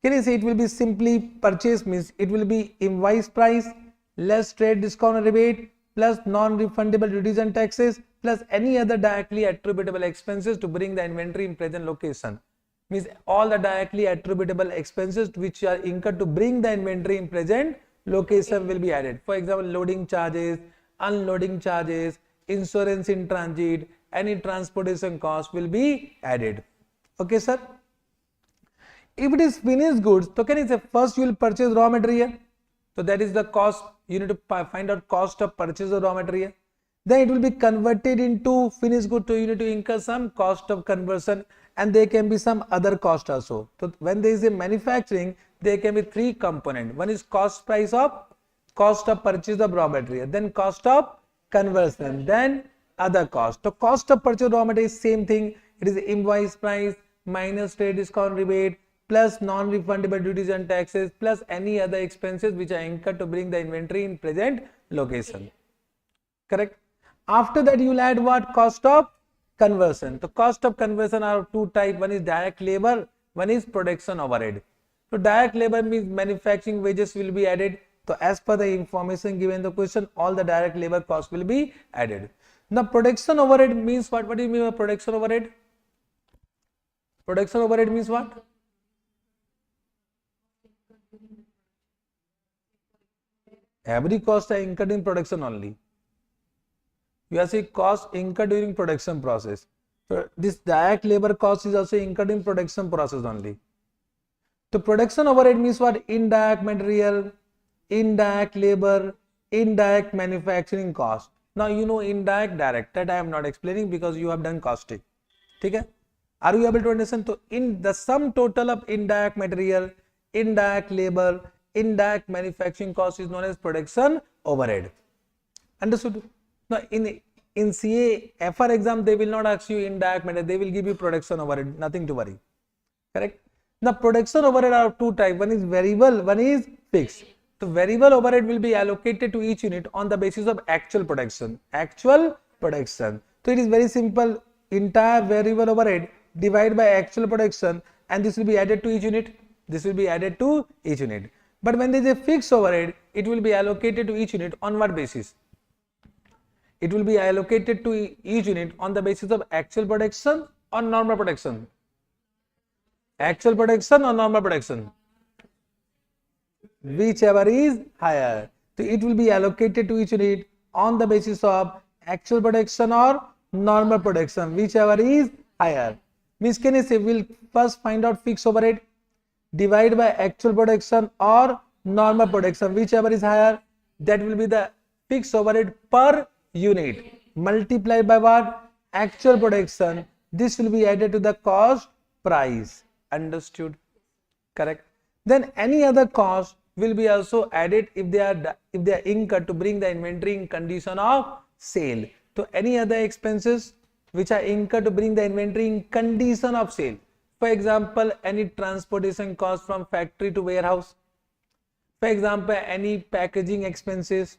Can you say it will be simply purchase, means it will be invoice price less trade discount or rebate plus non-refundable duties and taxes plus any other directly attributable expenses to bring the inventory in present location. Means all the directly attributable expenses which are incurred to bring the inventory in present location will be added. For example, loading charges, unloading charges, insurance in transit, any transportation cost will be added. Okay sir? If it is finished goods, so can you say first you will purchase raw material, so that is the cost. You need to find out cost of purchase of raw material. Then it will be converted into finished good, so you need to incur some cost of conversion, and there can be some other cost also. So when there is a manufacturing, there can be three components. One is cost price of purchase of raw material, then cost of conversion, then other cost. So cost of purchase of raw material is same thing. It is invoice price minus trade discount rebate plus non-refundable duties and taxes plus any other expenses which are incurred to bring the inventory in present location. Correct? After that you will add what? Cost of conversion. The cost of conversion are of two types. One is direct labor, one is production overhead. So direct labor means manufacturing wages will be added. So as per the information given in the question, all the direct labor costs will be added. Now production overhead means what? What do you mean by production overhead? Production overhead means what? Every cost are incurred in production only. You are saying cost incurred during production process. So this direct labor cost is also incurred in production process only. So production overhead means what? Indirect material, indirect labor, indirect manufacturing cost. Now you know indirect, direct. That I am not explaining because you have done costing. Okay? Are you able to understand? So in the sum total of indirect material, indirect labor, indirect manufacturing cost is known as production overhead. Understood? Now in CA FR exam they will not ask you indirect material, they will give you production overhead, nothing to worry. Correct? Now production overhead are of two types, one is variable, one is fixed. The variable overhead will be allocated to each unit on the basis of actual production. So it is very simple, entire variable overhead divided by actual production, and this will be added to each unit. But when there is a fixed overhead, it will be allocated to each unit on what basis? It will be allocated to each unit on the basis of actual production or normal production. Actual production or normal production, whichever is higher. So it will be allocated to each unit on the basis of actual production or normal production, whichever is higher. Means can you say we'll first find out fixed overhead, divide by actual production or normal production, whichever is higher. That will be the fixed overhead per unit multiplied by what? Actual production. This will be added to the cost price. Understood? Correct. Then any other cost will be also added if they are incurred to bring the inventory in condition of sale. So any other expenses which are incurred to bring the inventory in condition of sale. For example, any transportation cost from factory to warehouse. For example, any packaging expenses.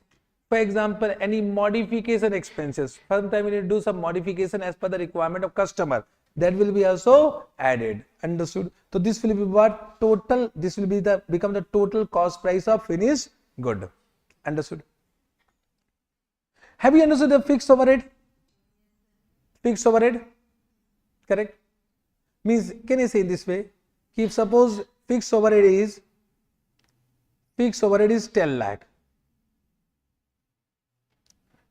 For example, any modification expenses. Sometimes we need to do some modification as per the requirement of customer. That will be also added. Understood? So this will be what? Total. This will be become the total cost price of finished good. Understood? Have you understood the fixed overhead? Fixed overhead. Correct? Means can you say in this way? If suppose fixed overhead is 10 lakh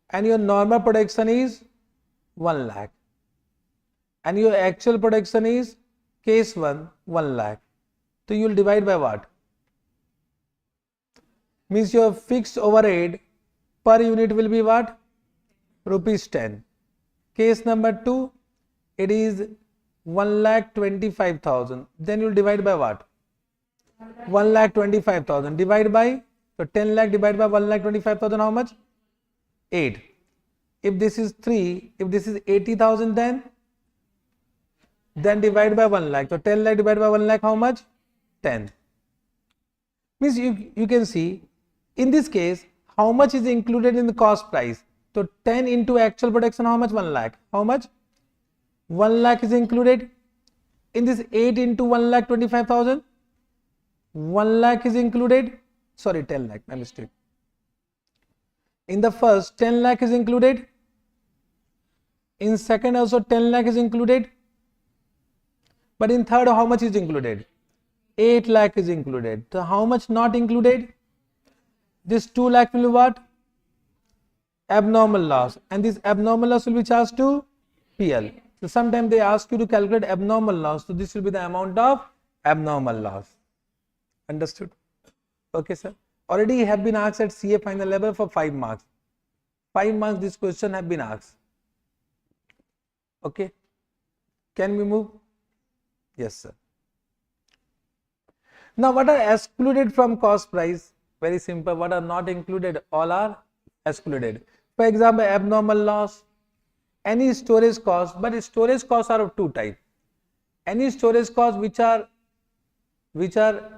and your normal production is 1 lakh and your actual production is case 1 lakh. So you will divide by what? Means your fixed overhead per unit will be what? Rupees 10. Case number 2, it is 1,25,000. Then you will divide by what? 1,25,000 divide by, so 10 lakh divided by 1,25,000, how much? 8. If this is 3, if this is 80,000, then divide by 1 lakh. So 10 lakh divided by 1 lakh, how much? 10. Means you can see in this case how much is included in the cost price. So 10 into actual production, how much? 1 lakh. How much? 1 lakh is included. In this 8 into 1,25,000, 1 lakh is included. Sorry, 10 lakh, my mistake. In the first, 10 lakh is included. In second also 10 lakh is included. But in third, how much is included? 8 lakh is included. So how much not included? This 2 lakh will be what? Abnormal loss. And this abnormal loss will be charged to PL. So sometimes they ask you to calculate abnormal loss. So this will be the amount of abnormal loss. Understood? Okay, sir. Already have been asked at CA final level for 5 marks. 5 marks this question have been asked. Okay. Can we move? Yes, sir. Now what are excluded from cost price? Very simple. What are not included? All are excluded. For example, abnormal loss, any storage cost, but storage costs are of two types. Any storage costs which are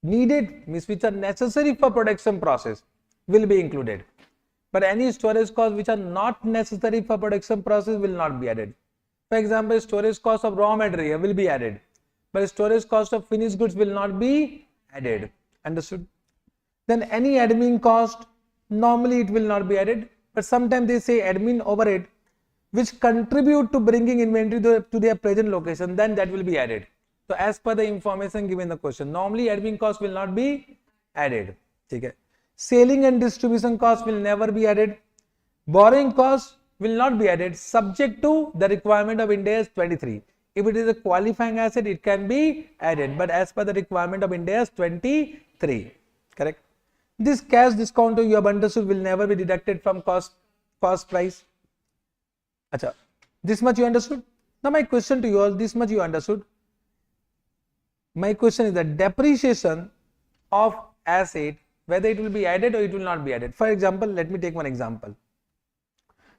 needed, means which are necessary for production process, will be included. But any storage costs which are not necessary for production process will not be added. For example, storage cost of raw material will be added, but storage cost of finished goods will not be added. Understood? Then any admin cost, normally it will not be added, but sometimes they say admin overhead which contribute to bringing inventory to their present location, then that will be added. So as per the information given in the question, normally admin cost will not be added. Okay. Selling and distribution cost will never be added. Borrowing cost will not be added, subject to the requirement of Ind AS 23. If it is a qualifying asset, it can be added, but as per the requirement of Ind AS 23. Correct? This cash discount you have understood will never be deducted from cost price. Achha, this much you understood? Now my question to you all, this much you understood? My question is that depreciation of asset, whether it will be added or it will not be added. For example, let me take one example.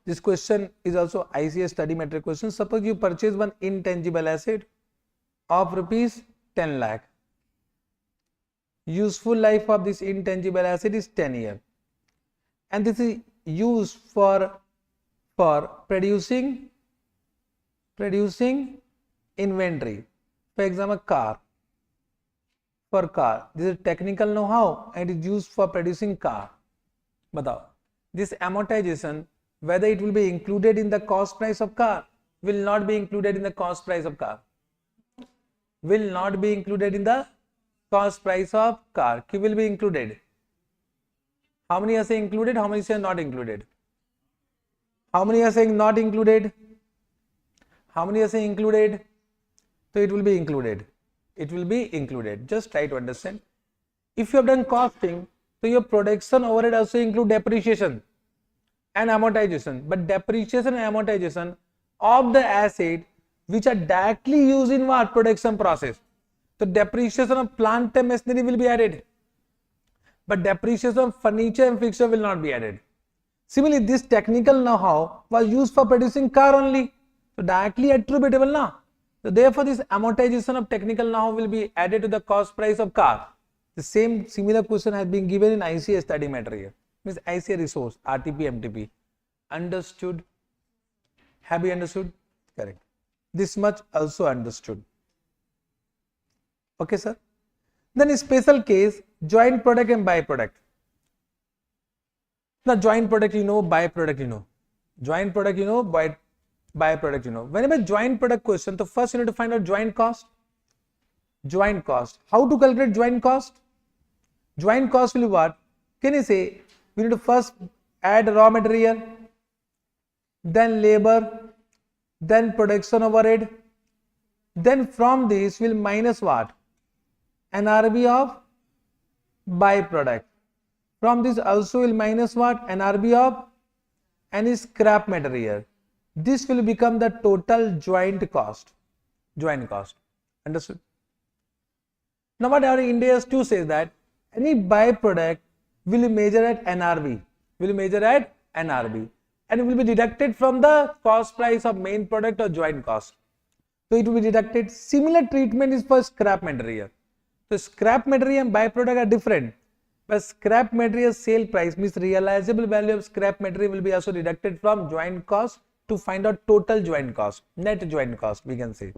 This question is also ICS study material question. Suppose you purchase one intangible asset of rupees 10 lakh. Useful life of this intangible asset is 10 years. And this is used for producing inventory. For example, car. For car, this is technical know-how and it is used for producing car. Batao, this amortization whether it will be included in the cost price of car. Will not be included in the cost price of car. Will not be included in the cost price of car. Q will be included. How many are saying included? How many say not included? How many are saying not included? How many are saying included? So it will be included. It will be included. Just try to understand. If you have done costing, so your production overhead also include depreciation and amortization. But depreciation and amortization of the asset which are directly used in what? Production process. So depreciation of plant and machinery will be added. But depreciation of furniture and fixture will not be added. Similarly, this technical know-how was used for producing car only. So directly attributable now. So therefore, this amortization of technical know-how will be added to the cost price of car. The same similar question has been given in ICA study material. Means ICA resource, RTP, MTP. Understood? Have you understood? Correct. This much also understood. Okay, sir. Then in special case, joint product and byproduct. Now joint product you know, byproduct you know. Joint product you know, byproduct you know. Whenever joint product question, so first you need to find out joint cost. Joint cost. How to calculate joint cost? Joint cost will be what? Can you say we need to first add raw material, then labor, then production overhead, then from this will minus what? NRV of byproduct. From this also will minus what? NRV of any scrap material. This will become the total joint cost. Joint cost. Understood? Now what our Ind AS 2 says that any byproduct will measure at NRV. Will measure at NRV. And it will be deducted from the cost price of main product or joint cost. So it will be deducted. Similar treatment is for scrap material. So scrap material and byproduct are different. But scrap material sale price means realizable value of scrap material will be also deducted from joint cost to find out total joint cost, net joint cost we can say.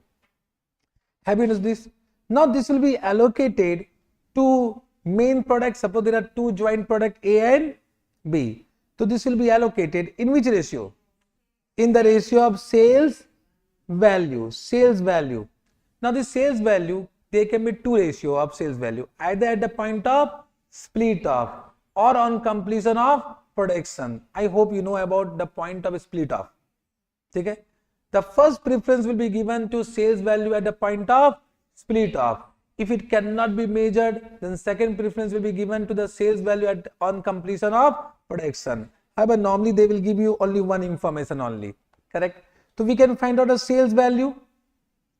Have you noticed this? Now this will be allocated to main product. Suppose there are two joint product A and B. So this will be allocated in which ratio? In the ratio of sales value. Sales value. Now the sales value, there can be two ratio of sales value, either at the point of split off or on completion of production. I hope you know about the point of split off. Okay? The first preference will be given to sales value at the point of split off. If it cannot be measured, then second preference will be given to the sales value on completion of production. However, normally they will give you only one information only. Correct? So we can find out a sales value.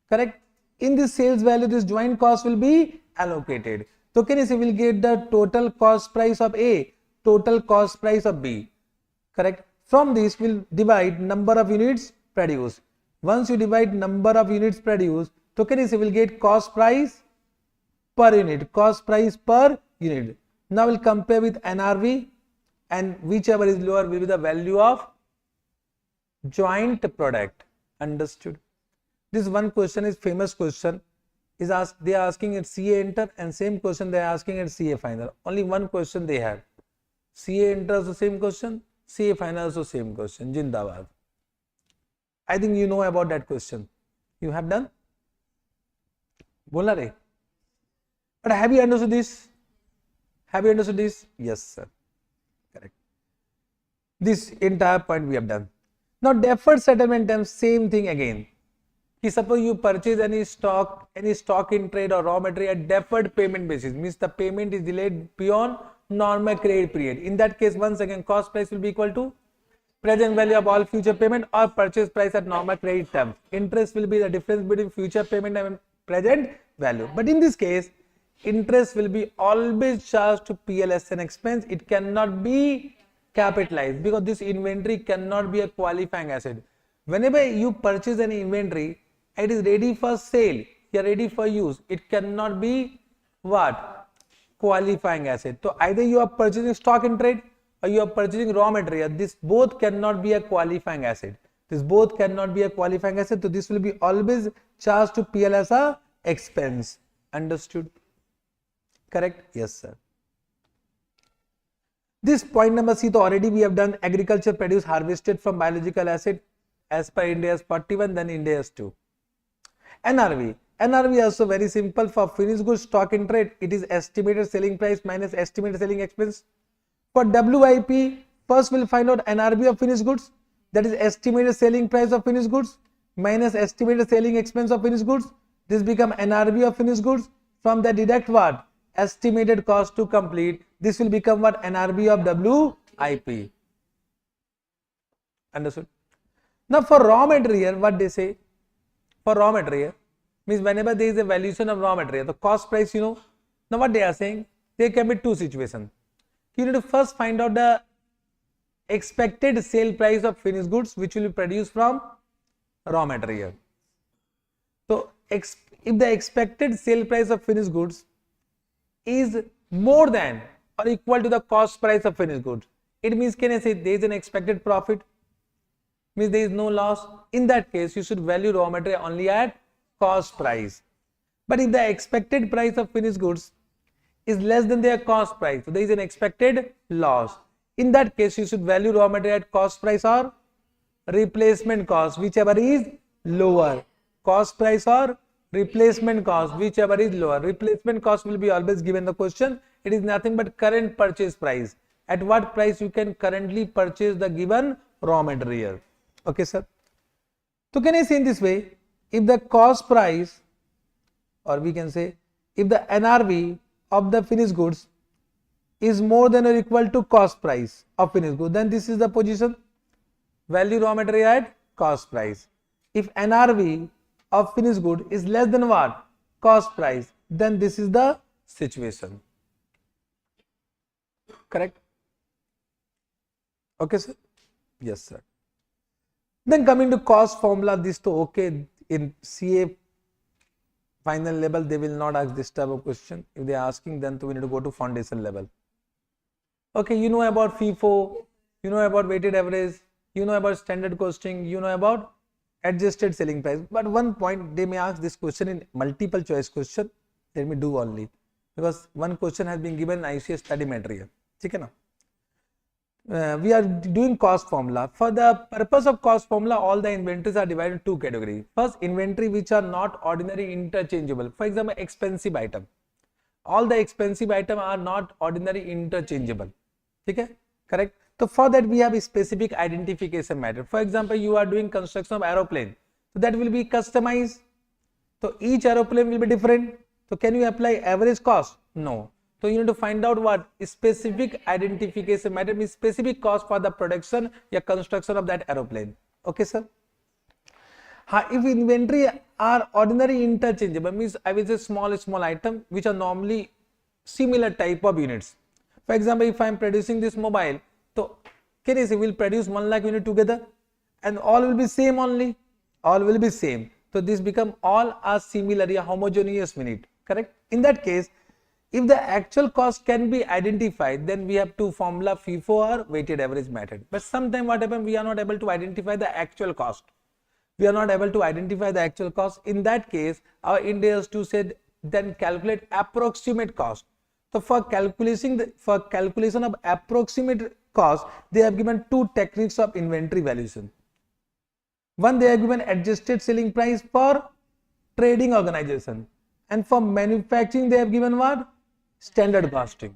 Correct? In this sales value, this joint cost will be allocated. So can you say we'll get the total cost price of A, total cost price of B. Correct? From this we'll divide number of units produced. Once you divide number of units produced, so can you say we'll get cost price per unit, cost price per unit. Now we'll compare with NRV, and whichever is lower will be the value of joint product. Understood? This one question is famous question. Is asked, they are asking at CA enter, and same question they are asking at CA final. Only one question they have. CA enter also same question, CA final also same question. Jindabad. I think you know about that question. You have done? Bola re. But have you understood this? Have you understood this? Yes, sir. Correct. This entire point we have done. Now deferred settlement terms, same thing again. Suppose you purchase any stock in trade or raw material at deferred payment basis, means the payment is delayed beyond normal credit period. In that case, once again, cost price will be equal to present value of all future payment or purchase price at normal credit terms. Interest will be the difference between future payment and present value. But in this case, interest will be always charged to PL as an expense. It cannot be capitalized because this inventory cannot be a qualifying asset. Whenever you purchase any inventory, it is ready for sale, you are ready for use. It cannot be what? Qualifying asset. So either you are purchasing stock in trade or you are purchasing raw material. This both cannot be a qualifying asset. This both cannot be a qualifying asset. So this will be always charged to PL as a expense. Understood? Correct? Yes, sir. This point number C, so already we have done agriculture produce harvested from biological asset as per Ind AS 41, then Ind AS 2. NRV. NRV also very simple. For finished goods stock in trade, it is estimated selling price minus estimated selling expense. For WIP, first we'll find out NRV of finished goods, that is estimated selling price of finished goods minus estimated selling expense of finished goods. This become NRV of finished goods. From the deduct what? Estimated cost to complete. This will become what? NRV of WIP. Understood? Now for raw material, what they say? For raw material, means whenever there is a valuation of raw material, the cost price, you know. Now what they are saying? There can be two situations. You need to first find out the expected sale price of finished goods which will be produced from raw material. So if the expected sale price of finished goods is more than or equal to the cost price of finished goods, it means, can I say there is an expected profit, means there is no loss. In that case, you should value raw material only at cost price. But if the expected price of finished goods is less than their cost price, so there is an expected loss. In that case, you should value raw material at cost price or replacement cost, whichever is lower. Cost price or replacement cost, whichever is lower. Replacement cost will be always given the question. It is nothing but current purchase price. At what price you can currently purchase the given raw material. Okay, sir. So can I say in this way, if the cost price, or we can say if the NRV of the finished goods is more than or equal to cost price of finished goods, then this is the position, value raw material at cost price. If NRV of finished good is less than what? Cost price, then this is the situation. Correct? Okay, sir? Yes, sir. Then coming to cost formula, this to okay, in CA final level they will not ask this type of question. If they are asking, then we need to go to foundation level. Okay, you know about FIFO, you know about weighted average, you know about standard costing, you know about adjusted selling price. But one point, they may ask this question in multiple choice question. Let me do only, because one question has been given in ICS study material. Okay, na? We are doing cost formula. For the purpose of cost formula, all the inventories are divided into two categories. First, inventory which are not ordinary interchangeable. For example, expensive item. All the expensive item are not ordinary interchangeable. Okay, correct? So for that we have a specific identification method. For example, you are doing construction of aeroplane, so that will be customized. So each aeroplane will be different. So can you apply average cost? No. So you need to find out what specific identification method means, specific cost for the production or construction of that aeroplane. Okay, sir. If inventory are ordinary interchangeable, means I will say small item which are normally similar type of units. For example, if I am producing this mobile, so can you say we'll produce 1 lakh unit together and all will be same only, all will be same. So this become all are similar, a homogeneous unit, correct? In that case, if the actual cost can be identified, then we have two formula, FIFO or weighted average method. But sometimes what happens, we are not able to identify the actual cost. We are not able to identify the actual cost. In that case, our Ind AS 2 said then calculate approximate cost. So for calculation of approximate cost, they have given two techniques of inventory valuation. One, they have given adjusted selling price for trading organization, and for manufacturing they have given what? Standard costing.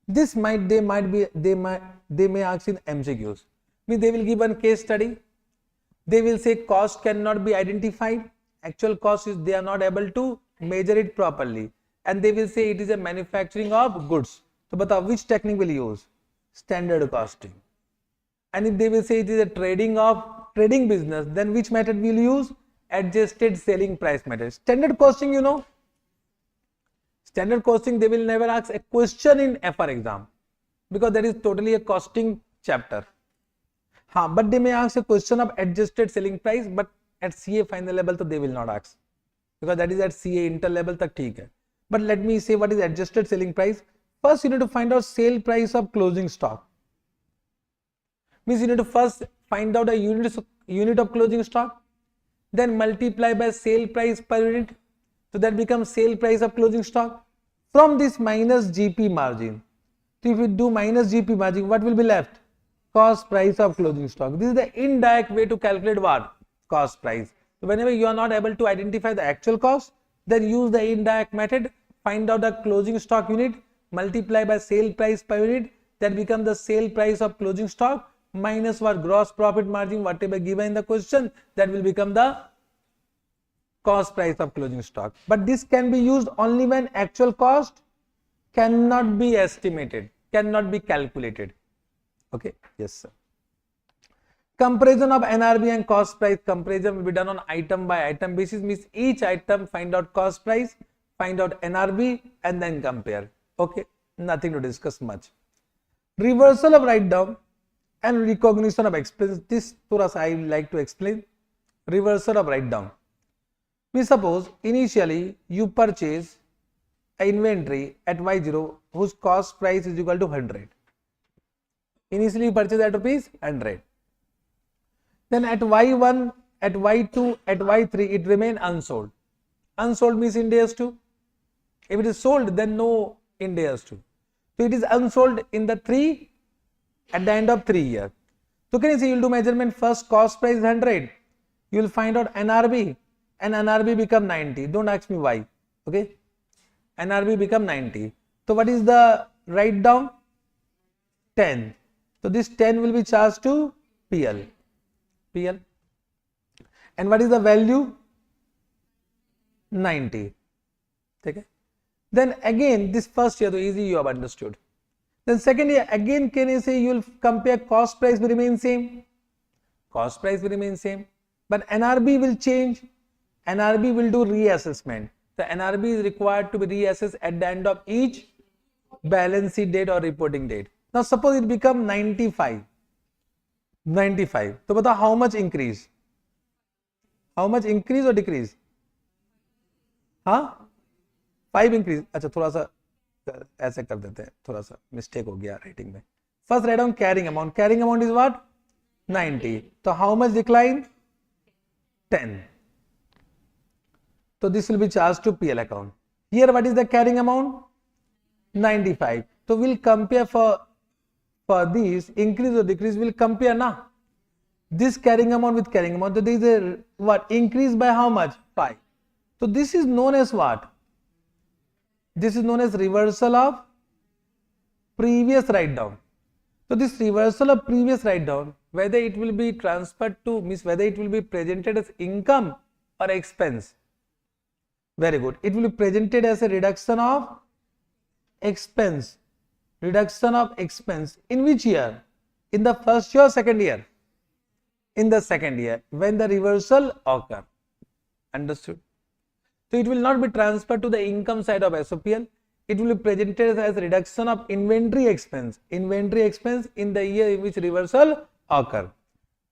This they may ask in MCQs. Means they will give one case study. They will say cost cannot be identified. Actual cost is they are not able to measure it properly, and they will say it is a manufacturing of goods. So, but which technique will use? Standard costing. And if they will say it is a trading business, then which method will use? Adjusted selling price method. Standard costing, you know. Standard costing, they will never ask a question in FR exam, because that is totally a costing chapter. But they may ask a question of adjusted selling price, but at CA final level, so they will not ask, because that is at CA inter level tak theek hai. But let me say what is adjusted selling price. First, you need to find out sale price of closing stock. Means you need to first find out a unit of closing stock, then multiply by sale price per unit. So that becomes sale price of closing stock. From this minus GP margin. So if we do minus GP margin, what will be left? Cost price of closing stock. This is the indirect way to calculate what? Cost price. So whenever you are not able to identify the actual cost, then use the indirect method, find out the closing stock unit, multiply by sale price per unit, that becomes the sale price of closing stock minus what? Gross profit margin, whatever given in the question, that will become the cost price of closing stock. But this can be used only when actual cost cannot be estimated, cannot be calculated. Okay, yes sir. Comparison of NRV and cost price comparison will be done on item by item basis, means each item find out cost price, find out NRV and then compare. Okay, nothing to discuss much. Reversal of write down and recognition of expense. This thoda sa I like to explain. Reversal of write down. We suppose initially you purchase an inventory at Y0 whose cost price is equal to 100. Initially you purchase at rupees 100. Then at Y1, at Y2, at Y3 it remain unsold. Unsold means Ind AS 2. If it is sold, then no Ind AS 2. So it is unsold in the 3 at the end of 3 years. So can you see, you will do measurement first, cost price 100. You will find out NRV and NRV become 90. Don't ask me why. Okay. NRV become 90. So what is the write down? 10. So this 10 will be charged to PL. PL. And what is the value? 90. Okay. Then again, this first year, so easy, you have understood. Then second year, again, can you say you will compare cost price will remain same? Cost price will remain same. But NRB will change. NRB will do reassessment. The NRB is required to be reassessed at the end of each balance sheet date or reporting date. Now suppose it become 95. 95. So बताओ how much increase? How much increase or decrease? हाँ 5 increase. अच्छा थोड़ा सा ऐसे कर देते हैं, थोड़ा सा मिस्टेक हो गया राइटिंग में. First write down carrying amount. Carrying amount is what? 90. So how much decline? 10. So this will be charged to PL account. Here what is the carrying amount? 95. So we'll compare for this increase or decrease, we'll compare now. This carrying amount with carrying amount. So there is a what? Increase by how much? 5. So this is known as what? This is known as reversal of previous write down. So this reversal of previous write down, whether it will be transferred to, means whether it will be presented as income or expense. Very good. It will be presented as a reduction of expense. Reduction of expense. In which year? In the first year or second year? In the second year, when the reversal occur. Understood? So it will not be transferred to the income side of SOPL. It will be presented as reduction of inventory expense. Inventory expense in the year in which reversal occur.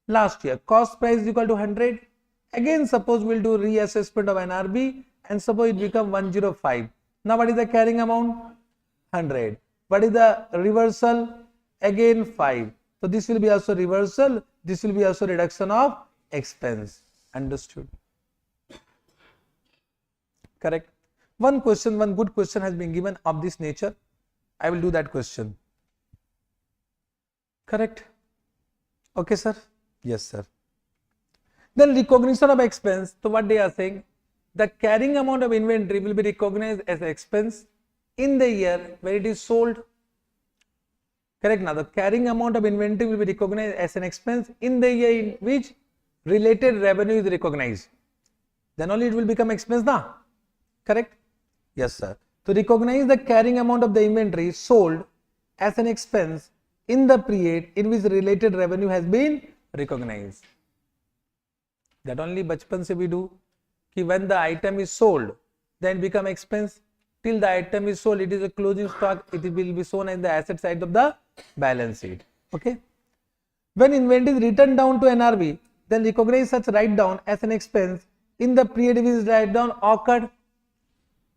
Last year, cost price is equal to 100. Again, suppose we'll do reassessment of NRB and suppose it become 105. Now what is the carrying amount? 100. What is the reversal? Again 5. So this will be also reversal. This will be also reduction of expense. Understood? Correct. One question, one good question has been given of this nature. I will do that question. Correct. Okay, sir. Yes, sir. Then recognition of expense. So what they are saying, the carrying amount of inventory will be recognized as expense in the year when it is sold. Correct. Now the carrying amount of inventory will be recognized as an expense in the year in which related revenue is recognized. Then only it will become expense now. Correct. Yes, sir. To recognize the carrying amount of the inventory sold as an expense in the period in which related revenue has been recognized. That only bachpan se we do. Ki when the item is sold, then become expense. Till the item is sold, it is a closing stock. It will be shown in the asset side of the balance sheet. Okay. When inventory is written down to NRV, then recognize such write down as an expense in the period in which write down occurred.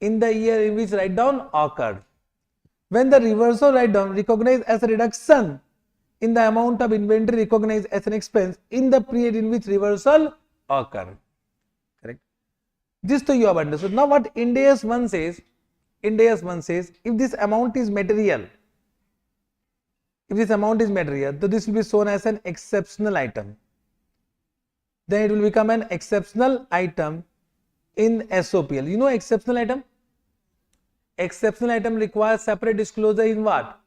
In the year in which write down occurred. When the reversal write down recognized as a reduction in the amount of inventory recognized as an expense in the period in which reversal occurred. Correct. This to you have understood. Now what Ind AS 1 says, Ind AS 1 says, if this amount is material, if this amount is made here, so this will be shown as an exceptional item. Then it will become an exceptional item in SOPL. You know exceptional item? Exceptional item requires separate disclosure in what?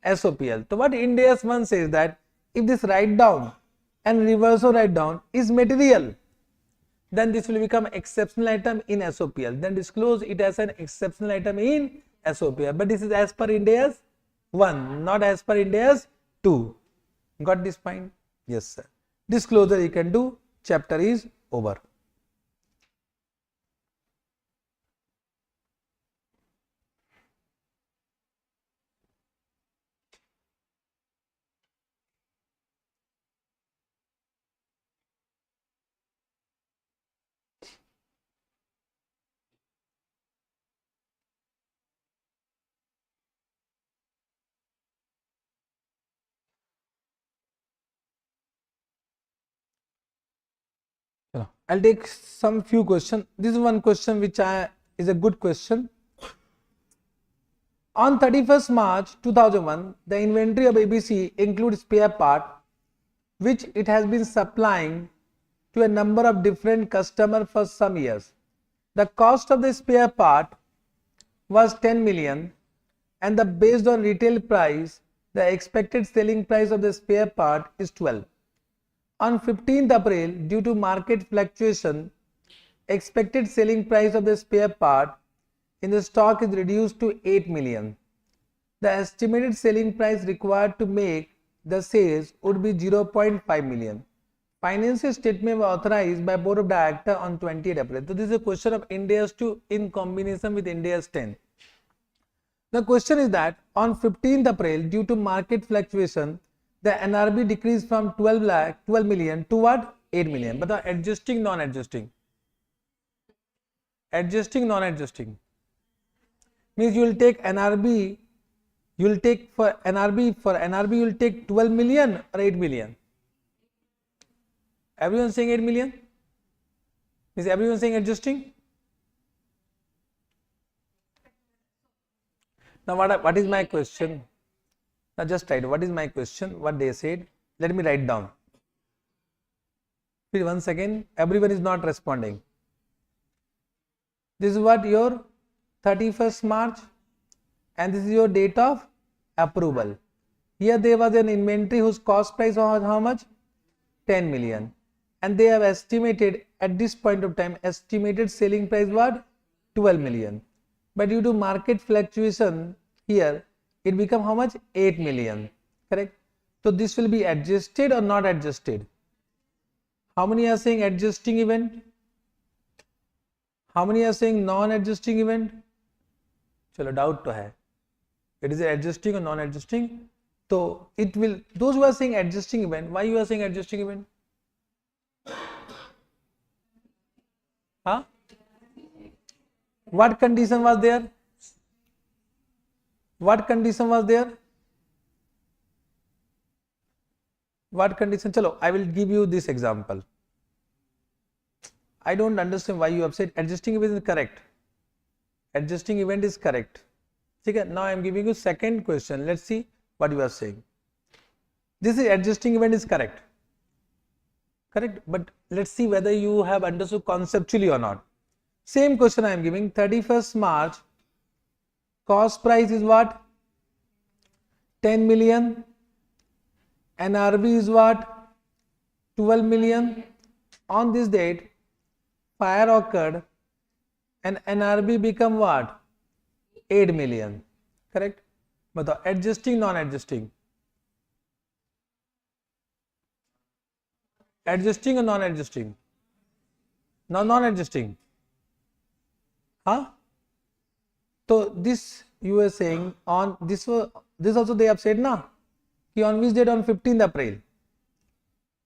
SOPL. So what Ind AS 1 says that if this write down and reversal write down is material, then this will become exceptional item in SOPL. Then disclose it as an exceptional item in SOPL. But this is as per Ind AS 1, not as per Ind AS 2. Got this point? Yes, sir. Disclosure you can do. Chapter is over. I'll take some few questions. This is one question which is a good question. On 31st March 2001, the inventory of ABC includes spare part which it has been supplying to a number of different customers for some years. The cost of the spare part was 10 million and based on retail price, the expected selling price of the spare part is 12. On 15th April, due to market fluctuation, expected selling price of the spare part in the stock is reduced to 8 million. The estimated selling price required to make the sales would be 0.5 million. Financial statement was authorized by Board of Directors on 20th April. So this is a question of Ind AS 2 in combination with Ind AS 10. The question is that on 15th April, due to market fluctuation, the NRB decreased from 12 million to what? 8 million. But the adjusting, non-adjusting. Adjusting, non-adjusting. Means you will take NRB, you will take for NRB you will take 12 million or 8 million. Everyone saying 8 million? Is everyone saying adjusting? Now what is my question? Now just write what is my question, what they said. Let me write down. Please once again, everyone is not responding. This is what your 31st March and this is your date of approval. Here there was an inventory whose cost price was how much? 10 million. And they have estimated at this point of time, estimated selling price what? 12 million. But due to market fluctuation here, it become how much? 8 million. Correct? So this will be adjusted or not adjusted? How many are saying adjusting event? How many are saying non-adjusting event? Chalo, doubt to hai. It is adjusting or non-adjusting? So it will, those who are saying adjusting event, why you are saying adjusting event? Huh? What condition was there? What condition was there? What condition? Chalo, I will give you this example. I don't understand why you have said adjusting event is correct. Adjusting event is correct. Okay, now I am giving you second question. Let's see what you are saying. This is adjusting event is correct. Correct, but let's see whether you have understood conceptually or not. Same question I am giving. 31st March, cost price is what? 10 million. NRB is what? 12 million. On this date, fire occurred and NRB become what? 8 million. Correct? But the adjusting, non-adjusting. Adjusting or non-adjusting? No, non-adjusting. Huh? So this you were saying on this also they have said na कि on which date? On 15th April.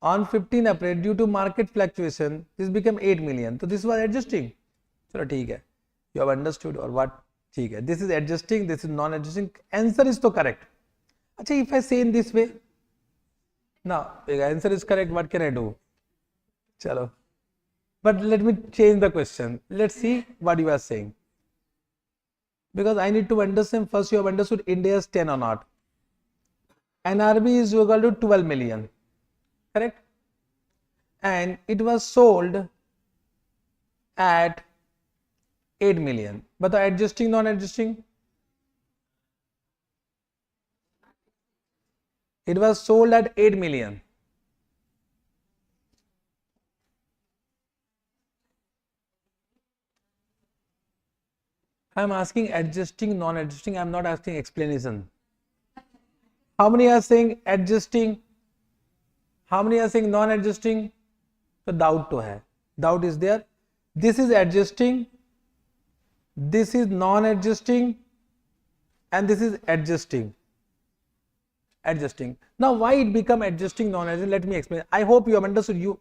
On 15th April due to market fluctuation this became 8 million. So this was adjusting. चलो ठीक है. You have understood or what? ठीक है. This is adjusting. This is non-adjusting. Answer is तो correct. अच्छा, if I say in this way, now the answer is correct. What can I do? चलो. But let me change the question. Let's see what you are saying. Because I need to understand first you have understood Ind AS 10 or not. NRV is equal to 12 million, correct? And it was sold at 8 million. But the adjusting, non-adjusting, it was sold at 8 million. I am asking adjusting, non-adjusting. I am not asking explanation. How many are saying adjusting? How many are saying non-adjusting? So doubt to hai. Doubt is there. This is adjusting. This is non-adjusting. And this is adjusting. Adjusting. Now, why it become adjusting, non-adjusting? Let me explain. I hope you have understood.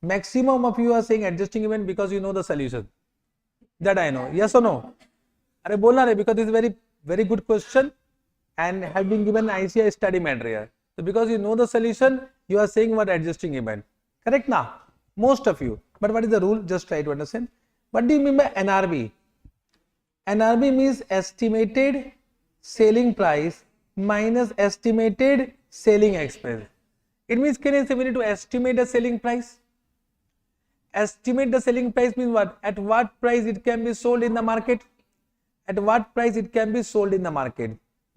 Maximum of you are saying adjusting event because you know the solution. That I know. Yes or no? Are bolna re, because this is very good question and have been given ICI study material. So because you know the solution, you are saying what adjusting event. Correct now? Most of you. But what is the rule? Just try to understand. What do you mean by NRV? NRV means estimated selling price minus estimated selling expense. It means, can I say we need to estimate the selling price? Estimate the selling price means what? At what price it can be sold in the market? At what price it can be sold in the market?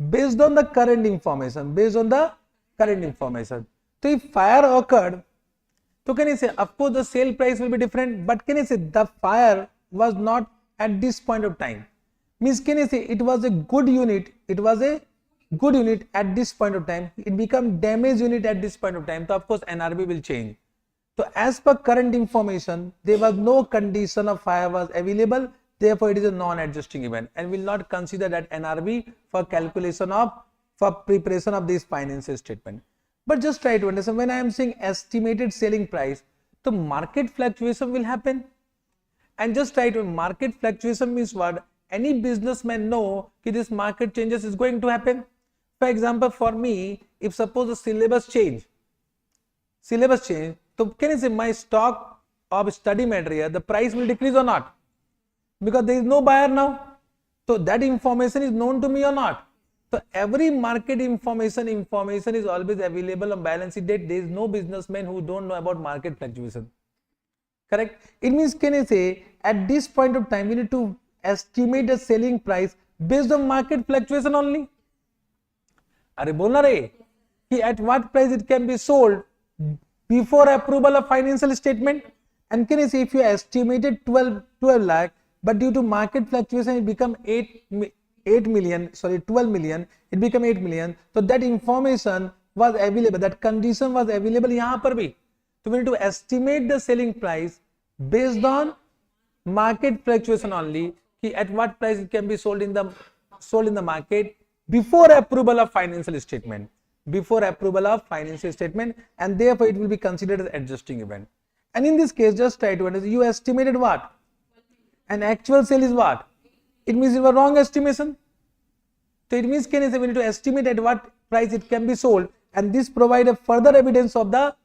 Based on the current information. Based on the current information. So if fire occurred, so can I say, of course the sale price will be different, but can I say the fire was not at this point of time? Means, can I say it was a good unit, it was a good unit at this point of time, it become damaged unit at this point of time, so of course NRV will change. So as per current information, there was no condition of fire was available, therefore it is a non-adjusting event and will not consider that NRV for calculation of, for preparation of this financial statement. But just try to understand, when I am saying estimated selling price, the market fluctuation will happen. And just try to, market fluctuation means what? Any businessman know that this market changes is going to happen. For example, for me, if suppose the syllabus change, so can I say my stock of study material, the price will decrease or not? Because there is no buyer now. So that information is known to me or not? So every market information is always available on balance sheet date. There is no businessman who don't know about market fluctuation. Correct? It means, can I say at this point of time we need to estimate the selling price based on market fluctuation only. Are bolna re ki at what price it can be sold before approval of financial statement? And can I say if you estimated 12 lakh, but due to market fluctuation it become 12 million, it become 8 million. So that information was available, that condition was available yahan par bhi. So we need to estimate the selling price based on market fluctuation only, ki at what price it can be sold in the market before approval of financial statement. Before approval of financial statement, and therefore it will be considered as adjusting event. And in this case, just try to understand, you estimated what? And actual sale is what? It means it was wrong estimation. So it means, can I say we need to estimate at what price it can be sold, and this provide a further evidence of the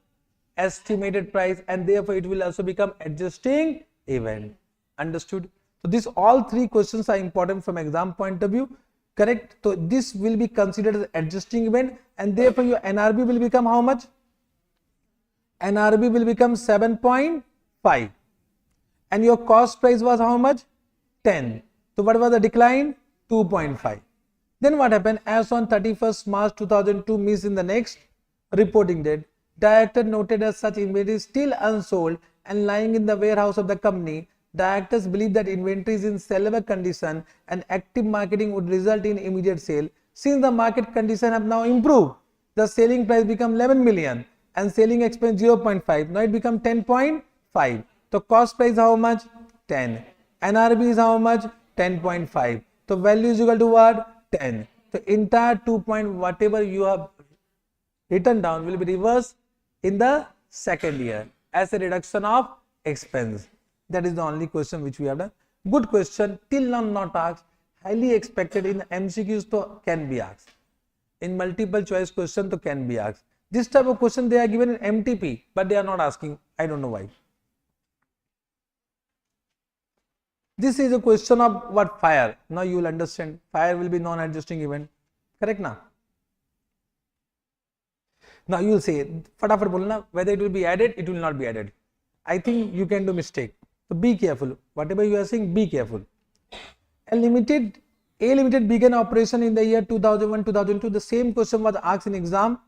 estimated price, and therefore it will also become adjusting event. Understood? So these all three questions are important from exam point of view. Correct? So this will be considered as adjusting event, and therefore your NRV will become how much? NRV will become 7.5, and your cost price was how much? 10. So what was the decline? 2.5. Then what happened? As on 31st March 2002, means in the next reporting date, director noted as such inventory still unsold and lying in the warehouse of the company. Directors believe that inventory is in sellable condition and active marketing would result in immediate sale. Since the market condition have now improved, the selling price become 11 million and selling expense 0.5. Now it become 10.5. So cost price how much? 10. NRV is how much? 10.5. So value is equal to what? 10. So entire 2 point whatever you have written down will be reversed in the second year as a reduction of expense. That is the only question which we have done. Good question, till now not asked, highly expected in MCQs to can be asked. In multiple choice question to can be asked. This type of question they are given in MTP, but they are not asking. I don't know why. This is a question of what? Fire. Now you will understand. Fire will be non-adjusting event. Correct now? Now you will say, फटाफट बोलना, whether it will be added, it will not be added. I think you can do mistake. So be careful. Whatever you are saying, be careful. A limited began operation in the year 2001-2002. The same question was asked in exam.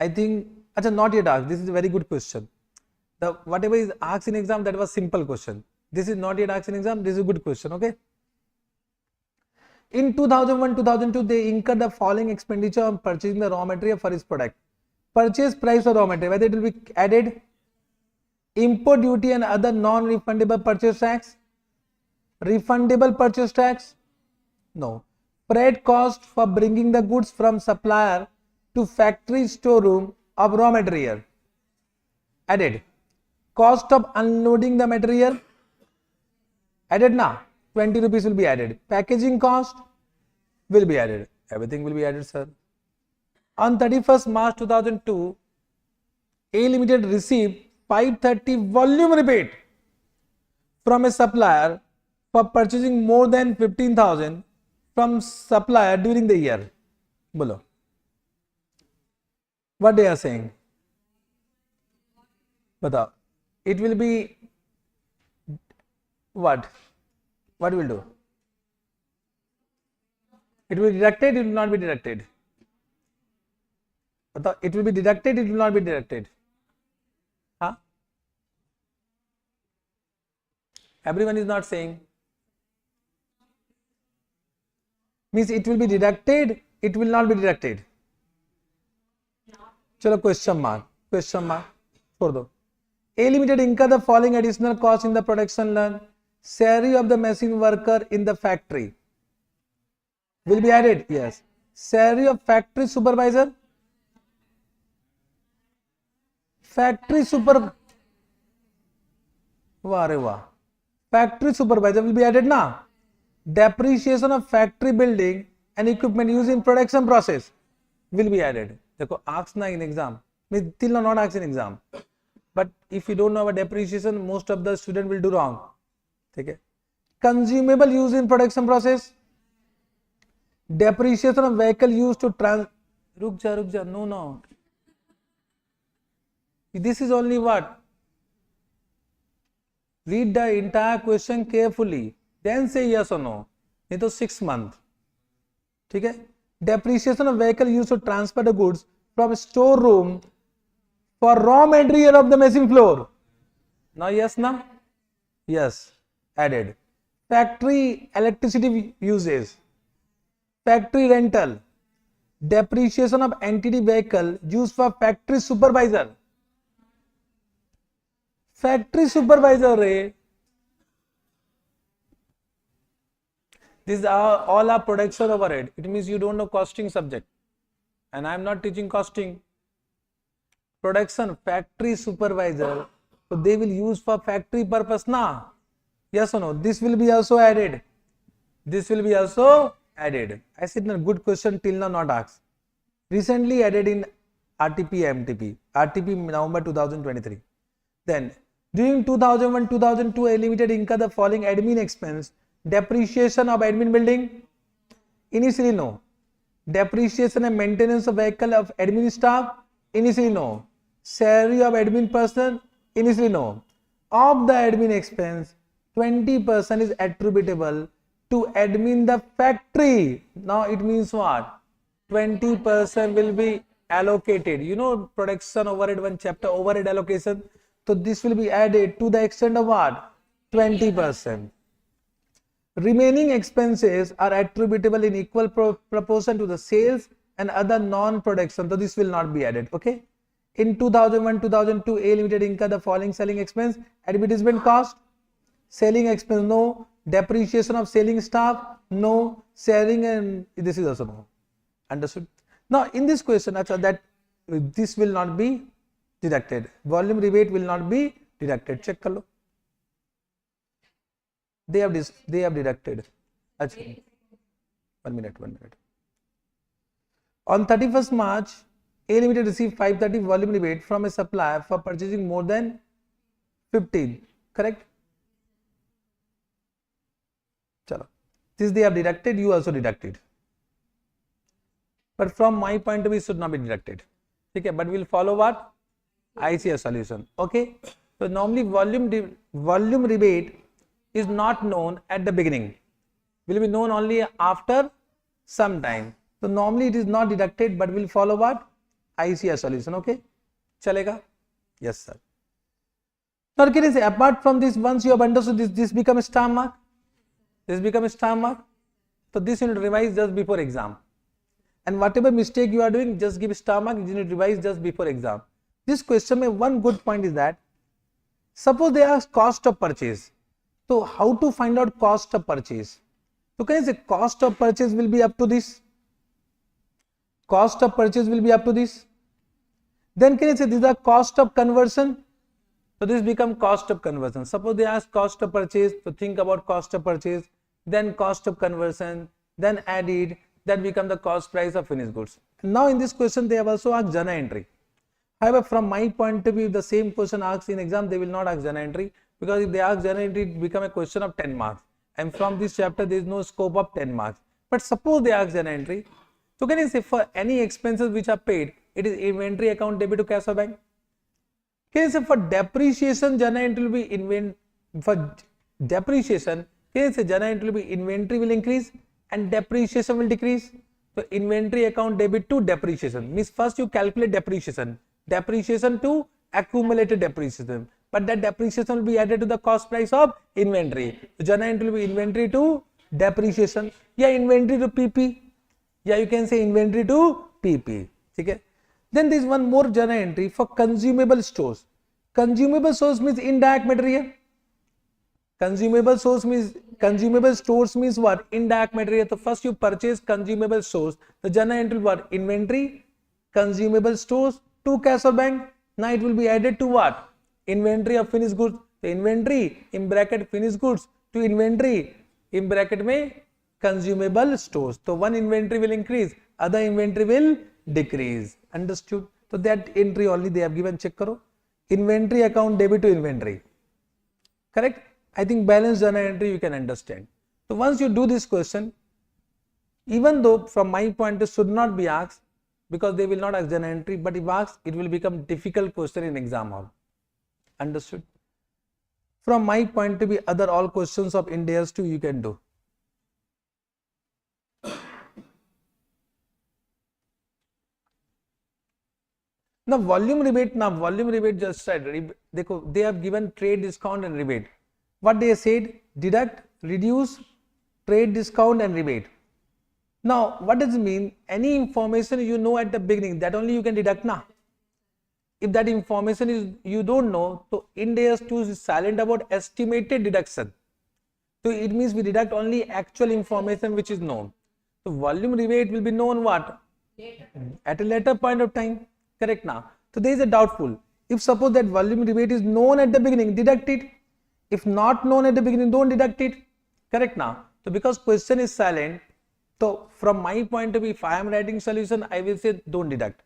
I think, not yet asked. This is a very good question. The whatever is asked in exam, that was simple question. This is not yet asked in exam. This is a good question. Okay. In 2001-2002, they incurred the following expenditure on purchasing the raw material for its product. Purchase price of raw material, whether it will be added, import duty and other non-refundable purchase tax, refundable purchase tax, no, freight cost for bringing the goods from supplier to factory storeroom of raw material, added, cost of unloading the material, added now, 20 rupees will be added, packaging cost will be added, everything will be added, sir. On 31st March 2002, A Limited received 530 volume rebate from a supplier for purchasing more than 15,000 from supplier during the year. Bolo. What they are saying? Batao. It will be what? What will do? It will be deducted, it will not be deducted. It will be deducted, it will not be deducted. Huh? Everyone is not saying. Means it will be deducted, it will not be deducted. Chalo, question mark. छोड़ दो. A Limited incur the following additional cost in the production line. Salary of the machine worker in the factory will be added. Yes. Salary of factory supervisor. Factory supervisor will be added now. Depreciation of factory building and equipment used in production process will be added. देखो asked na in exam, means till now not asked in exam. But if you don't know about depreciation, most of the student will do wrong. Okay. Consumable use in production process. Depreciation of vehicle used to रुक जा, no. This is only what? Read the entire question carefully. Then say yes or no. नहीं तो 6 months. ठीक है? Depreciation of vehicle used to transfer the goods from storeroom for raw material of the machine floor. Now yes, na? Yes. Added. Factory electricity uses. Factory rental. Depreciation of entity vehicle used for factory supervisor. Factory supervisor रे. These are all are production overhead. It means you don't know costing subject, and I am not teaching costing. Production factory supervisor, so they will use for factory purpose na. Yes or no? This will be also added. This will be also added. I said no, good question till now not asked. Recently added in RTP November 2023. Then during 2001-2002, A Limited incurred the following admin expense. Depreciation of admin building? Initially no. Depreciation and maintenance of vehicle of admin staff? Initially no. Salary of admin person? Initially no. Of the admin expense, 20% is attributable to admin the factory. Now it means what? 20% will be allocated. You know production overhead, one chapter overhead allocation. So this will be added to the extent of what? 20%. Remaining expenses are attributable in equal proportion to the sales and other non-production. So this will not be added. Okay. In 2001-2002, A Limited incurred the following selling expense. Advertisement cost, selling expense no. Depreciation of selling staff no. Selling and this is also no. Understood? Now in this question, that this will not be deducted. Volume rebate will not be deducted. Check kar lo. They have deducted. Achha. 1 minute. On 31st March, A Limited received 530 volume rebate from a supplier for purchasing more than 15. Correct? Chalo. This they have deducted, you also deducted. But from my point of view, it should not be deducted. ठीक है, but we'll follow what? ICS solution. Okay, so normally volume rebate is not known at the beginning, will be known only after some time. So normally it is not deducted, but we'll follow what? ICS solution. Okay, chalega? Yes sir. Now can you say, apart from this, once you have understood this become a star mark, this become a star mark. So this you need to revise just before exam, and whatever mistake you are doing, just give star mark. You need to revise just before exam. This question में one good point is that suppose they ask cost of purchase. So how to find out cost of purchase? So can you say cost of purchase will be up to this? Cost of purchase will be up to this. Then can you say these are cost of conversion? So this become cost of conversion. Suppose they ask cost of purchase, so think about cost of purchase, then cost of conversion, then added, that become the cost price of finished goods. Now in this question they have also asked journal entry. However, from my point of view, if the same question asked in exam, they will not ask journal entry, because if they ask journal entry, it become a question of 10 marks. And from this chapter, there is no scope of 10 marks. But suppose they ask journal entry, so can you say for any expenses which are paid, it is inventory account debit to cash or bank? Can you say for depreciation, journal entry will be for depreciation, can you say journal entry will be inventory will increase and depreciation will decrease? So inventory account debit to depreciation means first you calculate depreciation to accumulated depreciation, but that depreciation will be added to the cost price of inventory. So journal entry will be inventory to depreciation, yeah, inventory to PP, yeah, you can say inventory to PP. Okay. Then there is one more journal entry for consumable stores. Consumable stores means indirect material. Consumable stores means what? Indirect material. So first you purchase consumable stores. The journal entry what? Inventory, consumable stores to cash or bank. Now it will be added to what? Inventory of finished goods. So inventory in bracket finished goods to inventory in bracket में consumable stores. So one inventory will increase, other inventory will decrease. Understood? So that entry only they have given. Check करो. Inventory account debit to inventory. Correct? I think balance journal entry you can understand. So once you do this question, even though from my point it should not be asked, because they will not ask journal entry, but if asked, it will become difficult question in exam hall. Understood? From my point of view, other all questions of Ind AS 2 you can do. Now volume rebate just said, they have given trade discount and rebate. What they said? Deduct, reduce, trade discount and rebate. Now what does it mean? Any information you know at the beginning, that only you can deduct now. If that information is you don't know, so Ind AS 2 is silent about estimated deduction. So it means we deduct only actual information which is known. So volume rebate will be known what? At a later point of time. Correct now. So there is a doubtful. If suppose that volume rebate is known at the beginning, deduct it. If not known at the beginning, don't deduct it. Correct now. So because question is silent, so from my point of view, if I am writing solution, I will say don't deduct.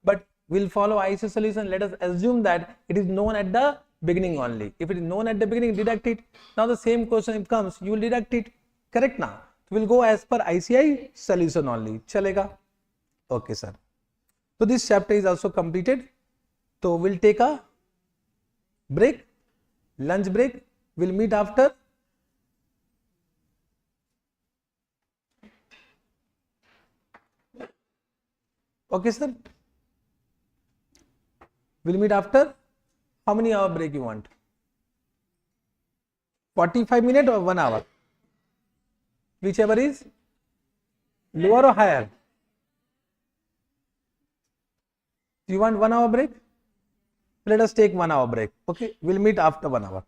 But we'll follow IC solution. Let us assume that it is known at the beginning only. If it is known at the beginning, deduct it. Now the same question if comes, you will deduct it. Correct now. We'll go as per ICI solution only. Chalega? Okay, sir. So this chapter is also completed. So we'll take a break, lunch break. We'll meet after. Okay, sir. We'll meet after. How many hour break you want? 45 minutes or 1 hour? Whichever is lower or higher. Do you want 1 hour break? Let us take 1 hour break. Okay, we'll meet after 1 hour.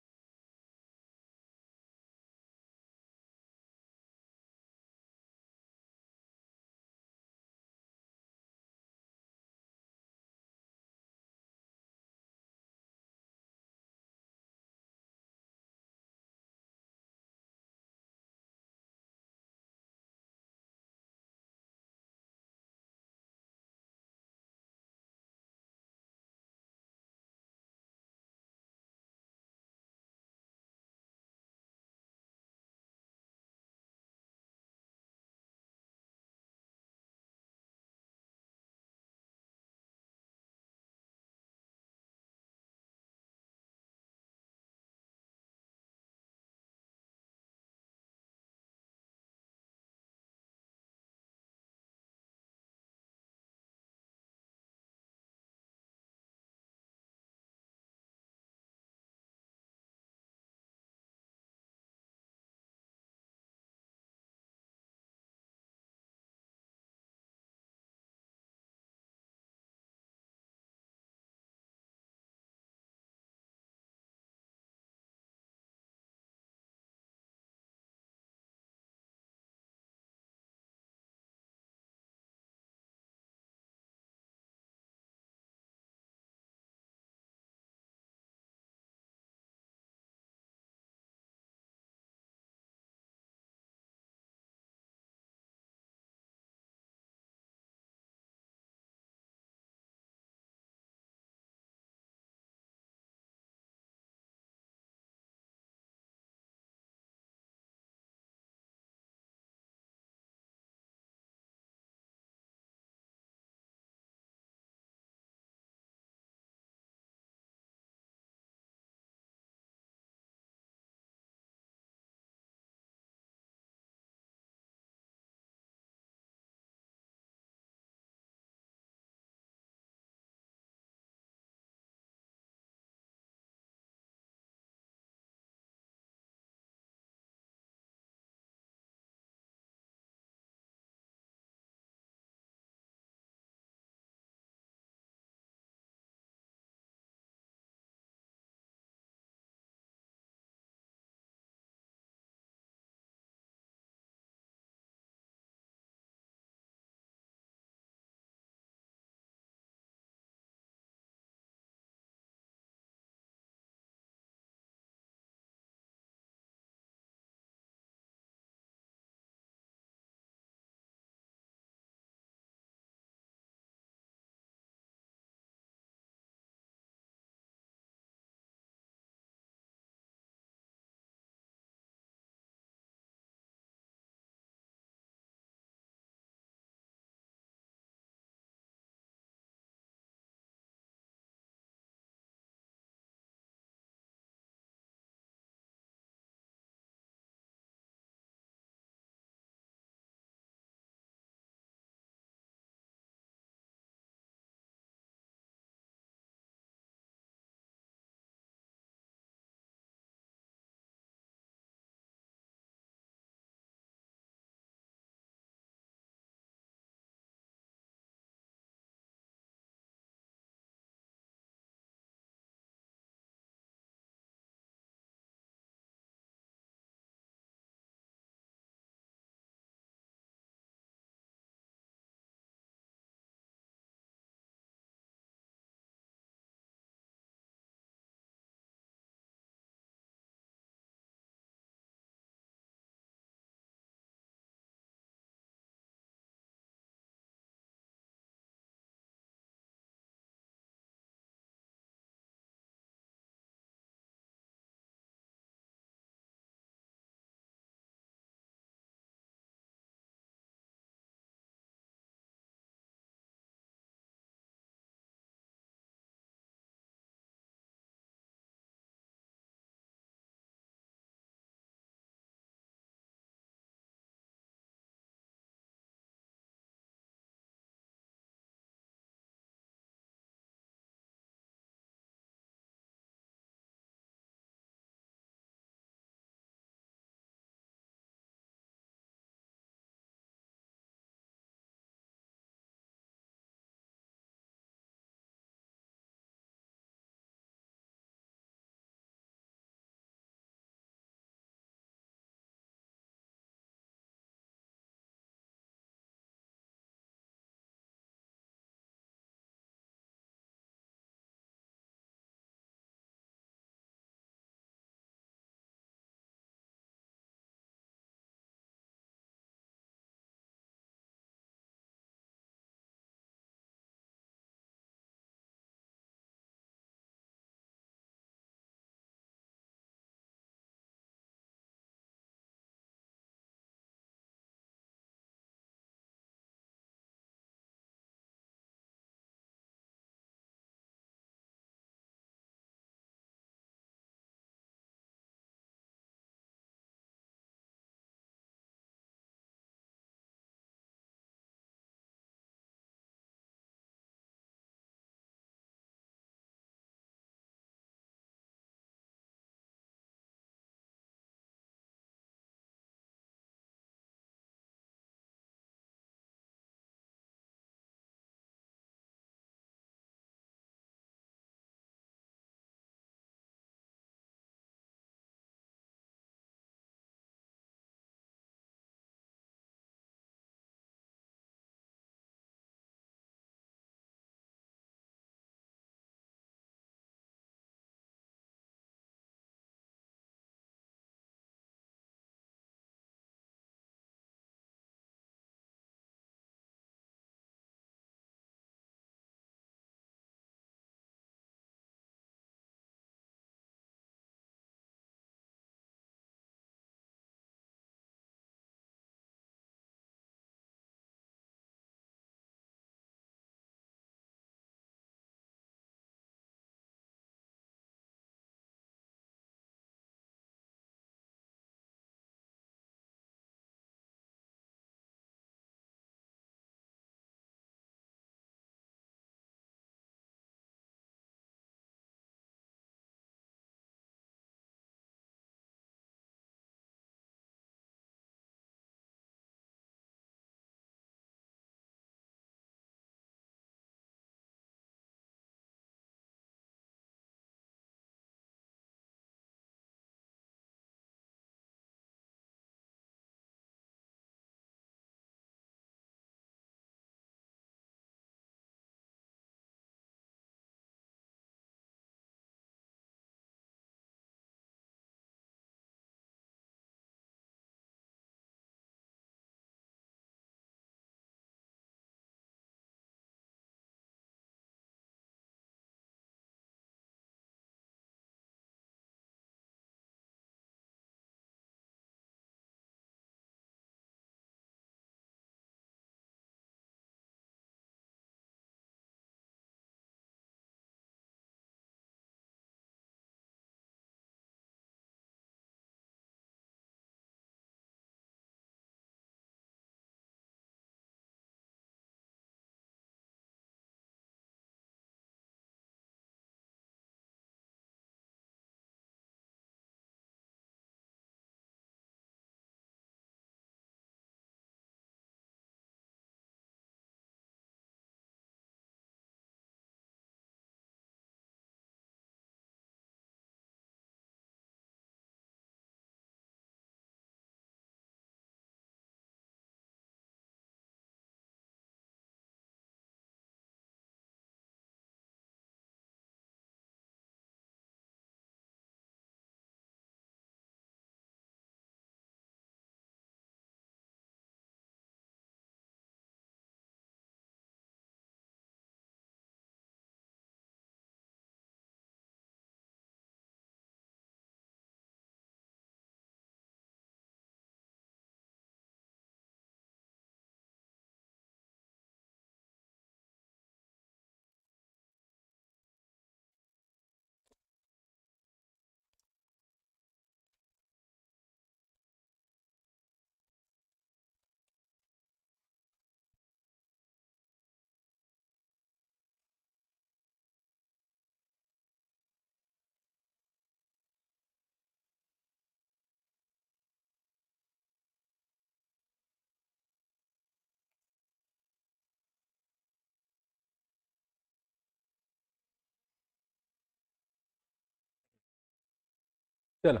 चलो,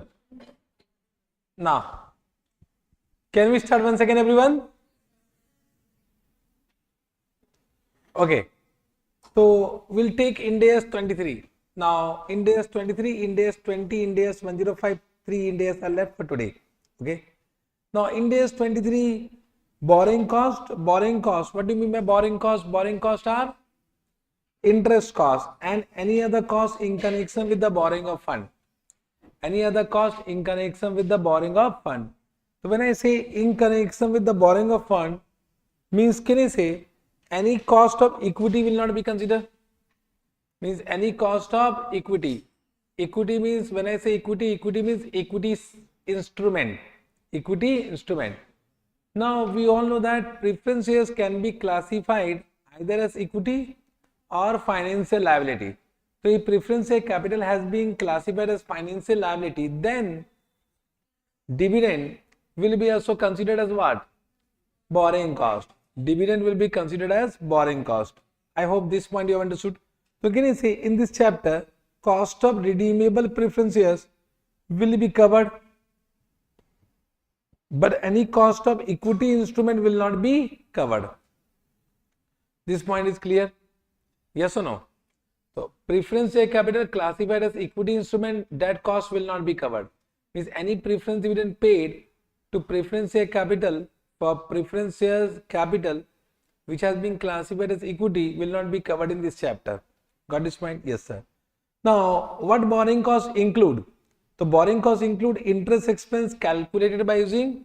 now can we start once again, everyone? Okay, so we'll take Ind AS 23. Now, Ind AS 23, Ind AS 20, Ind AS 105, 3 Ind AS are left for today. Okay. Now, Ind AS 23, borrowing cost. What do you mean by borrowing cost? Borrowing cost are interest cost and any other cost in connection with the borrowing of fund. Any other cost in connection with the borrowing of fund. So, when I say in connection with the borrowing of fund, means can I say any cost of equity will not be considered? Means any cost of equity. Equity means, when I say equity means equity instrument. Equity instrument. Now we all know that preference shares can be classified either as equity or financial liability. So if preference share capital has been classified as financial liability, then dividend will be also considered as what? Borrowing cost. Dividend will be considered as borrowing cost. I hope this point you have understood. So can you say in this chapter, cost of redeemable preference shares will be covered, but any cost of equity instrument will not be covered. This point is clear? Yes or no? So preference share capital classified as equity instrument, that cost will not be covered. Means any preference dividend paid to preference share capital for preference shares capital which has been classified as equity will not be covered in this chapter. Got this point? Yes, sir. Now, what borrowing costs include? So, borrowing costs include interest expense calculated by using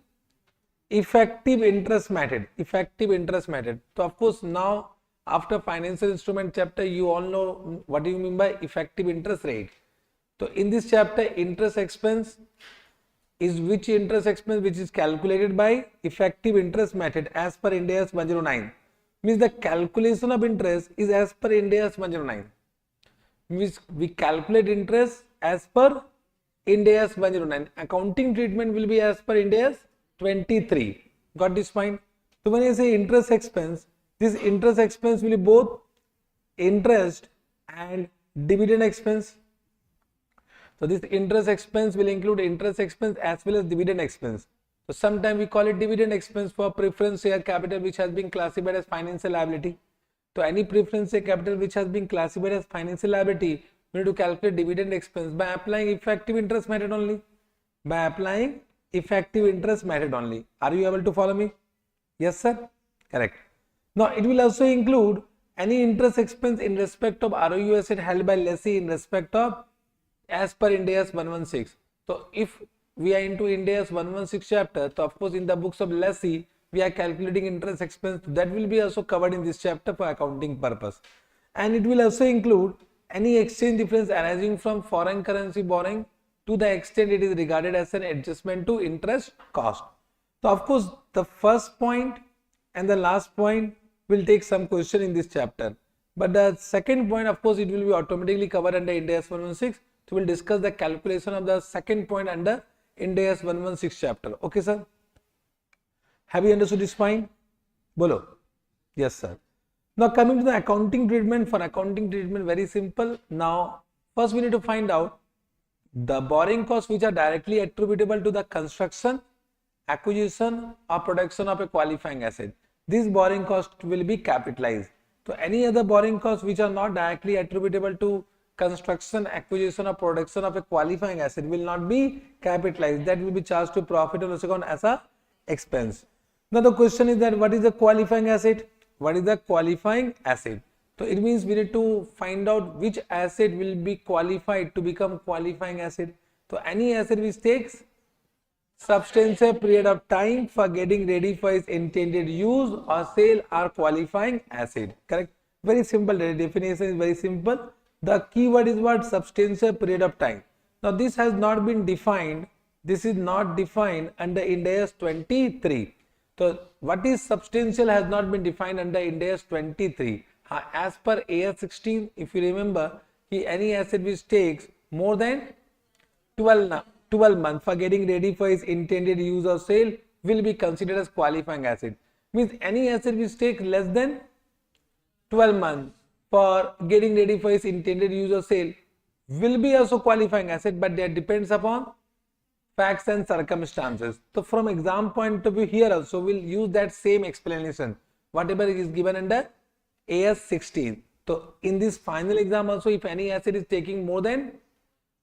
effective interest method. Effective interest method. So, of course, now after financial instrument chapter, you all know what do you mean by effective interest rate. So, in this chapter, interest expense is which interest expense which is calculated by effective interest method as per Ind AS 109. Means the calculation of interest is as per Ind AS 109. Means we calculate interest as per Ind AS 109. Accounting treatment will be as per Ind AS 23. Got this point? So when I say interest expense, this interest expense will be both interest and dividend expense. So this interest expense will include interest expense as well as dividend expense. So sometimes we call it dividend expense for preference share capital which has been classified as financial liability. So any preference share capital which has been classified as financial liability, we need to calculate dividend expense by applying effective interest method only. By applying effective interest method only. Are you able to follow me? Yes, sir? Correct. Now it will also include any interest expense in respect of ROU asset held by lessee in respect of as per Ind AS 116. So if we are into Ind AS 116 chapter, so of course in the books of lessee we are calculating interest expense, that will be also covered in this chapter for accounting purpose. And it will also include any exchange difference arising from foreign currency borrowing to the extent it is regarded as an adjustment to interest cost. So of course the first point and the last point will take some question in this chapter, but the second point of course it will be automatically covered under Ind AS 116. So we'll discuss the calculation of the second point under Ind AS 116 chapter. Okay, sir? Have you understood this point? Bolo. Yes, sir. Now coming to the accounting treatment. For accounting treatment, very simple. Now first we need to find out the borrowing costs which are directly attributable to the construction, acquisition or production of a qualifying asset. These borrowing costs will be capitalized. So any other borrowing costs which are not directly attributable to construction, acquisition or production of a qualifying asset will not be capitalized. That will be charged to profit or loss account as a expense. Now the question is that what is the qualifying asset? What is the qualifying asset? So it means we need to find out which asset will be qualified to become qualifying asset. So any asset which takes substantial period of time for getting ready for its intended use or sale are qualifying asset. Correct? Very simple. The definition is very simple. The keyword is what? Substantial period of time. Now this has not been defined. This is not defined under Ind AS 23. So what is substantial has not been defined under Ind AS 23. As per AS 16, if you remember, any asset which takes more than 12 months for getting ready for its intended use or sale will be considered as qualifying asset. Means any asset which takes less than 12 months for getting ready for its intended use or sale will be also qualifying asset, but that depends upon facts and circumstances. So from exam point of view, here also we'll use that same explanation, whatever is given under AS 16. So in this final exam also, if any asset is taking more than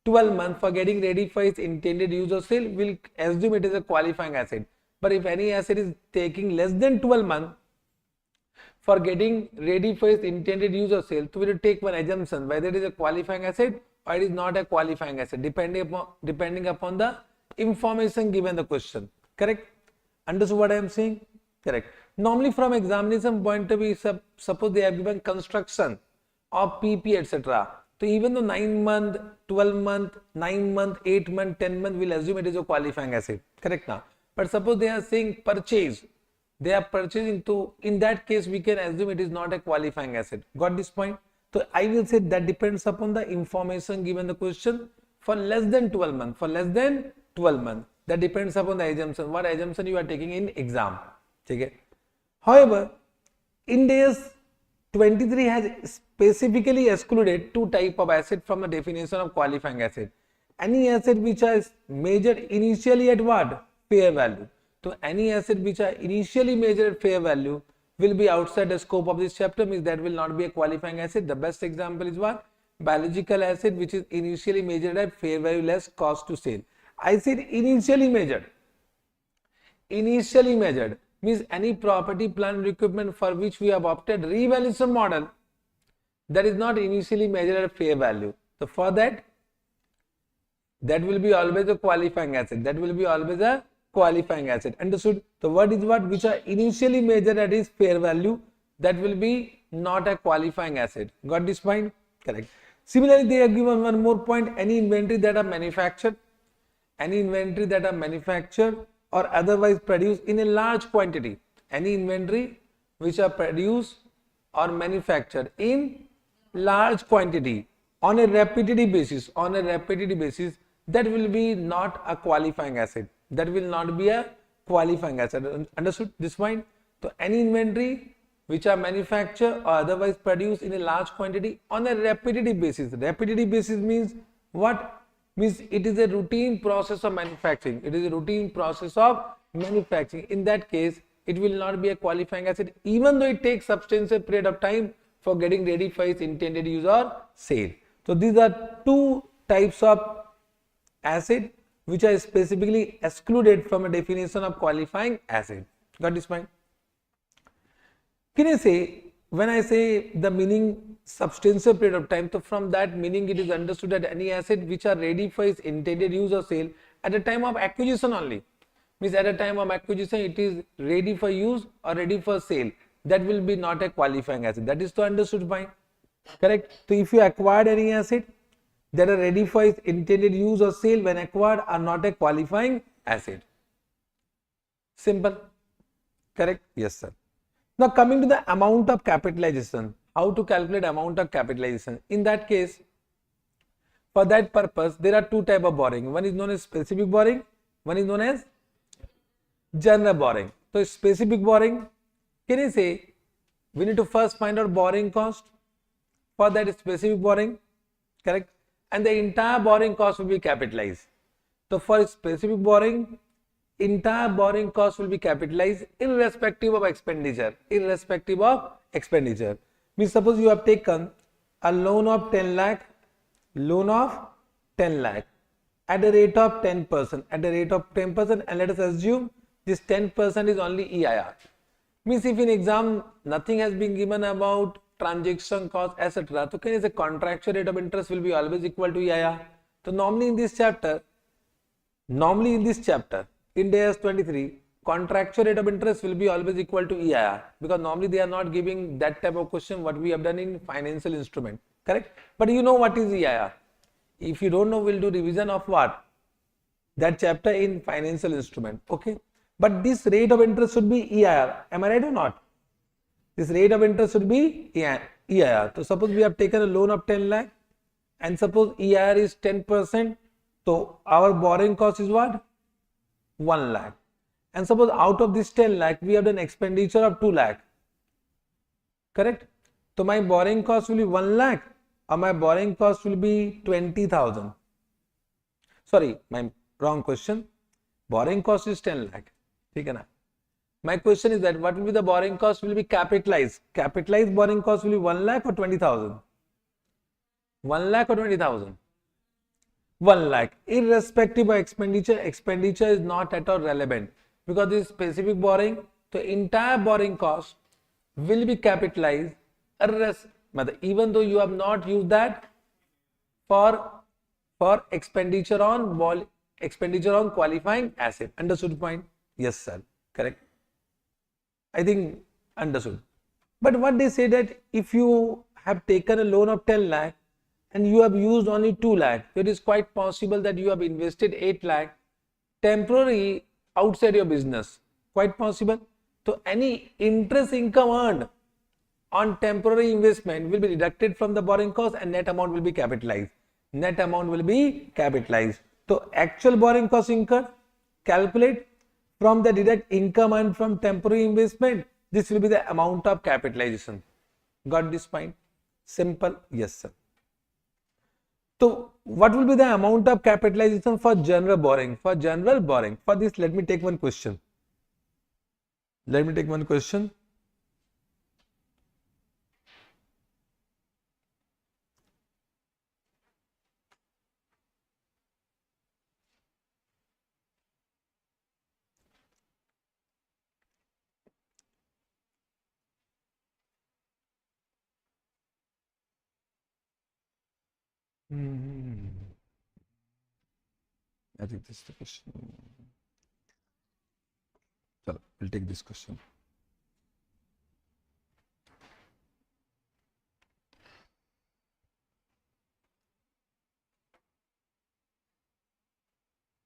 12 months for getting ready for its intended use or sale, we'll assume it is a qualifying asset. But if any asset is taking less than 12 months for getting ready for its intended use or sale, so we will take one assumption whether it is a qualifying asset or it is not a qualifying asset, depending upon the information given the question. Correct? Understood what I am saying? Correct. Normally from examination point of view, suppose they have given construction or PP, etc. So even though 9 month, 12 month, 9 month, 8 month, 10 month, we'll assume it is a qualifying asset. Correct now. But suppose they are saying purchase, they are purchasing, to in that case we can assume it is not a qualifying asset. Got this point? So I will say that depends upon the information given the question for less than 12 months. For less than 12 months, that depends upon the assumption. What assumption you are taking in exam. Okay. However, Ind AS 23 has specifically excluded two types of asset from the definition of qualifying asset. Any asset which is measured initially at what? Fair value. So any asset which are initially measured at fair value will be outside the scope of this chapter, means that will not be a qualifying asset. The best example is what? Biological asset which is initially measured at fair value less cost to sale. I said initially measured. Initially measured means any property, plant, equipment for which we have opted revaluation model that is not initially measured at fair value. So for that will be always a qualifying asset. That will be always a qualifying asset. Understood? The word is what? Which are initially measured at its fair value, that will be not a qualifying asset. Got this point? Correct. Similarly, they have given one more point. Any inventory that are manufactured, or otherwise produced in a large quantity. Any inventory which are produced or manufactured in large quantity on a repetitive basis, that will be not a qualifying asset. That will not be a qualifying asset. Understood this point? So any inventory which are manufactured or otherwise produced in a large quantity on a repetitive basis. Repetitive basis means what? Means it is a routine process of manufacturing. In that case, it will not be a qualifying asset, even though it takes substantial period of time for getting ready for its intended use or sale. So these are two types of asset which are specifically excluded from a definition of qualifying asset. Got this point? Can you say, when I say the meaning substantial period of time, so from that meaning it is understood that any asset which are ready for its intended use or sale at the time of acquisition only. Means at the time of acquisition it is ready for use or ready for sale. That will be not a qualifying asset. That is the understood point. Correct? So if you acquired any asset that are ready for its intended use or sale when acquired are not a qualifying asset. Simple. Correct? Yes, sir. Now coming to the amount of capitalization, how to calculate amount of capitalization. In that case, for that purpose, there are two types of borrowing. One is known as specific borrowing, one is known as general borrowing. So specific borrowing, can you say, we need to first find out borrowing cost for that specific borrowing, correct? And the entire borrowing cost will be capitalized. So for specific borrowing, entire borrowing cost will be capitalized irrespective of expenditure. Means suppose you have taken a loan of 10 lakh at a rate of 10%, and let us assume this 10% is only EIR. Means if in exam nothing has been given about transaction cost, etc. So can you say contractual rate of interest will be always equal to EIR? So normally in this chapter, Ind AS 23, contractual rate of interest will be always equal to EIR, because normally they are not giving that type of question what we have done in financial instrument, correct? But you know what is EIR. If you don't know, we'll do revision of what? That chapter in financial instrument, okay? But this rate of interest should be EIR, am I right or not? This rate of interest should be EIR. So suppose we have taken a loan of 10 lakh and suppose EIR is 10%, so our borrowing cost is what? 1 lakh. And suppose out of this 10 lakh, we have done expenditure of 2 lakh. Correct? So my borrowing cost will be 1 lakh or my borrowing cost will be 20,000. Sorry, my Wrong question. Borrowing cost is 10 lakh. ठीक है ना? My question is that what will be the borrowing cost will be capitalized. Capitalized borrowing cost will be 1 lakh or 20,000? 1 lakh or 20,000? 1 lakh. Irrespective of expenditure, expenditure is not at all relevant because this specific borrowing, the entire borrowing cost will be capitalized even though you have not used that for expenditure on qualifying asset. Understood point? Yes, sir. Correct. I think understood. But what they say that if you have taken a loan of 10 lakh and you have used only 2 lakh, it is quite possible that you have invested 8 lakh temporarily outside your business. Quite possible. So any interest income earned on temporary investment will be deducted from the borrowing cost and net amount will be capitalized. Net amount will be capitalized. So actual borrowing cost incurred, calculate from the deduct income earned from temporary investment. This will be the amount of capitalization. Got this point? Simple? Yes, sir. So what will be the amount of capitalization for general borrowing? For general borrowing, for this, let me take one question. Let me take one question. I think this is the question. So we'll take this question.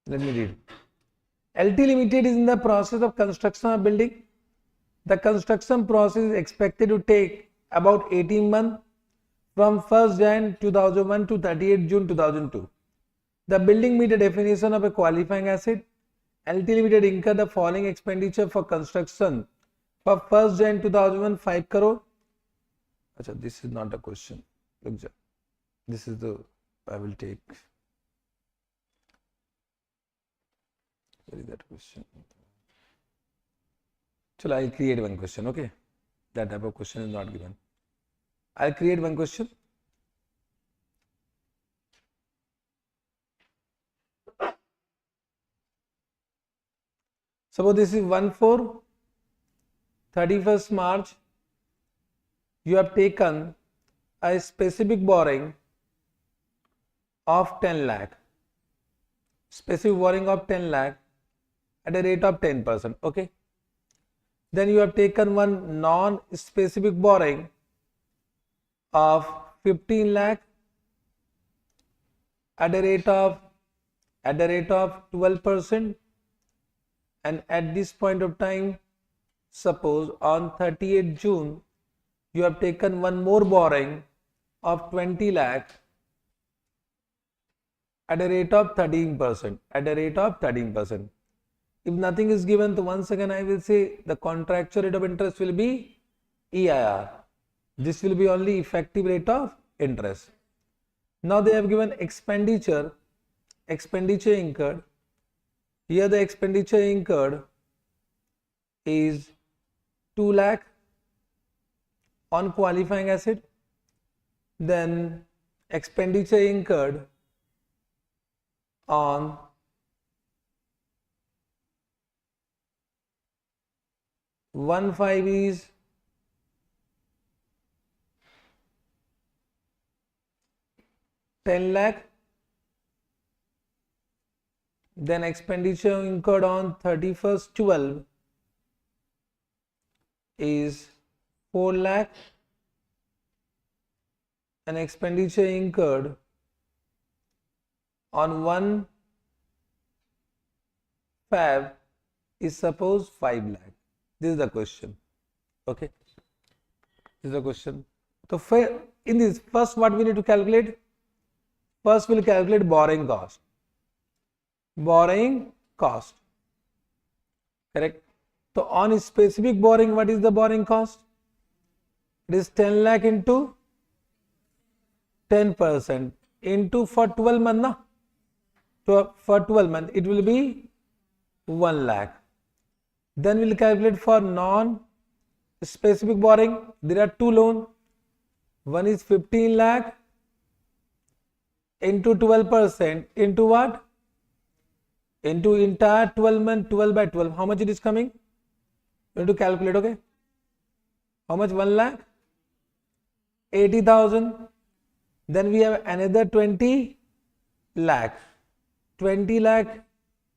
Let me read. LT Limited is in the process of construction of building. The construction process is expected to take about 18 months from 1st Jan 2001 to 30th June 2002. The building meet the definition of a qualifying asset. LT Limited incurred the following expenditure for construction for 1st Jan 2001 5 crore. Achha, this is not a question. Look, this is the I will take. Where is that question? So I'll create one question. Okay, that type of question is not given. I'll create one question. Suppose this is 31st March. You have taken a specific borrowing of 10 lakh. Specific borrowing of 10 lakh at a rate of 10%. Okay. Then you have taken one non-specific borrowing of 15 lakh at a rate of 12%. And at this point of time, suppose on 30th June, you have taken one more borrowing of 20 lakh at a rate of 13%. At a rate of 13%. If nothing is given, so once again I will say the contractual rate of interest will be EIR. This will be only effective rate of interest. Now they have given expenditure incurred. Here the expenditure incurred is 2 lakh on qualifying asset. Then expenditure incurred on one-five is 10 lakh. Then expenditure incurred on 31st 12 is 4 lakh and expenditure incurred on 1 Feb is suppose 5 lakh. This is the question. Okay. This is the question. So in this first what we need to calculate? First we'll calculate borrowing cost. Borrowing cost. Correct. So on specific borrowing, what is the borrowing cost? It is 10 lakh into 10% into for 12 months. Na? for 12 months, it will be 1 lakh. Then we'll calculate for non-specific borrowing. There are two loans. One is 15 lakh into 12% into what? Into entire 12 month, 12 by 12. How much it is coming? You have to calculate, okay? How much? 1 lakh? 80,000. Then we have another 20 lakh. 20 lakh.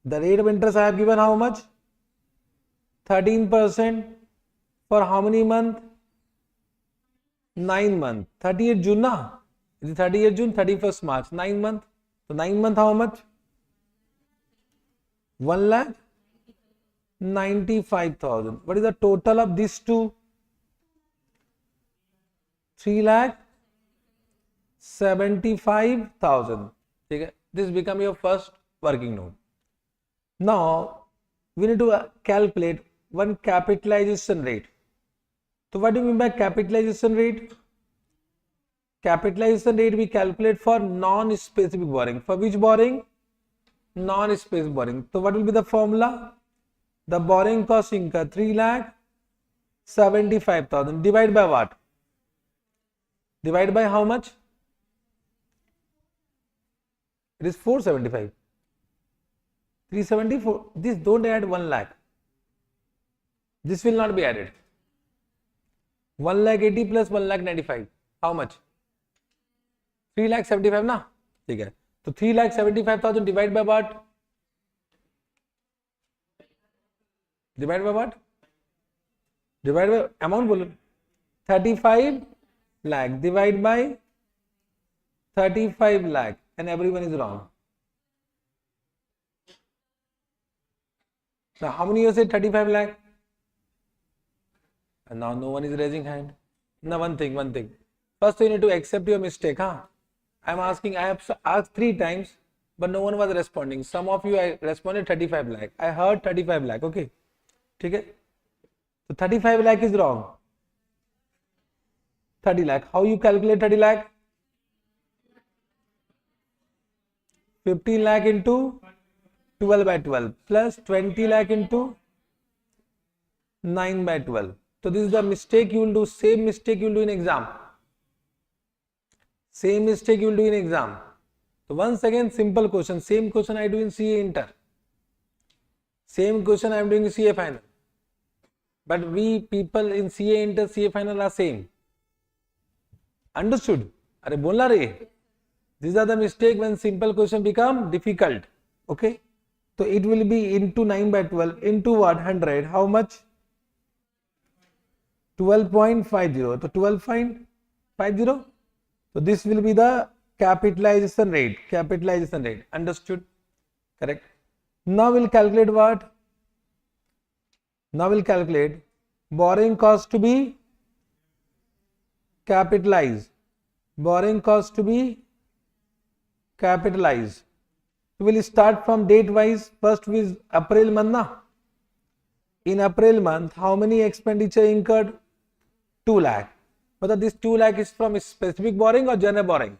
The rate of interest I have given how much? 13%. For how many months? 9 months. 30th June, na? It is 30th June, 31st March. 9 months. So 9 months how much? 1,95,000. What is the total of these two? 3,75,000. Okay. This become your first working note. Now we need to calculate one capitalization rate. So what do you mean by capitalization rate? Capitalization rate we calculate for non-specific borrowing. For which borrowing? Non-specific borrowing. So what will be the formula? The borrowing cost incurred 3,75,000 divided by what? Divided by how much? It is 475. 374. This don't add 1 lakh. This will not be added. 1 lakh 80 plus 1 lakh 95. How much? 3 lakh 75 na? Okay. So 3 lakh 75,000 divided by what? Divided by what? Divided by amount bolo. 35 lakh divided by 35 lakh and everyone is wrong. Now how many you said 35 lakh? And now no one is raising hand. Now one thing. First you need to accept your mistake. Huh? I am asking, I have asked 3 times, but no one was responding. Some of you I responded 35 lakh. I heard 35 lakh. Okay. Okay. So 35 lakh is wrong. 30 lakh. How you calculate 30 lakh? 15 lakh into 12 by 12 plus 20 lakh into 9 by 12. So this is the mistake you will do. Same mistake you will do in exam. Same mistake you will do in exam. So once again, simple question. Same question I do in CA Inter. Same question I am doing in CA Final. But we people in CA Inter, CA Final are same. Understood? Are bolna rahe? These are the mistake when simple question become difficult. Okay. So it will be into 9 by 12 into what? 100. How much? 12.50. So 12.50. So this will be the capitalization rate. Capitalization rate. Understood? Correct. Now we'll calculate what? Now we'll calculate borrowing cost to be capitalized. Borrowing cost to be capitalized. We will start from date wise. First is April month. Na? In April month, how many expenditure incurred? 2 lakh. Whether this 2 lakh is from specific borrowing or general borrowing?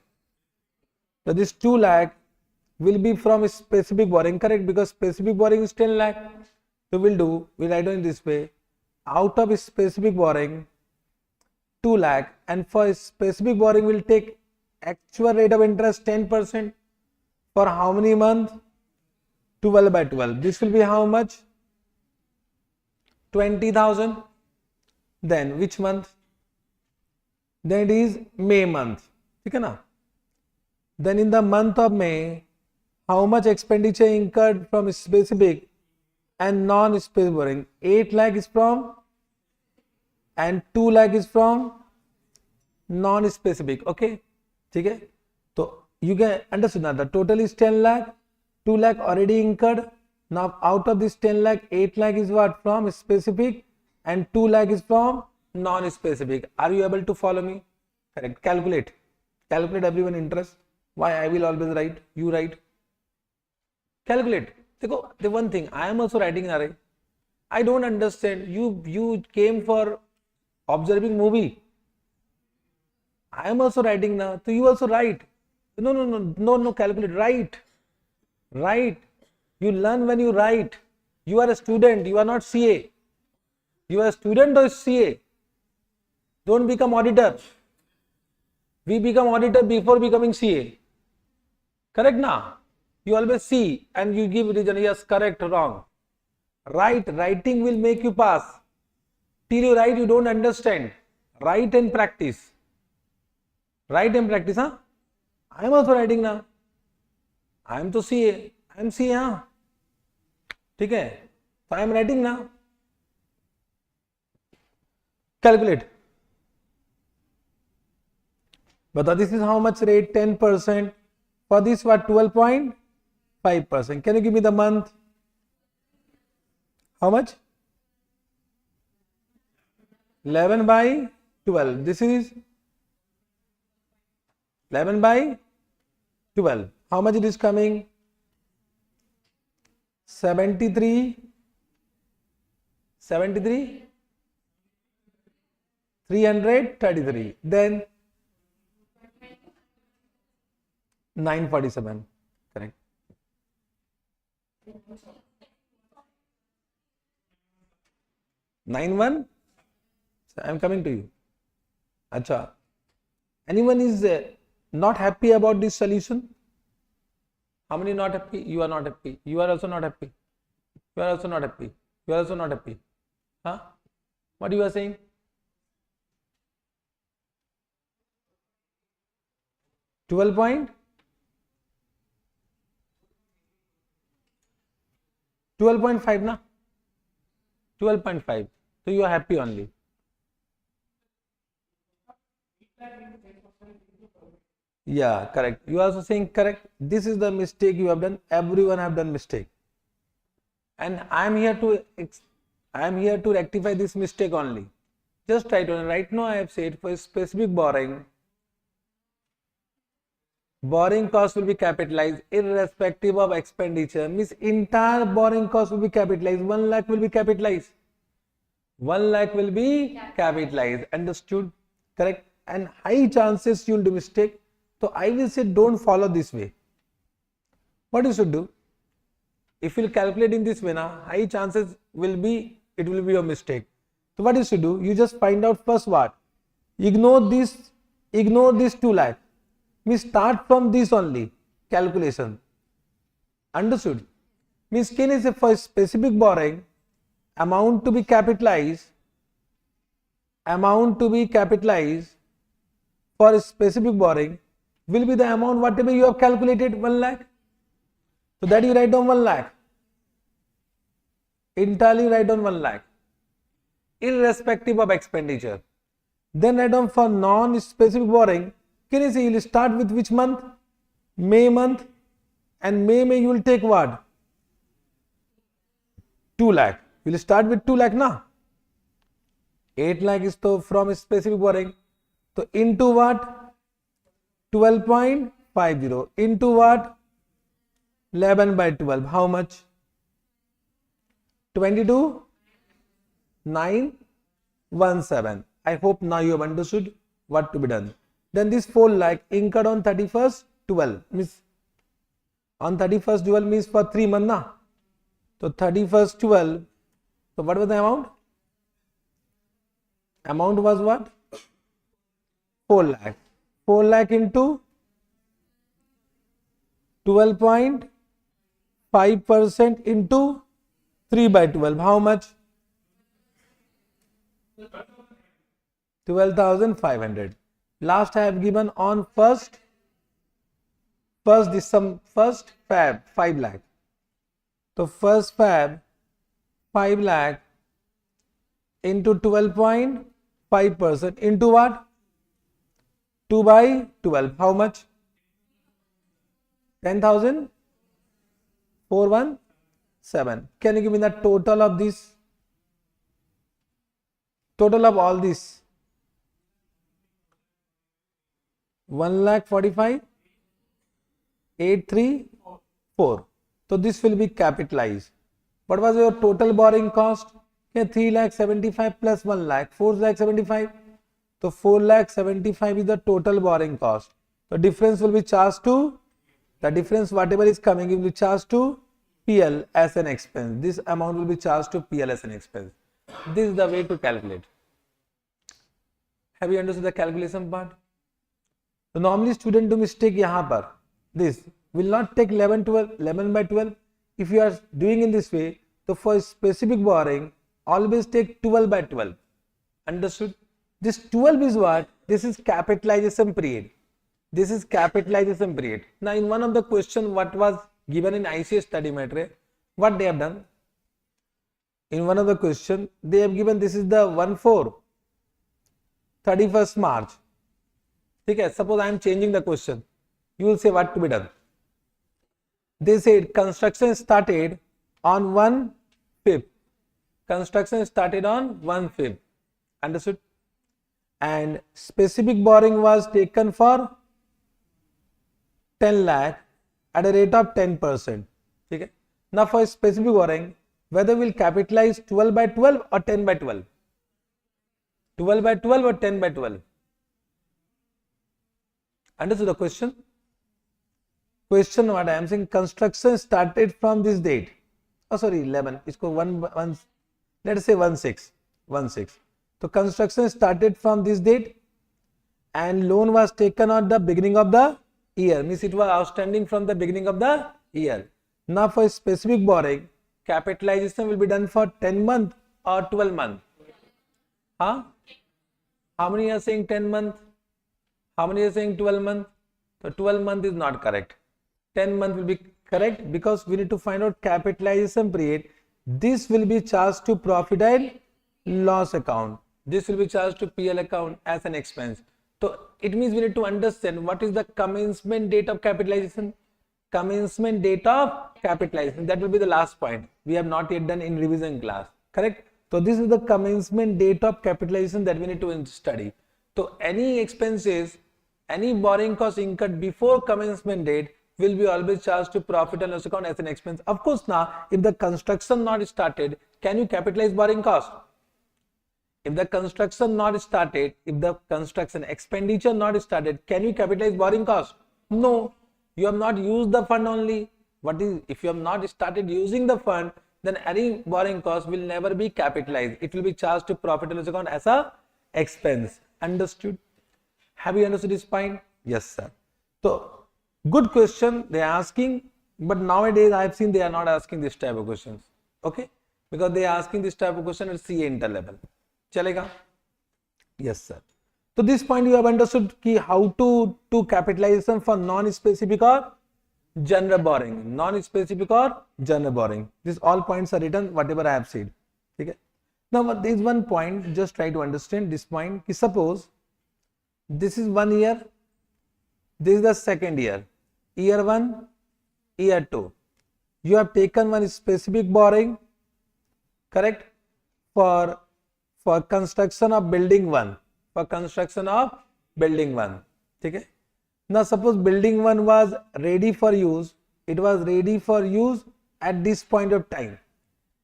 So this 2 lakh will be from specific borrowing, correct? Because specific borrowing is 10 lakh. So we'll write down this way. Out of specific borrowing, 2 lakh, and for specific borrowing we'll take actual rate of interest 10%. For how many months? 12 by 12. This will be how much? 20,000. Then which month? Then it is May month. Okay, na? Then in the month of May, how much expenditure incurred from specific and non-specific borrowing? 8 lakh is from and 2 lakh is from non-specific. Okay? Okay? So you can understand that the total is 10 lakh, 2 lakh already incurred. Now out of this 10 lakh, 8 lakh is what? From specific and 2 lakh is from non-specific. Are you able to follow me? Correct. Calculate. Calculate everyone interest. Why I will always write? You write. Calculate. The one thing, I am also writing an array. I don't understand. You came for observing movie. I am also writing now. So you also write. No, calculate. Write. Write. You learn when you write. You are a student, you are not CA. You are a student or CA. Don't become auditor. We become auditor before becoming CA. Correct now? You always see and you give reason, yes, correct, wrong. Writing will make you pass. Till you write, you don't understand. Write and practice. Write and practice, huh? I am also writing now. I am to CA. I am CA, huh? ठीक है? So I am writing now. Calculate. But this is how much rate? 10%. For this what? 12.5%. Can you give me the month? How much? 11 by 12. This is 11 by 12. How much it is coming? 73, 333. Then 947. Correct. Nine one. I am coming to you. Acha. Anyone is not happy about this solution? How many not happy? You are not happy. You are also not happy. You are also not happy. You are also not happy. Huh? What you are saying? $12.5 na? 12.5. So you are happy only. Yeah, correct. You are also saying correct. This is the mistake you have done. Everyone have done mistake. And I am here to rectify this mistake only. Just try to. Right now I have said for specific borrowing cost will be capitalized irrespective of expenditure. Means entire borrowing cost will be capitalized. 1 lakh will be capitalized. 1 lakh will be capitalized. Understood? Correct? And high chances you will do mistake. So I will say don't follow this way. What you should do? If you will calculate in this way now, high chances will be it will be your mistake. So what you should do? You just find out first what? Ignore this 2 lakh. Means start from this only calculation. Understood? Means can I say for specific borrowing amount to be capitalized for a specific borrowing will be the amount whatever you have calculated 1 lakh. So that you write down 1 lakh. Entirely write down 1 lakh. Irrespective of expenditure. Then write down for non-specific borrowing. Can you see you will start with which month? May month. And May you will take what? 2 lakh. You will start with 2 lakh na? 8 lakh is to from specific borrowing. So into what? 12.50 into what? 11 by 12. How much? 22,917. I hope now you have understood what to be done. Then this 4 lakh incurred on 31st 12 means on 31st 12 means for 3 months na. So 31st 12. So what was the amount? Amount was what? 4 lakh. 4 lakh into 12.5% into 3 by 12. How much? 12,500. Last I have given on first fab 5 lakh. So first fab 5 lakh into 12.5% into what? 2 by 12. How much? 10,417. Can you give me the total of this? Total of all this? 1,45,834. So this will be capitalized. What was your total borrowing cost? 3,75,000 plus 1 lakh, 4,75,000. So 4,75,000 is the total borrowing cost. The difference will be charged to The difference whatever is coming will be charged to PL as an expense. This amount will be charged to PL as an expense. This is the way to calculate. Have you understood the calculation part? So normally student do mistake यहाँ पर. This will not take 11 by 12. If you are doing in this way, so for specific borrowing, always take 12 by 12. Understood? This 12 is what? This is capitalization period. This is capitalization period. Now in one of the question what was given in ICS study material, what they have done? In one of the question, they have given this is the 31st March. Okay, suppose I am changing the question. You will say what to be done. They said construction started on 1/5. Construction started on 1/5. Understood? And specific borrowing was taken for 10 lakh at a rate of 10%. Okay? Now for specific borrowing, whether we'll capitalize 12 by 12 or 10 by 12? 12 by 12 or 10 by 12? Understood the question? Question what I am saying, construction started from this date. Oh sorry, 11. It's one, let us say 16. So construction started from this date and loan was taken at the beginning of the year. Means it was outstanding from the beginning of the year. Now for specific borrowing, capitalization will be done for 10 months or 12 months. Huh? How many are saying 10 months? How many are saying 12 months? So 12 months is not correct. 10 months will be correct because we need to find out capitalization period. This will be charged to profit and loss account. This will be charged to PL account as an expense. So it means we need to understand what is the commencement date of capitalization. Commencement date of capitalization. That will be the last point. We have not yet done in revision class. Correct? So this is the commencement date of capitalization that we need to study. So any expenses, any borrowing cost incurred before commencement date will be always charged to profit and loss account as an expense. Of course, now if the construction not started, can you capitalize borrowing cost? If the construction not started, if the construction expenditure not started, can you capitalize borrowing cost? No, you have not used the fund only. What is, if you have not started using the fund, then any borrowing cost will never be capitalized. It will be charged to profit and loss account as a expense. Understood? Have you understood this point? Yes, sir. So good question they are asking, but nowadays I have seen they are not asking this type of questions. Okay, because they are asking this type of question at CA inter level. Chalega? Yes, sir. So this point you have understood ki how to do capitalization for non-specific or general borrowing. Non-specific or general borrowing. These all points are written whatever I have said. Okay. Now there is one point, just try to understand this point. Ki suppose this is 1 year, this is the second year. Year 1, year 2. You have taken one specific borrowing, correct, for construction of building 1. For construction of building 1. Okay? Now suppose building 1 was ready for use. It was ready for use at this point of time.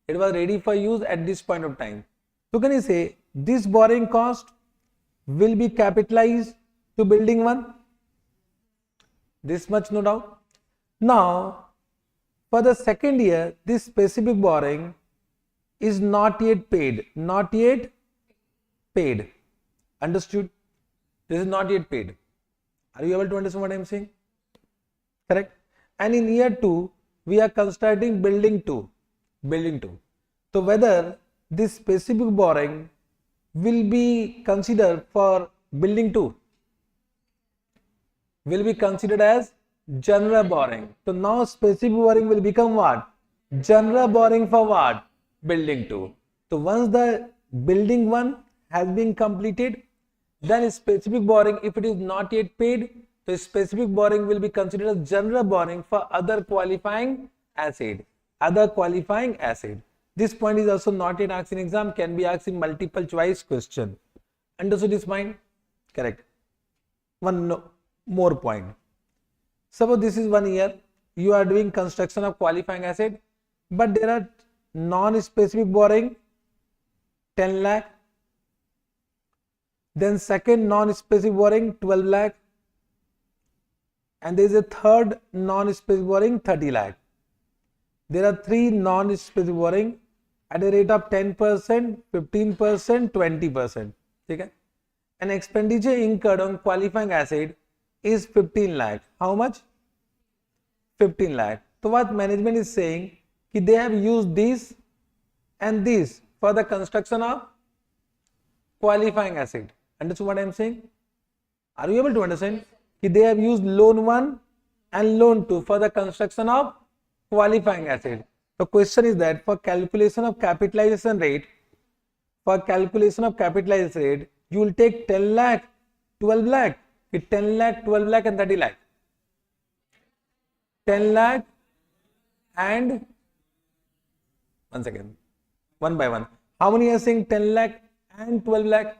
It was ready for use at this point of time. So can you say this borrowing cost will be capitalized to building 1? This much no doubt. Now for the second year, this specific borrowing is not yet paid. Not yet paid. Understood? This is not yet paid. Are you able to understand what I am saying? Correct? And in year 2, we are constructing building 2. Building 2. So whether this specific borrowing will be considered for building 2, will be considered as general borrowing. So now specific borrowing will become what? General borrowing for what? Building 2. So once the building 1 has been completed, then specific borrowing, if it is not yet paid, the specific borrowing will be considered as general borrowing for other qualifying asset. Other qualifying asset. This point is also not yet asked in exam, can be asked in multiple choice question. Understood this point? Correct. One more point. Suppose this is 1 year, you are doing construction of qualifying asset, but there are non-specific borrowing 10 lakh. Then second non-specific borrowing 12 lakh. and there is a third non-specific borrowing 30 lakh. There are three non-specific borrowing at a rate of 10%, 15%, 20%. Okay? An expenditure incurred on qualifying asset is 15 lakh. How much? 15 lakh. So what management is saying, they have used this and this for the construction of qualifying asset. Understand what I am saying? Are you able to understand? They have used loan 1 and loan 2 for the construction of qualifying asset. The question is that for calculation of capitalization rate, you will take 10 lakh, 12 lakh, 10 lakh, 12 lakh and 30 lakh. 10 lakh and, one second, one by one. How many are saying 10 lakh and 12 lakh?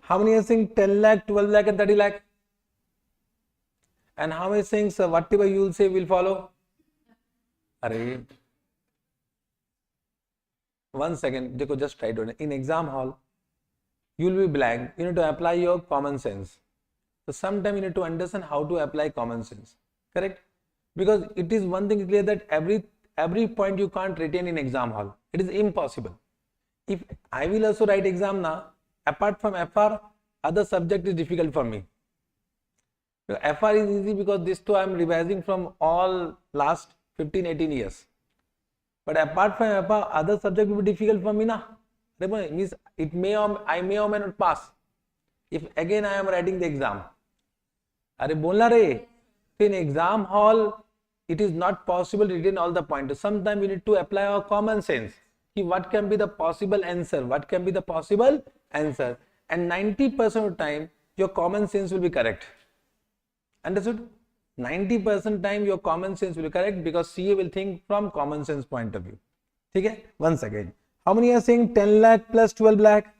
How many are saying 10 lakh, 12 lakh and 30 lakh? And how many are saying, sir, whatever you will say will follow? Array. One second, just try to. In exam hall, you will be blank. You need to apply your common sense. So sometimes you need to understand how to apply common sense. Correct? Because it is one thing clear that every point you can't retain in exam hall. It is impossible. If I will also write exam now, apart from FR, other subject is difficult for me. FR is easy because this too I am revising from all last 15-18 years. But apart from FR, other subject will be difficult for me now. Means it may or I may or may not pass. If again I am writing the exam. Are bolna re? In exam hall, it is not possible to retain all the pointers. Sometimes we need to apply our common sense. What can be the possible answer? What can be the possible answer? And 90% of time, your common sense will be correct. Understood? 90% time your common sense will be correct because CA will think from common sense point of view. Okay? Once again. How many are saying 10 lakh plus 12 lakh?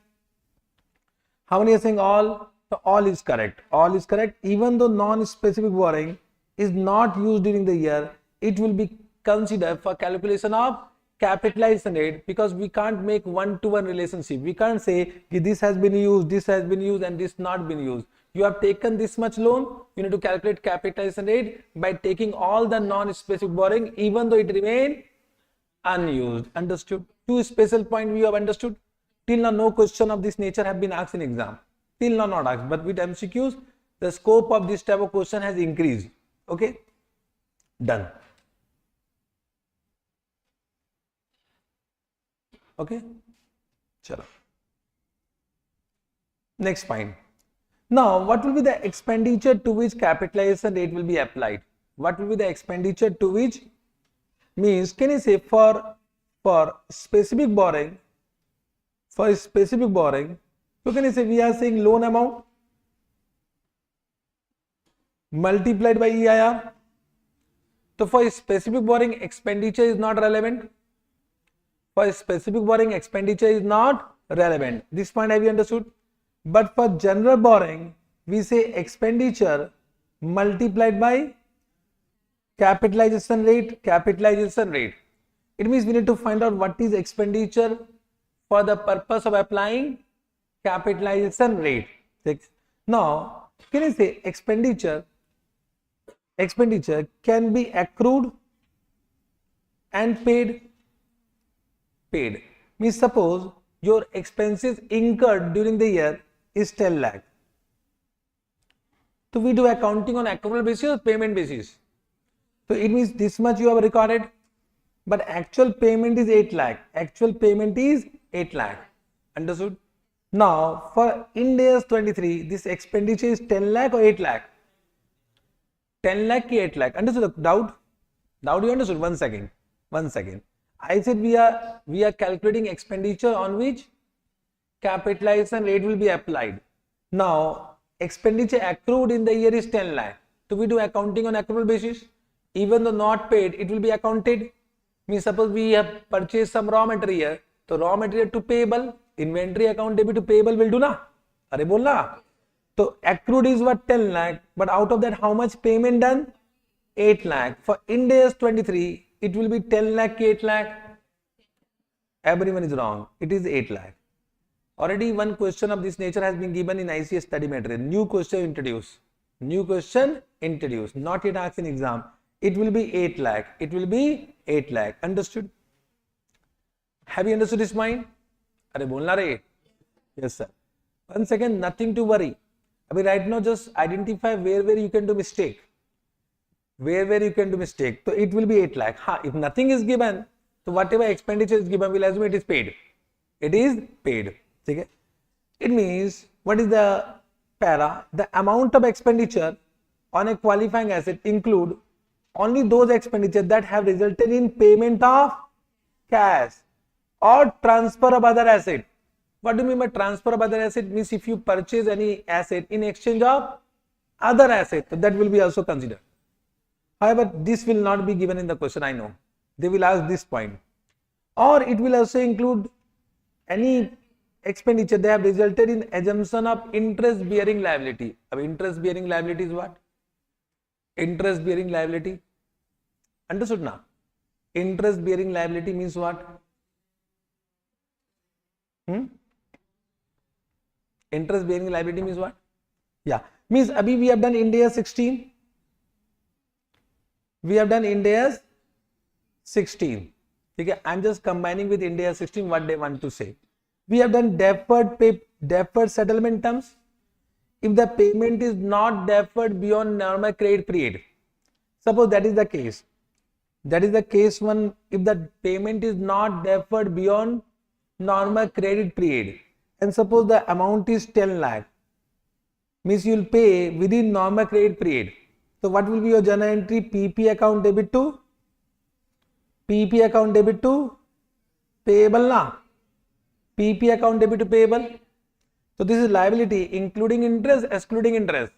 How many are saying all? So all is correct. All is correct. Even though non-specific borrowing is not used during the year, it will be considered for calculation of capitalization rate because we can't make one-to-one relationship. We can't say this has been used and this not been used. You have taken this much loan, you need to calculate capitalization rate by taking all the non-specific borrowing even though it remain unused. Understood? Two special point you have understood. Till now no question of this nature have been asked in exam. Till now not asked, but with MCQs the scope of this type of question has increased. Okay? Done. Okay? Chalo. Next point. Now, what will be the expenditure to which capitalization rate will be applied? What will be the expenditure to which? Means, can you say for specific borrowing, you can say we are saying loan amount multiplied by EIR. So, for specific borrowing, expenditure is not relevant. This point have you understood? But for general borrowing, we say expenditure multiplied by capitalization rate. It means we need to find out what is expenditure for the purpose of applying capitalization rate. Now, can you say expenditure can be accrued and paid. Means suppose your expenses incurred during the year is 10 lakh. So we do accounting on accrual basis or payment basis. So it means this much you have recorded, but actual payment is 8 lakh. Understood? Now for Ind AS 23, this expenditure is 10 lakh or 8 lakh? 10 lakh ki 8 lakh. Understood the doubt? Doubt you understood? One second. I said we are calculating expenditure on which capitalization rate will be applied. Now expenditure accrued in the year is 10 lakh. So we do accounting on accrual basis. Even though not paid, it will be accounted. Means suppose we have purchased some raw material, so raw material to payable, inventory account debit to payable will do na. Are bolna? So accrued is what 10 lakh, but out of that how much payment done? 8 lakh. For Ind AS 23, it will be 10 lakh, 8 lakh. Everyone is wrong. It is 8 lakh. Already one question of this nature has been given in ICS study material. New question introduced. New question introduced. Not yet asked in exam. It will be 8 lakh. It will be 8 lakh. Understood? Have you understood this point? Are bolna rahe? Yes, sir. Once again, nothing to worry. Abhi right now, just identify where you can do mistake. Where you can do mistake. So it will be 8 lakh. If nothing is given, so whatever expenditure is given, we'll assume it is paid. It is paid. Okay? It means, what is the para? The amount of expenditure on a qualifying asset include only those expenditures that have resulted in payment of cash or transfer of other asset. What do you mean by transfer of other asset? Means if you purchase any asset in exchange of other asset, so that will be also considered. However, this will not be given in the question, I know. They will ask this point. Or it will also include any expenditure that have resulted in assumption of interest bearing liability. Interest bearing liability is what? Interest bearing liability. Understood now? Interest bearing liability means what? Interest bearing liability means what? Yeah. Means abhi we have done Ind AS 16. We have done Ind AS 16. Okay, I'm just combining with Ind AS 16 what they want to say. We have done deferred settlement terms. If the payment is not deferred beyond normal credit period, suppose that is the case. That is the case one. If the payment is not deferred beyond normal credit period, and suppose the amount is 10 lakh, means you will pay within normal credit period. So what will be your journal entry? PP account debit to payable na. PP account debit to payable. So this is liability including interest, excluding interest.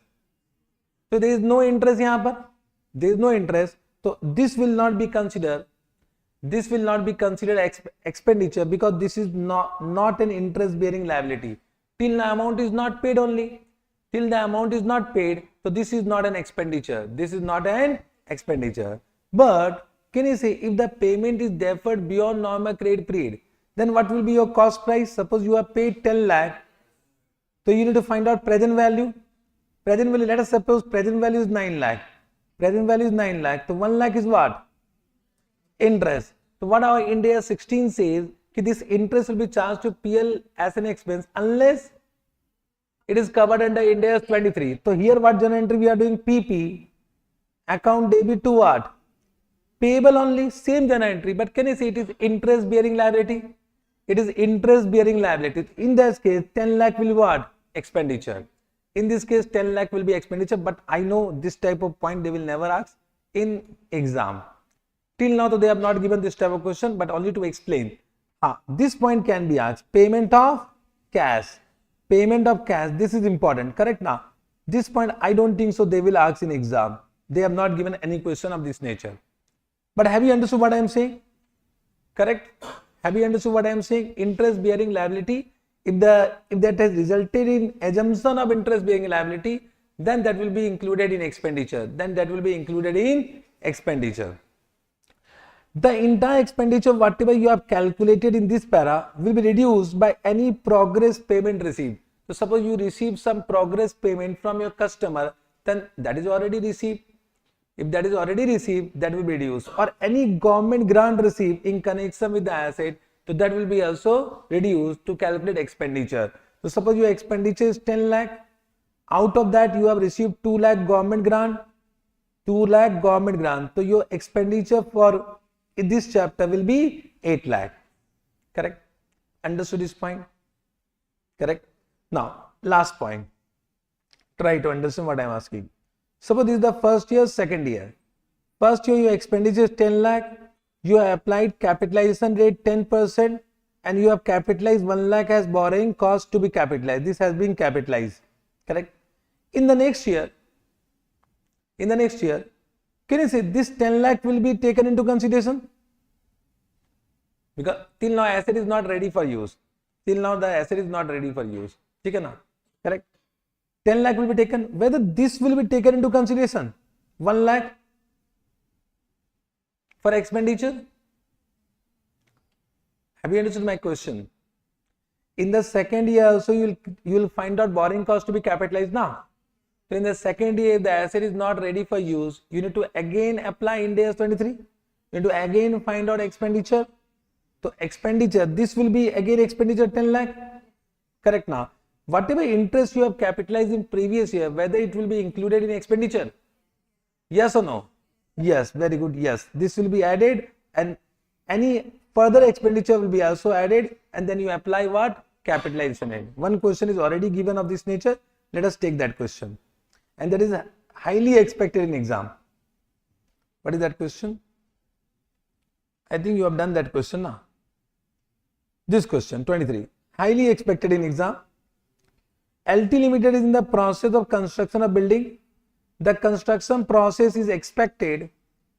So there is no interest here, par. There is no interest. So this will not be considered. This will not be considered expenditure because this is not an interest bearing liability. Till the amount is not paid only. Till the amount is not paid, so this is not an expenditure. This is not an expenditure. But can you say if the payment is deferred beyond normal credit period, then what will be your cost price? Suppose you are paid 10 lakh. So you need to find out present value. Present value, let us suppose present value is 9 lakh. Present value is 9 lakh. So 1 lakh is what? Interest. So what our Ind AS 16 says, that this interest will be charged to PL as an expense unless it is covered under Ind AS 23. So here what journal entry we are doing? PP account debit to what? Payable only, same journal entry. But can you say it is interest bearing liability? It is interest bearing liability. In this case 10 lakh will be what? Expenditure. In this case 10 lakh will be expenditure, but I know this type of point they will never ask in exam. Till now, though, they have not given this type of question, but only to explain. This point can be asked. Payment of cash. Payment of cash. This is important. Correct now? This point, I don't think so they will ask in exam. They have not given any question of this nature. But have you understood what I am saying? Correct? Have you understood what I am saying? Interest bearing liability. If that has resulted in assumption of interest bearing liability, then that will be included in expenditure. The entire expenditure, whatever you have calculated in this para, will be reduced by any progress payment received. So suppose you receive some progress payment from your customer, then that is already received. If that is already received, that will be reduced. Or any government grant received in connection with the asset, so that will be also reduced to calculate expenditure. So suppose your expenditure is 10 lakh. Out of that you have received 2 lakh government grant. 2 lakh government grant. So your expenditure for in this chapter will be 8 lakh. Correct? Understood this point? Correct? Now, last point. Try to understand what I am asking. Suppose this is the first year, second year. First year your expenditure is 10 lakh. You have applied capitalization rate 10% and you have capitalized 1 lakh as borrowing cost to be capitalized. This has been capitalized. Correct? In the next year, can you say this 10 lakh will be taken into consideration? Because till now asset is not ready for use. Till now the asset is not ready for use. Correct? 10 lakh will be taken. Whether this will be taken into consideration? 1 lakh for expenditure? Have you understood my question? In the second year also you will find out borrowing cost to be capitalized now. So in the second year, if the asset is not ready for use, you need to again apply Ind AS 23. You need to again find out expenditure. So expenditure, this will be again expenditure 10 lakh. Correct now. Whatever interest you have capitalized in previous year, whether it will be included in expenditure? Yes or no? Yes, very good. Yes, this will be added, and any further expenditure will be also added, and then you apply what? Capitalization. One question is already given of this nature. Let us take that question, and that is highly expected in exam. What is that question? I think you have done that question now. This question 23, highly expected in exam. LT Limited is in the process of construction of building. The construction process is expected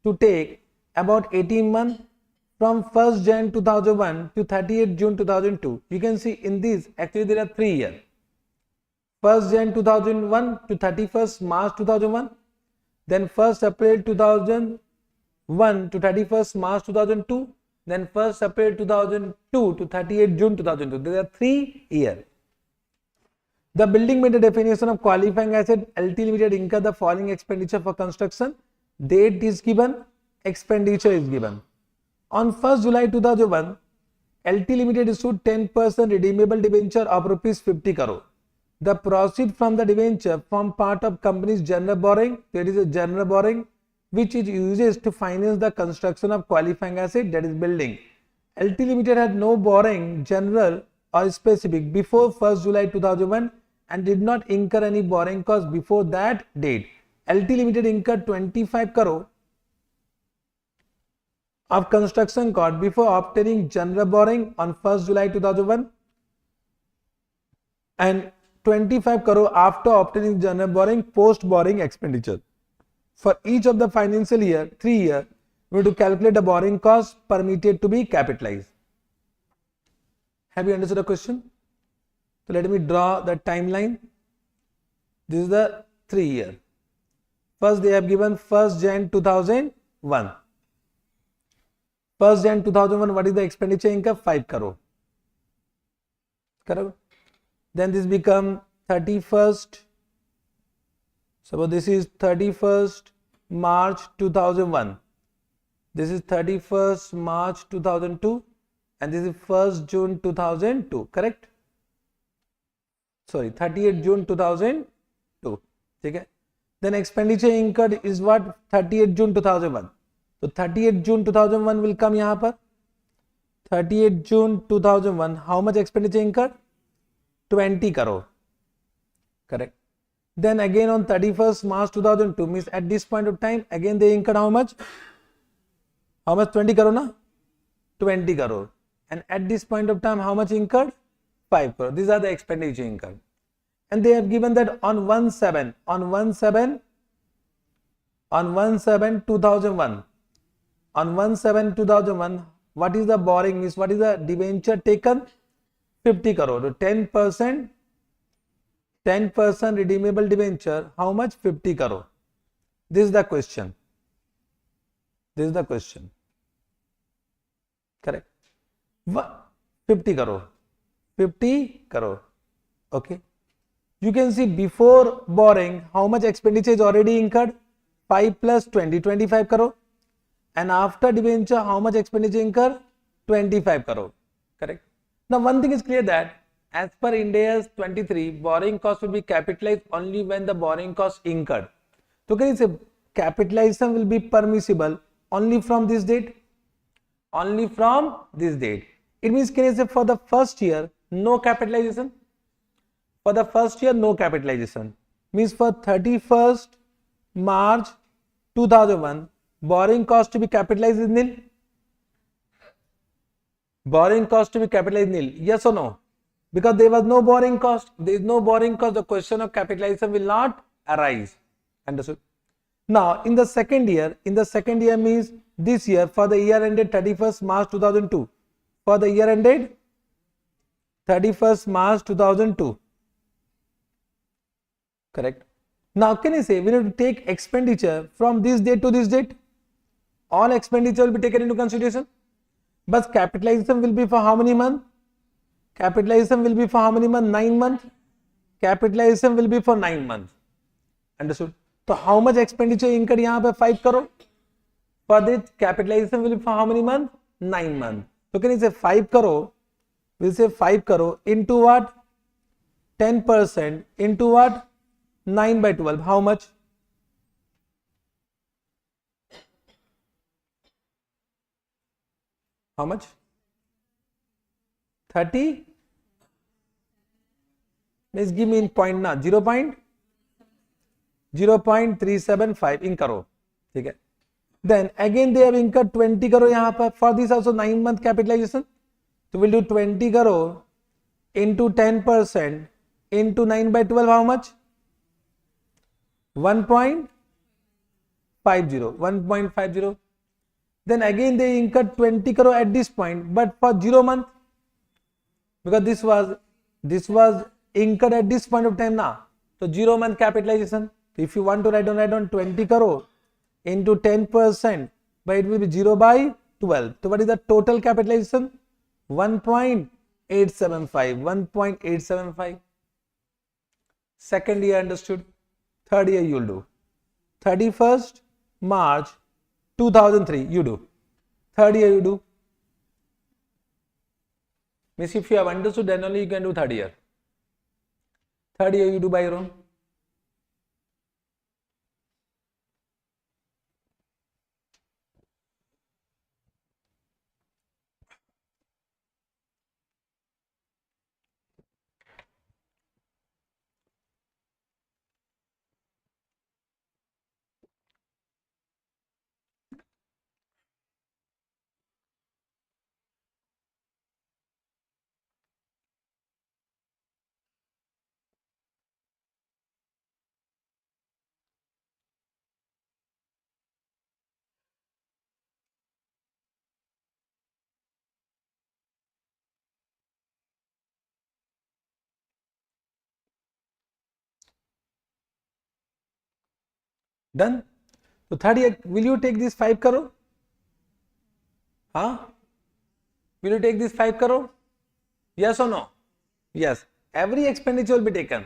to take about 18 months from 1st Jan 2001 to 30th June 2002. You can see in this, actually there are 3 years. 1st Jan 2001 to 31st March 2001, then 1st April 2001 to 31st March 2002, then 1st April 2002 to 30th June 2002. There are 3 years. The building made a definition of qualifying asset. LT Limited incur the following expenditure for construction. Date is given, expenditure is given. On 1st July 2001, LT Limited issued 10% redeemable debenture of rupees 50 crore. The proceeds from the debenture form part of company's general borrowing. There is a general borrowing which it uses to finance the construction of qualifying asset, that is building. LT Limited had no borrowing, general or specific, before 1st July 2001 and did not incur any borrowing cost before that date. LT Limited incurred 25 crore of construction cost before obtaining general borrowing on 1st July 2001 and 25 crore after obtaining general borrowing post borrowing expenditure. For each of the financial year, 3 years, we have to calculate the borrowing cost permitted to be capitalized. Have you understood the question? So let me draw the timeline. This is the 3 year. First they have given 1st Jan 2001. 1st Jan 2001, what is the expenditure income? 5 crore. Correct? Then this become 31st. Suppose this is 31st March 2001. This is 31st March 2002 and this is 1st June 2002. Correct? Sorry, 30th June 2002. Okay? Then expenditure incurred is what? 30th June 2001. So 30th June 2001 will come यहाँ पर. 30th June 2001, how much expenditure incurred? 20 crore. Correct. Then again on 31st March 2002, means at this point of time, again they incurred how much? How much? 20 crore na? 20 crore. And at this point of time, how much incurred? 5 crore. These are the expenditure incurred. And they have given that on 1/7, on 1/7, 2001. On 1/7/2001, what is the borrowing? Means what is the debenture taken? 50 crore. So 10% redeemable debenture. How much? 50 crore. This is the question. This is the question. Correct. 50 crore. 50 crore. Okay. You can see before borrowing, how much expenditure is already incurred? 5 plus 20, 25 crore. And after debenture, how much expenditure incurred? 25 crore. Correct. Now, one thing is clear that as per Ind AS 23, borrowing cost will be capitalized only when the borrowing cost incurred. So, can you say capitalization will be permissible only from this date? Only from this date. It means, can you say for the first year, no capitalization? For the first year, no capitalization. Means for 31st March 2001, borrowing cost to be capitalized is nil. Borrowing cost to be capitalized nil. Yes or no? Because there was no borrowing cost. There is no borrowing cost. The question of capitalization will not arise. Understood? Now, in the second year means this year, for the year ended 31st March 2002. For the year ended 31st March 2002. Correct. Now, can you say we need to take expenditure from this date to this date? All expenditure will be taken into consideration. But capitalization will be for how many months? Capitalization will be for how many months? 9 months. Capitalization will be for 9 months. Understood. तो how much expenditure incurred यहाँ पे 5 crore. For this capitalization will be for how many months? 9 months. So can you say 5 crore? We'll say 5 crore into what? 10% into what? 9 by 12. How much? How much? 30? Let's give me in point now. 0.375 in crore. ठीक है. Then again they have incurred 20 crore यहाँ पर. For this also 9 month capitalization. So we'll do 20 crore into 10% into 9 by 12. How much? 1.50. 1.50. Then again they incurred 20 crore at this point, but for 0 month, because this was incurred at this point of time now. So 0 month capitalization. If you want to write down 20 crore into 10%, but it will be 0 by 12. So what is the total capitalization? 1.875. 1.875. Second year understood. Third year you will do. 31st March 2003 you do. Third year you do. Means if you have understood, then only you can do third year. Third year you do by your own. Done. So third year, will you take this 5 crore? Huh? Will you take this 5 crore? Yes or no? Yes. Every expenditure will be taken.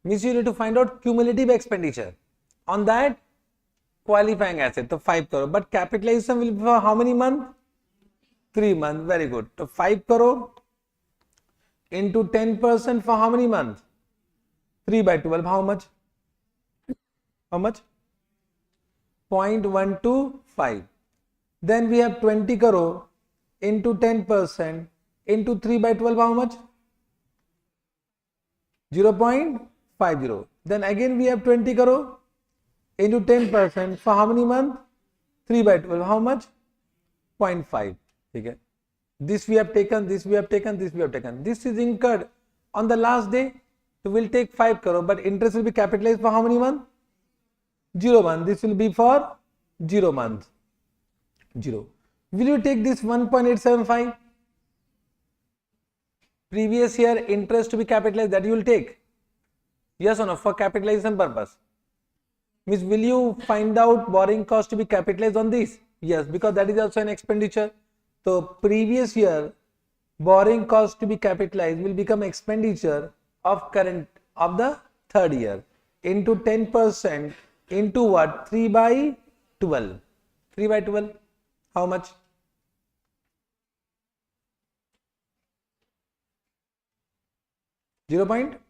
Means you need to find out cumulative expenditure. On that, qualifying asset, so 5 crore. But capitalization will be for how many months? 3 months. Very good. So 5 crore into 10% for how many months? 3 by 12. How much? How much? 0.125. Then we have 20 crore into 10% into 3 by 12. How much? 0.50. Then again we have 20 crore into 10% for how many months? 3 by 12. How much? 0.5. Okay. This we have taken, this we have taken, this we have taken. This is incurred on the last day. So we'll take 5 crore, but interest will be capitalized for how many months? 0 month. This will be for 0 month. 0. Will you take this 1.875? Previous year interest to be capitalized, that you will take? Yes or no? For capitalization purpose. Means will you find out borrowing cost to be capitalized on this? Yes, because that is also an expenditure. So previous year borrowing cost to be capitalized will become expenditure of the third year into 10% into what? 3 by 12. 3 by 12. How much? Zero point.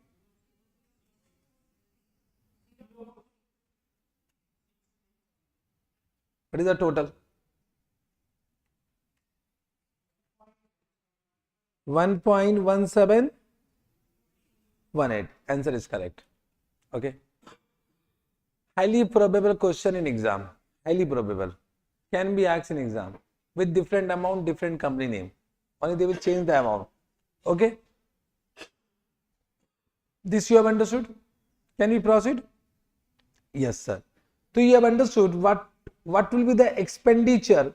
What is the total? 1.1718. Answer is correct. Okay. Highly probable question in exam. Highly probable. Can be asked in exam with different amount, different company name. Only they will change the amount. Okay. This you have understood? Can we proceed? Yes, sir. So you have understood what will be the expenditure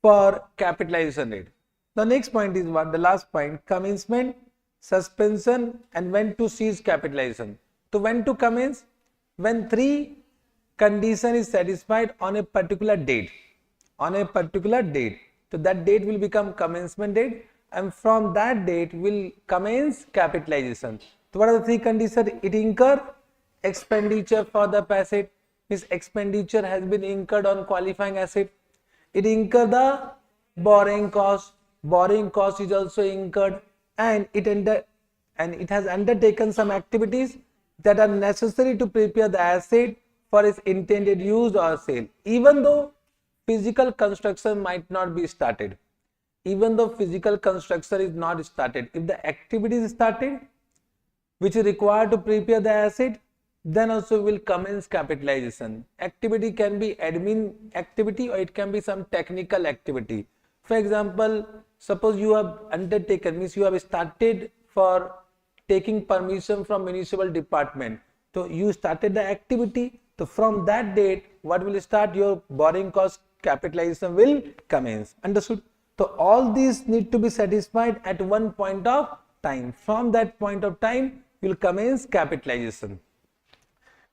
for capitalization rate. The next point is what? The last point, commencement, suspension, and when to cease capitalization. So when to commence? When 3 condition is satisfied on a particular date. On a particular date. So that date will become commencement date, and from that date will commence capitalization. So what are the 3 conditions? It incur expenditure for the asset. Means expenditure has been incurred on qualifying asset. It incurred the borrowing cost. Borrowing cost is also incurred, and it has undertaken some activities that are necessary to prepare the asset for its intended use or sale. Even though physical construction might not be started, even though physical construction is not started, if the activity is started which is required to prepare the asset, then also will commence capitalization. Activity can be admin activity or it can be some technical activity. For example, suppose you have undertaken, means you have started for taking permission from municipal department. So you started the activity. So from that date, what will start? Your borrowing cost capitalization will commence. Understood? So all these need to be satisfied at one point of time. From that point of time, you will commence capitalization.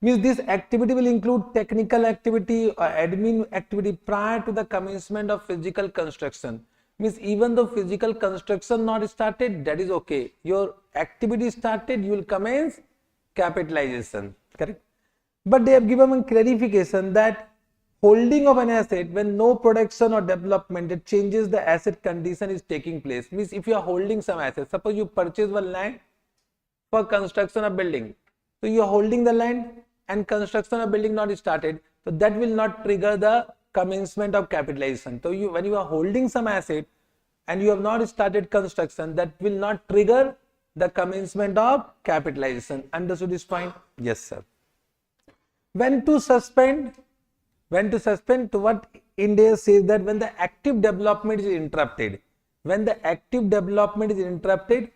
Means this activity will include technical activity or admin activity prior to the commencement of physical construction. Means even though physical construction not started, that is okay. Your activity started, you will commence capitalization. Correct? But they have given a clarification that holding of an asset when no production or development that changes the asset condition is taking place. Means if you are holding some asset, suppose you purchase one land for construction of building. So you are holding the land and construction of building not started. So that will not trigger the commencement of capitalization. So when you are holding some asset and you have not started construction, that will not trigger the commencement of capitalization. Understood this point? Yes, sir. When to suspend? When to suspend? To what Ind AS says that when the active development is interrupted. When the active development is interrupted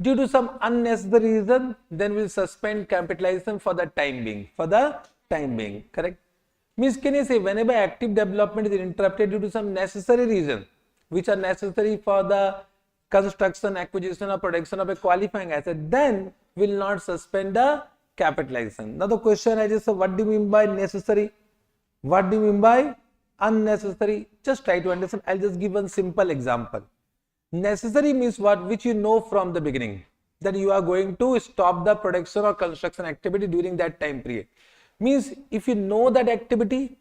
due to some unnecessary reason, then we'll suspend capitalization for the time being. For the time being, correct? Means can you say whenever active development is interrupted due to some necessary reason, which are necessary for the construction, acquisition or production of a qualifying asset, then will not suspend the capitalization. Now the question I just said, what do you mean by necessary? What do you mean by unnecessary? Just try to understand. I'll just give one simple example. Necessary means what? Which you know from the beginning that you are going to stop the production or construction activity during that time period. Means if you know that activity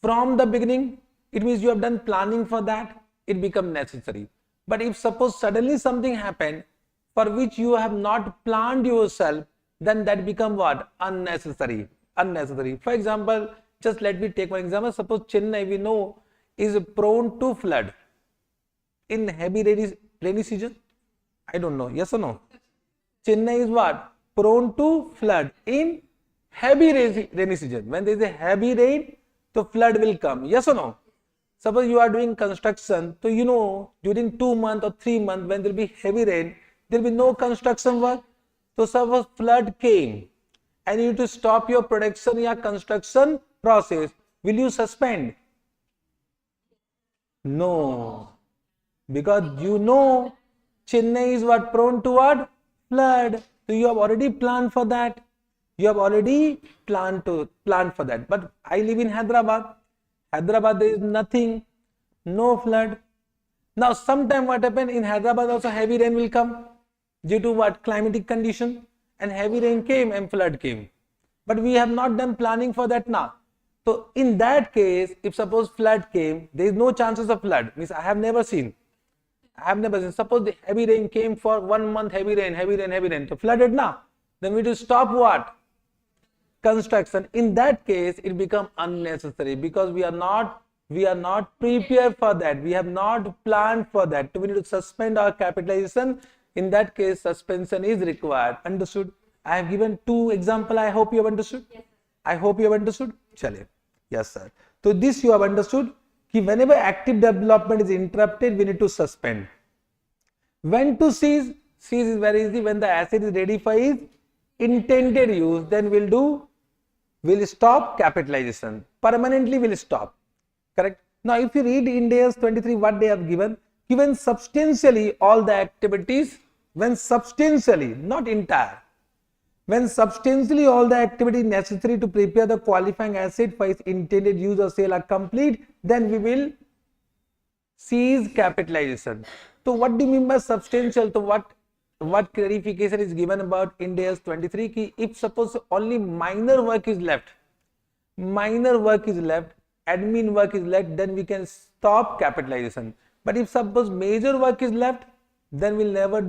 from the beginning, it means you have done planning for that, it becomes necessary. But if suppose suddenly something happened for which you have not planned yourself, then that become what? Unnecessary. Unnecessary. For example, just let me take one example. Suppose Chennai, we know, is prone to flood in heavy rainy season. I don't know. Yes or no? Chennai is what? Prone to flood in heavy rainy season. When there is a heavy rain, the flood will come. Yes or no? Suppose you are doing construction, so you know during 2 months or 3 months when there will be heavy rain, there will be no construction work. So suppose flood came and you need to stop your production or construction process, will you suspend? No, because you know Chennai is what? Prone to what? Flood. So you have already planned for that. You have already planned for that. But I live in Hyderabad. Hyderabad there is nothing, no flood. Now sometime what happened in Hyderabad also heavy rain will come due to what? Climatic condition, and heavy rain came and flood came. But we have not done planning for that now. So in that case, if suppose flood came, there is no chances of flood. Means I have never seen. Suppose the heavy rain came for 1 month, heavy rain. So flooded now. Then we do stop what? Construction. In that case, it become unnecessary because we are not prepared for that. We have not planned for that. So we need to suspend our capitalization. In that case, suspension is required. Understood? I have given 2 examples. I hope you have understood. Yes. I hope you have understood. Chale. Yes, sir. So this you have understood. Ki whenever active development is interrupted, we need to suspend. When to cease? Cease is very easy. When the asset is ready for its intended use, then we'll stop capitalization. Permanently we'll stop. Correct? Now if you read Ind AS 23, what they have given substantially all the activities, when substantially, not entire, when substantially all the activity necessary to prepare the qualifying asset for its intended use or sale are complete, then we will cease capitalization. So what do you mean by substantial? So what what clarification is given about Ind AS 23 ki if suppose only minor work is left, admin work is left, then we can stop capitalization. But if suppose major work is left, then we'll never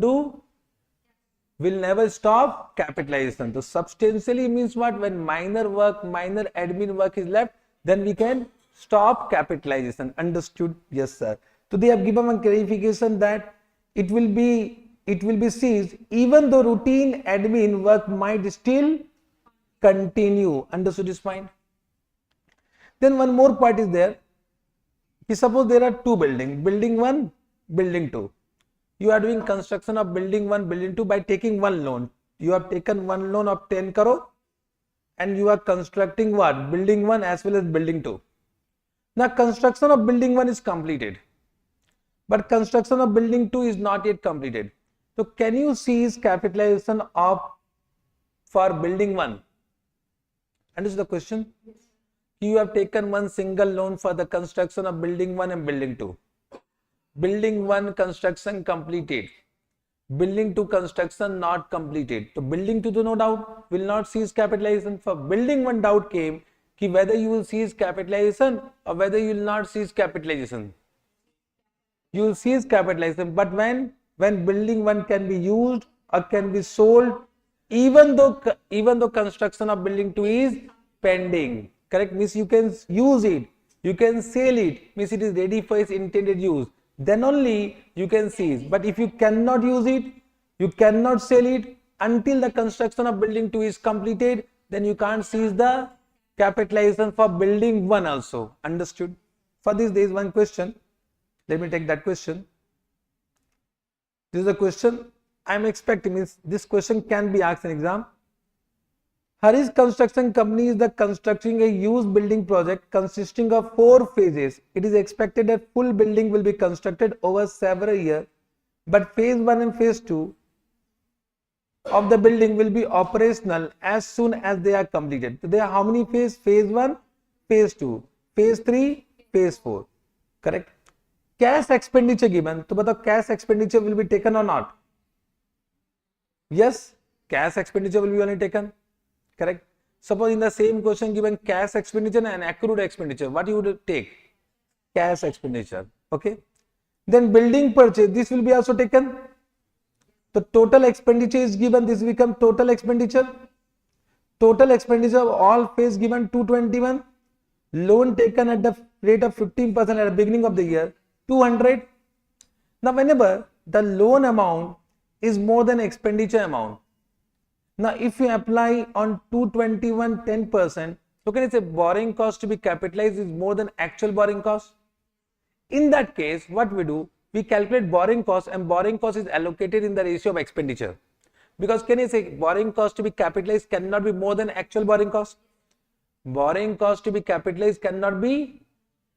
stop capitalization. So substantially means what? When minor admin work is left, then we can stop capitalization. Understood? Yes, sir. So they have given one clarification that it will be ceased even though routine admin work might still continue. Understood this point? Then one more part is there. Suppose there are two buildings, building 1, building 2. You are doing construction of building 1, building 2 by taking one loan. You have taken one loan of 10 crore and you are constructing what? Building 1 as well as building 2. Now construction of building 1 is completed, but construction of building 2 is not yet completed. So can you cease capitalization for building 1? Understood the question? Yes. You have taken one single loan for the construction of building 1 and building 2. Building 1 construction completed, building 2 construction not completed. So building 2 no doubt will not cease capitalization. For building 1 doubt came ki whether you will cease capitalization or whether you will not cease capitalization. You will cease capitalization, but when building 1 can be used or can be sold even though construction of building 2 is pending. Correct? Means you can use it, you can sell it, means it is ready for its intended use. Then only you can cease. But if you cannot use it, you cannot sell it until the construction of building 2 is completed, then you can't cease the capitalization for building 1 also. Understood? For this there is one question. Let me take that question. This is a question I am expecting, means this question can be asked in exam. Harish Construction Company is constructing a huge building project consisting of 4 phases. It is expected that full building will be constructed over several years, but phase 1 and phase 2 of the building will be operational as soon as they are completed. So there are how many phases? Phase 1, phase 2, phase 3, phase 4. Correct? Cash expenditure given. So बताओ cash expenditure will be taken or not? Yes, cash expenditure will be only taken. Correct? Suppose in the same question given cash expenditure and accrued expenditure, what you would take? Cash expenditure. Okay. Then building purchase, this will be also taken. The total expenditure is given, this become total expenditure. Total expenditure of all phase given 221. Loan taken at the rate of 15% at the beginning of the year, 200. Now whenever the loan amount is more than expenditure amount, now if you apply on 221 10%, so can you say borrowing cost to be capitalized is more than actual borrowing cost? In that case, what we do, we calculate borrowing cost, and borrowing cost is allocated in the ratio of expenditure. Because can you say borrowing cost to be capitalized cannot be more than actual borrowing cost? Borrowing cost to be capitalized cannot be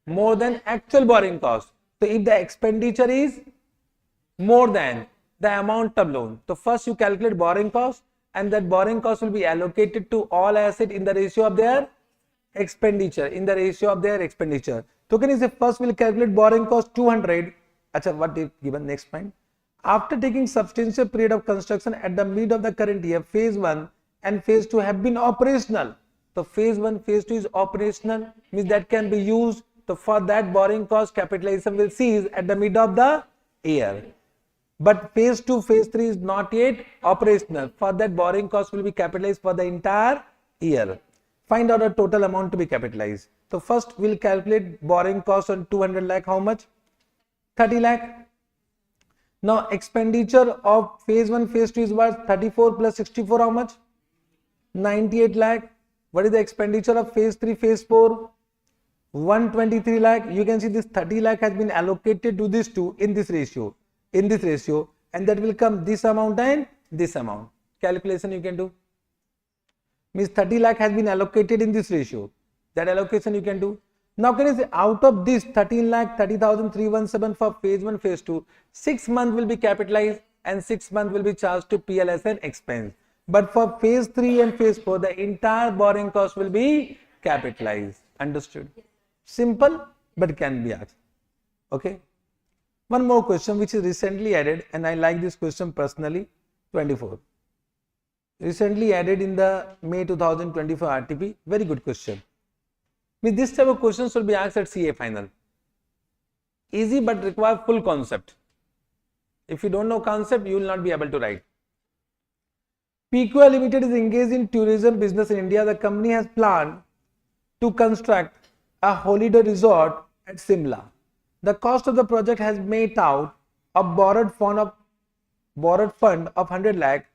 more than actual borrowing cost. So if the expenditure is more than the amount of loan, so first you calculate borrowing cost, and that borrowing cost will be allocated to all assets in the ratio of their expenditure, So can you say first we'll calculate borrowing cost 200. Acha, what is given next point? After taking substantial period of construction at the mid of the current year, phase 1 and phase 2 have been operational. So phase 1, phase 2 is operational, means that can be used. So for that borrowing cost capitalization will cease at the mid of the year. But phase 2, phase 3 is not yet operational. For that borrowing cost will be capitalized for the entire year. Find out the total amount to be capitalized. So first we'll calculate borrowing cost on 200 lakh, how much? 30 lakh. Now expenditure of phase 1, phase 2 is what? 34 plus 64, how much? 98 lakh. What is the expenditure of phase 3, phase 4? 123 lakh. You can see this 30 lakh has been allocated to these two in this ratio. And that will come this amount and this amount. Calculation you can do. Means 30 lakh has been allocated in this ratio. That allocation you can do. Now can you say out of this 13 lakh 30,317 for phase 1, phase 2, 6 months will be capitalized and 6 months will be charged to PL as an expense. But for phase 3 and phase 4, the entire borrowing cost will be capitalized. Understood? Simple, but can be asked. Okay. One more question which is recently added, and I like this question personally. 24. Recently added in the May 2024 RTP. Very good question. Means this type of questions will be asked at CA final. Easy but require full concept. If you don't know concept, you will not be able to write. PQI Limited is engaged in tourism business in India. The company has planned to construct a holiday resort at Simla. The cost of the project has made out a borrowed fund of 100 lakh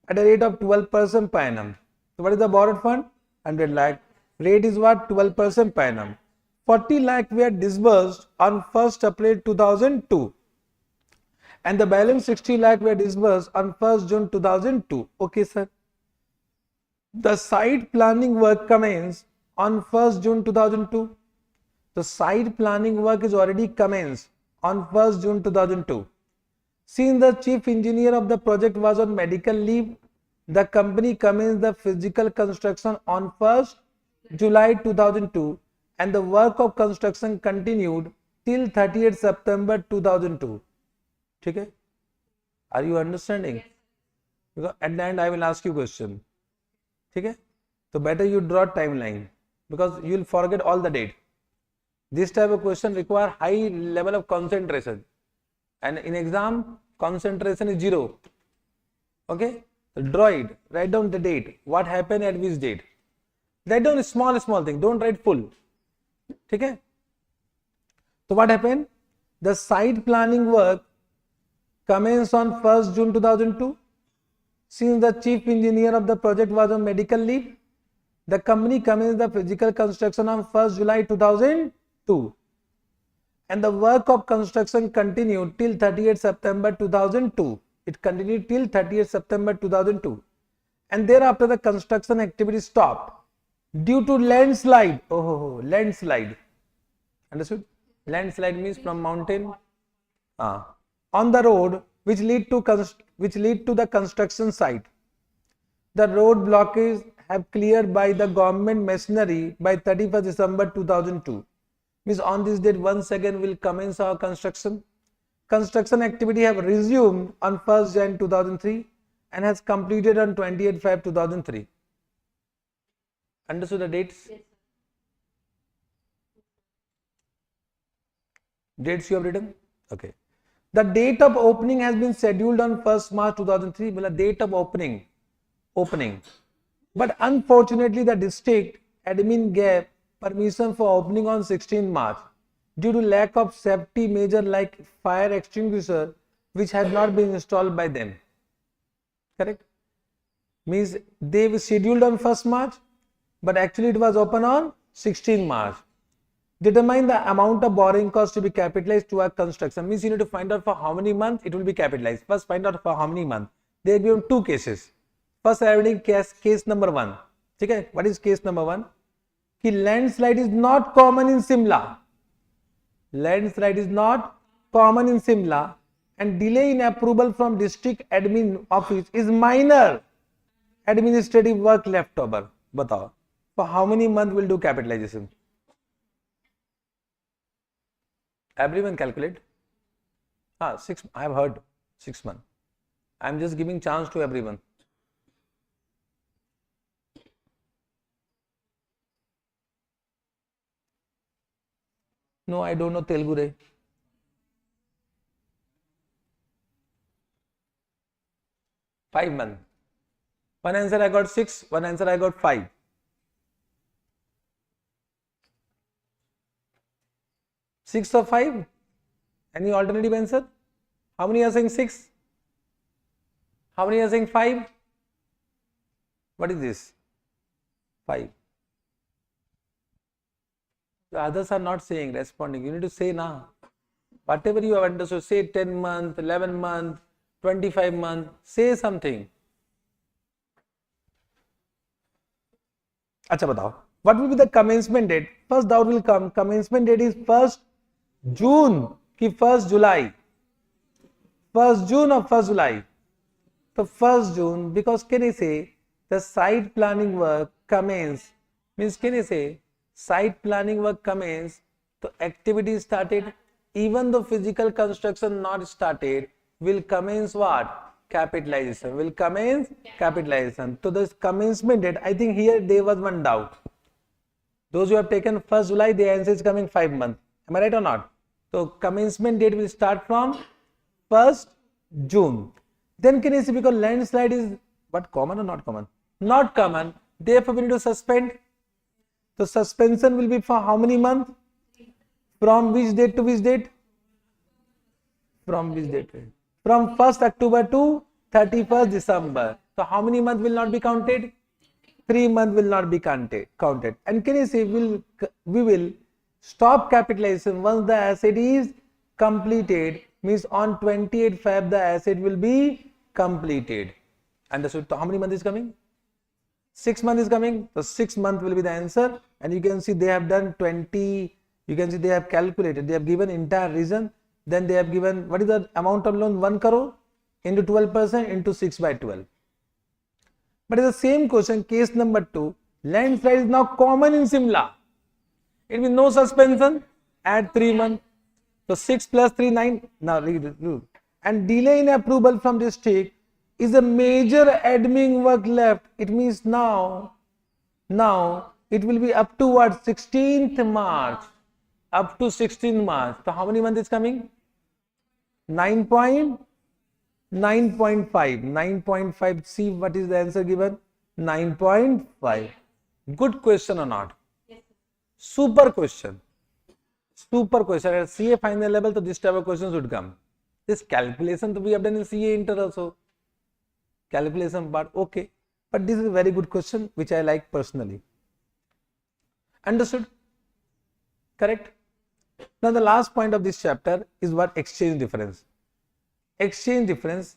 at a rate of 12% per annum. So what is the borrowed fund? 100 lakh. Rate is what? 12% per annum. 40 lakh were disbursed on 1st April 2002 and the balance 60 lakh were disbursed on 1st June 2002. Okay, sir. The site planning work commenced on 1st June 2002. The site planning work is already commenced on 1st June 2002. Since the chief engineer of the project was on medical leave, the company commenced the physical construction on 1st July 2002 and the work of construction continued till 30th September 2002. Okay? Are you understanding? Because at the end I will ask you question. Okay? So better you draw timeline because you will forget all the date. This type of question require high level of concentration and in exam concentration is 0. Okay? So draw it, write down the date, what happened at which date. Write down a small thing, don't write full. Okay? So what happened? The site planning work commenced on 1st June 2002. Since the chief engineer of the project was on medical leave, the company commenced the physical construction on 1st July 2002 and the work of construction continued till 30th September 2002. It continued till 30th September 2002 and thereafter the construction activity stopped due to landslide. Landslide. Understood? Landslide means from mountain on the road which lead to the construction site. The road blockages have cleared by the government machinery by 31st December 2002. Means on this date once again will commence our construction. Construction activity have resumed on 1st Jan 2003 and has completed on 28th Feb 2003. Understood the dates? Yes. Dates you have written? Okay. The date of opening has been scheduled on 1st March 2003. The date of opening. But unfortunately the district admin gave permission for opening on 16 March due to lack of safety measure like fire extinguisher which had not been installed by them. Correct? Means they were scheduled on 1st March but actually it was open on 16 March. Determine the amount of borrowing cost to be capitalized to a construction. Means you need to find out for how many months it will be capitalized. First find out for how many months. They have given two cases. First I am reading case number 1. Okay? What is case number 1? Ki landslide is not common in Simla. Landslide is not common in Simla and delay in approval from district admin office is minor administrative work left over. Batao. For how many months will do capitalization? Everyone calculate. 6. I have heard 6 months. I am just giving chance to everyone. No, I don't know Telugu. Re. Five months. One answer I got 6, one answer I got 5. Six or 5? Any alternative answer? How many are saying 6? How many are saying 5? What is this? 5. The others are not saying, responding. You need to say now. Whatever you have understood, say 10 months, 11 months, 25 months, say something. Acha batao. What will be the commencement date? First doubt will come. Commencement date is 1st June ki 1st July. 1st June or 1st July? So 1st June, because can I say the site planning work commence? Means can I say site planning work commence? The activity started, even though physical construction not started, will commence what? Capitalization. Will commence capitalization. So this commencement date, I think here there was one doubt. Those who have taken 1st July, the answer is coming 5 months. Am I right or not? So commencement date will start from 1st June. Then can you see, because landslide is what, common or not common? Not common. Therefore, we need to suspend. So suspension will be for how many months? From which date to which date? From which date? From 1st October to 31st December. So how many months will not be counted? 3 months will not be counted. And can you see, we will stop capitalization once the asset is completed. Means on 28th Feb the asset will be completed. Understood? So how many months is coming? 6 months is coming. So 6 months will be the answer. And you can see they have done 20. You can see they have calculated. They have given entire reason. Then they have given, what is the amount of loan? 1 crore into 12% into 6 by 12. But it's the same question, case number 2. Landslide is now common in Simla. It means no suspension, add 3 months. So 6 plus 3, 9. Now read the rule. And delay in approval from district is a major admin work left. It means now it will be up to what? 16th March. Up to 16th March. So how many months is coming? 9.5. 9.5. See what is the answer given? 9.5. Good question or not? Super question. Super question. At CA final level, so this type of questions would come. This calculation we have done in CA inter also. Calculation part, okay. But this is a very good question which I like personally. Understood? Correct? Now the last point of this chapter is what? Exchange difference. Exchange difference,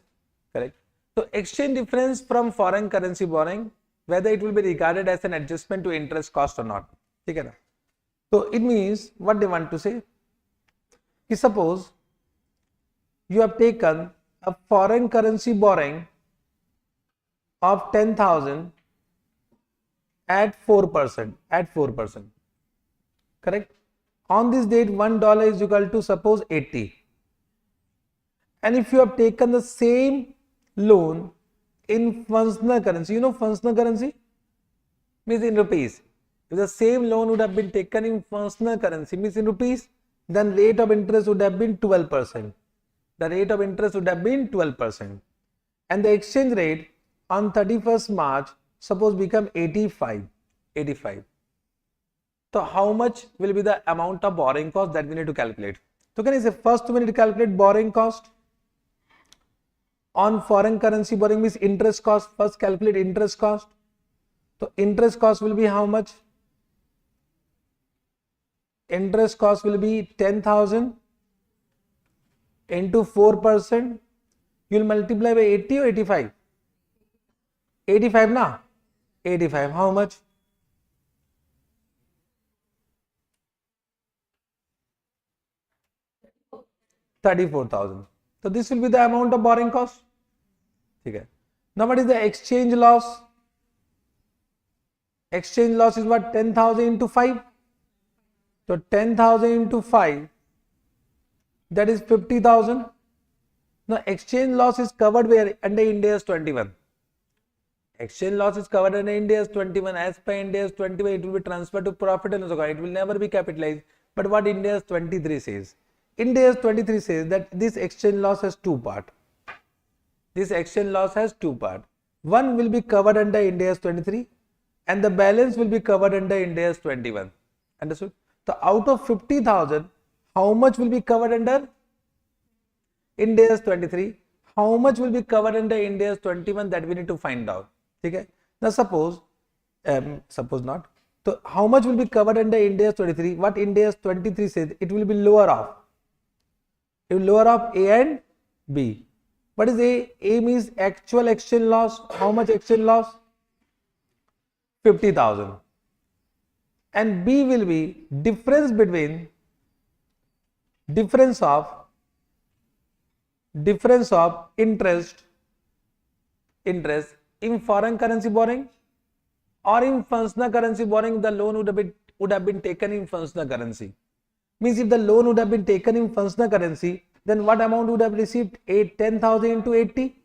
correct? So exchange difference from foreign currency borrowing, whether it will be regarded as an adjustment to interest cost or not. Okay, na? So it means what they want to say is, suppose you have taken a foreign currency borrowing of 10,000 at 4%, correct? On this date, $1 is equal to suppose 80. And if you have taken the same loan in functional currency, you know functional currency means in rupees. If the same loan would have been taken in functional currency, means in rupees, then rate of interest would have been 12%. The rate of interest would have been 12%. And the exchange rate on 31st March, suppose become 85. So how much will be the amount of borrowing cost that we need to calculate? So can I say, first we need to calculate borrowing cost. On foreign currency borrowing means interest cost. First calculate interest cost. So interest cost will be how much? Interest cost will be 10,000 into 4%. You will multiply by 80 or 85? 85 na? 85. How much? 34,000. So this will be the amount of borrowing cost. Okay. Now what is the exchange loss? Exchange loss is what? 10,000 into 5. So 10,000 into 5, that is 50,000. Now exchange loss is covered where? Under Ind AS 21. Exchange loss is covered under Ind AS 21. As per Ind AS 21, it will be transferred to profit and loss account. It will never be capitalized. But what Ind AS 23 says? Ind AS 23 says that this exchange loss has 2 parts. This exchange loss has 2 parts. One will be covered under Ind AS 23 and the balance will be covered under Ind AS 21. Understood? So out of 50,000, how much will be covered under Ind AS 23? How much will be covered under Ind AS 21? That we need to find out. Okay? Now suppose not. So how much will be covered under Ind AS 23? What Ind AS 23 says? It will be lower off. It will lower off A and B. What is A? A means actual exchange loss. How much exchange loss? 50,000. And B will be difference between difference of interest in foreign currency borrowing or in functional currency borrowing. The loan would have been taken in functional currency. Means if the loan would have been taken in functional currency, then what amount would have received? 10,000 into 80.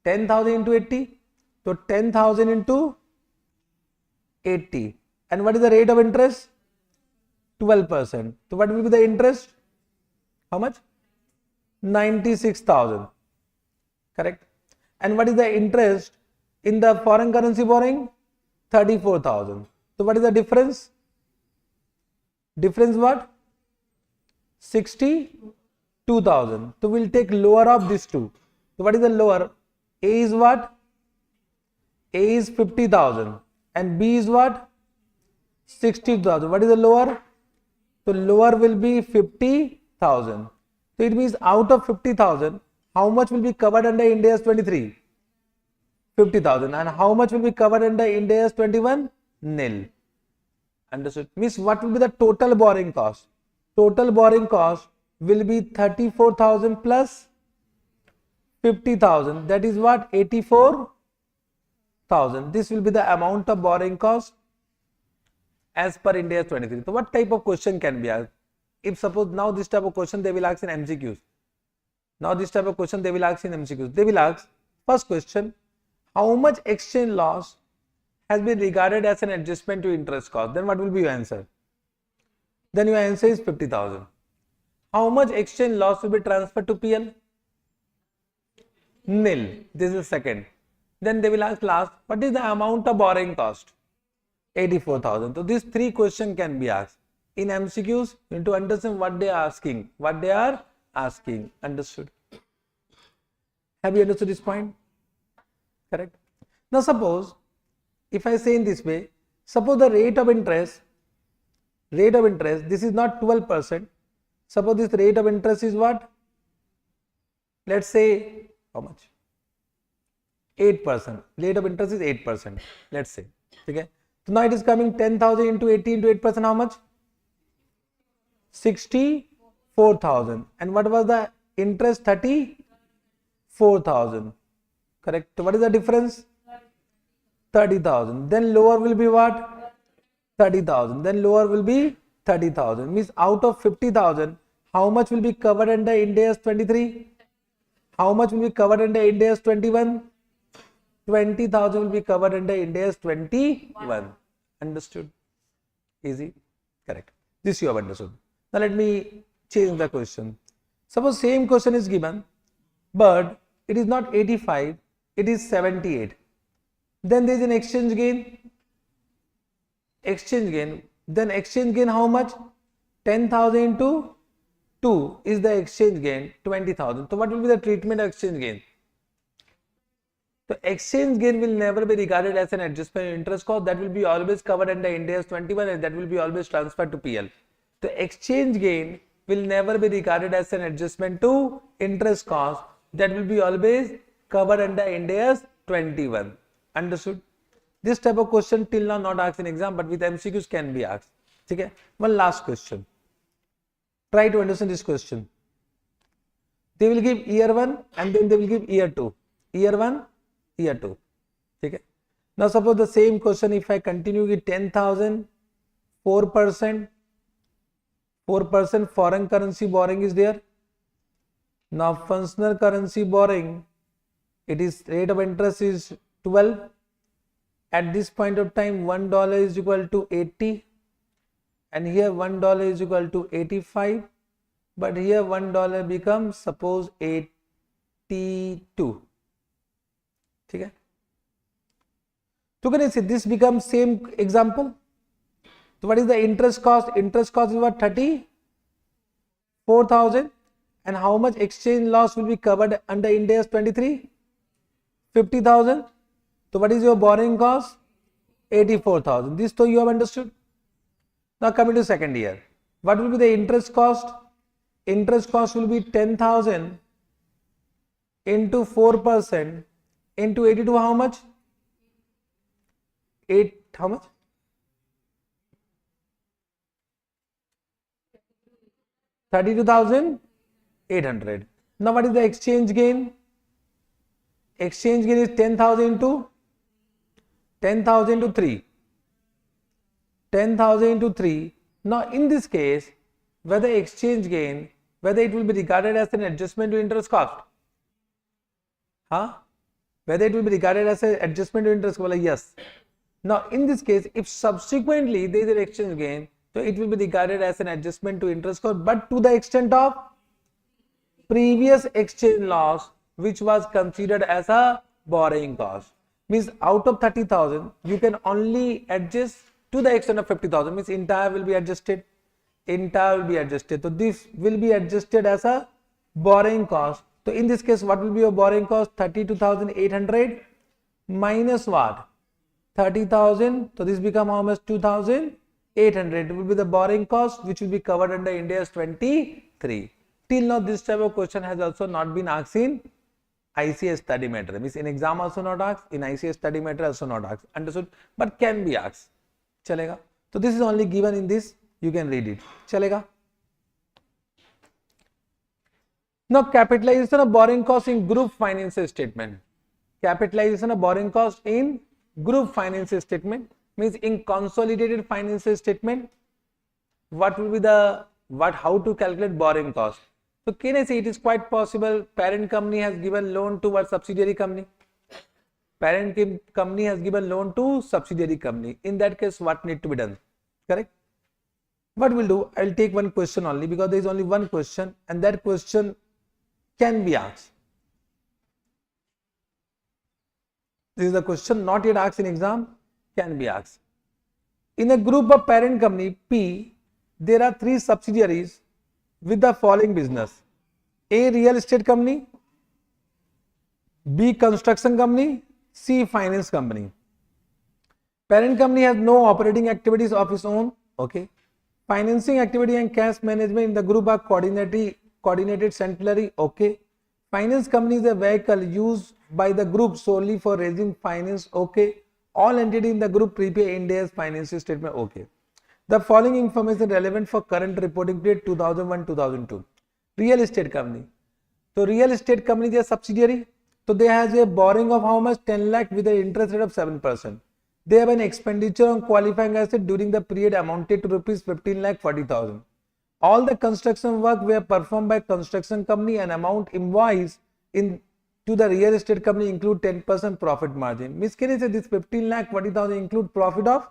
10,000 into 80. So 10,000 into 80. And what is the rate of interest? 12%. So what will be the interest? How much? 96,000. Correct. And what is the interest in the foreign currency borrowing? 34,000. So what is the difference? Difference what? 62,000. So we'll take lower of these two. So what is the lower? A is what? A is 50,000 and B is what? 60,000. What is the lower? So lower will be 50,000. So it means out of 50,000, how much will be covered under Ind AS 23? 50,000. And how much will be covered under Ind AS 21? Nil. Understood? Means what will be the total borrowing cost? Total borrowing cost will be 34,000 plus 50,000. That is what? 84,000. This will be the amount of borrowing cost as per Ind AS 23. So what type of question can be asked? If suppose now this type of question they will ask in MCQs. Now this type of question they will ask in MCQs. They will ask, first question, how much exchange loss has been regarded as an adjustment to interest cost? Then what will be your answer? Then your answer is 50,000. How much exchange loss will be transferred to PL? Nil. This is second. Then they will ask last, what is the amount of borrowing cost? 84,000. So these three questions can be asked. In MCQs, you need to understand what they are asking. What they are asking. Understood? Have you understood this point? Correct. Now suppose, if I say in this way, suppose the rate of interest, this is not 12%. Suppose this rate of interest is what? Let's say, how much? 8%. Rate of interest is 8%. Let's say. Okay. So now it is coming 10,000 into 80 into 8%. How much? 64,000. And what was the interest? 34,000. Correct. So what is the difference? 30,000. Then lower will be what? 30,000. Then lower will be 30,000. Means out of 50,000, how much will be covered under Ind AS 23? How much will be covered under Ind AS 21? 20,000 will be covered under Ind AS 21. Understood? Easy? Correct. This you have understood. Now let me change the question. Suppose same question is given, but it is not 85, it is 78. Then there is an exchange gain. Exchange gain. Then exchange gain how much? 10,000 into 2 is the exchange gain, 20,000. So what will be the treatment of exchange gain? So exchange gain will never be regarded as an adjustment in interest cost. That will be always covered under Ind AS 21 and that will be always transferred to PL. The exchange gain will never be regarded as an adjustment to interest cost. That will be always covered under Ind AS 21. Understood? This type of question till now not asked in exam, but with MCQs can be asked. Okay? One last question. Try to understand this question. They will give year 1 and then they will give year 2. Year 1, year 2. Okay? Now suppose the same question, if I continue with 10,000, 4% foreign currency borrowing is there. Now functional currency borrowing, it is rate of interest is 12. At this point of time, $1 is equal to 80 and here $1 is equal to 85, but here $1 becomes suppose 82. Okay? So can you see this becomes same example? So what is the interest cost? Interest cost is what? 34,000. And how much exchange loss will be covered under Ind AS 23? 50,000. So what is your borrowing cost? 84,000. This so you have understood. Now coming to second year. What will be the interest cost? Interest cost will be 10,000 into 4% into 82 how much? 8 how much? 32,800. Now what is the exchange gain? Exchange gain is 10,000 into 10,000 into 3. 10,000 into 3. Now in this case, whether exchange gain, whether it will be regarded as an adjustment to interest cost? Huh? whether it will be regarded as an adjustment to interest cost. Yes. Now in this case, if subsequently there is an exchange gain, so it will be regarded as an adjustment to interest cost, but to the extent of previous exchange loss, which was considered as a borrowing cost. Means out of 30,000, you can only adjust to the extent of 50,000. Means entire will be adjusted. Entire will be adjusted. So this will be adjusted as a borrowing cost. So in this case, what will be your borrowing cost? 32,800 minus what? 30,000. So this become how much? 2,800 will be the borrowing cost, which will be covered under Ind AS 23. Till now, this type of question has also not been asked in ICS study matter. Means in exam also not asked, in ICS study matter also not asked. Understood? But can be asked. Chalega. So this is only given in this. You can read it. Chalega. Now capitalization of borrowing cost in group financial statement. Capitalization of borrowing cost in group financial statement means in consolidated financial statement. What will be the how to calculate borrowing cost? So can I say it is quite possible parent company has given loan to what subsidiary company? Parent company has given loan to subsidiary company. In that case, what need to be done? Correct? What we'll do, I'll take one question only because there is only one question and that question can be asked. This is the question not yet asked in exam, can be asked. In a group of parent company P, there are 3 subsidiaries with the following business: A, real estate company, B, construction company, C, finance company. Parent company has no operating activities of its own. Okay. Financing activity and cash management in the group are coordinated centrally. Okay. Finance company is a vehicle used by the group solely for raising finance. Okay. All entities in the group prepare Ind AS financial statement. Okay. The following information relevant for current reporting period 2001-2002. Real estate company. So real estate company is a subsidiary. So they has a borrowing of how much? 10 lakh with an interest rate of 7%. They have an expenditure on qualifying asset during the period amounted to rupees 15,40,000. All the construction work were performed by construction company and amount invoiced in to the real estate company include 10% profit margin. Means can you say this 15,40,000 include profit of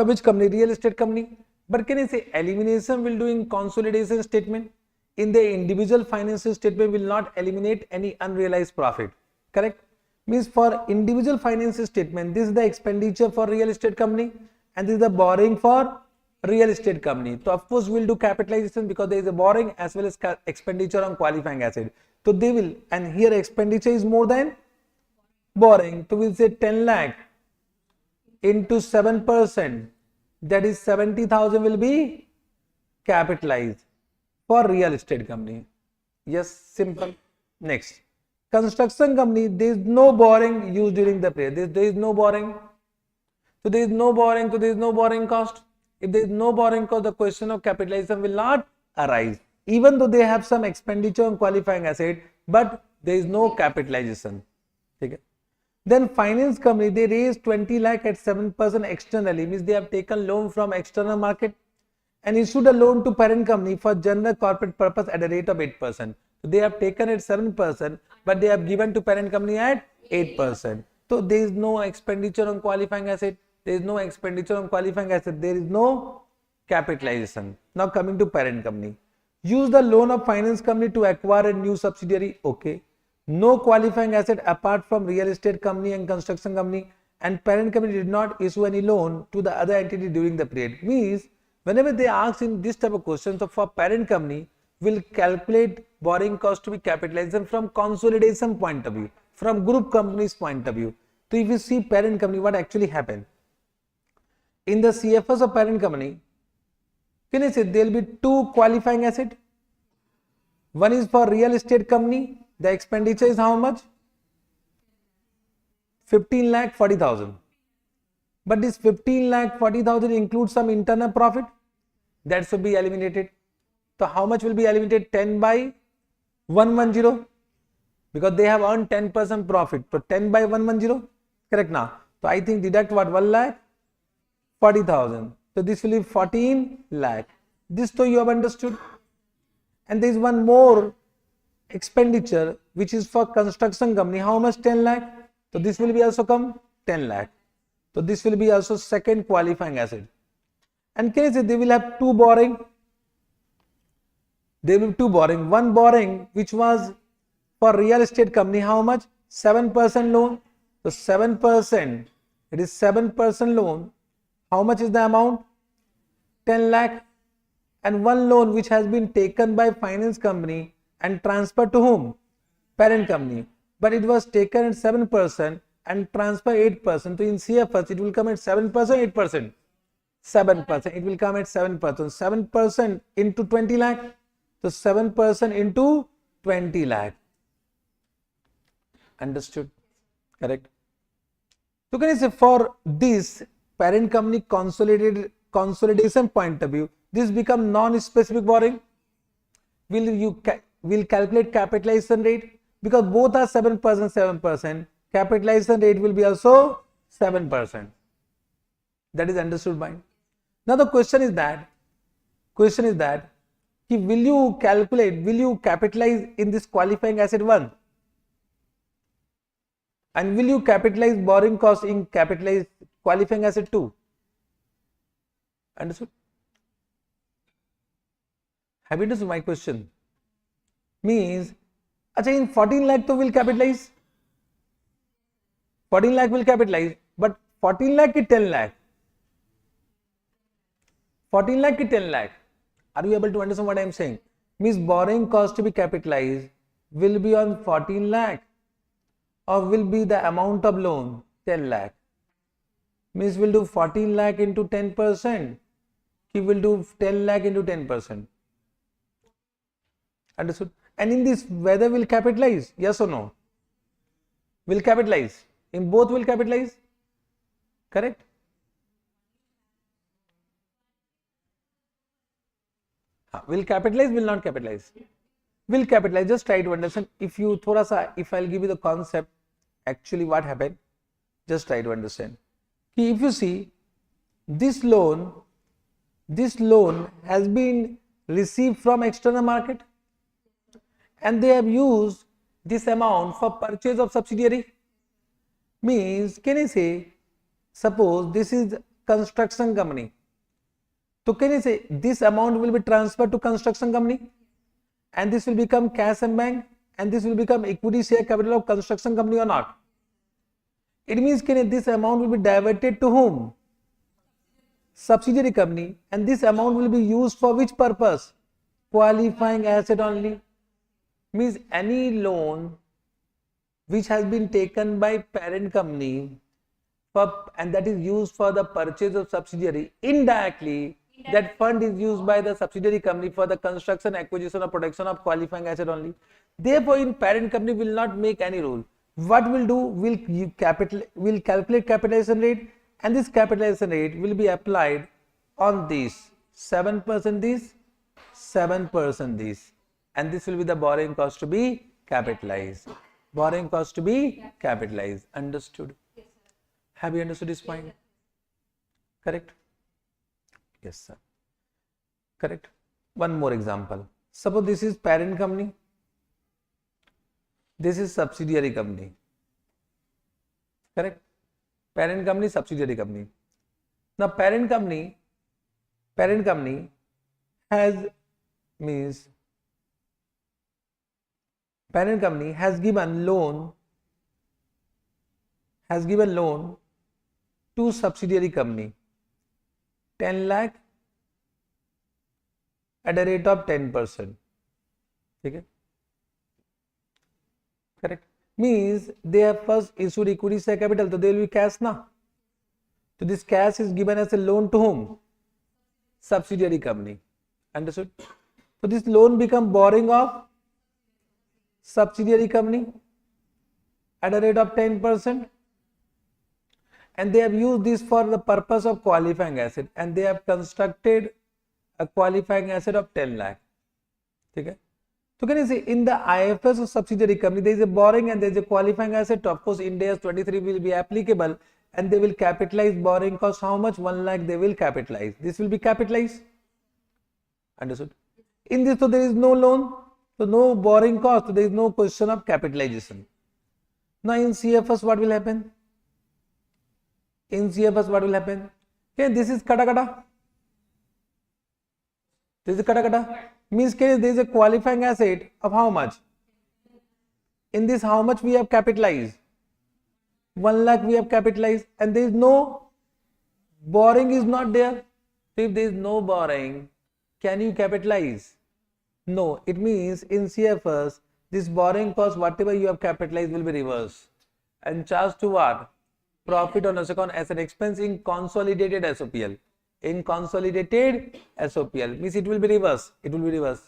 which company? Real estate company. But can you say elimination will do in consolidation statement? In the individual financial statement will not eliminate any unrealized profit. Correct? Means for individual financial statement, this is the expenditure for real estate company and this is the borrowing for real estate company. So of course we'll do capitalization because there is a borrowing as well as expenditure on qualifying asset. So they will, and here expenditure is more than borrowing. So we'll say 10 lakh into 7%, that is 70,000 will be capitalized for real estate company. Yes, simple. Next. Construction company, there is no borrowing used during the period. There is no borrowing. So there is no borrowing, so there is no borrowing cost. If there is no borrowing cost, the question of capitalization will not arise. Even though they have some expenditure on qualifying asset, but there is no capitalization. Okay. Then finance company, they raised 20 lakh at 7% externally, means they have taken loan from external market and issued a loan to parent company for general corporate purpose at a rate of 8%. So they have taken at 7%, but they have given to parent company at 8%. So there is no expenditure on qualifying asset. There is no expenditure on qualifying asset. There is no capitalization. Now coming to parent company. Use the loan of finance company to acquire a new subsidiary. Okay. No qualifying asset apart from real estate company and construction company, and parent company did not issue any loan to the other entity during the period. Means whenever they ask in this type of question, so for parent company, will calculate borrowing cost to be capitalization from consolidation point of view, from group companies point of view. So if you see parent company, what actually happened? In the CFS of parent company, can I say there will be 2 qualifying asset? One is for real estate company. The expenditure is how much? 15,40,000. But this 15,40,000 includes some internal profit that should be eliminated. So how much will be eliminated? 10 by 110, because they have earned 10% profit. So 10 by 110, correct now. So I think deduct what? 1,40,000. So this will be 14 lakh. This so you have understood. And there is one more expenditure which is for construction company, how much? 10 lakh. So this will be also come 10 lakh. So this will be also second qualifying asset. And can you say they will have two borrowing? They will have two borrowing. One borrowing which was for real estate company, how much? 7% loan. So 7%, it is 7% loan. How much is the amount? 10 lakh. And one loan which has been taken by finance company and transferred to whom? Parent company. But it was taken at 7% and transferred 8%. So in CFS it will come at 7%, 8%. 7%. It will come at 7%. 7% into 20 lakh. So 7% into 20 lakh. Understood? Correct? So can I say for this parent company consolidation point of view, this become non-specific borrowing. Will calculate capitalization rate because both are 7%, 7%. Capitalization rate will be also 7%. That is understood by. Now the question is that will you capitalize in this qualifying asset 1? And will you capitalize borrowing cost in capitalize qualifying asset 2? Understood? Have you understood my question? Means, acha in 14 lakh to will capitalize. 14 lakh will capitalize, but 14 lakh ki 10 lakh. 14 lakh ki 10 lakh. Are you able to understand what I am saying? Means borrowing cost to be capitalized will be on 14 lakh or will be the amount of loan 10 lakh. Means we'll do 14 lakh into 10%. He will do 10 lakh into 10%. Understood? And in this, whether will capitalize? Yes or no? Will capitalize. In both will capitalize. Correct? Will capitalize, will not capitalize. Will capitalize. Just try to understand. If you if I'll give you the concept, actually what happened, just try to understand. If you see this loan has been received from external market and they have used this amount for purchase of subsidiary. Means, can I say, suppose this is construction company. So can I say this amount will be transferred to construction company and this will become cash and bank and this will become equity share capital of construction company or not? It means this amount will be diverted to whom? Subsidiary company, and this amount will be used for which purpose? Qualifying asset only. Means any loan which has been taken by parent company and that is used for the purchase of subsidiary, indirectly that fund is used by the subsidiary company for the construction, acquisition or production of qualifying asset only. Therefore in parent company will not make any rule. What will do? Will calculate capitalization rate, and this capitalization rate will be applied on this 7% this, 7% this, and this will be the borrowing cost to be capitalized. Borrowing cost to be capitalized. Understood? Yes, sir. Have you understood this point? Correct? Yes, sir. Correct. One more example. Suppose this is parent company. This is subsidiary company. Correct? Parent company, subsidiary company. Now parent company has given loan to subsidiary company 10 lakh at a rate of 10%. Okay? Correct? Means they have first issued equity share capital, so there will be cash now. So this cash is given as a loan to whom? Subsidiary company. Understood? So this loan become borrowing of subsidiary company at a rate of 10%, and they have used this for the purpose of qualifying asset, and they have constructed a qualifying asset of 10 lakh. Okay? So can you see in the IFS of subsidiary company there is a borrowing and there is a qualifying asset. Of course Ind AS 23 will be applicable and they will capitalize borrowing cost. How much? 1 lakh they will capitalize. This will be capitalized. Understood? In this, so there is no loan. So no borrowing cost, so there is no question of capitalization. Now in CFS what will happen? In CFS what will happen? Okay, this is kata kata. This is kata kata. Means there is a qualifying asset of how much? In this how much we have capitalized? 1 lakh we have capitalized, and there is no borrowing is not there. So if there is no borrowing, can you capitalize? No, it means in CFS, this borrowing cost, whatever you have capitalized will be reversed and charged to what? Profit on account as an expense in consolidated SOPL. In consolidated SOPL means it will be reversed. It will be reversed.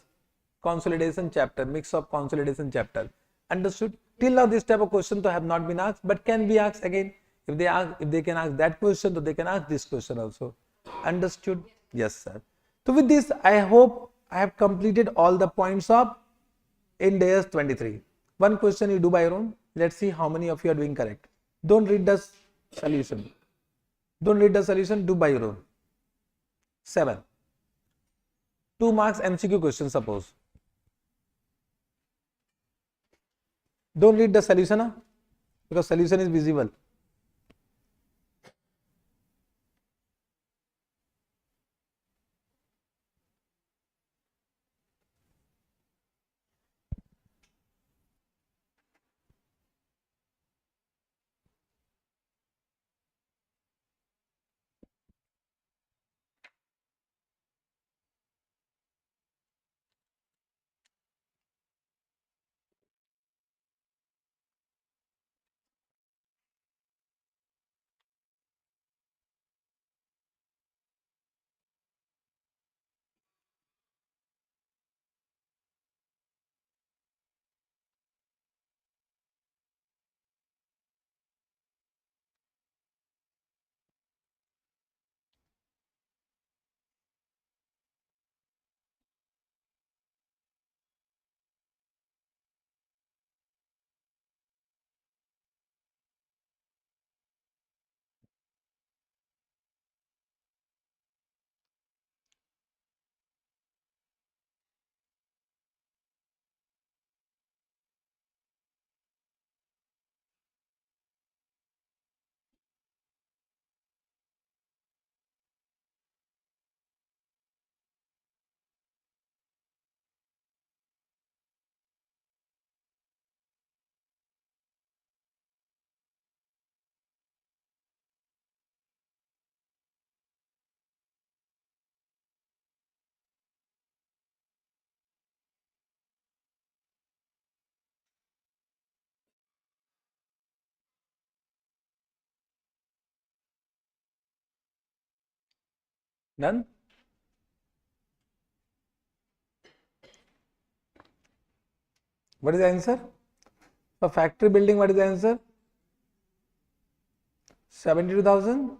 Consolidation chapter, mix of consolidation chapter. Understood? Till now this type of question to have not been asked, but can be asked again. If they can ask that question, so they can ask this question also. Understood? Yes, sir. So with this, I hope I have completed all the points of Ind AS 23. One question you do by your own. Let's see how many of you are doing correct. Don't read the solution. Don't read the solution, do by your own. 7. 2 marks MCQ question suppose. Don't read the solution, because solution is visible. Done? What is the answer? For factory building, what is the answer? 72,000.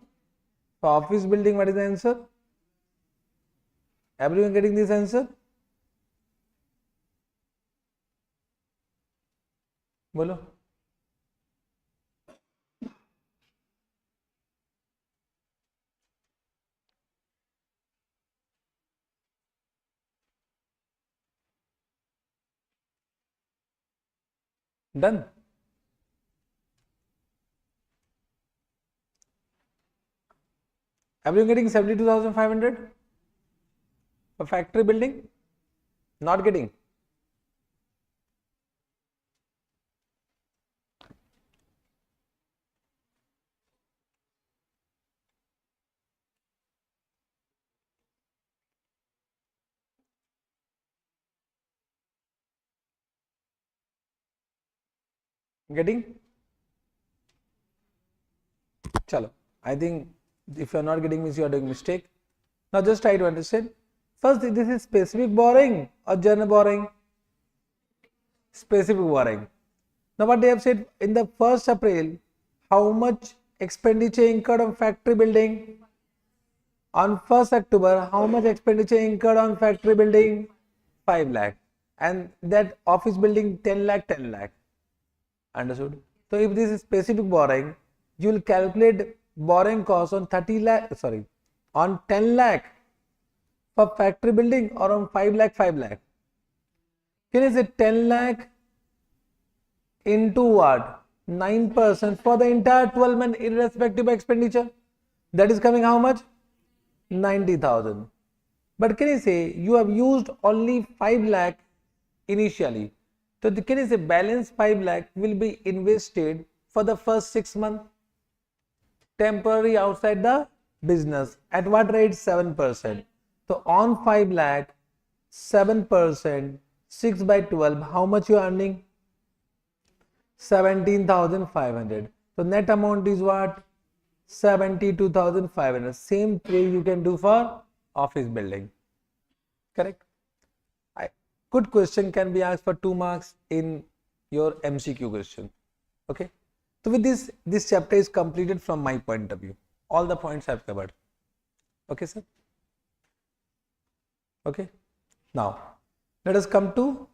For office building, what is the answer? Everyone getting this answer? Bolo. Done. Everyone getting 72,500 for factory building? Not getting? Getting? Chalo. I think if you are not getting means you are doing mistake. Now just try to understand. First, this is specific borrowing or general borrowing? Specific borrowing. Now what they have said in the 1st April, how much expenditure incurred on factory building? On 1st October, how much expenditure incurred on factory building? 5 lakh. And that office building 10 lakh, 10 lakh. Understood? So if this is specific borrowing, you will calculate borrowing cost on 30 lakh, sorry, on 10 lakh for factory building or on 5 lakh, 5 lakh. Can you say 10 lakh into what? 9% for the entire 12 months irrespective of expenditure. That is coming how much? 90,000. But can you say you have used only 5 lakh initially? So can you say balance 5 lakh will be invested for the first 6 months? Temporary outside the business. At what rate? 7%. So on 5 lakh, 7%, 6 by 12, how much you are earning? 17,500. So net amount is what? 72,500. Same thing you can do for office building. Correct? Good question can be asked for 2 marks in your MCQ question. Okay. So with this chapter is completed from my point of view. All the points I have covered. Okay, sir? Okay. Now, let us come to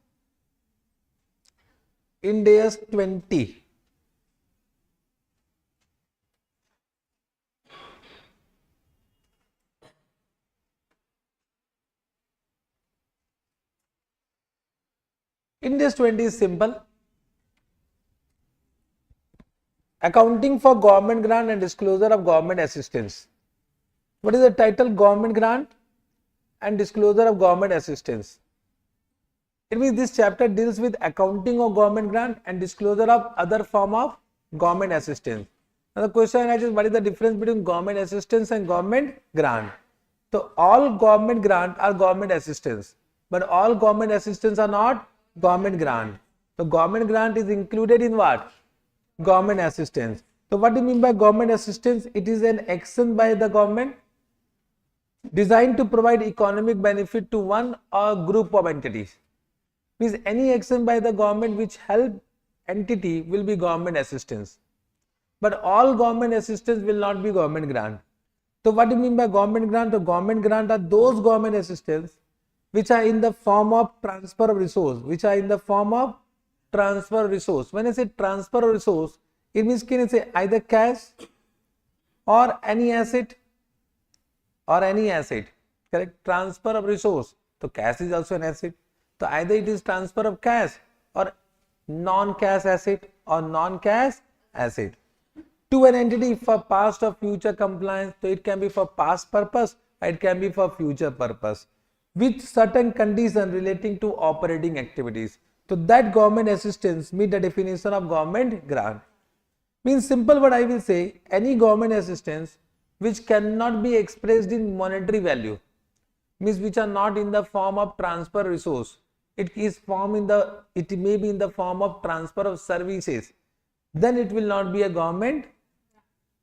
Ind AS 20. Ind AS 20 is simple. Accounting for government grant and disclosure of government assistance. What is the title? Government grant and disclosure of government assistance. It means this chapter deals with accounting of government grant and disclosure of other form of government assistance. Now the question arises, what is the difference between government assistance and government grant? So all government grant are government assistance, but all government assistance are not government grant. So government grant is included in what? Government assistance. So what do you mean by government assistance? It is an action by the government designed to provide economic benefit to one or group of entities. Means any action by the government which help entity will be government assistance. But all government assistance will not be government grant. So what do you mean by government grant? The government grant are those government assistance which are in the form of transfer of resource, When I say transfer of resource, it means can I say either cash or any asset correct? Transfer of resource. So cash is also an asset. So either it is transfer of cash or non-cash asset to an entity for past or future compliance. So it can be for past purpose or it can be for future purpose with certain conditions relating to operating activities. So that government assistance meet the definition of government grant. Means simple what I will say, any government assistance which cannot be expressed in monetary value, means which are not in the form of transfer resource. It may be in the form of transfer of services, then it will not be a government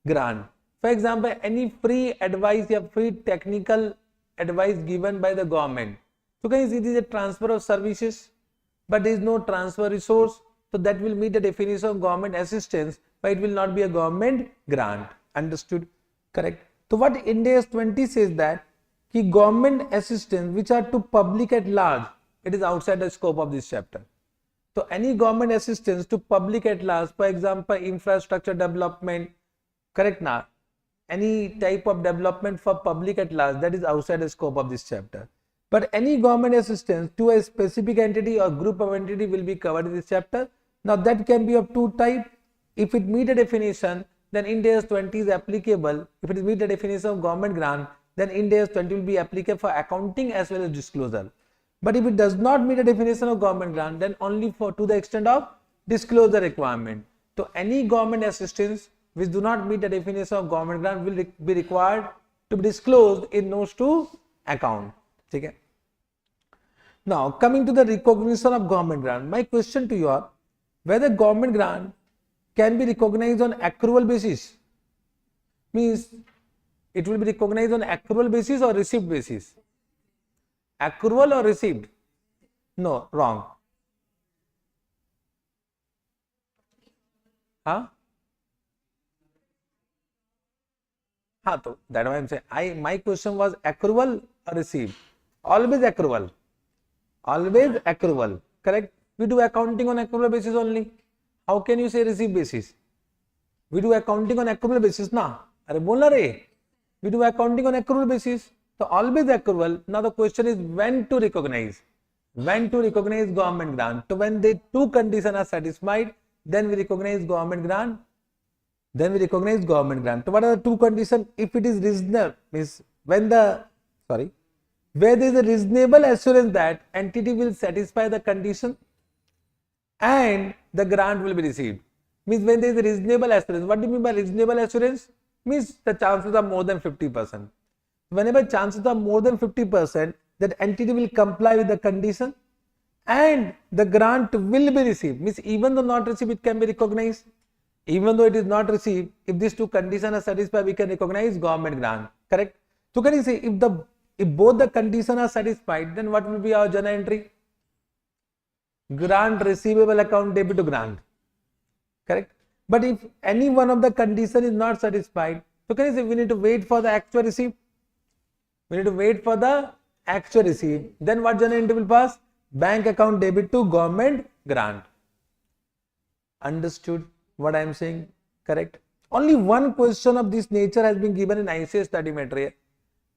grant. For example, any free advice or free technical advice given by the government. So can you see it is a transfer of services, but there is no transfer resource. So that will meet the definition of government assistance, but it will not be a government grant. Understood? Correct. So what Ind AS 20 says that government assistance which are to public at large, it is outside the scope of this chapter. So any government assistance to public at large, for example, infrastructure development, correct now? Any type of development for public at large, that is outside the scope of this chapter. But any government assistance to a specific entity or group of entity will be covered in this chapter. Now that can be of two types. If it meet a definition, then Ind AS 20 is applicable. If it meet the definition of government grant, then Ind AS 20 will be applicable for accounting as well as disclosure. But if it does not meet the definition of government grant, then only to the extent of disclosure requirement. So any government assistance which do not meet the definition of government grant will be required to be disclosed in notes to account. Okay. Now coming to the recognition of government grant, my question to you are whether government grant can be recognized on accrual basis. Means it will be recognized on accrual basis or received basis. Accrual or received? No, wrong. Huh? So that why I am saying my question was accrual or received. Always accrual. Always accrual. Correct? We do accounting on accrual basis only. How can you say receive basis? We do accounting on accrual basis na. Are bolna re? We do accounting on accrual basis. So always accrual. Now the question is when to recognize. When to recognize government grant? So when the two conditions are satisfied, then we recognize government grant. So what are the two conditions? If it is reasonable, means where there is a reasonable assurance that entity will satisfy the condition and the grant will be received. Means when there is a reasonable assurance. What do you mean by reasonable assurance? Means the chances are more than 50%. Whenever chances are more than 50%, that entity will comply with the condition and the grant will be received. Means even though not received, it can be recognized. Even though it is not received, if these two conditions are satisfied, we can recognize government grant. Correct? So can you say if both the conditions are satisfied, then what will be our journal entry? Grant receivable account debit to grant. Correct? But if any one of the condition is not satisfied, so can you say we need to wait for the actual receipt? Then what journal entry will pass? Bank account debit to government grant. Understood what I am saying? Correct? Only one question of this nature has been given in ICA study material.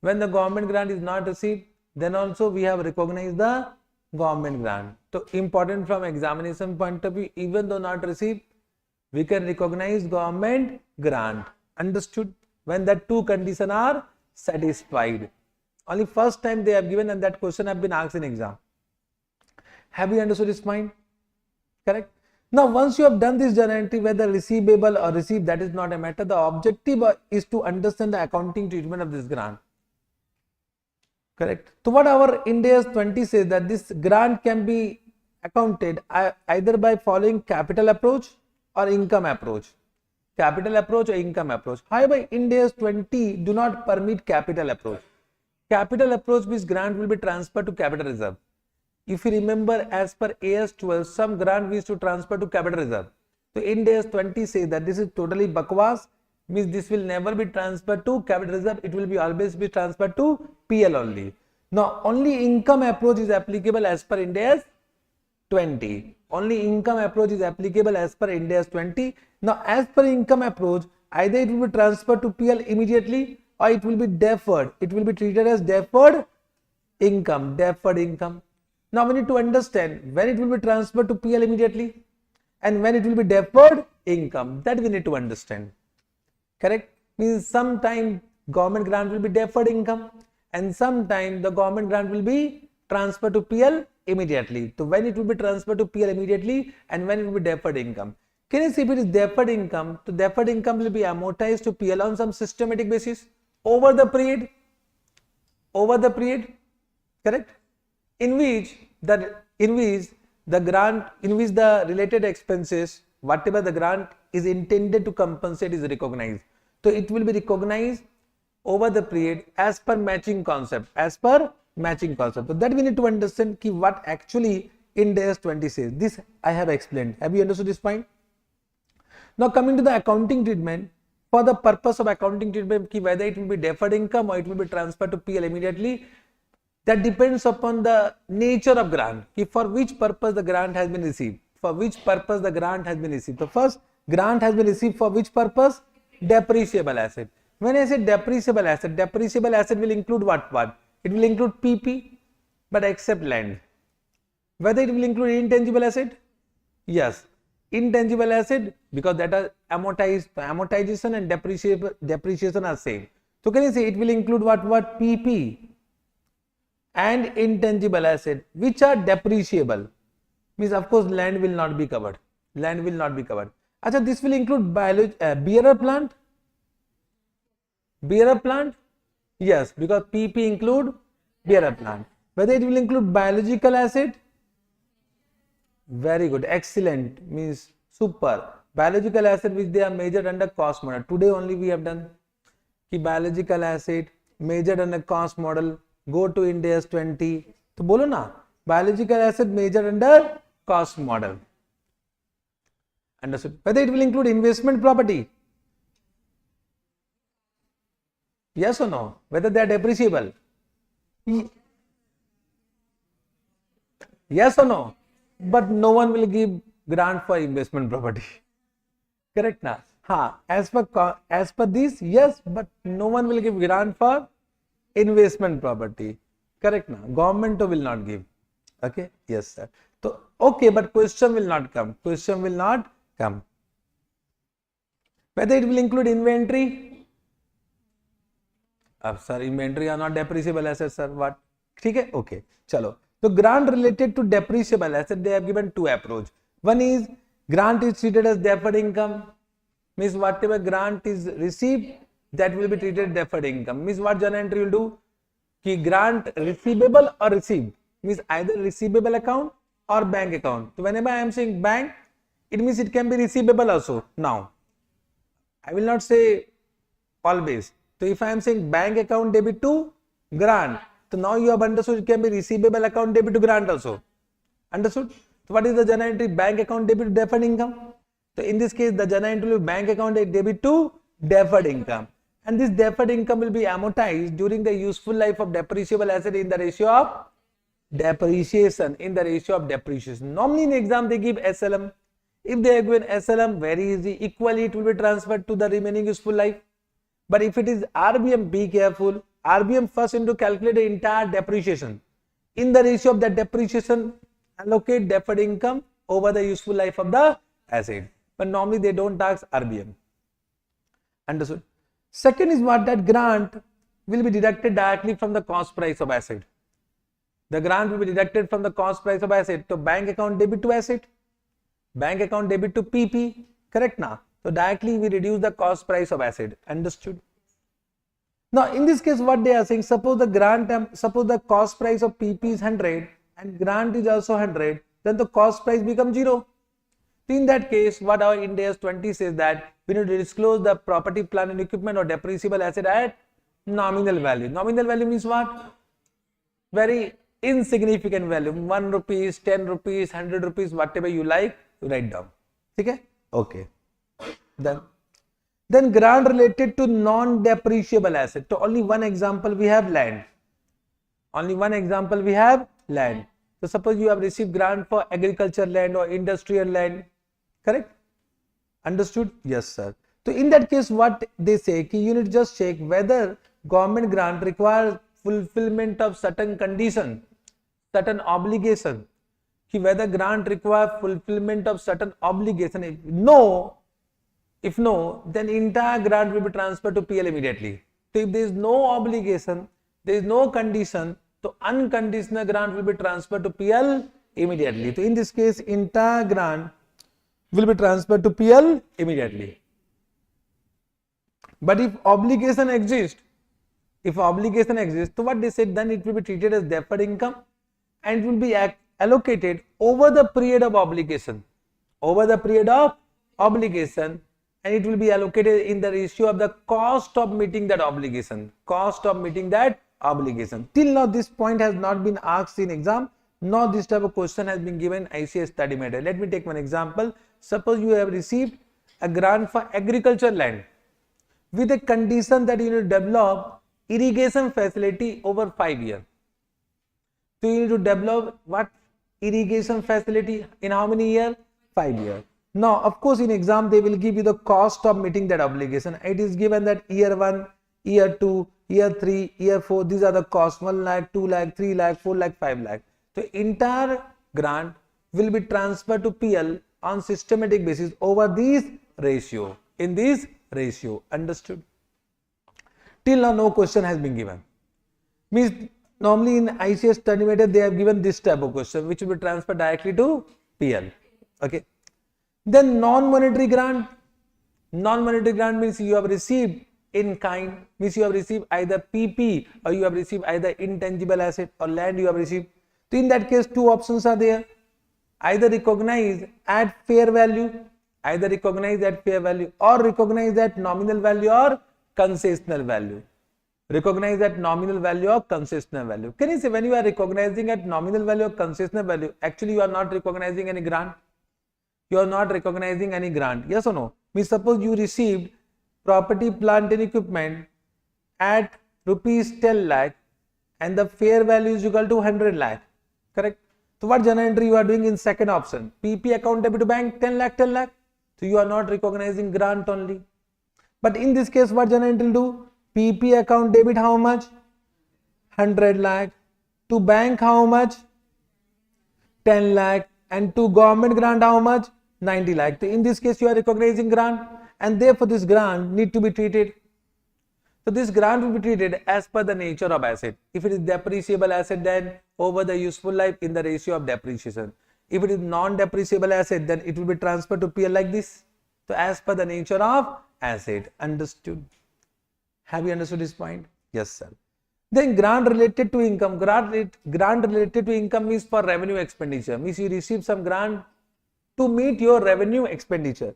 When the government grant is not received, then also we have recognized the government grant. So important from examination point of view, even though not received, we can recognize government grant. Understood? When the two conditions are satisfied. Only first time they have given and that question have been asked in exam. Have you understood this point? Correct? Now once you have done this journal entry, whether receivable or received, that is not a matter. The objective is to understand the accounting treatment of this grant. Correct? So what our Ind AS 20 says that this grant can be accounted either by following capital approach or income approach. Capital approach or income approach. However, Ind AS 20 do not permit capital approach. Capital approach means grant will be transferred to capital reserve. If you remember, as per AS 12, some grant we used to transfer to capital reserve. So Ind AS 20 says that this is totally bakwas, means this will never be transferred to capital reserve, it will be always be transferred to PL only. Now only income approach is applicable as per Ind AS 20. Only income approach is applicable as per Ind AS 20. Now as per income approach, either it will be transferred to PL immediately or it will be deferred. It will be treated as deferred income. Now we need to understand when it will be transferred to PL immediately and when it will be deferred income. That we need to understand. Correct? Means sometime government grant will be deferred income and sometime the government grant will be transferred to PL immediately. So when it will be transferred to PL immediately and when it will be deferred income. Can you see if it is deferred income? So deferred income will be amortized to PL on some systematic basis over the period. Correct? In which the related expenses, whatever the grant is intended to compensate, is recognized. So it will be recognized over the period as per matching concept. So that we need to understand what actually Ind AS 20 says. This I have explained. Have you understood this point? Now coming to the accounting treatment. For the purpose of accounting treatment, whether it will be deferred income or it will be transferred to PL immediately, that depends upon the nature of grant, for which purpose the grant has been received. So first, grant has been received for which purpose? Depreciable asset. When I say depreciable asset will include what? It will include PP, but except land. Whether it will include intangible asset? Yes. Intangible asset, because that are amortized, amortization and depreciation are same. So can you say it will include what? PP and intangible asset which are depreciable. Means of course land will not be covered. Achha, this will include bearer plant. Yes, because PP include bearer plant. Whether it will include biological asset? Very good, excellent, means super. Biological asset which they are measured under cost model. Today only we have done biological asset measured under cost model. Go to Ind AS 20. तो बोलो ना, biological asset measured under cost model. Understood? Whether it will include investment property? Yes or no? Whether they are depreciable? Yes or no? But no one will give grant for investment property. Correct na? As per this, yes, but no one will give grant for investment property. Correct na? Government will not give. Okay, yes sir. So okay, but question will not come. Question will not come. Whether it will include inventory? Sir, inventory are not depreciable assets, sir. What? Okay, okay. Chalo. So grant related to depreciable asset, they have given two approach. One is grant is treated as deferred income. Means whatever grant is received, that will be treated deferred income. Means what journal entry will do? Ki grant receivable or received. Means either receivable account or bank account. So whenever I am saying bank, it means it can be receivable also. Now, I will not say always. So if I am saying bank account debit to grant, so now you have understood it can be receivable account debit to grant also. Understood? So what is the journal entry? Bank account debit to deferred income. So in this case, the journal entry will be bank account debit to deferred income. And this deferred income will be amortized during the useful life of depreciable asset in the ratio of depreciation. Normally in exam they give SLM. If they have given SLM, very easy. Equally it will be transferred to the remaining useful life. But if it is RBM, be careful. RBM first into calculate the entire depreciation. In the ratio of that depreciation, allocate deferred income over the useful life of the asset. But normally they don't ask RBM. Understood? Second is what? That grant will be deducted directly from the cost price of asset. The grant will be deducted from the cost price of asset. So bank account debit to asset, bank account debit to PP. Correct now? So directly we reduce the cost price of asset. Understood? Now in this case what they are saying, suppose the cost price of PP is 100 and grant is also 100, then the cost price becomes 0. In that case, what our Ind AS 20 says that we need to disclose the property, plant and equipment or depreciable asset at nominal value. Nominal value means what? Very insignificant value. 1 rupees, 10 rupees, 100 rupees, whatever you like, you write down. Okay? Okay. Then grant related to non-depreciable asset. So only one example we have land. Only one example we have land. So suppose you have received grant for agriculture land or industrial land. Correct? Understood? Yes, sir. So in that case, what they say, you need to just check whether government grant requires fulfillment of certain condition, certain obligation. Whether grant requires fulfillment of certain obligation. If no, then entire grant will be transferred to PL immediately. So if there is no obligation, there is no condition, so unconditional grant will be transferred to PL immediately. So in this case, entire grant will be transferred to PL immediately. But if obligation exists, so what they said, then it will be treated as deferred income and it will be allocated over the period of obligation. And it will be allocated in the ratio of the cost of meeting that obligation. Till now, this point has not been asked in exam, nor this type of question has been given ICS study matter. Let me take one example. Suppose you have received a grant for agriculture land with a condition that you need to develop irrigation facility over 5 years. So you need to develop what? Irrigation facility in how many years? 5 years. Now, of course, in exam, they will give you the cost of meeting that obligation. It is given that year 1, year 2, year 3, year 4, these are the costs, 1 lakh, 2 lakh, 3 lakh, 4 lakh, 5 lakh. So, entire grant will be transferred to PL on systematic basis over this ratio, in this ratio. Understood? Till now, no question has been given. Means, normally in ICS study matter, they have given this type of question, which will be transferred directly to PL. Okay. Then non-monetary grant. Non-monetary grant means you have received in kind, means you have received either PP or you have received either intangible asset or land you have received. So in that case, two options are there. Either recognize at fair value, or recognize at nominal value or concessional value. Recognize at nominal value or concessional value. Can you say when you are recognizing at nominal value or concessional value, actually you are not recognizing any grant? You are not recognizing any grant. Yes or no? Means suppose you received property, plant and equipment at rupees 10 lakh and the fair value is equal to 100 lakh. Correct? So what journal entry you are doing in second option? PP account debit to bank 10 lakh, 10 lakh. So you are not recognizing grant only. But in this case, what journal entry will do? PP account debit how much? 100 lakh. To bank how much? 10 lakh, and to government grant how much? 90 lakh. So in this case you are recognizing grant, and therefore this grant need to be treated. So this grant will be treated as per the nature of asset. If it is depreciable asset, then over the useful life in the ratio of depreciation. If it is non-depreciable asset, then it will be transferred to PL like this. So as per the nature of asset. Understood? Have you understood this point? Yes, sir. Then grant related to income. Grant related to income means for revenue expenditure. Means you receive some grant to meet your revenue expenditure.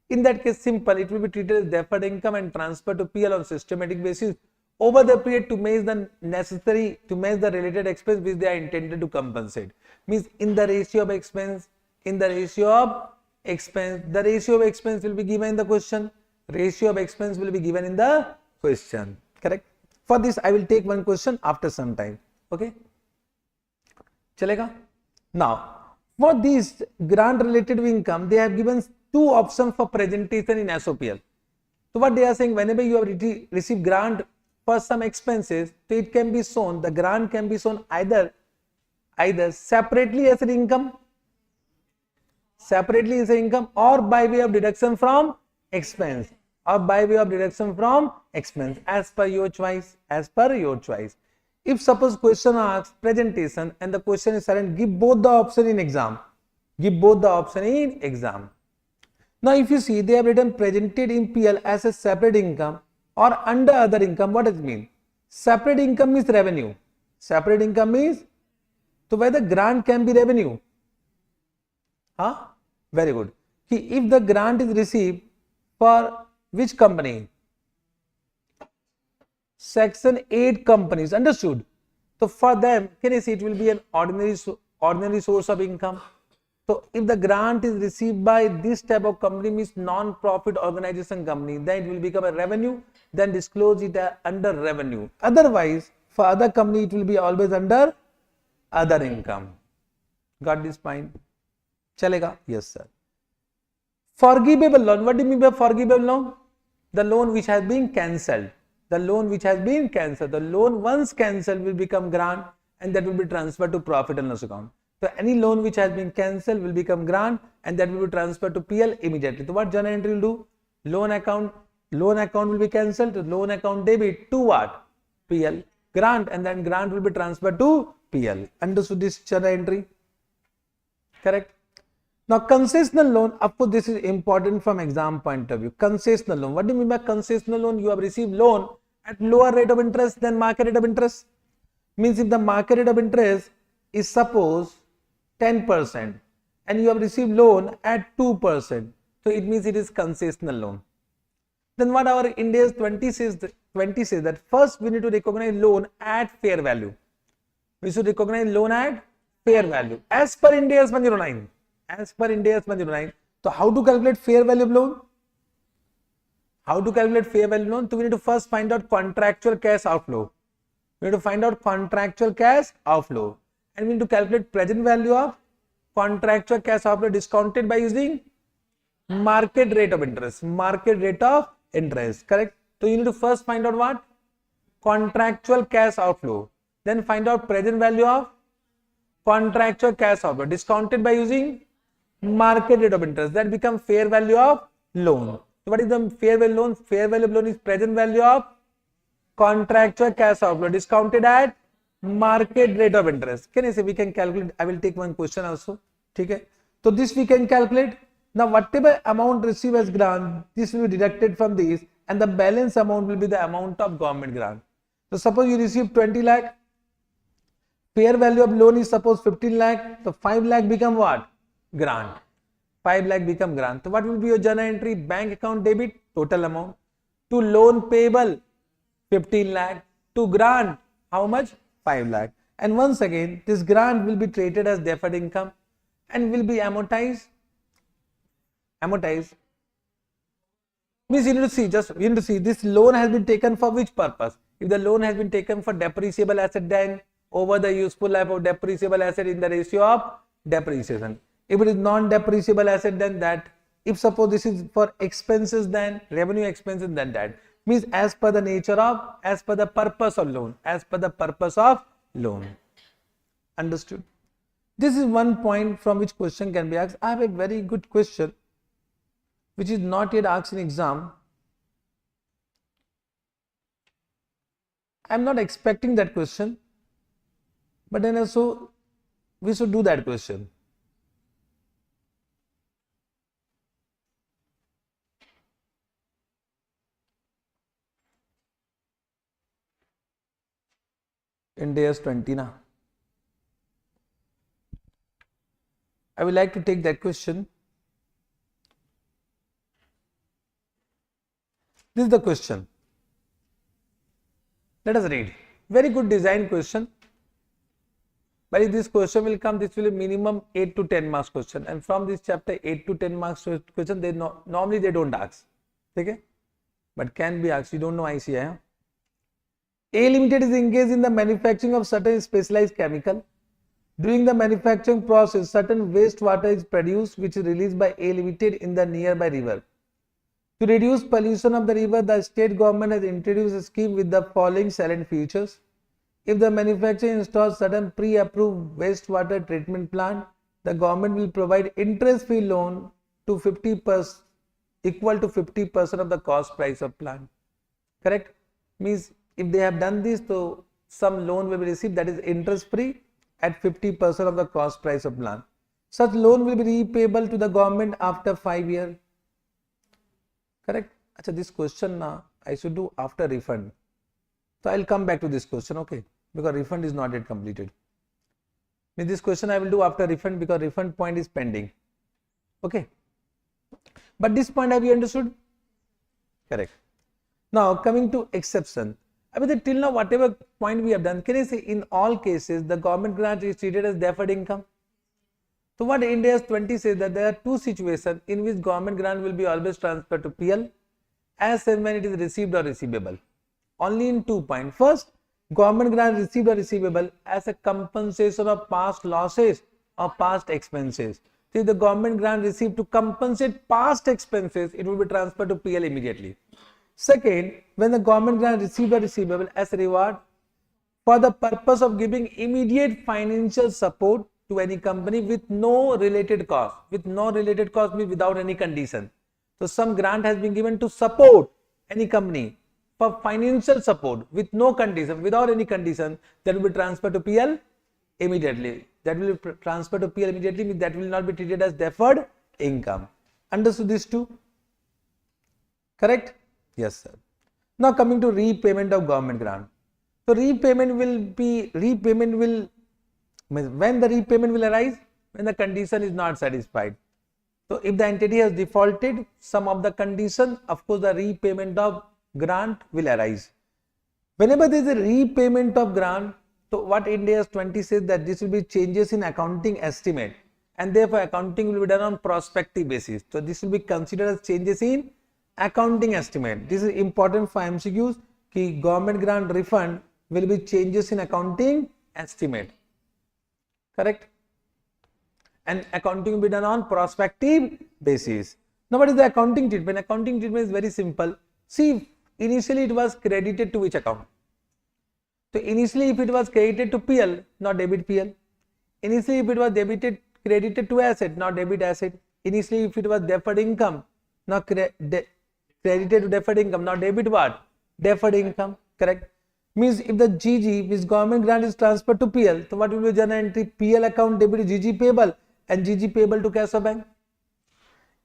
In that case, simple, it will be treated as deferred income and transferred to PL on systematic basis over the period to match the related expense which they are intended to compensate. Means in the ratio of expense, the ratio of expense will be given in the question. Ratio of expense will be given in the question. Correct? For this, I will take one question after some time. Okay? Chalega? Now, for this grant related to income, they have given two options for presentation in SOPL. So what they are saying, whenever you have received grant for some expenses, so it can be shown, the grant can be shown either separately as an income, or by way of deduction from expense, as per your choice. If suppose question asks presentation and the question is certain, give both the option in exam. Now if you see, they have written presented in PL as a separate income or under other income. What does it mean? Separate income is revenue. So whether grant can be revenue? Very good. If the grant is received for which company? Section 8 companies. Understood? So for them, can you see, it will be an ordinary source of income. So if the grant is received by this type of company, means non-profit organization company, then it will become a revenue, then disclose it under revenue. Otherwise, for other company, it will be always under other income. Got this point? Chalega? Yes, sir. Forgivable loan. What do you mean by forgivable loan? The loan which has been cancelled. The loan once cancelled will become grant, and that will be transferred to profit and loss account. So any loan which has been cancelled will become grant, and that will be transferred to PL immediately. So what journal entry will do? Loan account will be cancelled. Loan account debit to what? PL. Grant, and then grant will be transferred to PL. Understood this journal entry? Correct? Now concessional loan, of course this is important from exam point of view. Concessional loan. What do you mean by concessional loan? You have received loan at lower rate of interest than market rate of interest. Means if the market rate of interest is suppose 10% and you have received loan at 2%, so it means it is concessional loan. Then what our Ind AS 20 says that first we need to recognize loan at fair value. We should recognize loan at fair value as per Ind AS 109. So how to calculate fair value of loan? So we need to first find out contractual cash outflow. And we need to calculate present value of contractual cash outflow discounted by using market rate of interest. Correct? So you need to first find out what? Contractual cash outflow. Then find out present value of contractual cash outflow discounted by using market rate of interest. That becomes fair value of loan. So what is the fair value loan? Fair value of loan is present value of contractual cash outflow discounted at market rate of interest. Can I say we can calculate? I will take one question also. Okay. So this we can calculate. Now whatever amount received as grant, this will be deducted from this, and the balance amount will be the amount of government grant. So suppose you receive 20 lakh. Fair value of loan is suppose 15 lakh. So 5 lakh become what? Grant. 5 lakh become grant. So what will be your journal entry? Bank account debit, total amount. To loan payable, 15 lakh. To grant, how much? 5 lakh. And once again, this grant will be treated as deferred income and will be amortized. Means you need to see this loan has been taken for which purpose. If the loan has been taken for depreciable asset, then over the useful life of depreciable asset in the ratio of depreciation. If it is non-depreciable asset, then that. If suppose this is for expenses, then revenue expenses, then that. Means as per the purpose of loan. Understood? This is one point from which question can be asked. I have a very good question which is not yet asked in exam. I am not expecting that question, but then also we should do that question. Ind AS 20 na. I would like to take that question. This is the question. Let us read. Very good design question. But if this question will come, this will be minimum 8 to 10 marks question. And from this chapter, 8 to 10 marks question, normally they don't ask. Okay? But can be asked. You don't know ICI. Huh? A Limited is engaged in the manufacturing of certain specialized chemical. During the manufacturing process, certain wastewater is produced which is released by A Limited in the nearby river. To reduce pollution of the river, the state government has introduced a scheme with the following salient features. If the manufacturer installs certain pre-approved wastewater treatment plant, the government will provide interest-free loan to 50% equal to 50% of the cost price of plant. Correct? Means if they have done this, so some loan will be received that is interest-free at 50% of the cost price of plant. Such loan will be repayable to the government after 5 years. Correct? Achha, this question now I should do after refund. So I'll come back to this question, okay? Because refund is not yet completed. With this question I will do after refund because refund point is pending. Okay? But this point have you understood? Correct. Now coming to exception. I mean till now whatever point we have done, can I say in all cases the government grant is treated as deferred income? So what Ind AS 20 says that there are two situations in which government grant will be always transferred to PL as and when it is received or receivable. Only in 2 points. First, government grant received or receivable as a compensation of past losses or past expenses. So if the government grant received to compensate past expenses, it will be transferred to PL immediately. Second, when the government grant received or receivable as a reward for the purpose of giving immediate financial support to any company with no related cost. With no related cost means without any condition. So some grant has been given to support any company for financial support with no condition, without any condition, that will be transferred to PL immediately. That will be transferred to PL immediately means that will not be treated as deferred income. Understood this too? Correct? Yes, sir. Now coming to repayment of government grant. So repayment will when the repayment will arise? When the condition is not satisfied. So if the entity has defaulted some of the condition, of course the repayment of grant will arise. Whenever there is a repayment of grant, so what Ind AS 20 says that this will be changes in accounting estimate and therefore accounting will be done on prospective basis. So this will be considered as changes in accounting estimate. This is important for MCQs कि government grant refund will be changes in accounting estimate. Correct? And accounting will be done on prospective basis. Now what is the accounting treatment? Accounting treatment is very simple. See, initially it was credited to which account? So initially if it was credited to PL, not debit PL. Initially if it was credited to asset, not debit asset. Initially if it was deferred income, not credited to deferred income, not debit what? Deferred income. Correct? Means if the GG, which government grant is transferred to PL, so what will be journal entry? PL account debit GG payable and GG payable to cash or bank.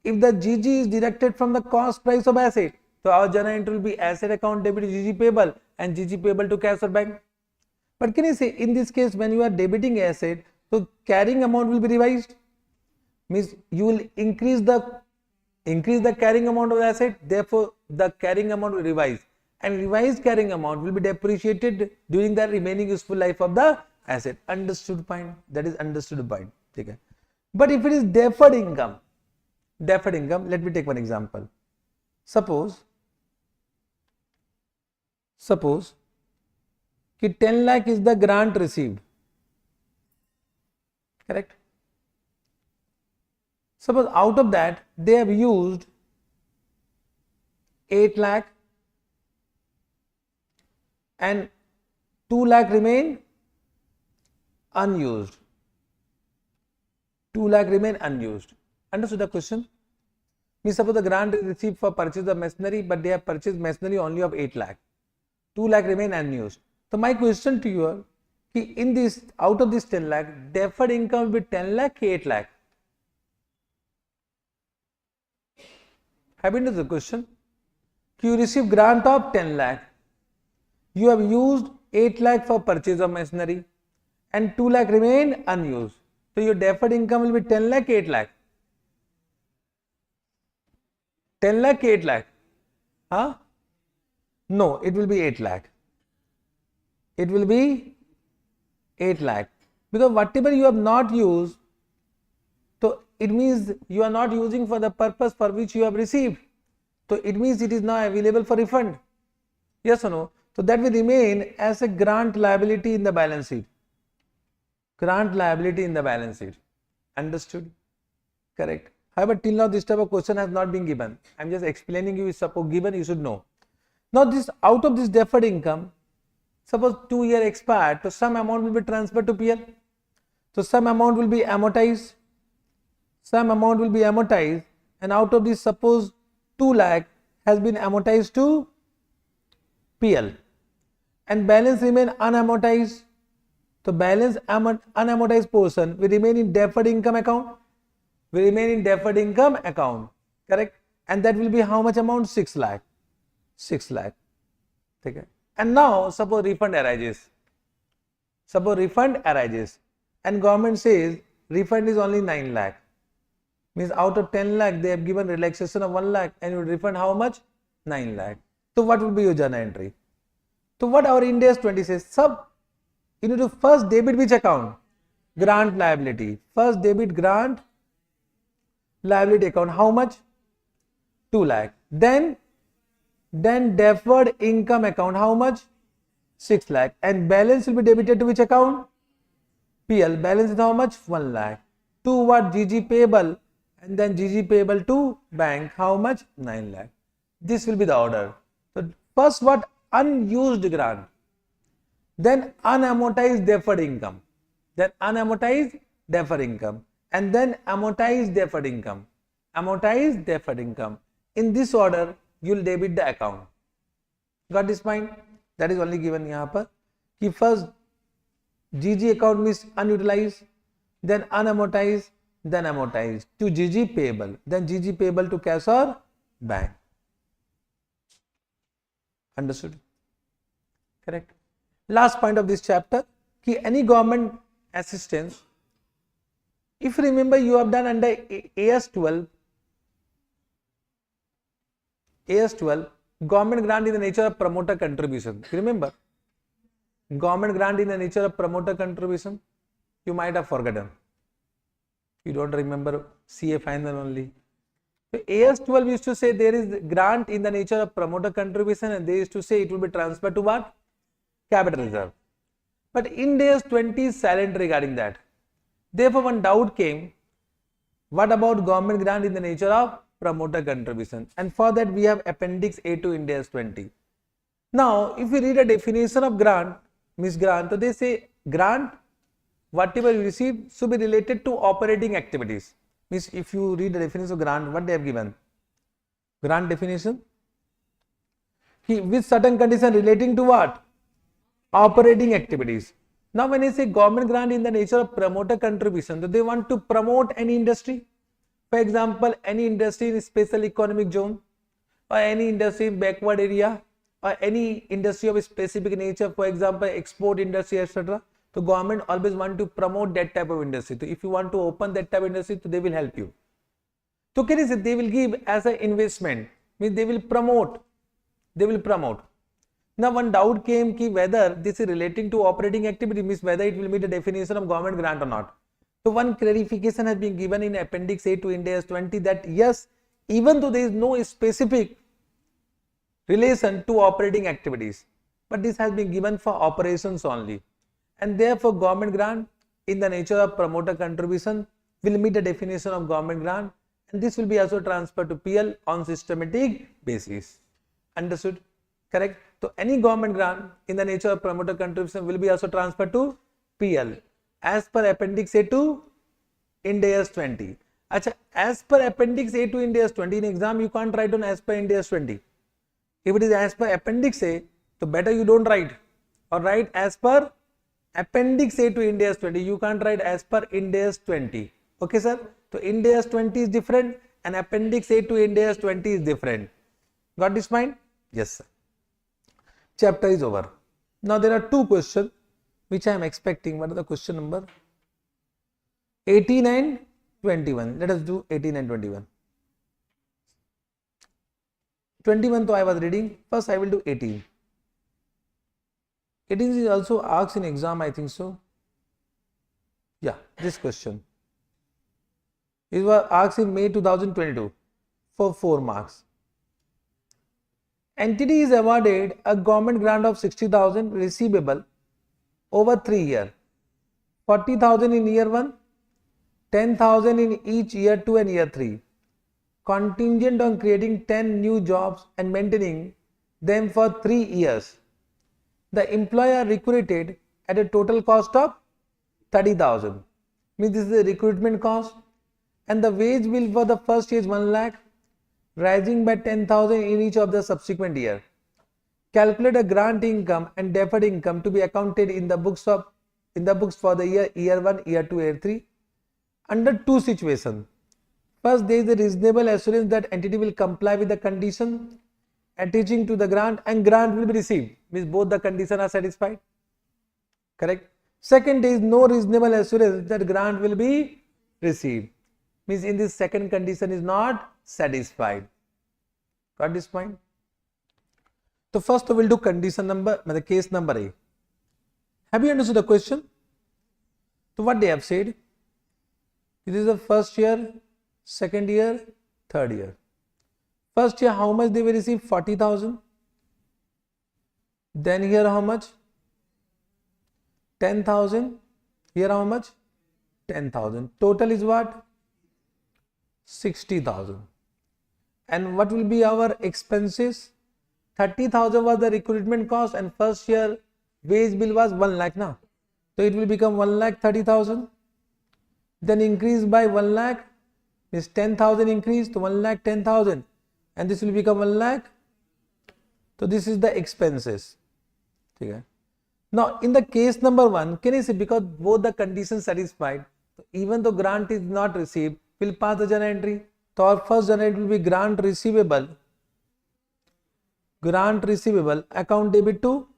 If the GG is deducted from the cost price of asset, so our journal entry will be asset account debit GG payable and GG payable to cash or bank. But can you say in this case when you are debiting asset, so carrying amount will be revised. Means you will increase the carrying amount of asset, therefore the carrying amount will revise. And revised carrying amount will be depreciated during the remaining useful life of the asset. Understood point? That is understood point. Okay. But if it is deferred income, let me take one example. Suppose कि 10 lakh is the grant received. Correct? Suppose out of that they have used 8 lakh and 2 lakh remain unused. 2 lakh remain unused. Understood the question? Means suppose the grant is received for purchase of machinery, but they have purchased machinery only of 8 lakh. 2 lakh remain unused. So my question to you are, in this, out of this 10 lakh, deferred income will be 10 lakh, 8 lakh. Have you understood the question? You receive grant of 10 lakh. You have used 8 lakh for purchase of machinery and 2 lakh remain unused. So your deferred income will be 10 lakh, 8 lakh. 10 lakh, 8 lakh. Huh? No, it will be 8 lakh. It will be 8 lakh. Because whatever you have not used, so it means you are not using for the purpose for which you have received. So it means it is now available for refund. Yes or no? So that will remain as a grant liability in the balance sheet. Grant liability in the balance sheet. Understood? Correct. However, till now this type of question has not been given. I am just explaining you, suppose given, you should know. Now this, out of this deferred income, suppose 2 years expired, so some amount will be transferred to PL. So some amount will be amortized. Some amount will be amortized, and out of this, suppose 2 lakh has been amortized to PL and balance remain unamortized. So balance unamortized portion will remain in deferred income account. Will remain in deferred income account. Correct? And that will be how much amount? 6 lakh. 6 lakh. Okay. And now suppose refund arises. Suppose refund arises and government says refund is only 9 lakh. Means out of 10 lakh they have given relaxation of 1 lakh and you refund how much? 9 lakh. So what will be your journal entry? So what our Ind AS 20 says? You need to first debit which account? Grant liability. First debit grant liability account. How much? 2 lakh. Then deferred income account. How much? 6 lakh. And balance will be debited to which account? PL. Balance is how much? 1 lakh. To what? GG payable. And then GG payable to bank. How much? 9 lakh. This will be the order. So first what? Unused grant. Then unamortized deferred income. Then unamortized deferred income. And then amortized deferred income. Amortized deferred income. In this order, you will debit the account. Got this point? That is only given here. Ki first GG account means unutilized, then unamortized, then amortized to GG payable, then GG payable to cash or bank. Understood? Correct. Last point of this chapter, ki any government assistance, if you remember you have done under AS 12, government grant in the nature of promoter contribution. You remember? Government grant in the nature of promoter contribution. You might have forgotten. You don't remember CA final only. So AS 12 used to say there is grant in the nature of promoter contribution and they used to say it will be transferred to what? Capital reserve. But Ind AS 20 is silent regarding that. Therefore, one doubt came, what about government grant in the nature of promoter contribution? And for that we have Appendix A to Ind AS 20. Now, if we read a definition of grant, means grant, so they say grant, whatever you receive should be related to operating activities. Means if you read the definition of grant, what they have given? Grant definition, with certain condition relating to what? Operating activities. Now when I say government grant in the nature of promoter contribution, so they want to promote any industry. For example, any industry in special economic zone or any industry in backward area or any industry of a specific nature, for example, export industry, etc. So government always want to promote that type of industry. So if you want to open that type of industry, so they will help you. So can you say they will give as an investment, means they will promote. They will promote. Now one doubt came ki whether this is relating to operating activity, means whether it will meet the definition of government grant or not. So one clarification has been given in Appendix A to Ind AS 20 that yes, even though there is no specific relation to operating activities, but this has been given for operations only. And therefore government grant in the nature of promoter contribution will meet the definition of government grant, and this will be also transferred to PL on systematic basis. Understood? Correct? So any government grant in the nature of promoter contribution will be also transferred to PL as per Appendix A to Ind AS 20. Acha, as per Appendix A to Ind AS 20 in exam, you can't write on as per Ind AS 20. If it is as per Appendix A, so better you don't write, or write as per Appendix A to Ind AS 20. You can't write as per Ind AS 20. Okay, sir? So Ind AS 20 is different and Appendix A to Ind AS 20 is different. Got this point? Yes, sir. Chapter is over. Now there are two questions which I am expecting. What are the question number? 18 and 21. Let us do 18 and 21. 21 though I was reading. First I will do 18. 18 is also asked in exam, I think so. Yeah, this question. It was asked in May 2022 for 4 marks. Entity is awarded a government grant of 60,000 receivable over 3 years. 40,000 in year 1, 10,000 in each year 2 and year 3. Contingent on creating 10 new jobs and maintaining them for 3 years. The employer recruited at a total cost of 30,000. Means this is the recruitment cost, and the wage bill for the first year is 1 lakh, rising by 10,000 in each of the subsequent year. Calculate a grant income and deferred income to be accounted in the books for the year 1, year 2, year 3 under two situations. First, there is a reasonable assurance that entity will comply with the condition attaching to the grant and grant will be received. Means both the conditions are satisfied. Correct. Second, there is no reasonable assurance that grant will be received. Means in this second condition is not satisfied. Got this point? So first we will do condition number, the case number A. Have you understood the question? So what they have said? This is the first year, second year, third year. First year how much they will receive? 40,000. Then here how much? 10,000. Here how much? 10,000. Total is what? 60,000. And what will be our expenses? 30,000 was the recruitment cost and first year wage bill was 1 lakh now. So it will become 1,30,000. Then increase by 1 lakh, means 10,000 increase to 1,10,000, and this will become 1 lakh. So this is the expenses. Okay. Now in the case number 1, can you see, because both the conditions satisfied, so even though grant is not received, we'll pass the journal entry. So our first journal entry will be grant receivable account debit to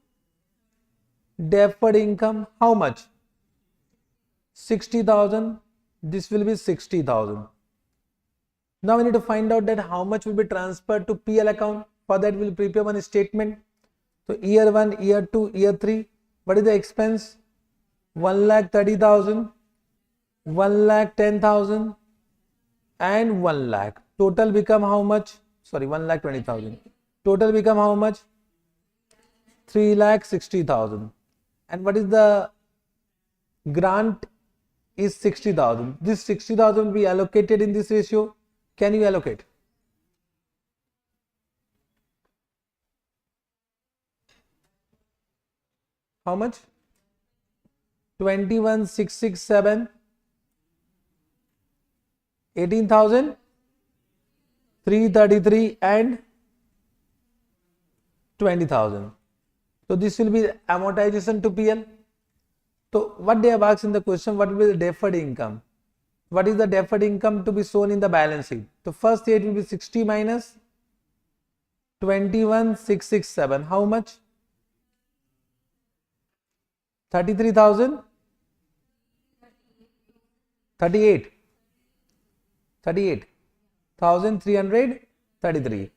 deferred income. How much? 60,000. This will be 60,000. Now we need to find out that how much will be transferred to PL account. For that we will prepare one statement. So year 1, year 2, year 3. What is the expense? 1,30,000, 1,10,000 and 1 lakh. Total become how much? Sorry, 1,20,000. Total become how much? 3,60,000. And what is the grant? Is 60,000. This 60,000 will be allocated in this ratio. Can you allocate? How much? 21,667, 18,333 and 20,000. So this will be amortization to PL. So what they have asked in the question, what will be the deferred income? What is the deferred income to be shown in the balance sheet? So first year it will be 60 minus 21,667. How much? 33,000? 38,333.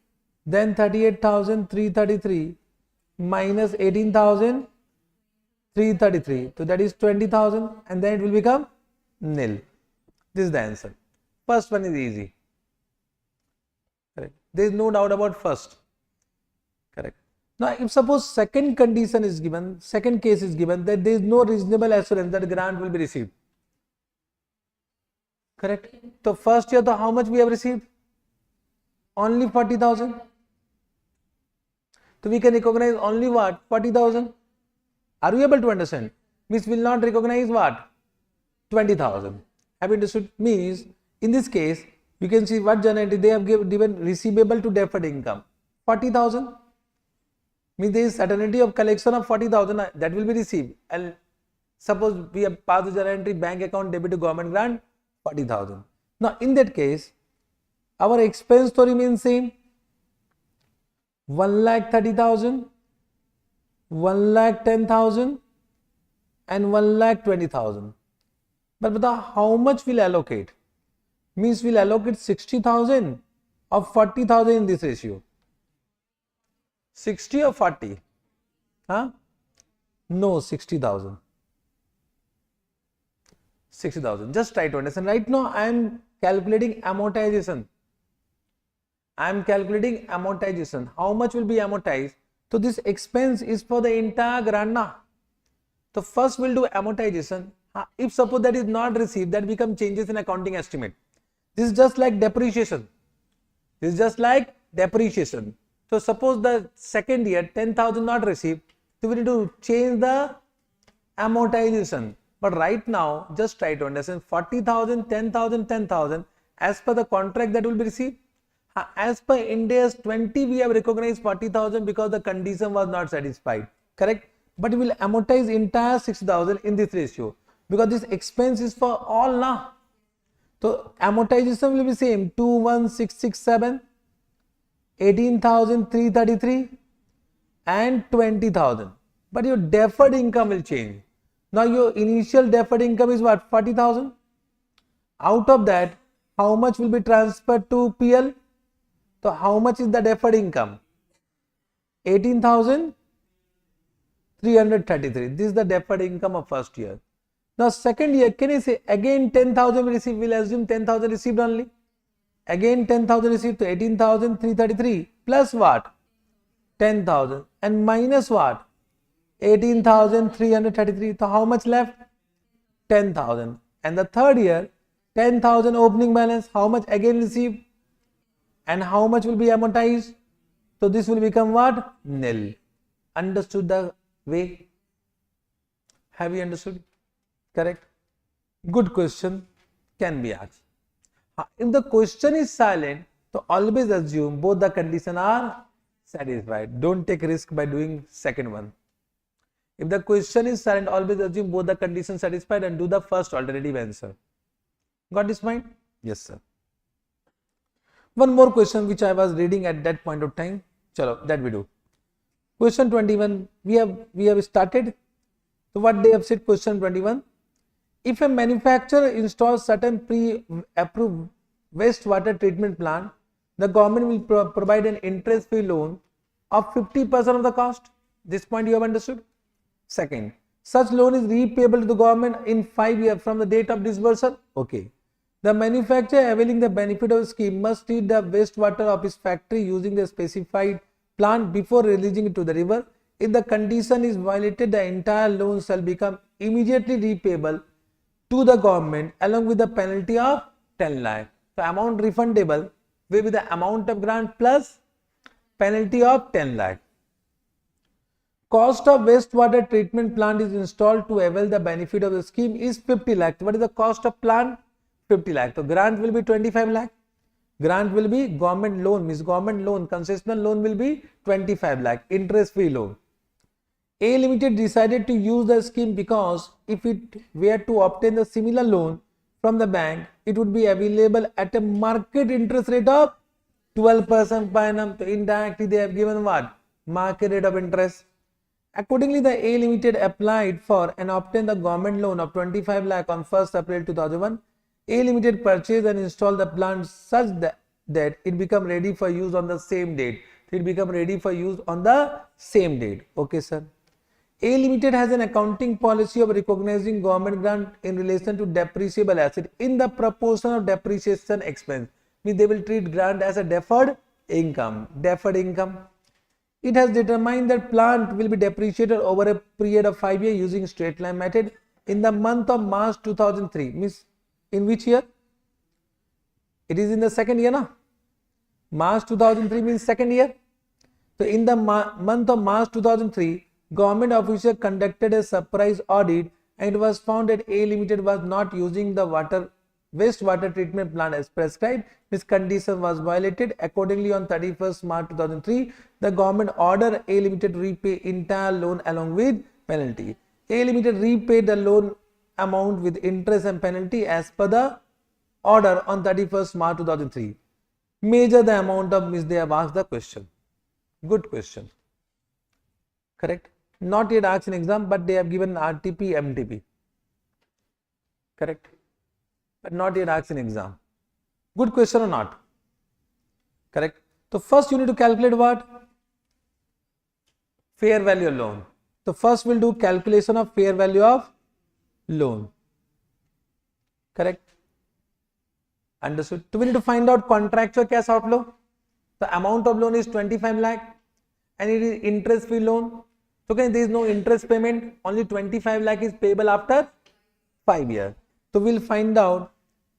Then 38,333 minus 18,333. So that is 20,000 and then it will become nil. This is the answer. First one is easy. Correct. There is no doubt about first. Correct. Now if suppose second condition is given, second case is given, that there is no reasonable assurance that grant will be received. Correct. So first year, how much we have received? Only 40,000. So we can recognize only what? 40,000. Are you able to understand? Means we will not recognize what? 20,000. Have you understood? Means in this case, you can see what generated they have given receivable to deferred income 40,000. Means there is certainty of collection of 40,000 that will be received. And suppose we have passed the journal entry bank account debit to government grant 40,000. Now in that case, our expense to remain same 1,30,000, 1,10,000 and 1,20,000. But how much will allocate? Means we'll allocate 60,000 or 40,000 in this ratio. 60 or 40? Huh? No, 60,000. 60,000. Just try to understand. Right now I am calculating amortization. I am calculating amortization. How much will be amortized? So this expense is for the entire grant now. So first we'll do amortization. If suppose that is not received, that become changes in accounting estimate. This is just like depreciation. This is just like depreciation. So suppose the second year 10,000 not received, so we need to change the amortization. But right now, just try to understand 40,000, 10,000, 10,000 as per the contract that will be received. As per Ind AS 20, we have recognized 40,000 because the condition was not satisfied. Correct? But we will amortize entire 6,000 in this ratio because this expense is for all now. So amortization will be same 21,667, 18,333 and 20,000. But your deferred income will change. Now your initial deferred income is what? 40,000. Out of that, how much will be transferred to PL? So how much is the deferred income? 18,333. This is the deferred income of first year. Now second year, can you say again 10,000 received? We'll assume 10,000 received only. Again 10,000 received, to 18,333 plus what? 10,000 and minus what? 18,333. So how much left? 10,000. And the third year 10,000 opening balance. How much again received? And how much will be amortized? So this will become what? Nil. Understood the way? Have you understood? Correct? Good question can be asked. If the question is silent, so always assume both the conditions are satisfied. Don't take risk by doing second one. If the question is silent, always assume both the conditions satisfied and do the first alternative answer. Got this point? Yes, sir. One more question which I was reading at that point of time. Chalo, that we do. Question 21. We have started. So what they have said, question 21. If a manufacturer installs certain pre-approved wastewater treatment plant, the government will provide an interest-free loan of 50% of the cost. This point you have understood. Second, such loan is repayable to the government in 5 years from the date of disbursal. Okay. The manufacturer availing the benefit of the scheme must treat the wastewater of his factory using the specified plant before releasing it to the river. If the condition is violated, the entire loan shall become immediately repayable to the government along with the penalty of 10 lakh. So amount refundable will be the amount of grant plus penalty of 10 lakh. Cost of wastewater treatment plant is installed to avail the benefit of the scheme is 50 lakh. What is the cost of plant? 50 lakh. So grant will be 25 lakh. Grant will be government loan, means government loan, concessional loan will be 25 lakh, interest free loan. A Limited decided to use the scheme because if it were to obtain the similar loan from the bank, it would be available at a market interest rate of 12% per annum. So indirectly they have given what? Market rate of interest. Accordingly, the A Limited applied for and obtained the government loan of 25 lakh on 1st April 2001. A Limited purchased and installed the plant such that it become ready for use on the same date. It become ready for use on the same date. Okay, sir. A Limited has an accounting policy of recognizing government grant in relation to depreciable asset in the proportion of depreciation expense. Means they will treat grant as a deferred income. Deferred income. It has determined that plant will be depreciated over a period of 5 years using straight line method in the month of March 2003. Means in which year? It is in the second year, na? March 2003 means second year. So in the month of March 2003, government official conducted a surprise audit and it was found that A Limited was not using the water wastewater treatment plant as prescribed. This condition was violated. Accordingly, on 31st March 2003, the government ordered A Limited to repay entire loan along with penalty. A Limited repaid the loan amount with interest and penalty as per the order on 31st March 2003. Measure the amount of which they have asked the question. Good question. Correct. Not yet asked in exam, but they have given RTP, MTP. Correct. But not yet asked in exam. Good question or not? Correct. So first you need to calculate what? Fair value loan. So first we'll do calculation of fair value of loan. Correct. Understood. So we need to find out contractual cash outflow. The amount of loan is 25 lakh and it is interest free loan. So okay, there is no interest payment. Only 25 lakh is payable after 5 years. So we'll find out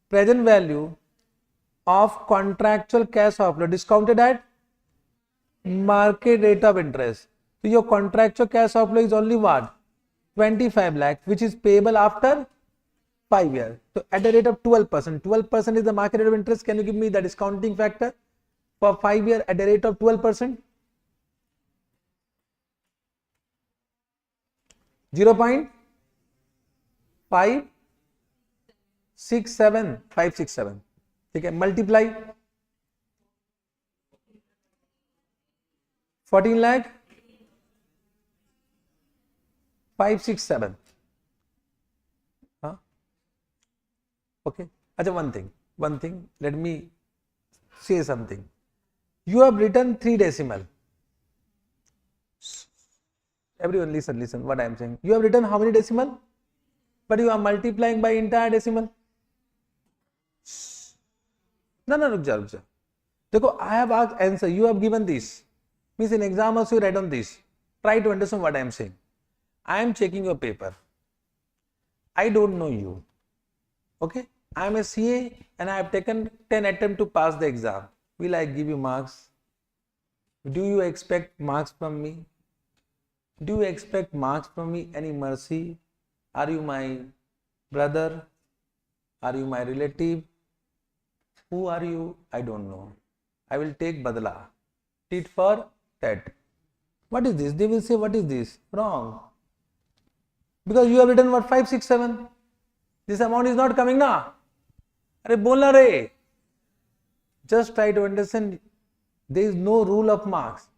present value of contractual cash outflow discounted at market rate of interest. So your contractual cash outflow is only what? 25 lakhs, which is payable after 5 years. So at a rate of 12%. 12% is the market rate of interest. Can you give me the discounting factor for 5 years at a rate of 12%? 0.567. Okay, multiply 14 lakh 567. Okay. Achha, one thing. Let me say something. You have written 3 decimal. Everyone listen what I am saying. You have written how many decimal? But you are multiplying by entire decimal. No, ruk ja. Dekho, I have asked answer. You have given this. Means in exam also you write on this. Try to understand what I am saying. I am checking your paper. I don't know you. Okay. I am a CA and I have taken 10 attempts to pass the exam. Will I give you marks? Do you expect marks from me? Do you expect marks from me? Any mercy? Are you my brother? Are you my relative? Who are you? I don't know. I will take badla. Tit for tat. What is this? They will say, what is this? Wrong. Because you have written what? 5, 6, 7. This amount is not coming now. Arey bolna re. Just try to understand. There is no rule of marks.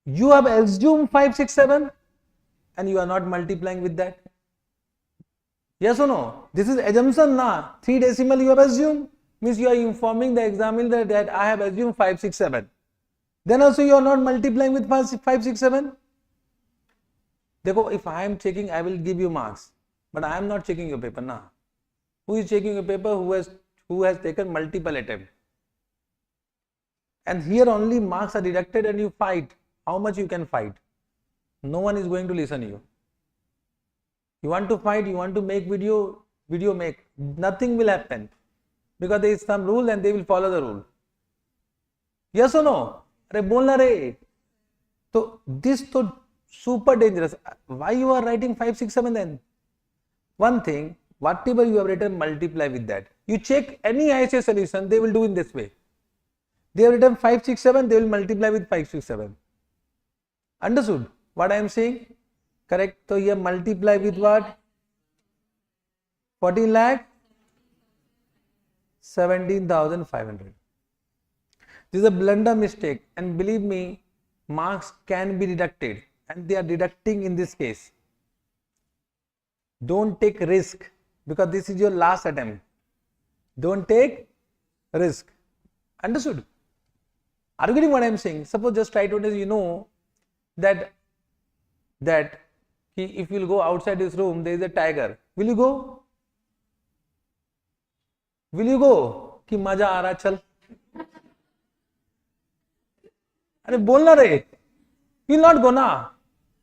You have assumed 5, 6, 7 and you are not multiplying with that. Yes or no? This is assumption na. 3 decimal you have assumed. Means you are informing the examiner that I have assumed 5, 6, 7. Then also you are not multiplying with 5, 6, 7. Dekho, if I am checking, I will give you marks. But I am not checking your paper na. Who is checking your paper? Who has taken multiple attempts. And here only marks are deducted and you fight. How much you can fight? No one is going to listen to you. You want to fight, you want to make video make. Nothing will happen. Because there is some rule and they will follow the rule. Yes or no? Arey bolna re. So this to super dangerous. Why you are writing 5, 6, 7 then? One thing, whatever you have written, multiply with that. You check any ISA solution, they will do in this way. They have written 5, 6, 7, they will multiply with 5, 6, 7. Understood what I am saying? Correct. So here multiply with what? 14 lakh 17,500. This is a blunder mistake and believe me, marks can be deducted and they are deducting in this case. Don't take risk because this is your last attempt. Don't take risk. Understood? Are you getting what I am saying? Suppose just try to understand, you know that if you will go outside this room, there is a tiger. Will you go? Will you go? Ki maja aa raha chal. Arey bolna re. You will not go na.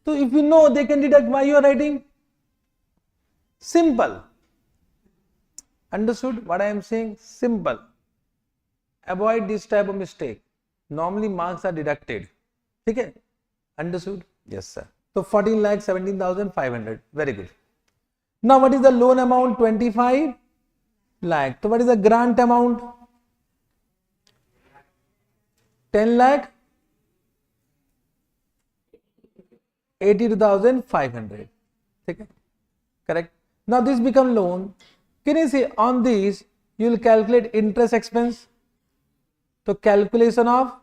So if you know they can deduct why you are writing. Simple. Understood what I am saying? Simple. Avoid this type of mistake. Normally marks are deducted. Okay? Understood? Yes, sir. So 14 lakh 17,500. Very good. Now what is the loan amount? 25 lakh. So what is the grant amount? 10 lakh 82,500. Okay, correct. Now this become loan. Can you see on this you will calculate interest expense. So calculation of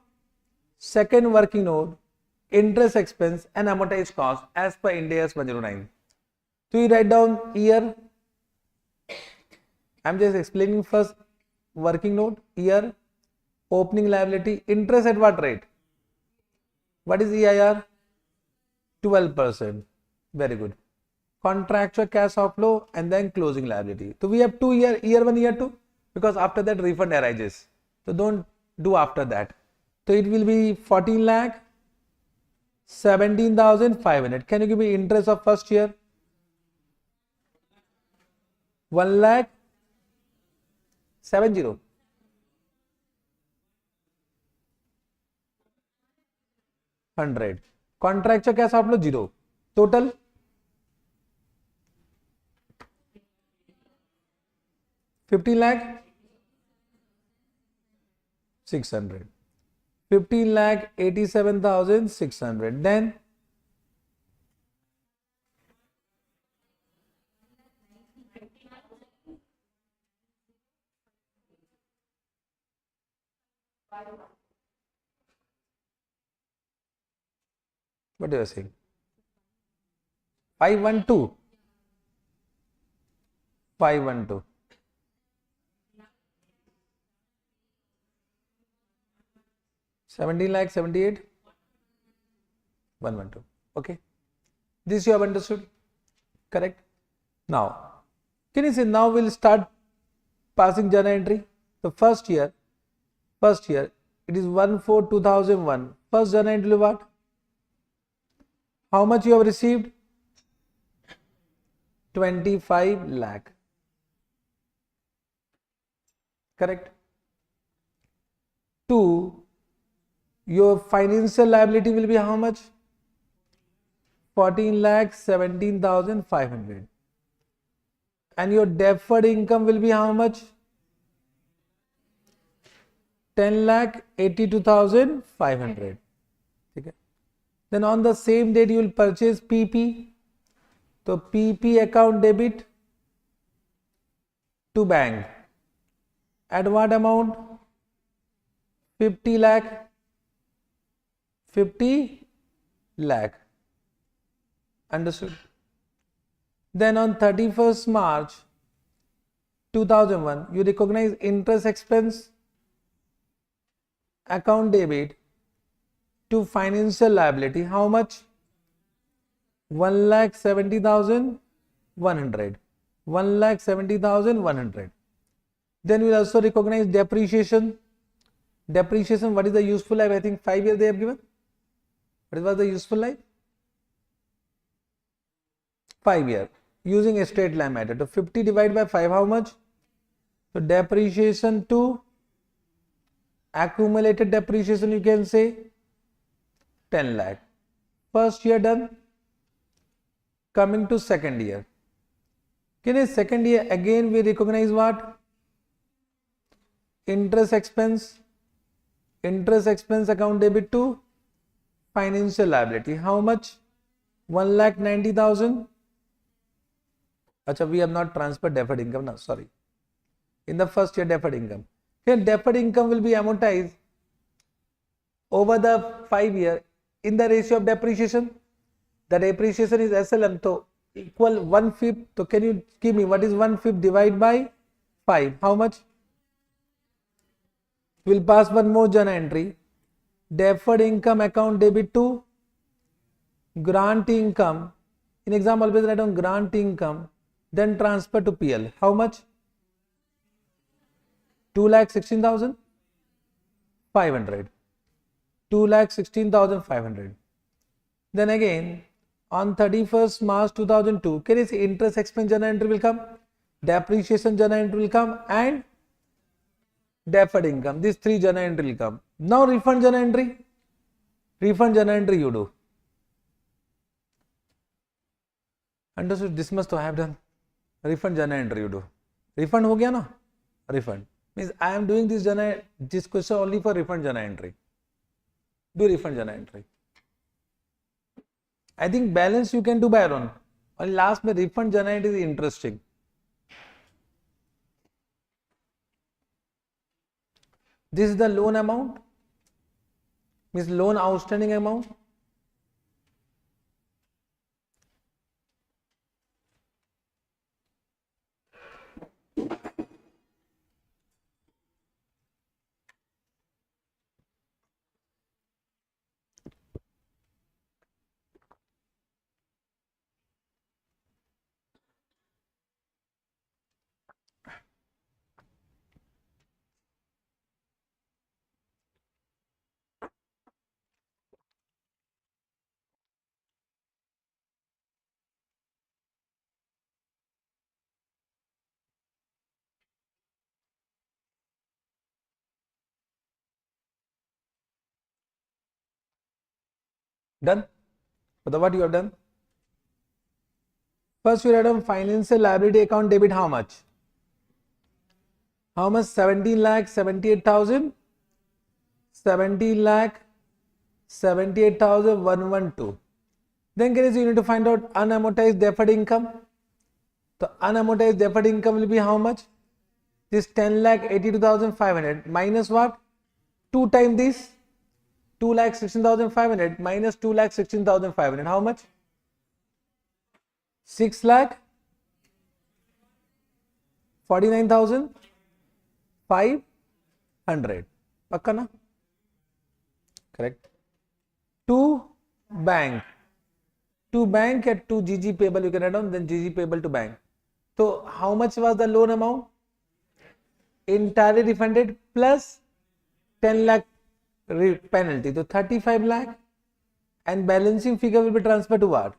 second working note, interest expense and amortized cost as per Ind AS 109. So you write down year. I am just explaining first working note, year, opening liability, interest at what rate? What is EIR? 12%. Very good. Contractual cash outflow and then closing liability. So we have 2 year, year 1, year 2, because after that refund arises. So don't do after that. So it will be 14 lakh 17,500. Can you give me interest of first year? 1 lakh 70. 100. Contractual cash outflow 0. Total 50 lakh 600. 15 lakh 87,600. Then what do you saying? 512. 512. 17 lakh 78 112. Okay, this you have understood, correct? Now can you say now we'll start passing journal entry. The first year it is 1/4/2001. First journal entry what? How much you have received? 25 lakh. Correct. 2. Your financial liability will be how much? 14 lakh 17,500. And your deferred income will be how much? 10 lakh 82,500. Okay. Then on the same date you will purchase PP. So PP account debit to bank. At what amount? 50 lakh. 50 lakh. Understood? Then on 31st March 2001, you recognize interest expense account debit to financial liability. How much? 1,70,100. 1,70,100. Then we will also recognize depreciation. Depreciation, what is the useful life? I think 5 years they have given. What was the useful life? 5 years. Using a straight line method. So 50 divided by 5, how much? So depreciation to accumulated depreciation, you can say 10 lakh. First year done. Coming to second year. In a second year again we recognize what? Interest expense. Interest expense account debit to financial liability. How much? 1,90,000. Achha, we have not transferred deferred income now, sorry. In the first year deferred income. Here deferred income will be amortized over the 5 years in the ratio of depreciation. The depreciation is SLM, so equal 1/5. So can you give me what is 1/5 divided by 5? How much? We will pass one more journal entry. Deferred income account debit to grant income. In exam always write down grant income, then transfer to PL. How much? 2,16,500. 2,16,500. Then again on 31st March 2002, can you see interest expense journal entry will come, depreciation journal entry will come, and deferred income. These 3 journal entry will come. Now refund journal entry. Refund journal entry you do. Understood? This must have done. Refund journal entry you do. Refund हो गया ना? refund. Means I am doing this question only for refund journal entry. Do refund journal entry. I think balance you can do by your own. And last में refund journal entry is interesting. This is the loan amount. Means loan outstanding amount. Done? So what you have done? First you have done financial liability account debit how much? How much? 17,78,000. 17,78,112. Then guys, you need to find out unamortized deferred income. So unamortized deferred income will be how much? This 10,82,500 minus what? 2 times this 2,16,500 minus 2,16,500. How much? 6,49,500. Pakka na? Correct. To bank. To bank at to GG payable you can add on, then GG payable to bank. So how much was the loan amount? Entirely refunded plus 10 lakh penalty. So 35 lakh and balancing figure will be transferred to what?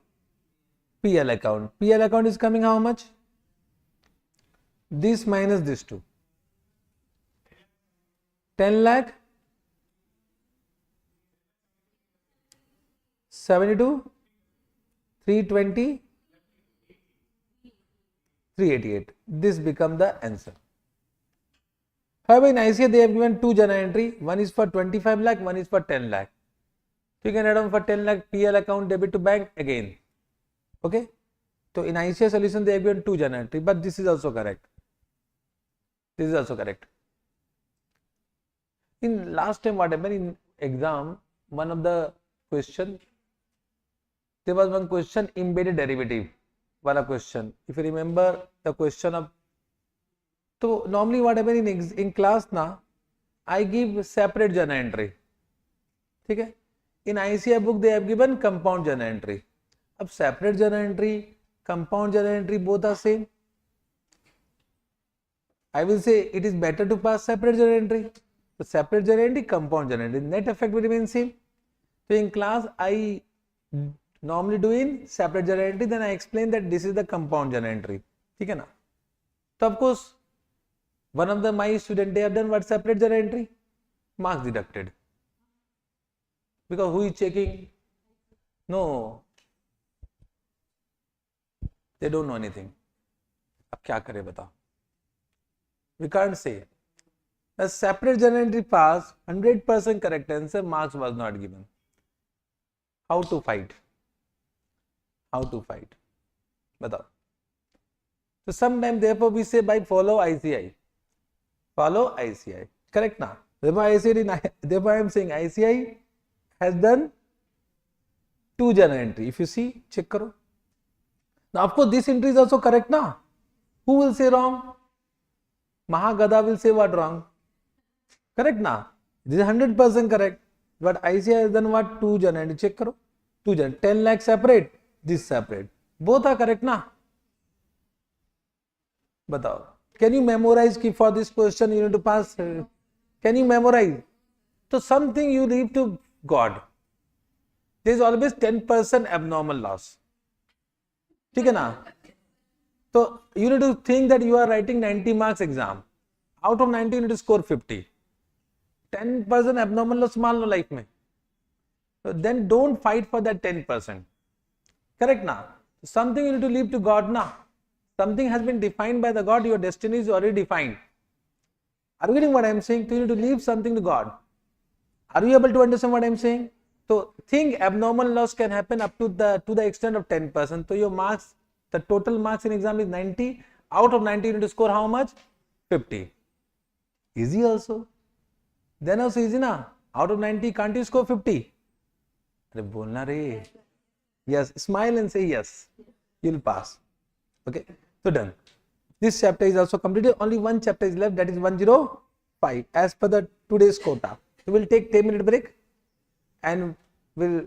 PL account. PL account is coming how much? This minus this 2. 10 lakh 72 320 388. This becomes the answer. However, in ICA they have given 2 journal entry. One is for 25 lakh, one is for 10 lakh. So you can add on for 10 lakh PL account debit to bank again. Okay. So in ICA solution they have given 2 journal entry, but this is also correct. This is also correct. In last time what happened in exam, one of the question, there was one question embedded derivative. One question. If you remember the question of, so normally what happens in class na, I give separate journal entry. Okay? In ICI book they have given compound journal entry. Ab separate journal entry, compound journal entry both are same. I will say it is better to pass separate journal entry. So separate journal entry, compound journal entry. Net effect will remain same. So in class I normally do in separate journal entry, then I explain that this is the compound journal entry. Okay na? So of course, one of my student they have done what? Separate journal entry, marks deducted. Because who is checking? No, they don't know anything. अब क्या करें बताओ? We can't say. The separate journal entry pass 100% correct answer, marks was not given. How to fight? How to fight? बताओ. So sometimes therefore we say by follow ICI. Follow ICI. Correct now. Therefore I am saying ICI has done 2 journal entry. If you see, check karo. Now of course this entry is also correct now. Who will say wrong? Mahagada will say what wrong? Correct now. This is 100% correct. But ICI has done what? 2 journal entry. Check karo. 2 journal. 10 lakh separate. This separate. Both are correct now. Batao. Can you memorize ki for this question you need to pass? Can you memorize? So something you leave to God. There is always 10% abnormal loss. ठीक है ना? So you need to think that you are writing 90 marks exam. Out of 90 you need to score 50. 10% abnormal loss मान लो life में. So then don't fight for that 10%. Correct ना? Something you need to leave to God ना. Something has been defined by the God, your destiny is already defined. Are you getting what I am saying? So you need to leave something to God. Are you able to understand what I am saying? So think abnormal loss can happen up to the extent of 10%. So your marks, the total marks in exam is 90. Out of 90, you need to score how much? 50. Easy also. Then also easy na. Out of 90, can't you score 50? Arey bolna re. Yes, smile and say yes. You'll pass. Okay. So done. This chapter is also completed. Only one chapter is left, that is 105 as per the today's quota. We will take 10-minute break and we'll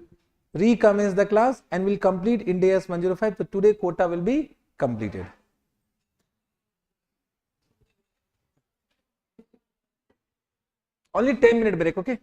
recommence the class and we'll complete Ind AS 105. So today quota will be completed. Only 10-minute break, okay?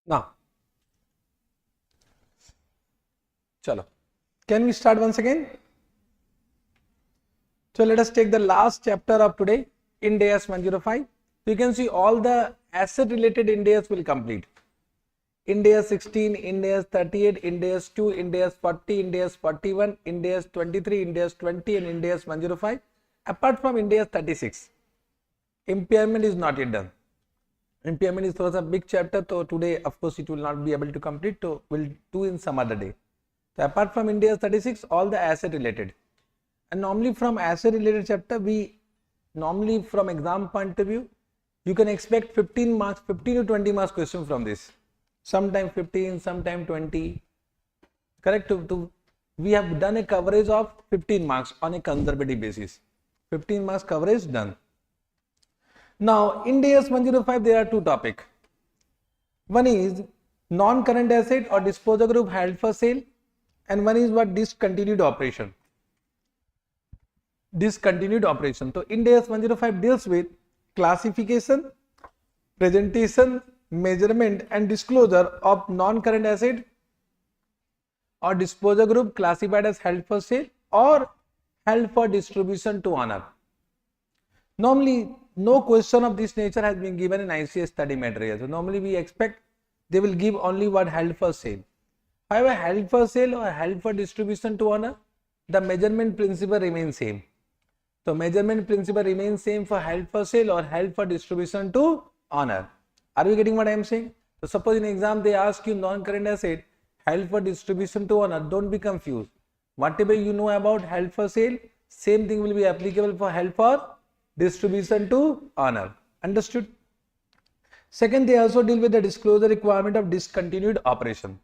Now, chalo. Can we start once again? So let us take the last chapter of today, Ind AS 105. You can see all the asset related Ind AS will complete. Ind AS 16, Ind AS 38, Ind AS 2, Ind AS 40, Ind AS 41, Ind AS 23, Ind AS 20 and Ind AS 105. Apart from Ind AS 36, impairment is not yet done. Impairment is a big chapter, so today of course it will not be able to complete, so we'll do in some other day. So apart from Ind AS 36, all the asset related. And normally from asset related chapter, we normally from exam point of view, you can expect 15 marks, 15 to 20 marks question from this. Sometime 15, sometime 20. Correct? We have done a coverage of 15 marks on a conservative basis. 15 marks coverage done. Now, in Ind AS 105, there are two topics. One is non-current asset or disposal group held for sale, and one is what discontinued operation. Discontinued operation. So, Ind AS 105 deals with classification, presentation, measurement and disclosure of non-current asset or disposal group classified as held for sale or held for distribution to owner. Normally, no question of this nature has been given in ICS study material. So, normally we expect they will give only what held for sale. However, held for sale or held for distribution to owner, the measurement principle remains same. So, measurement principle remains same for held for sale or held for distribution to owner. Are you getting what I am saying? So, suppose in exam they ask you non-current asset held for distribution to owner, don't be confused. Whatever you know about held for sale, same thing will be applicable for held for distribution to owner. Understood? Second, they also deal with the disclosure requirement of discontinued operation.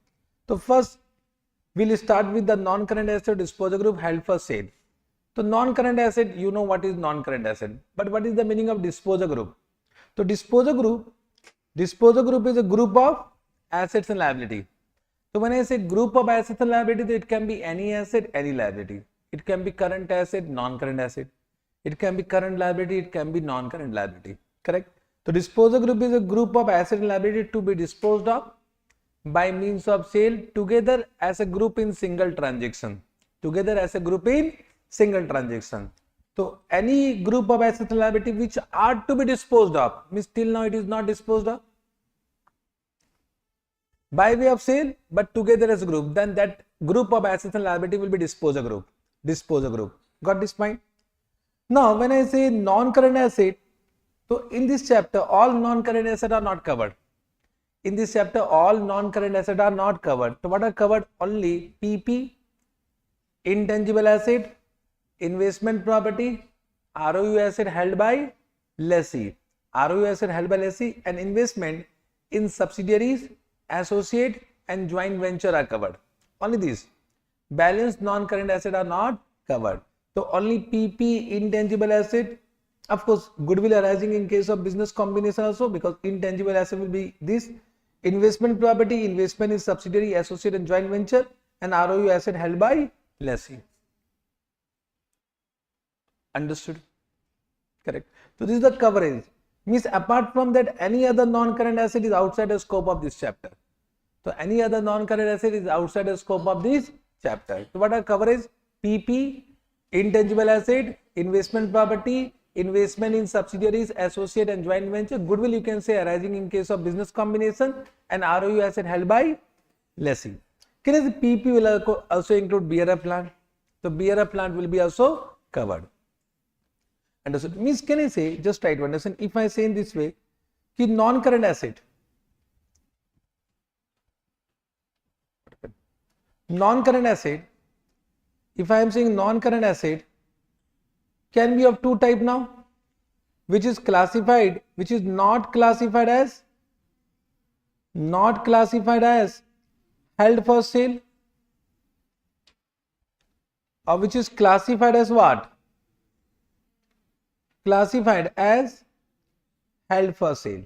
So, first we will start with the non-current asset disposal group held for sale. So, non-current asset, you know what is non-current asset, but what is the meaning of disposal group? So, disposal group is a group of assets and liability. So, when I say group of assets and liability, it can be any asset, any liability. It can be current asset, non-current asset. It can be current liability, it can be non-current liability. Correct? So, disposal group is a group of asset and liability to be disposed of by means of sale together as a group in single transaction. Together as a group in single transaction. So, any group of assets and liability which are to be disposed of, means till now it is not disposed of by way of sale, but together as a group, then that group of assets and liability will be disposal group. Disposal group. Got this point? Now, when I say non-current asset, so in this chapter, all non-current assets are not covered. In this chapter, all non-current assets are not covered. So, what are covered? Only PP, intangible asset, investment property, ROU asset held by lessee, ROU asset held by lessee, and investment in subsidiaries, associate and joint venture are covered. Only these. Balance non-current asset are not covered. So, only PP, intangible asset, of course, goodwill arising in case of business combination also, because intangible asset will be this, investment property, investment in subsidiary, associate and joint venture, and ROU asset held by lessee. Understood? Correct. So, this is the coverage. Means apart from that, any other non-current asset is outside the scope of this chapter. So, any other non-current asset is outside the scope of this chapter. So, what are coverage? PP, intangible asset, investment property, investment in subsidiaries, associate and joint venture, goodwill you can say arising in case of business combination, and ROU asset held by lessee. Can I say PP will also include bearer plant? So, bearer plant will be also covered. Understood? Means can I say, just try to understand, if I say in this way, कि non-current asset, if I am saying non-current asset can be of two type now, which is classified, which is not classified as held for sale, or which is classified as what? Classified as held for sale.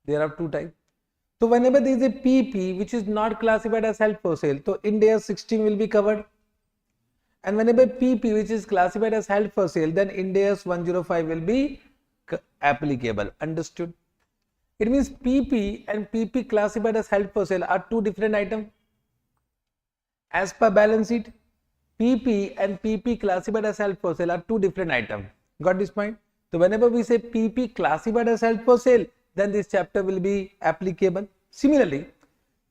There are two types. So, whenever there is a PP which is not classified as held for sale, so Ind AS 16 will be covered. And whenever PP which is classified as held for sale, then Ind AS 105 will be applicable. Understood? It means PP and PP classified as held for sale are two different items. As per balance sheet, PP and PP classified as held for sale are two different items. Got this point? So whenever we say PP classified as held for sale, then this chapter will be applicable. Similarly,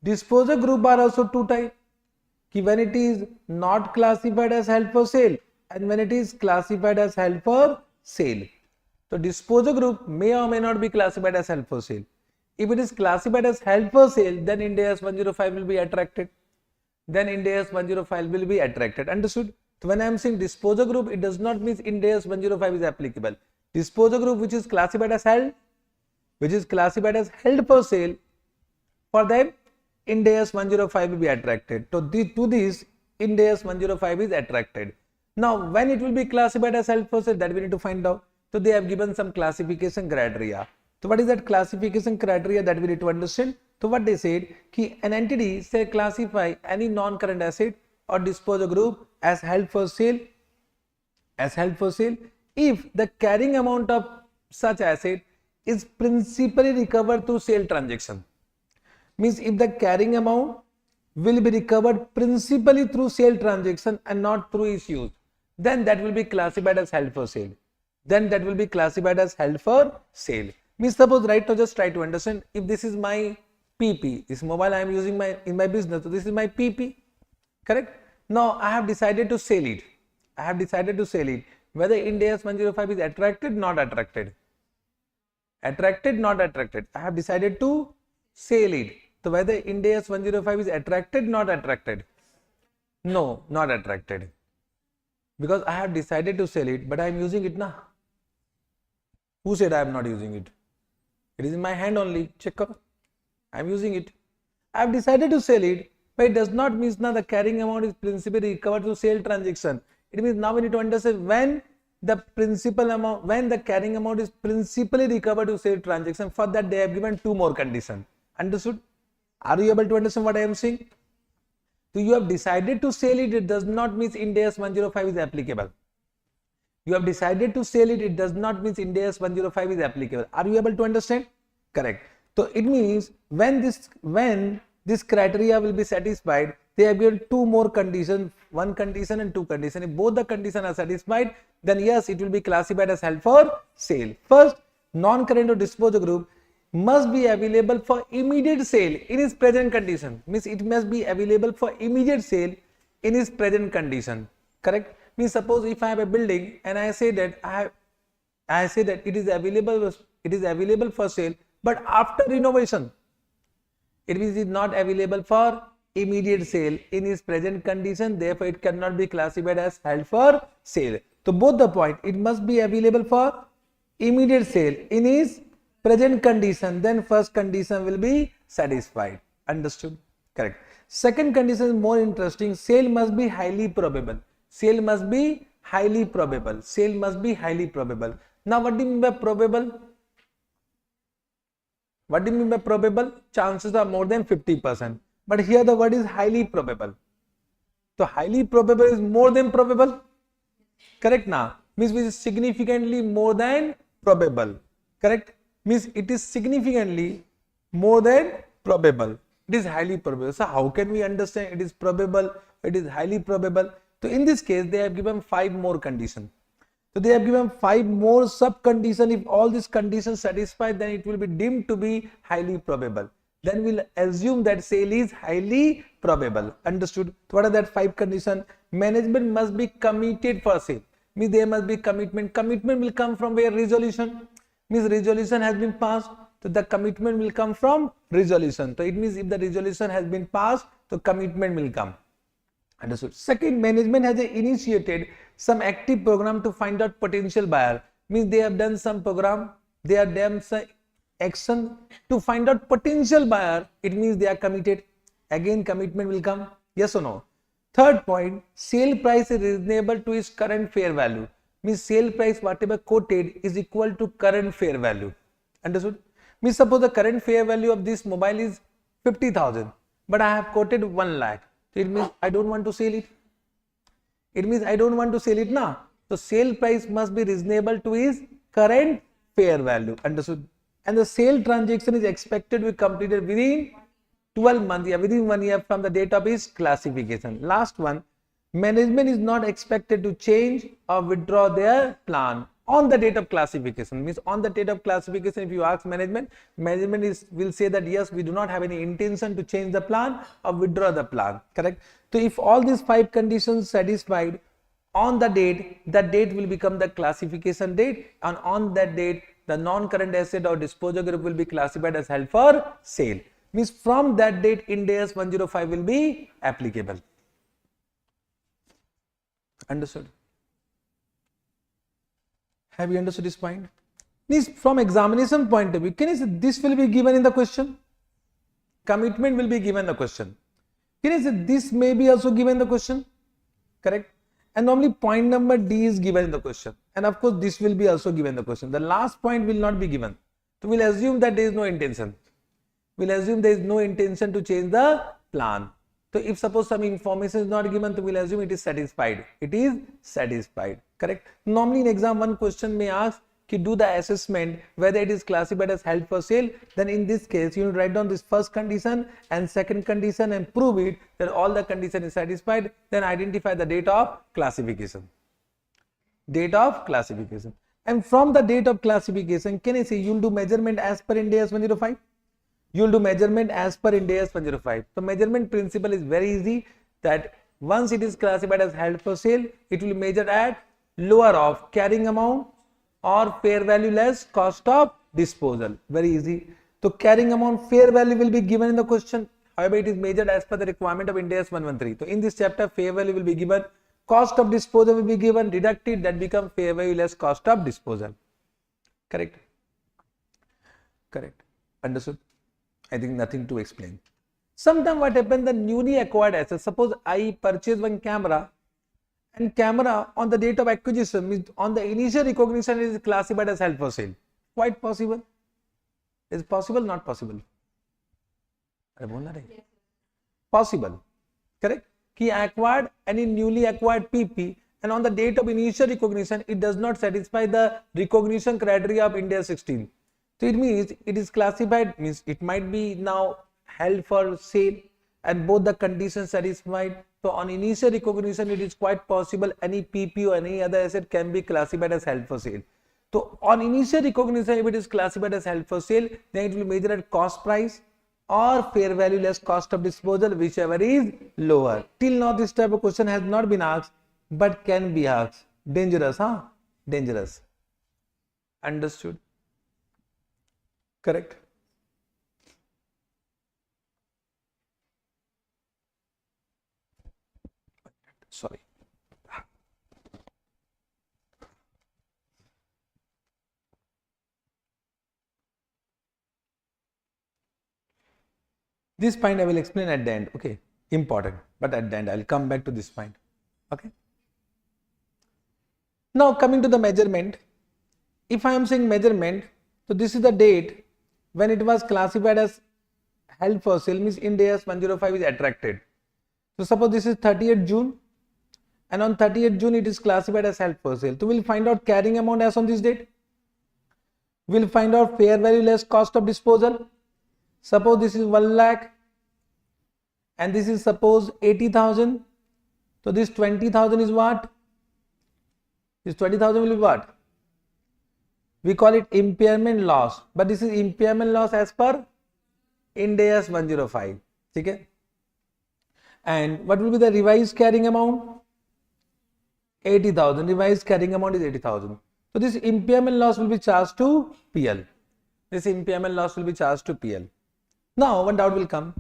disposal group are also two types. When it is not classified as held for sale and when it is classified as held for sale. So disposal group may or may not be classified as held for sale. If it is classified as held for sale, then Ind AS 105 will be attracted. Then Ind AS 105 will be attracted. Understood? So when I am saying disposal group, it does not mean Ind AS 105 is applicable. Disposal group which is classified as held for sale, for them Ind AS 105 will be attracted. So to this Ind AS 105 is attracted. Now when it will be classified as held for sale, that we need to find out. So they have given some classification criteria. So what is that classification criteria that we need to understand? So what they said, an entity say classify any non-current asset or disposal group as held for sale, if the carrying amount of such asset is principally recovered through sale transaction. Means if the carrying amount will be recovered principally through sale transaction and not through its use, then that will be classified as held for sale. Means suppose right now just try to understand, if this is my PP, this mobile I am using in my business, so this is my PP, correct? Now I have decided to sell it. Whether Ind AS 105 is attracted, not attracted. I have decided to sell it. So whether Ind AS 105 is attracted, not attracted? No, not attracted. Because I have decided to sell it, but I am using it now. Who said I am not using it? It is in my hand only. Check out. I am using it. I have decided to sell it, but it does not mean now the carrying amount is principally recovered through sale transaction. It means now we need to understand when the carrying amount is principally recovered to sale transaction. For that they have given two more conditions. Understood? Are you able to understand what I am saying? So you have decided to sell it, it does not mean Ind AS 105 is applicable. You have decided to sell it, it does not mean Ind AS 105 is applicable. Are you able to understand? Correct. So it means when this criteria will be satisfied, they have given two more conditions, one condition and two conditions. If both the conditions are satisfied, then yes, it will be classified as held for sale. First, non-current or disposal group must be available for immediate sale in its present condition. Means it must be available for immediate sale in its present condition. Correct? Means suppose if I have a building and I say that it is available for sale, but after renovation, it is not available for immediate sale in its present condition, therefore it cannot be classified as held for sale. So both the point, it must be available for immediate sale in its present condition, then first condition will be satisfied. Understood? Correct. Second condition is more interesting. Sale must be highly probable. Now what do you mean by probable? Chances are more than 50%. But here the word is highly probable. So highly probable is more than probable. Correct now? Means it is significantly more than probable. Correct? Means it is significantly more than probable. It is highly probable. So how can we understand it is probable, it is highly probable? So in this case, they have given 5 more conditions. So they have given 5 more sub conditions. If all these conditions satisfied, then it will be deemed to be highly probable. Then we'll assume that sale is highly probable. Understood? So what are that 5 conditions? Management must be committed for sale. Means there must be commitment. Commitment will come from where? Resolution. Means resolution has been passed. So the commitment will come from resolution. So it means if the resolution has been passed, so commitment will come. Understood? Second, management has initiated some active program to find out potential buyer. Means they have done some program, they have done some action to find out potential buyer. It means they are committed. Again, commitment will come. Yes or no? Third point, sale price is reasonable to its current fair value. Means sale price whatever quoted is equal to current fair value. Understood? Means suppose the current fair value of this mobile is 50,000, but I have quoted 1 lakh. So it means I don't want to sell it. Now. So sale price must be reasonable to its current fair value. Understood? and the sale transaction is expected to be completed within 12 months, within 1 year from the date of its classification. Last one, management is not expected to change or withdraw their plan on the date of classification. Means on the date of classification, if you ask management, will say that yes, we do not have any intention to change the plan or withdraw the plan. Correct? So if all these 5 conditions satisfied on the date, that date will become the classification date, and on that date the non-current asset or disposal group will be classified as held for sale. Means from that date Ind AS 105 will be applicable. Understood? Have you understood this point? Means from examination point of view, can you say this will be given in the question? Commitment will be given in the question. Can you say this may be also given in the question? Correct? And normally point number D is given in the question. And of course this will be also given in the question. The last point will not be given. So we'll assume that there is no intention. We'll assume there is no intention to change the plan. So if suppose some information is not given, so we'll assume it is satisfied. It is satisfied. Correct? Normally in exam one question may ask to do the assessment whether it is classified as held for sale. Then in this case you write down this first condition and second condition and prove it that all the condition is satisfied. Then identify the date of classification. Date of classification. And from the date of classification, can I say you will do measurement as per Ind AS 105? You will do measurement as per Ind AS 105. So measurement principle is very easy, that once it is classified as held for sale, it will be measured at lower of carrying amount or fair value less cost of disposal. Very easy. So carrying amount, fair value will be given in the question. However, it is measured as per the requirement of Ind AS 113. So in this chapter, fair value will be given, cost of disposal will be given, deducted, that become fair value less cost of disposal. Correct? Correct. Understood? I think nothing to explain. Sometimes what happens, the newly acquired assets, suppose I purchase one camera, and camera on the date of acquisition, means on the initial recognition it is classified as held for sale. Quite possible. Is possible, not possible? Possible. Correct? He acquired any newly acquired PP, and on the date of initial recognition it does not satisfy the recognition criteria of Ind AS 16. So it means it is classified, means it might be now held for sale and both the conditions satisfied. So on initial recognition it is quite possible any PP or any other asset can be classified as held for sale. So on initial recognition, if it is classified as held for sale, then it will measure at cost price or fair value less cost of disposal, whichever is lower. Till now this type of question has not been asked, but can be asked. Dangerous, huh? Dangerous. Understood? Correct? Sorry. This point I will explain at the end. Okay, important, but at the end I will come back to this point. Okay. Now coming to the measurement. If I am saying measurement, so this is the date when it was classified as held for sale, means Ind AS 105 is attracted. So suppose this is 30th June and on 30th June it is classified as held for sale. So we will find out carrying amount as on this date. We will find out fair value less cost of disposal. Suppose this is 1 lakh and this is suppose 80,000. So this 20,000 is what? This 20,000 will be what? We call it impairment loss, but this is impairment loss as per Ind AS 105. Okay? And what will be the revised carrying amount? 80,000. Revised carrying amount is 80,000. So this impairment loss will be charged to PL. This impairment loss will be charged to PL. Now one doubt will come.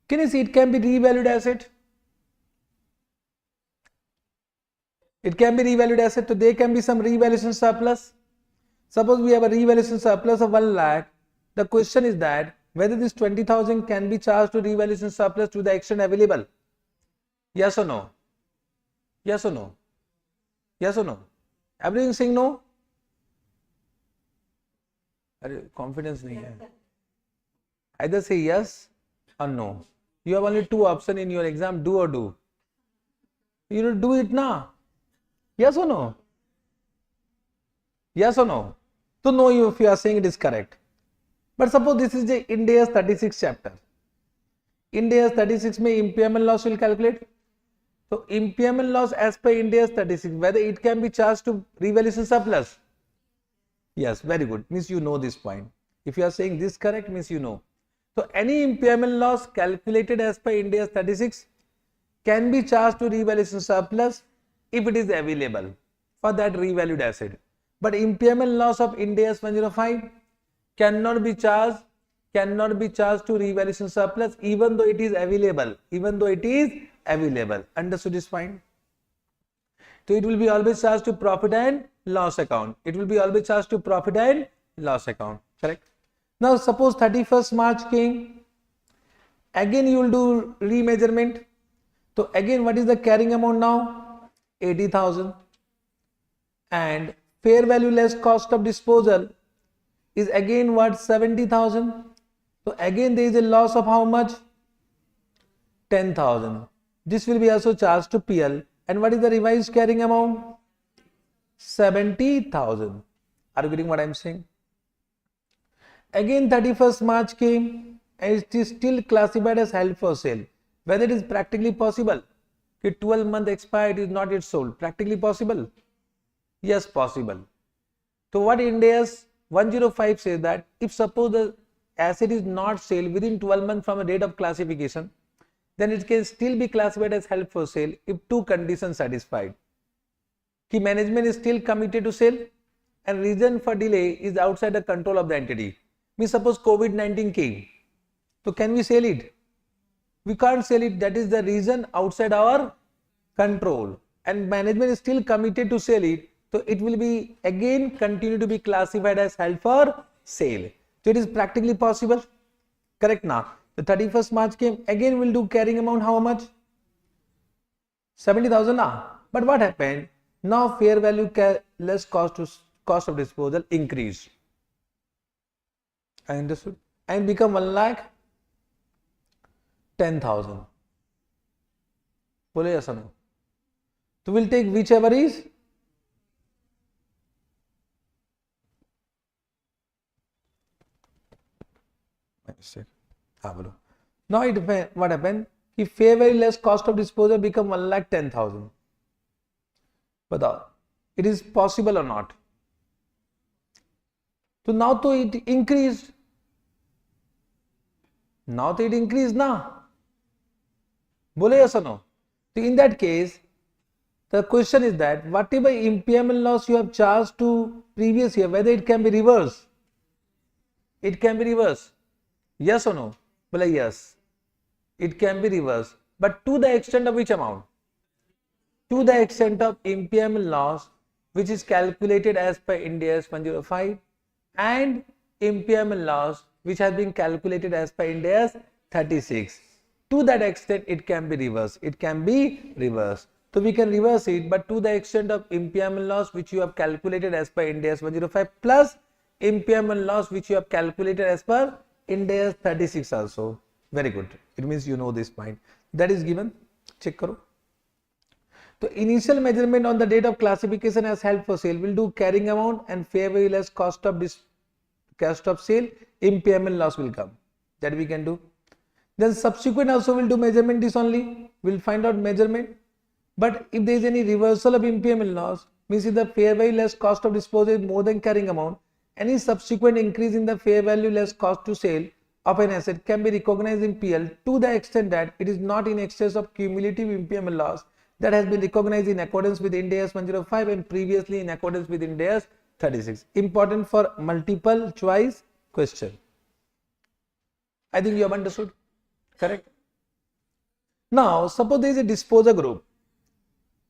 Can you see it can be revalued asset? It can be revalued asset, so there can be some revaluation surplus. Suppose we have a revaluation surplus of 1 lakh. The question is that whether this 20,000 can be charged to revaluation surplus to the extent available. Yes or no? Yes or no? Yes or no? Everything saying no? Confidence nahi hai. Either say yes or no. You have only 2 options in your exam, do or do. You will do it now. Yes or no? Yes or no? So no, if you are saying it is correct. But suppose this is the Ind AS 36 chapter. Ind AS 36 में impairment loss will calculate. So impairment loss as per Ind AS 36, whether it can be charged to revaluation surplus. Yes, very good. Means you know this point. If you are saying this correct, means you know. So any impairment loss calculated as per Ind AS 36 can be charged to revaluation surplus if it is available for that revalued asset. But impairment loss of Ind AS 105 cannot be charged to revaluation surplus even though it is available. Understood this point? So it will be always charged to profit and loss account. Correct? Now suppose 31st March came. Again you will do remeasurement. So again what is the carrying amount now? 80,000. And fair value less cost of disposal is again what? 70,000. So again there is a loss of how much? 10,000. This will be also charged to PL. And what is the revised carrying amount? 70,000. Are you getting what I am saying? Again 31st March came and it is still classified as held for sale. Whether it is practically possible. 12 months expired, is not yet sold. Practically possible? Yes, possible. So what Ind AS 105 says that if suppose the asset is not sold within 12 months from the date of classification, then it can still be classified as held for sale if two conditions satisfied. Key management is still committed to sale and reason for delay is outside the control of the entity. Means suppose COVID-19 came. So can we sell it? We can't sell it. That is the reason outside our control. And management is still committed to sell it. So it will be again continue to be classified as held for sale. So it is practically possible. Correct now. The 31st March came. Again we'll do carrying amount how much? 70,000 now. But what happened? Now fair value less cost of disposal increased. I understood. And become 1,10,000. Bole yes or no? So we'll take whichever is now it what happened? If fair value less cost of disposal become 1,10,000. But it is possible or not? So now to it increased. Now to it increased now. Bole yes or no? So in that case, the question is that whatever impairment loss you have charged to previous year, whether it can be reversed. It can be reversed. Yes or no? Well, yes. It can be reversed. But to the extent of which amount? To the extent of impairment loss which is calculated as per Ind AS 105 and impairment loss which has been calculated as per Ind AS 36. To that extent it can be reversed. So we can reverse it, but to the extent of impairment loss which you have calculated as per Ind AS 105 plus impairment loss which you have calculated as per Ind AS 36 also. Very good. It means you know this point. That is given. Check karo. So initial measurement on the date of classification as held for sale will do carrying amount and fair value less cost of sale. Impairment loss will come. That we can do. Then subsequent also will do measurement this only. We'll find out measurement. But if there is any reversal of impairment loss, means if the fair value less cost of disposal is more than carrying amount, any subsequent increase in the fair value less cost to sale of an asset can be recognized in PL to the extent that it is not in excess of cumulative impairment loss that has been recognized in accordance with Ind AS 105 and previously in accordance with Ind AS 36. Important for multiple choice question. I think you have understood. Correct? Now, suppose there is a disposer group.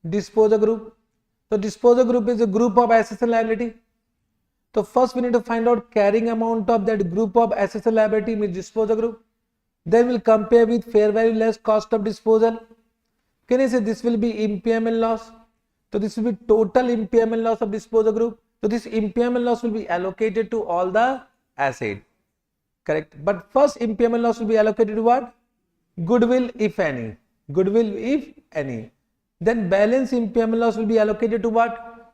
So, disposer group is a group of assets and liability. So, first we need to find out carrying amount of that group of assets and liability with disposer group. Then we'll compare with fair value less cost of disposal. Can I say this will be impairment loss? So, this will be total impairment loss of disposer group. So, this impairment loss will be allocated to all the asset. Correct? But first impairment loss will be allocated to what? Goodwill if any. Then balance impairment loss will be allocated to what?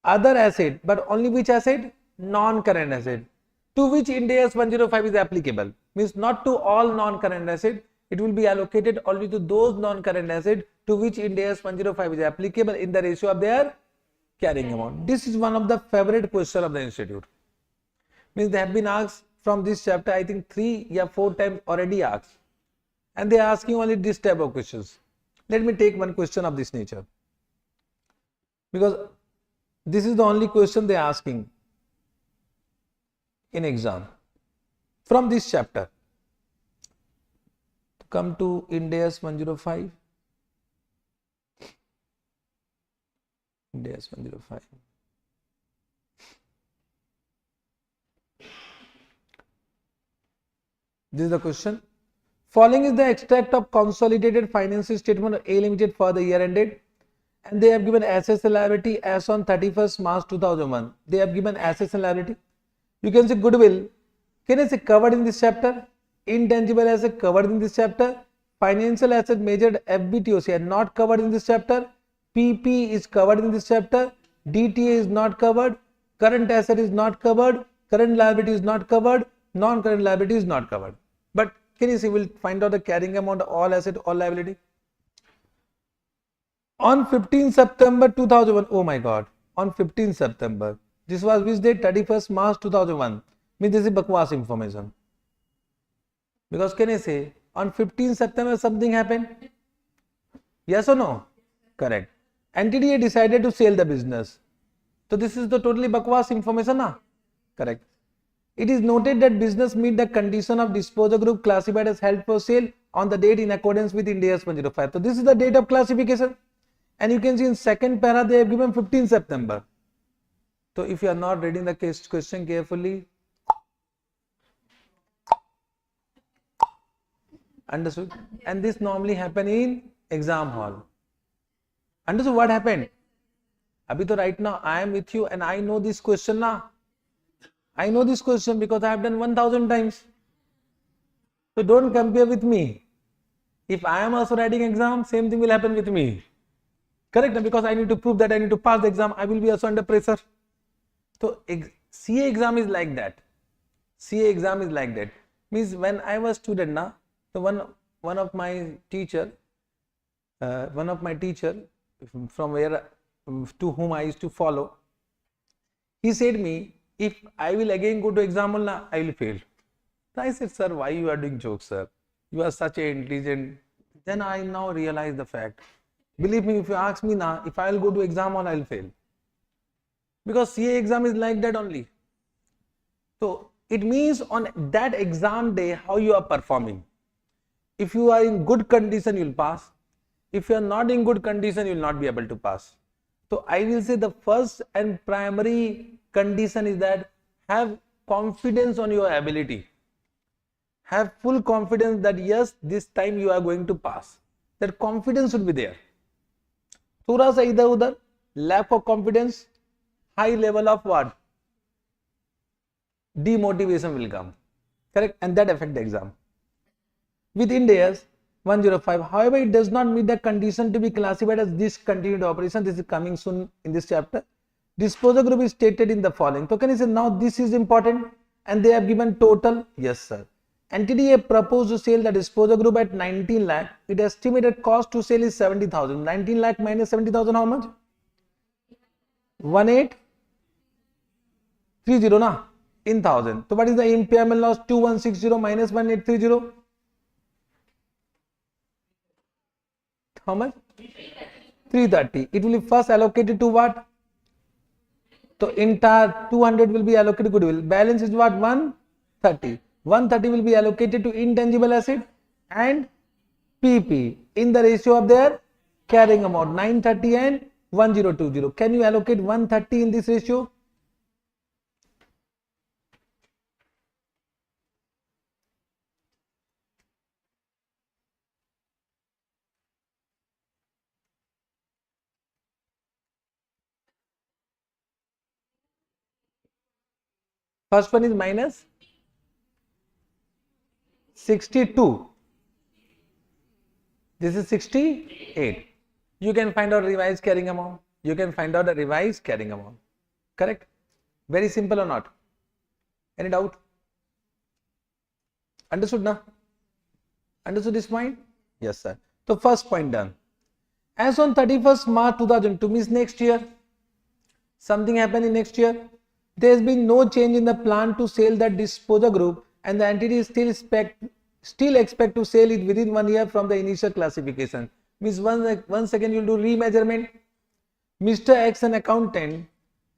Other asset. But only which asset? Non-current asset. to which Ind AS 105 is applicable. Means not to all non-current asset. It will be allocated only to those non-current assets to which Ind AS 105 is applicable in the ratio of their carrying amount. This is one of the favorite question of the institute. Means they have been asked from this chapter, I think 3 or 4 times already asked, and they are asking only this type of questions. Let me take one question of this nature, because this is the only question they are asking in exam from this chapter. Come to Ind AS 105. Ind AS 105. This is the question. Following is the extract of consolidated financial statement of A Limited for the year ended, and they have given assets and liability as on 31st March 2001. They have given assets and liability. You can say goodwill. Can I say covered in this chapter? Intangible asset covered in this chapter. Financial asset measured FBTOC are not covered in this chapter. PP is covered in this chapter. DTA is not covered. Current asset is not covered. Current liability is not covered. Non-current liability is not covered. But can you see, we'll find out the carrying amount of all asset, all liability. On 15 September 2001, oh my God, on 15 September, this was which date? 31st March 2001. Means this is bakwas information. Because can I say, on 15 September something happened? Yes or no? Correct. Entity A decided to sell the business. So this is the totally bakwas information, na? Correct. It is noted that business meet the condition of disposal group classified as held for sale on the date in accordance with Ind AS 105. So this is the date of classification. And you can see in second para they have given 15 September. So if you are not reading the case question carefully, understood? And this normally happen in exam hall. Understood what happened? Abhi to right now I am with you and I know this question na. I know this question because I have done 1000 times. So don't compare with me. If I am also writing exam, same thing will happen with me. Correct? Because I need to prove that I need to pass the exam, I will be also under pressure. So CA exam is like that. CA exam is like that. Means when I was student na, so one of my teacher from where to whom I used to follow, he said me, if I will again go to exam hall na, I will fail. So I said, sir, why you are doing jokes, sir? You are such an intelligent. Then I now realize the fact. Believe me, if you ask me now, if I will go to exam hall, I will fail. Because CA exam is like that only. So it means on that exam day, how you are performing. If you are in good condition, you will pass. If you are not in good condition, you will not be able to pass. So I will say the first and primary condition is that have confidence on your ability. Have full confidence that yes, this time you are going to pass. That confidence should be there. Thoda sa idhar udhar, lack of confidence, high level of what? Demotivation will come. Correct? And that affect the exam. With Ind AS 105, however, it does not meet the condition to be classified as discontinued operation. This is coming soon in this chapter. Disposal group is stated in the following. So can you say now this is important and they have given total? Yes, sir. Entity A proposed to sell the disposal group at 19 lakh. Its estimated cost to sell is 70,000. 19 lakh minus 70,000 how much? 1830 na? In thousand. So what is the impairment loss? 2160 minus 1830. How much? 330. It will be first allocated to what? So entire 200 will be allocated to goodwill. Balance is what? 130. 130 will be allocated to intangible asset and PP in the ratio of their carrying amount 930 and 1020. Can you allocate 130 in this ratio? First one is minus 62. This is 68. You can find out revised carrying amount. You can find out a revised carrying amount. Correct? Very simple or not? Any doubt? Understood now? Understood this point? Yes, sir. So first point done. As on 31st March 2002, means next year, something happened in next year. There has been no change in the plan to sell that disposal group, and the entity still expect to sell it within 1 year from the initial classification. Means once again you will do remeasurement. Mr. X, an accountant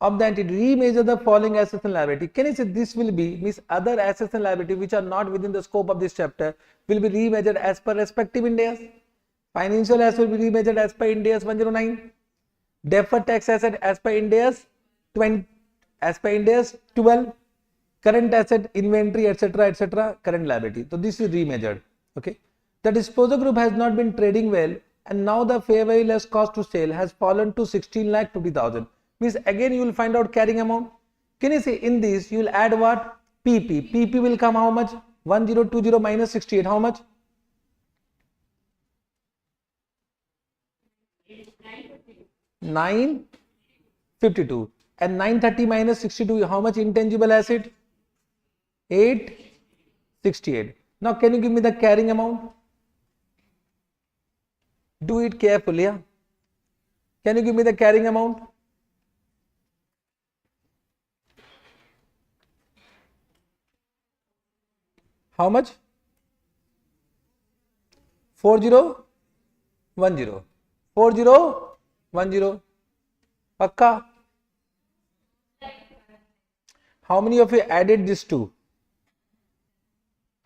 of the entity, remeasure the following assets and liability. Can you say this will be, means other assets and liability which are not within the scope of this chapter will be remeasured as per respective Ind AS. Financial assets will be remeasured as per Ind AS 109. Deferred tax asset as per Ind AS 20, as per Ind AS 12. Current asset, inventory, etc., current liability. So this is remeasured. Okay. The disposal group has not been trading well, and now the fair value less cost to sale has fallen to 16,50,000. Means again you will find out carrying amount. Can you say in this you will add what? PP. PP will come how much? 1020 minus 68. How much? 952. And 930 minus 62. How much intangible asset? 868. Now can you give me the carrying amount? Do it carefully. Yeah? Can you give me the carrying amount? How much? 4010. 4010. Pakka. How many of you added this to?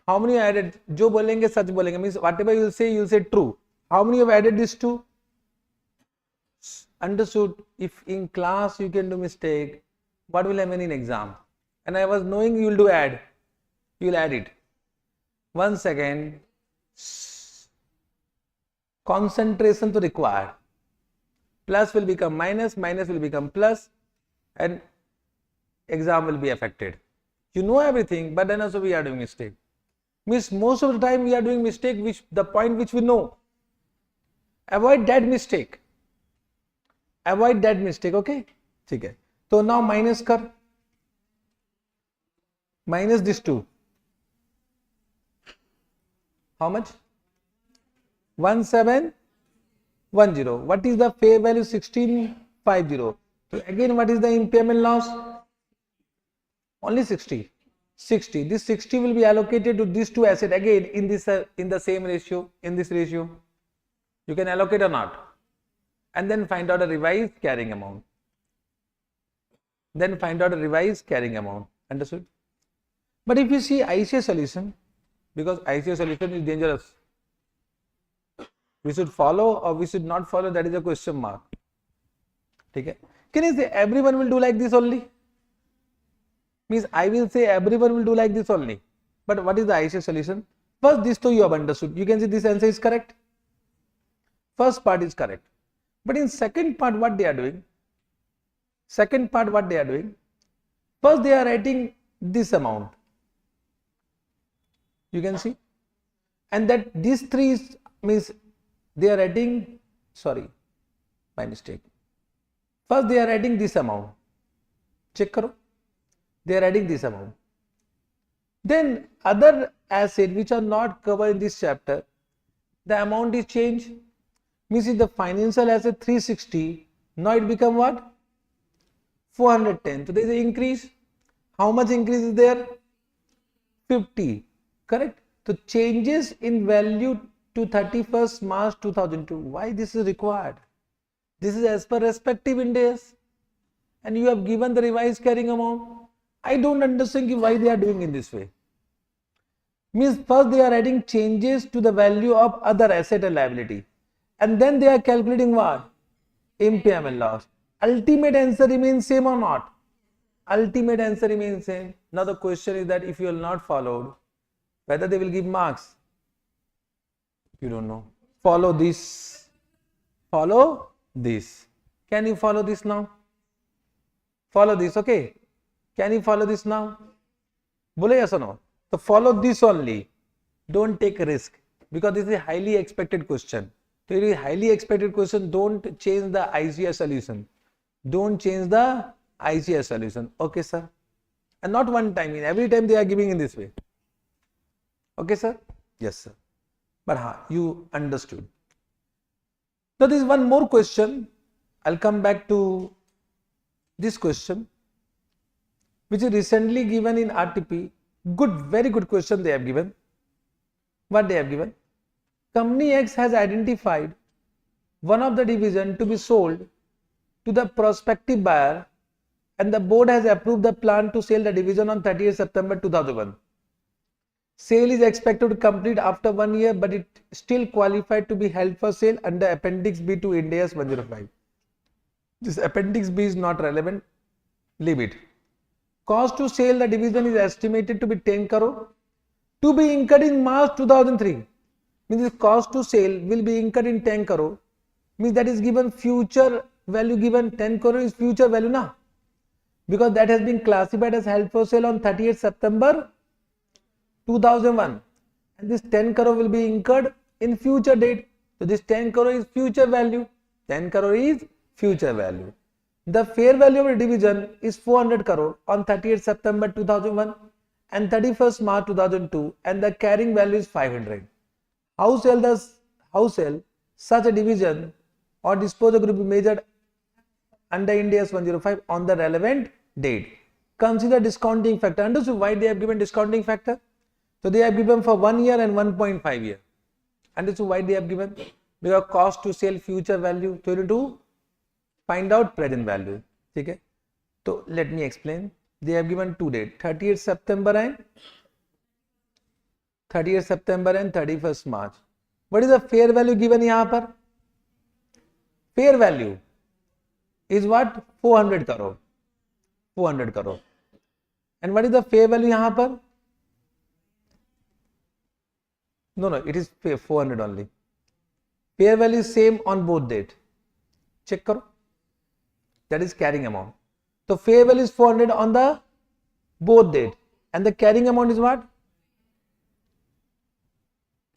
How many added? Jo bolenge sach bolenge, means whatever you will say true. How many have added this to? Understood? If in class you can do mistake, what will happen in exam? And I was knowing you will do add. You will add it. Once again, concentration to required. Plus will become minus, minus will become plus, and exam will be affected. You know everything, but then also we are doing mistake. Means most of the time we are doing mistake which the point which we know. Avoid that mistake. Avoid that mistake, okay? Okay. So now minus kar. Minus this 2. How much? 1710. What is the fair value? 1650. So again, what is the impairment loss? Only 60. 60. This 60 will be allocated to these two assets again in this in the same ratio, in this ratio. You can allocate or not, and then find out a revised carrying amount. Then find out a revised carrying amount. Understood? But if you see ICA solution, because ICA solution is dangerous, we should follow or we should not follow, that is a question mark. Okay? Can you say everyone will do like this only? Means I will say everyone will do like this only. But what is the ICA solution? First, this two you have understood. You can see this answer is correct. First part is correct. But in second part, what they are doing? Second part, what they are doing? First, they are writing this amount. You can see. And that these three is, means they are writing, sorry, my mistake. First, they are writing this amount. Check karo. They are adding this amount. Then other assets which are not covered in this chapter, the amount is changed. Means if the financial asset 360, now it become what? 410. So there is an increase. How much increase is there? 50. Correct? So changes in value to 31st March 2002. Why this is required? This is as per respective Ind AS. And you have given the revised carrying amount. I don't understand why they are doing in this way. Means first they are adding changes to the value of other asset and liability. And then they are calculating what? Impairment loss. Ultimate answer remains same or not? Ultimate answer remains same. Now the question is that if you are not followed, whether they will give marks? You don't know. Follow this. Follow this. Can you follow this now? Follow this, okay? Can you follow this now? Bole yes or no? So follow this only. Don't take a risk, because this is a highly expected question. So it is a highly expected question. Don't change the ICA solution. Don't change the ICA solution. Okay, sir. And not one time. Every time they are giving in this way. Okay, sir? Yes, sir. But you understood. So there is one more question. I'll come back to this question, which is recently given in RTP. Good, very good question they have given. What they have given? Company X has identified one of the division to be sold to the prospective buyer, and the board has approved the plan to sell the division on 30th September 2001. Sale is expected to complete after 1 year, but it still qualified to be held for sale under Appendix B to Ind AS 105. This Appendix B is not relevant. Leave it. Cost to sell the division is estimated to be 10 crore to be incurred in March 2003. Means this cost to sale will be incurred in 10 crore. Means that is given future value, given 10 crore is future value now, because that has been classified as held for sale on 30th September 2001, and this 10 crore will be incurred in future date. So this 10 crore is future value. 10 crore is future value. The fair value of the division is 400 crore on 30th September 2001 and 31st March 2002, and the carrying value is 500. How shall such a division or disposal group be measured under Ind AS 105 on the relevant date? Consider discounting factor. Understood why they have given discounting factor? So they have given for 1 year and 1.5 year. Understood why they have given? Because cost to sell future value, so you need to find out present value. Okay? So let me explain. They have given two dates, 30th September and 31st March. What is the fair value given here? Par? Fair value is what? 400 crore. 400 crore. And what is the fair value here? Par? No, it is 400 only. Fair value is same on both date. Check karo. That is carrying amount. So fair value is 400 on the both date, and the carrying amount is what?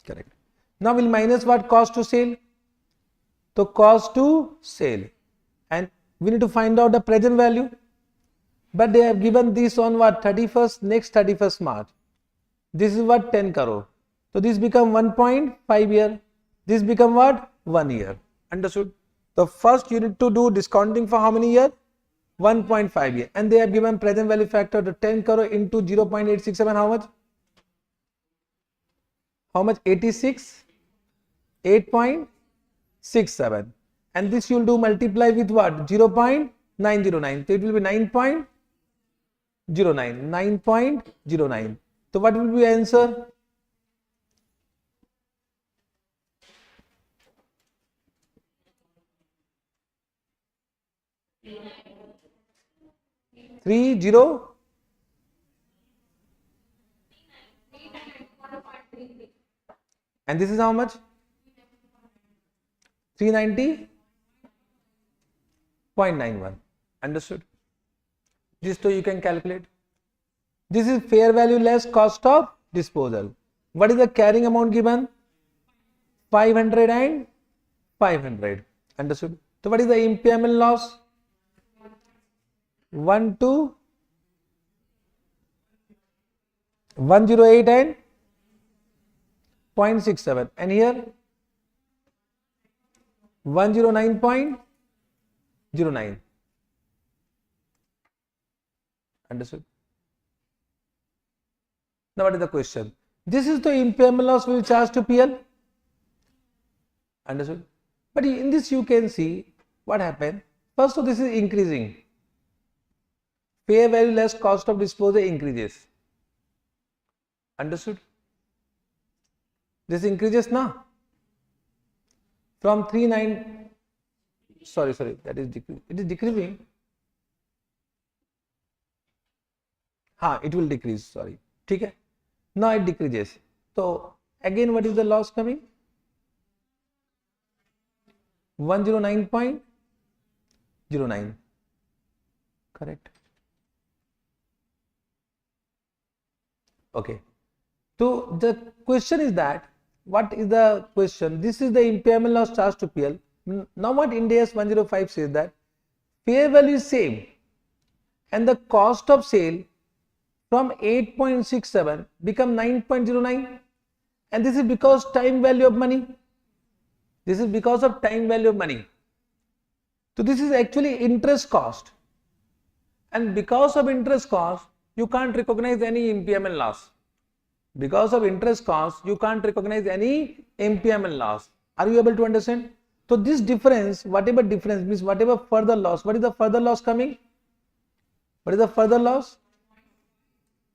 Correct. Now we'll minus what? Cost to sale. So cost to sale, and we need to find out the present value. But they have given this on what? 31st March. This is what? 10 crore. So this become 1.5 year. This become what? 1 year. Understood? So first you need to do discounting for how many year? 1.5 year. And they have given present value factor to 10 crore into 0.867. How much? How much? 86. 8.67. And this you will do multiply with what? 0.909. So it will be 9.09. 9.09. So what will be the answer? Three zero. And this is how much? 390.91. Understood? This too you can calculate. This is fair value less cost of disposal. What is the carrying amount given? 500 and 500. Understood? So what is the impairment loss? 108 and 0.67, and here 109.09. Understood? Now what is the question? This is the impairment loss we will charge to PL. Understood? But in this you can see what happened. First, so this is increasing. Fair value less cost of disposal increases. Understood? This increases now from 39. Sorry, that is decreasing. It is decreasing. It will decrease. Sorry. Okay. Now it decreases. So again, what is the loss coming? 109.09. Correct. Okay. So the question is that, what is the question? This is the impairment loss charged to PL. Now what Ind AS 105 says that fair value is same and the cost of sale from 8.67 become 9.09. And this is because time value of money. This is because of time value of money. So this is actually interest cost. And because of interest cost, you can't recognize any impairment loss. Because of interest cost, you can't recognize any impairment loss. Are you able to understand? So this difference, whatever difference means whatever further loss. What is the further loss coming? What is the further loss?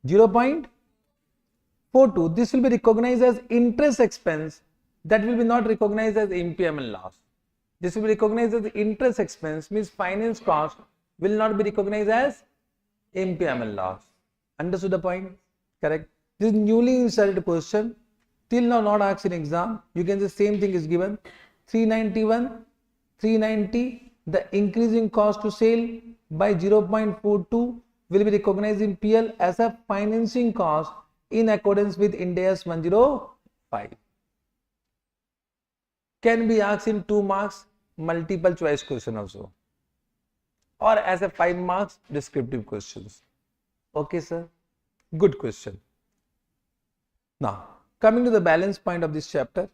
0.42. This will be recognized as interest expense. That will be not recognized as impairment loss. This will be recognized as interest expense, means finance cost will not be recognized as impairment loss. Understood the point? Correct. This is newly inserted question. Till now not asked in exam. You can say same thing is given. 391, 390. The increasing cost to sale by 0.42 will be recognized in PL as a financing cost in accordance with Ind AS 105. Can be asked in 2 marks multiple choice question also, or as a 5 marks descriptive questions. Okay sir, good question. Now coming to the balance point of this chapter.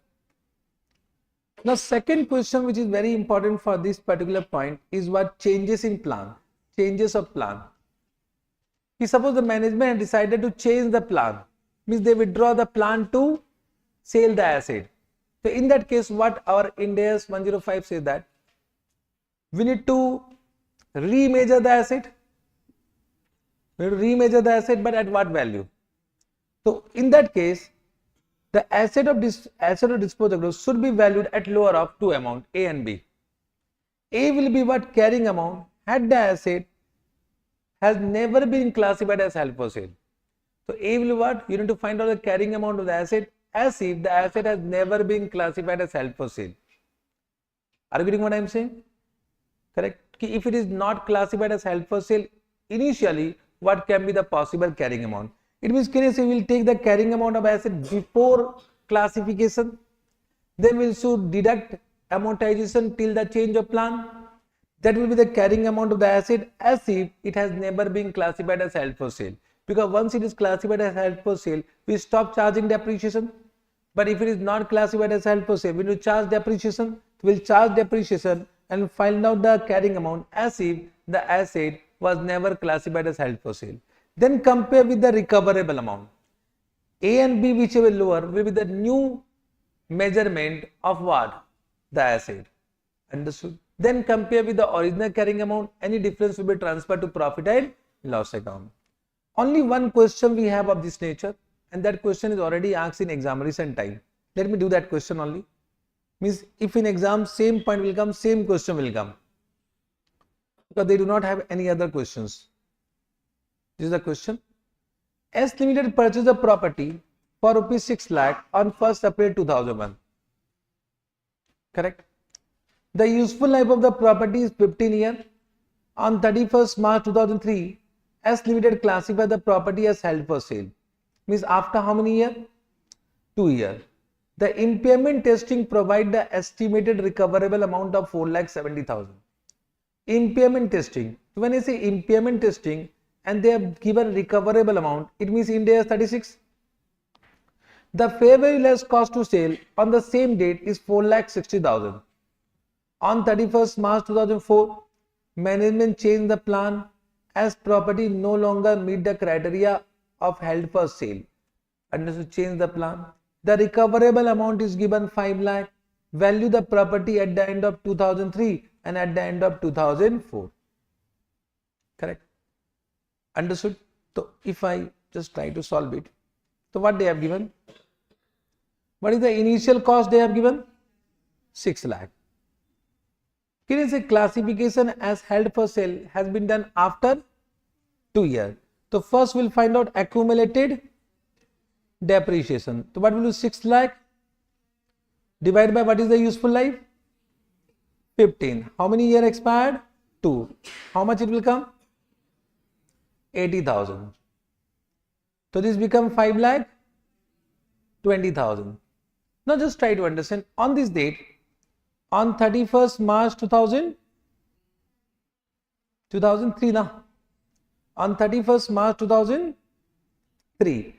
Now second question which is very important for this particular point is what changes in plan, changes of plan. Suppose the management decided to change the plan, means they withdraw the plan to sell the asset. So in that case, what our Ind AS 105 says that we need to remeasure the asset. We need to remeasure the asset, but at what value? So in that case, the asset of disposal should be valued at lower of two amounts, A and B. A will be what? Carrying amount had the asset has never been classified as held for sale. So A will be what? You need to find out the carrying amount of the asset as if the asset has never been classified as held for sale. Are you getting what I am saying? Correct. If it is not classified as held for sale, initially what can be the possible carrying amount? It means, can you say we will take the carrying amount of asset before classification, then we should deduct amortization till the change of plan. That will be the carrying amount of the asset as if it has never been classified as held for sale. Because once it is classified as held for sale, we stop charging depreciation. But if it is not classified as held for sale, we will charge depreciation. We will charge depreciation and find out the carrying amount as if the asset was never classified as held for sale. Then compare with the recoverable amount. A and B, whichever lower, will be the new measurement of what? The asset. Understood? Then compare with the original carrying amount. Any difference will be transferred to profit and loss account. Only one question we have of this nature, and that question is already asked in exam recent time. Let me do that question only. Means if in exam same point will come, same question will come. Because they do not have any other questions. This is the question. S Limited purchased a property for rupees 6 lakh on 1st April 2001. Correct. The useful life of the property is 15 years. On 31st March 2003, S Limited classified the property as held for sale. Means after how many years? 2 years. The impairment testing provide the estimated recoverable amount of 4,70,000. Impairment testing. When I say impairment testing and they have given recoverable amount, it means Ind AS 36. The fair value less cost to sale on the same date is 4,60,000. On 31st March 2004, management changed the plan as property no longer meet the criteria of held for sale. And to change the plan, the recoverable amount is given 5 lakh. Value the property at the end of 2003 and at the end of 2004. Correct. Understood? So if I just try to solve it, so what they have given? What is the initial cost they have given? 6 lakh. Can you say classification as held for sale has been done after 2 years? So first we'll find out accumulated depreciation. So what will do? 6 lakh divided by what is the useful life? 15. How many year expired? 2. How much it will come? 80,000. So this become 5 lakh 20,000. Now just try to understand on this date, on 31st March 2003 now. On 31st March 2003.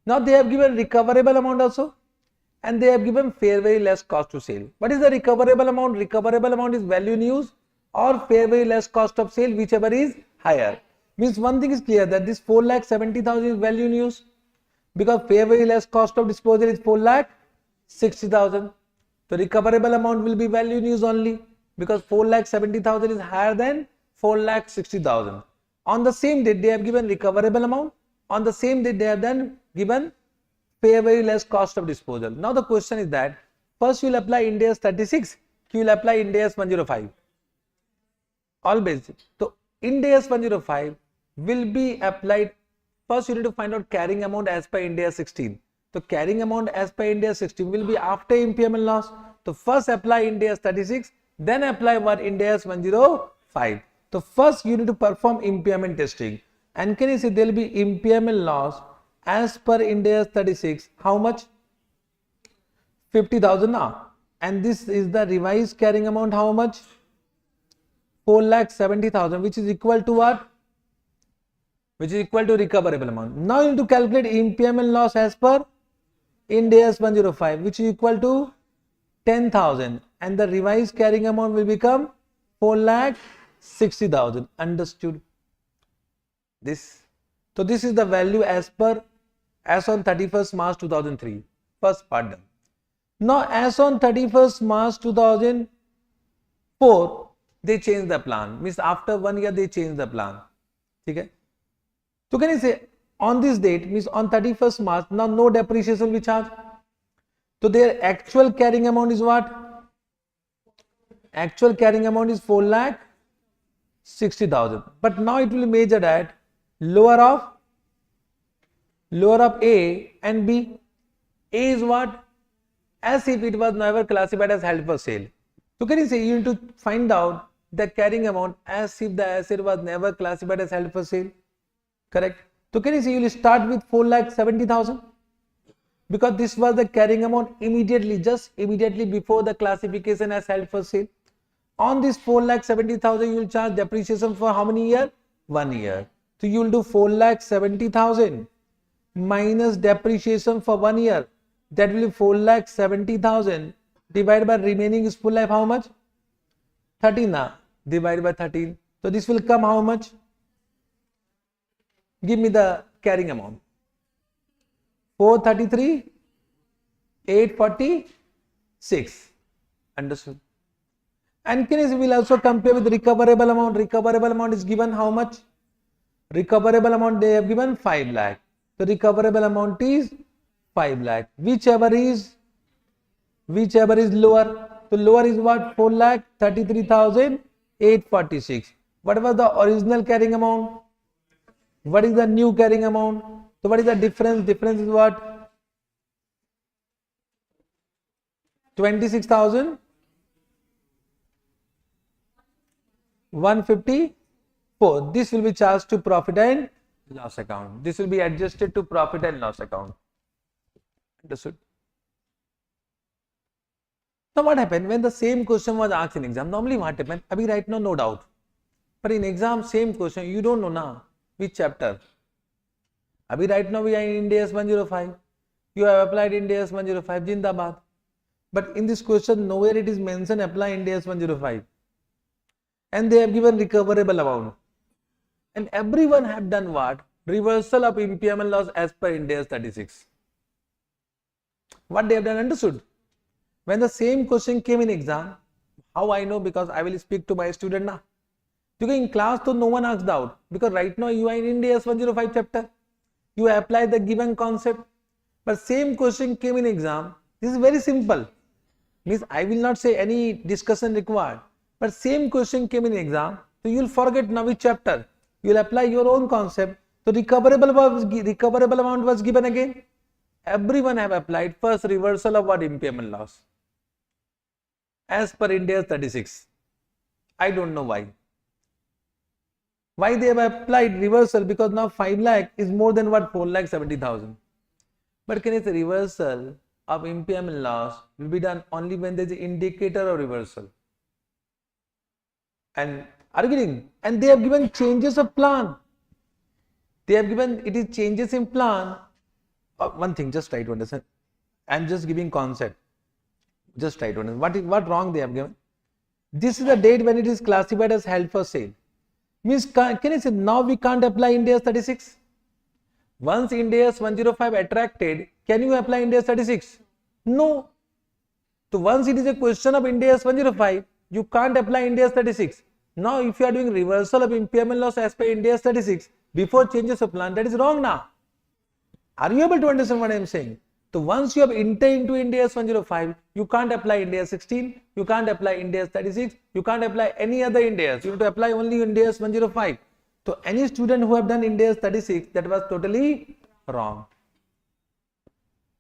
Now they have given recoverable amount also. and they have given fair value less cost to sale. What is the recoverable amount? Recoverable amount is value in use or fair value less cost of sale, whichever is higher. Means one thing is clear, that this 4,70,000 is value in use, because fair value less cost of disposal is 4,60,000. So recoverable amount will be value in use only, because 4,70,000 is higher than 4,60,000. On the same date they have given recoverable amount. On the same date they have then given fair value less cost of disposal. Now the question is that first you will apply Ind AS 36, you will apply Ind AS 105. Always. So Ind AS 105 will be applied. First you need to find out carrying amount as per Ind AS 16. So carrying amount as per Ind AS 16 will be after impairment loss. So first apply Ind AS 36, then apply what? Ind AS 105. So first you need to perform impairment testing. And can you see there will be impairment loss as per Ind AS 36. How much? 50,000 now. And this is the revised carrying amount. How much? 4,70,000, which is equal to what? Which is equal to recoverable amount. Now you need to calculate impairment loss as per Ind AS 105, which is equal to 10,000, and the revised carrying amount will become 4,60,000. Understood this? So this is the value as on 31st March 2003. First part done. Now as on 31st March 2004, they changed the plan. Means after 1 year they changed the plan. Okay? So can you say on this date, means on 31st March, now no depreciation will be charged. So their actual carrying amount is what? Actual carrying amount is 4,60,000. But now it will be measured at lower of A and B. A is what? As if it was never classified as held for sale. So can you say you need to find out the carrying amount as if the asset was never classified as held for sale. Correct? So can you see you will start with 4,70,000, because this was the carrying amount immediately, just immediately before the classification as held for sale. On this 4,70,000 you will charge depreciation for how many years? 1 year. So you will do 4,70,000 minus depreciation for 1 year. That will be 4,70,000 divided by remaining useful life. How much? 13 now. Divided by 13. So this will come how much? Give me the carrying amount. 433, 846. Understood? And can you will also compare with recoverable amount. Recoverable amount is given how much? Recoverable amount they have given 5 lakh. The recoverable amount is 5 lakh. Whichever is lower. So lower is what? 4,33,846. What was the original carrying amount? What is the new carrying amount? So what is the difference? Difference is what? 26,154. This will be charged to profit and loss account. This will be adjusted to profit and loss account. Understood? Now what happened when the same question was asked in exam? Normally what happened? Abhi right now no doubt. But in exam same question you don't know now which chapter. Abhi right now we are in Ind AS 105. You have applied Ind AS 105. Jindabad. But in this question nowhere it is mentioned apply Ind AS 105. And they have given recoverable amount. And everyone have done what? Reversal of impairment loss as per Ind AS 36. What they have done? Understood? When the same question came in exam, how I know? Because I will speak to my student now. Because in class so no one asked out, because right now you are in Ind AS 105 chapter. You apply the given concept, but same question came in exam. This is very simple. Means I will not say any discussion required, but same question came in exam. So you will forget now which chapter. You will apply your own concept. So recoverable amount was given again. Everyone have applied first reversal of what? Impairment loss as per Ind AS 36. I don't know why. Why they have applied reversal? Because now 5 lakh is more than what? 4,70,000. But can you say reversal of impairment loss will be done only when there is an indicator of reversal? And arguing, and they have given changes of plan. They have given it is changes in plan. One thing, just try to understand. I'm just giving concept. Just try to understand what wrong they have given. This is the date when it is classified as held for sale. Means can you say now we can't apply Ind AS 36? Once Ind AS 105 attracted, can you apply Ind AS 36? No. So once it is a question of Ind AS 105, you can't apply Ind AS 36. Now if you are doing reversal of impairment loss as per Ind AS 36 before changes of plan, that is wrong now. Are you able to understand what I am saying? So once you have entered into Ind AS 105, you can't apply Ind AS 16, you can't apply Ind AS 36, you can't apply any other Ind AS. You have to apply only Ind AS 105. So any student who have done Ind AS 36, that was totally wrong.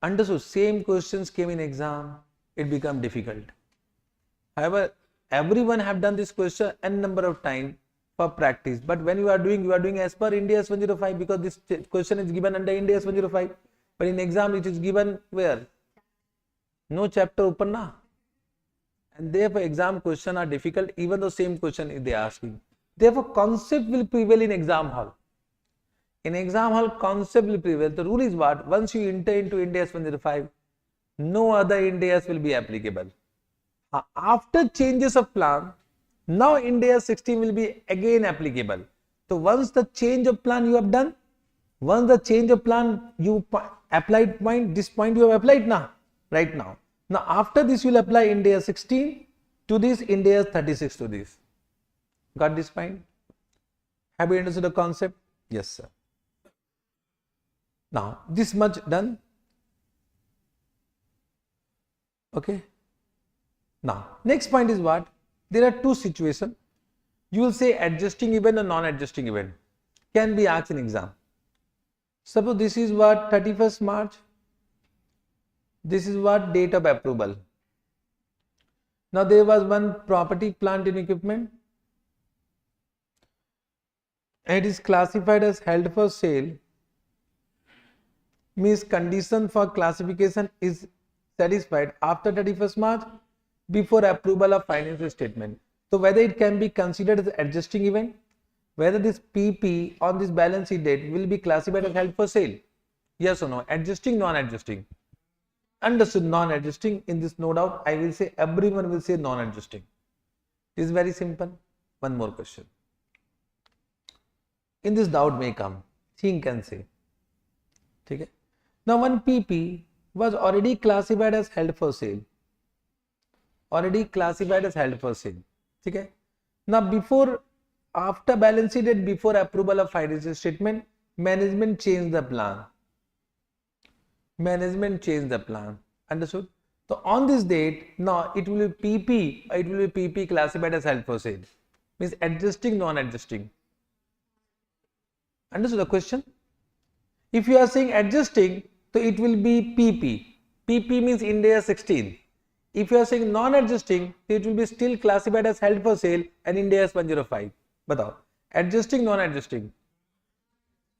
Understood? Same questions came in exam, it become difficult. However, everyone have done this question n number of times for practice. But when you are doing as per Ind AS 105 because this question is given under Ind AS 105. But in exam it is given where? No chapter open na. And therefore exam question are difficult even though same question they are asking. Therefore concept will prevail in exam hall. In exam hall concept will prevail. The rule is what? Once you enter into Ind AS 105, no other Ind AS will be applicable. After changes of plan, now Ind AS 16 will be again applicable. So once the change of plan you have done, once the change of plan you applied point, this point you have applied now, right now. Now after this you will apply Ind AS 16 to this, Ind AS 36 to this. Got this point? Have you understood the concept? Yes, sir. Now this much done. Okay. Now next point is what? There are two situations. You will say adjusting event or non-adjusting event can be asked in exam. Suppose this is what 31st March, this is what date of approval. Now there was one property, plant and equipment, and it is classified as held for sale, means condition for classification is satisfied after 31st March before approval of financial statement. So whether it can be considered as adjusting event, whether this PP on this balance sheet date will be classified as held for sale. Yes or no? Adjusting, non-adjusting. Understood? Non-adjusting. In this, no doubt, I will say everyone will say non-adjusting. It is very simple. One more question. In this, doubt may come. Think and say. Okay? Now, one PP was already classified as held for sale. Already classified as held for sale. Okay? Now, after balance sheet date, before approval of financial statement, management changed the plan. Management changed the plan. Understood? So on this date, now it will be PP. It will be PP classified as held for sale. Means adjusting, non-adjusting. Understood the question? If you are saying adjusting, so it will be PP. PP means Ind AS 16. If you are saying non-adjusting, it will be still classified as held for sale and Ind AS 105. Batao. Adjusting, non-adjusting.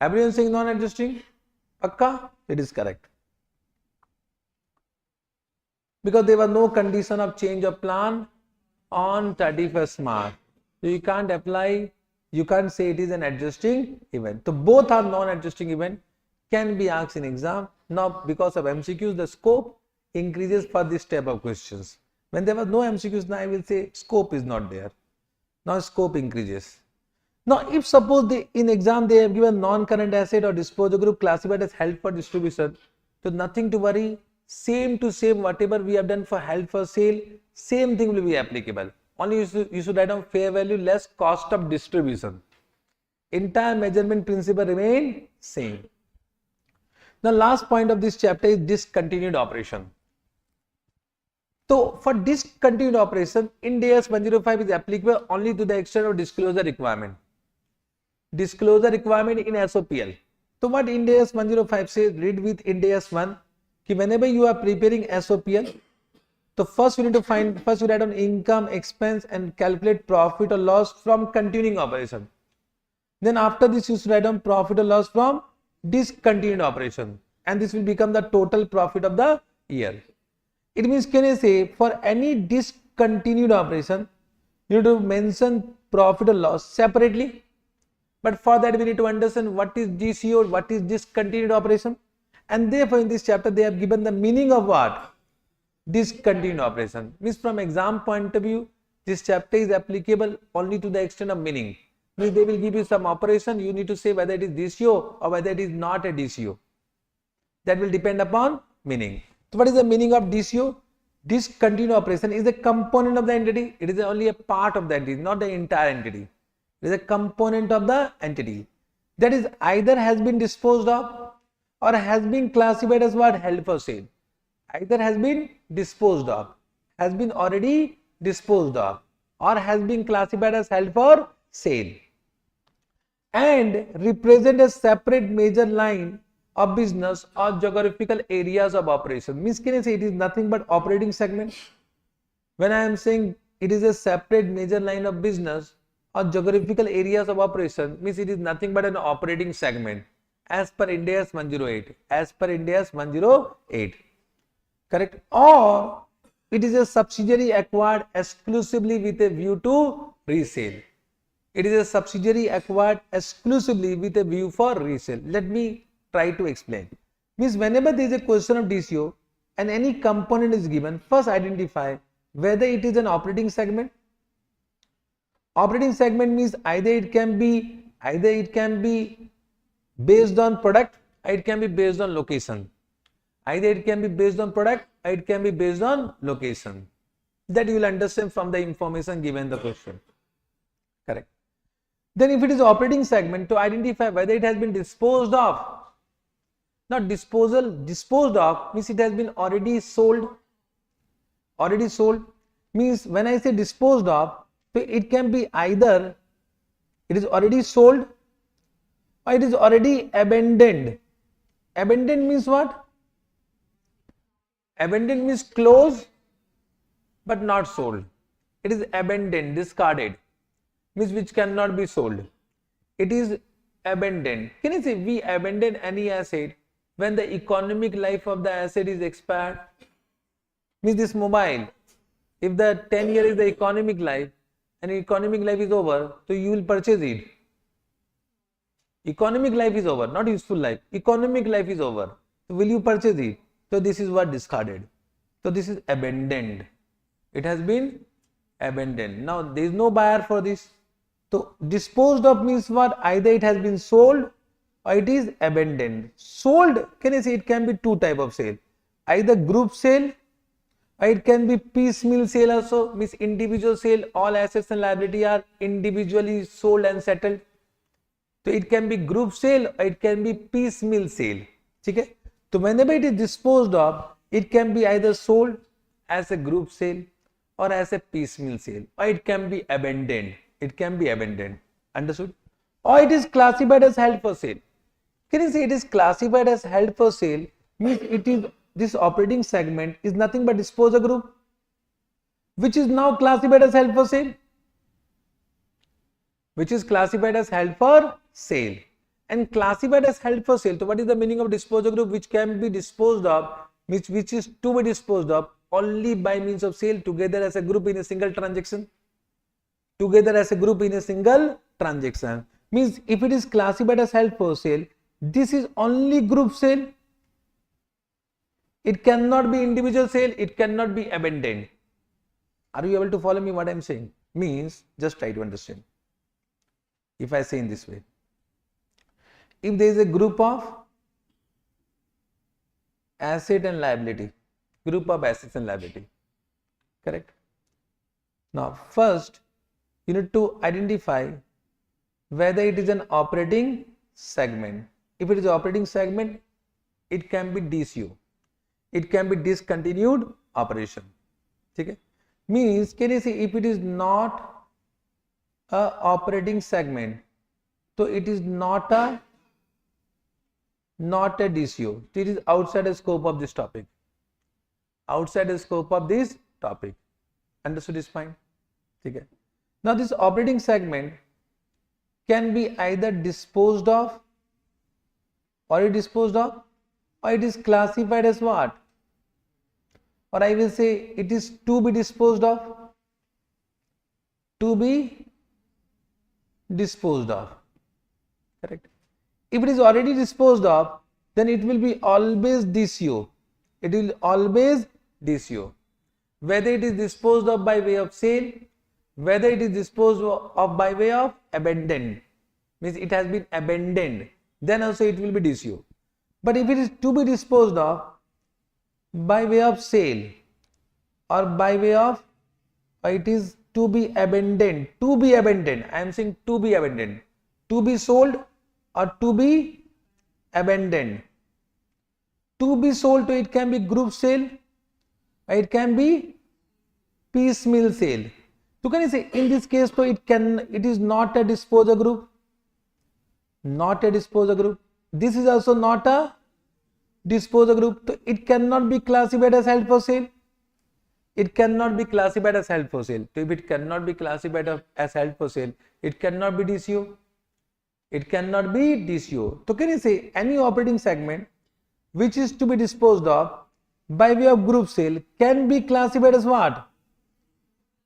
Everyone saying non-adjusting? Pakka? It is correct. Because there was no condition of change of plan on 31st March. So you can't apply, you can't say it is an adjusting event. So both are non-adjusting event, can be asked in exam. Now because of MCQs, the scope increases for this type of questions. When there was no MCQs, now I will say scope is not there. Now scope increases. Now if suppose in exam they have given non-current asset or disposal group classified as held for distribution, so nothing to worry, same to same whatever we have done for held for sale, same thing will be applicable. Only you should write down fair value less cost of distribution. Entire measurement principle remain same. The last point of this chapter is discontinued operation. So for discontinued operation, Ind AS 105 is applicable only to the extent of disclosure requirement. Disclosure requirement in SOPL. So what Ind AS 105 says, read with Ind AS 1, कि whenever you are preparing SOPL, so first we need to first we write down income, expense and calculate profit or loss from continuing operation. Then after this you should write down profit or loss from discontinued operation, and this will become the total profit of the year. It means, can I say, for any discontinued operation, you need to mention profit or loss separately. But for that, we need to understand what is DCO, what is discontinued operation. And therefore in this chapter they have given the meaning of what? Discontinued operation. Means from exam point of view, this chapter is applicable only to the extent of meaning. Means they will give you some operation, you need to say whether it is DCO or whether it is not a DCO. That will depend upon meaning. So what is the meaning of DCO? Discontinued operation is a component of the entity. It is only a part of the entity, not the entire entity. It is a component of the entity. That is either has been disposed of or has been classified as what? Held for sale. Either has been disposed of, has been already disposed of, or has been classified as held for sale, and represent a separate major line of business or geographical areas of operation. Means can I say it is nothing but operating segment? When I am saying it is a separate major line of business or geographical areas of operation, means it is nothing but an operating segment as per Ind AS 108. As per Ind AS 108. Correct? Or it is a subsidiary acquired exclusively with a view to resale. It is a subsidiary acquired exclusively with a view for resale. Let me try to explain. Means whenever there is a question of DCO and any component is given, first identify whether it is an operating segment. Operating segment means either it can be based on product, or it can be based on location. Either it can be based on product or it can be based on location. That you will understand from the information given in the question. Correct. Then if it is operating segment, to identify whether it has been disposed of. Not disposal, disposed of means it has been already sold. Already sold means when I say disposed of, so it can be either it is already sold or it is already abandoned. Abandoned means what? Abandoned means closed but not sold. It is abandoned, discarded, means which cannot be sold. It is abandoned. Can you say we abandon any asset when the economic life of the asset is expired? Means this mobile, if the 10 year is the economic life and economic life is over, so you will purchase it. Economic life is over, not useful life. Economic life is over. So will you purchase it? So this is what discarded. So this is abandoned. It has been abandoned. Now there is no buyer for this. So disposed of means what? Either it has been sold or it is abandoned. Sold, can I say it can be two type of sale. Either group sale or it can be piecemeal sale also. Means individual sale, all assets and liability are individually sold and settled. So it can be group sale or it can be piecemeal sale. Okay? So whenever it is disposed of, it can be either sold as a group sale or as a piecemeal sale, or it can be abandoned. It can be abandoned. Understood? Or it is classified as held for sale. Can you say it is classified as held for sale? Means it is this operating segment is nothing but disposal group, which is now classified as held for sale. Which is classified as held for sale. And classified as held for sale. So what is the meaning of disposal group? Which can be disposed of, which is to be disposed of only by means of sale, together as a group in a single transaction. Together as a group in a single transaction. Means if it is classified as held for sale, this is only group sale. It cannot be individual sale. It cannot be abandoned. Are you able to follow me what I am saying? Means just try to understand. If I say in this way, if there is a group of asset and liability, group of assets and liability, correct? Now first you need to identify whether it is an operating segment. If it is operating segment, it can be DCO. It can be discontinued operation. Okay? Means can you say if it is not a operating segment, so it is not a DCO. It is outside the scope of this topic. Outside the scope of this topic. Understood is fine. Okay. Now this operating segment can be either disposed of, or it is classified as what? Or I will say it is to be disposed of. To be disposed of. Correct. If it is already disposed of, then it will be always DCO. It will always DCO. Whether it is disposed of by way of sale, whether it is disposed of by way of abandoned, means it has been abandoned, then also it will be DCO. But if it is to be disposed of by way of sale or by way of, it is to be abandoned, I am saying to be abandoned, to be sold or to be abandoned. To be sold, it can be group sale, it can be piecemeal sale. So can you say in this case, so it is not a disposal group, not a disposal group. This is also not a disposal group. So it cannot be classified as held for sale. It cannot be classified as held for sale. So if it cannot be classified as held for sale, it cannot be DCO. It cannot be DCO. So can you say any operating segment which is to be disposed of by way of group sale can be classified as what?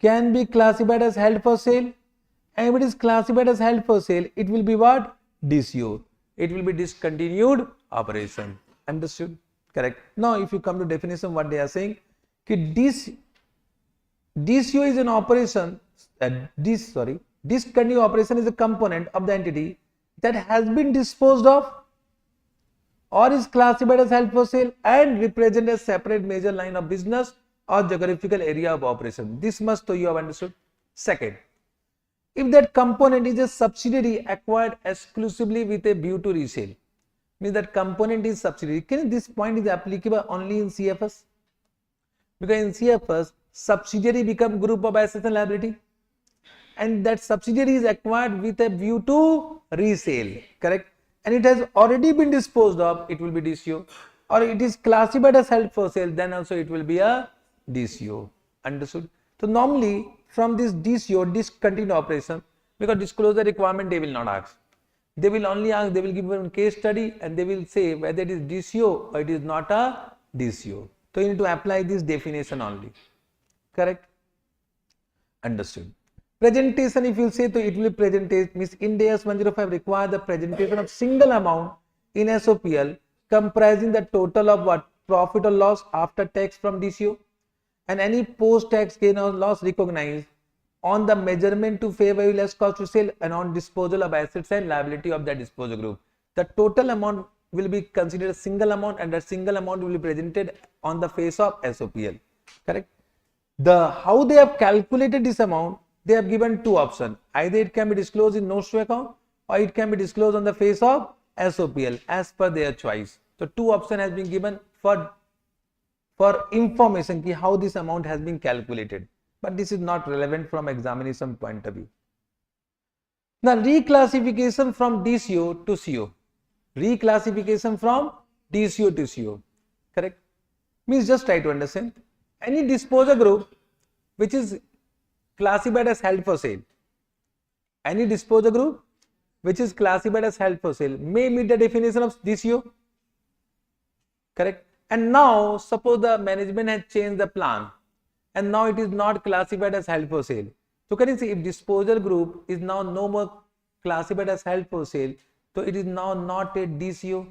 Can be classified as held for sale. And if it is classified as held for sale, it will be what? DCO. It will be discontinued operation. Understood? Correct. Now if you come to definition, what they are saying, DCO is an operation, discontinued operation is a component of the entity that has been disposed of or is classified as held for sale and represent a separate major line of business or geographical area of operation. This much you have understood. Second, if that component is a subsidiary acquired exclusively with a view to resale, means that component is subsidiary. This point is applicable only in CFS? Because in CFS, subsidiary become group of assets and liability, and that subsidiary is acquired with a view to resale, correct? And it has already been disposed of, it will be DCO. Or it is classified as held for sale, then also it will be a DCO. Understood? So normally from this DCO, discontinued operation, because disclosure requirement they will not ask. They will only ask, they will give one case study and they will say whether it is DCO or it is not a DCO. So you need to apply this definition only. Correct? Understood. Presentation, if you say, so it will be presentation, means Ind AS 105 require the presentation of single amount in SOPL comprising the total of what? Profit or loss after tax from DCO and any post-tax gain or loss recognized on the measurement to fair value less cost to sale and on disposal of assets and liability of that disposal group. The total amount will be considered a single amount and that single amount will be presented on the face of SOPL. Correct? How they have calculated this amount, they have given two options. Either it can be disclosed in notes to account or it can be disclosed on the face of SOPL as per their choice. So two options has been given for information ki how this amount has been calculated. But this is not relevant from examination point of view. Now reclassification from DCO to CO. Reclassification from DCO to CO. Correct? Means just try to understand. Any disposal group which is classified as held for sale. Any disposal group which is classified as held for sale may meet the definition of DCO. Correct? And now suppose the management has changed the plan and now it is not classified as held for sale. So can you see if disposal group is now no more classified as held for sale, so it is now not a DCO.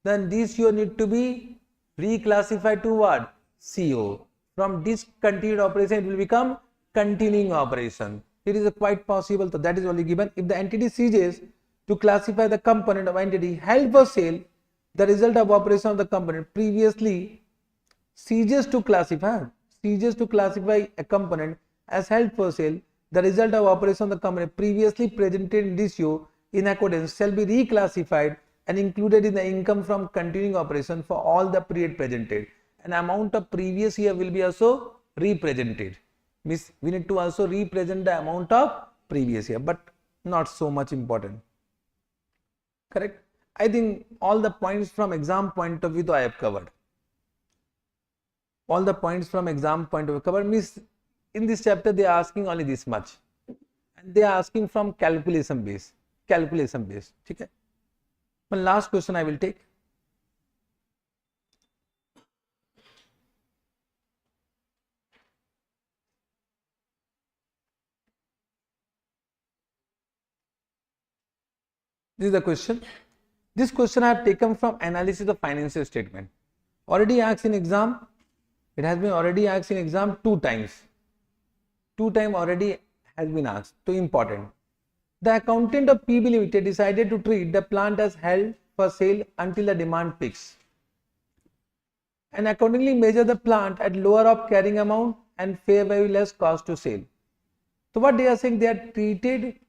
Then DCO need to be reclassified to what? CO. From discontinued operation it will become continuing operation. It is quite possible, so that is only given if the entity ceases to classify the component of entity held for sale, the result of operation of the component previously ceases to classify a component as held for sale, the result of operation of the component previously presented in DCO in accordance shall be reclassified and included in the income from continuing operation for all the period presented. An amount of previous year will be also represented. Means we need to also represent the amount of previous year, but not so much important. Correct? I think all the points from exam point of view I have covered. All the points from exam point of view covered. Means in this chapter they are asking only this much and they are asking from calculation base. Okay? One last question I will take. This is the question. This question I have taken from analysis of financial statement. Already asked in exam. It has been already asked in exam 2 times. 2 times already has been asked. So important. The accountant of PB Limited decided to treat the plant as held for sale until the demand peaks, and accordingly measure the plant at lower of carrying amount and fair value less cost to sale. So what they are saying, they are treated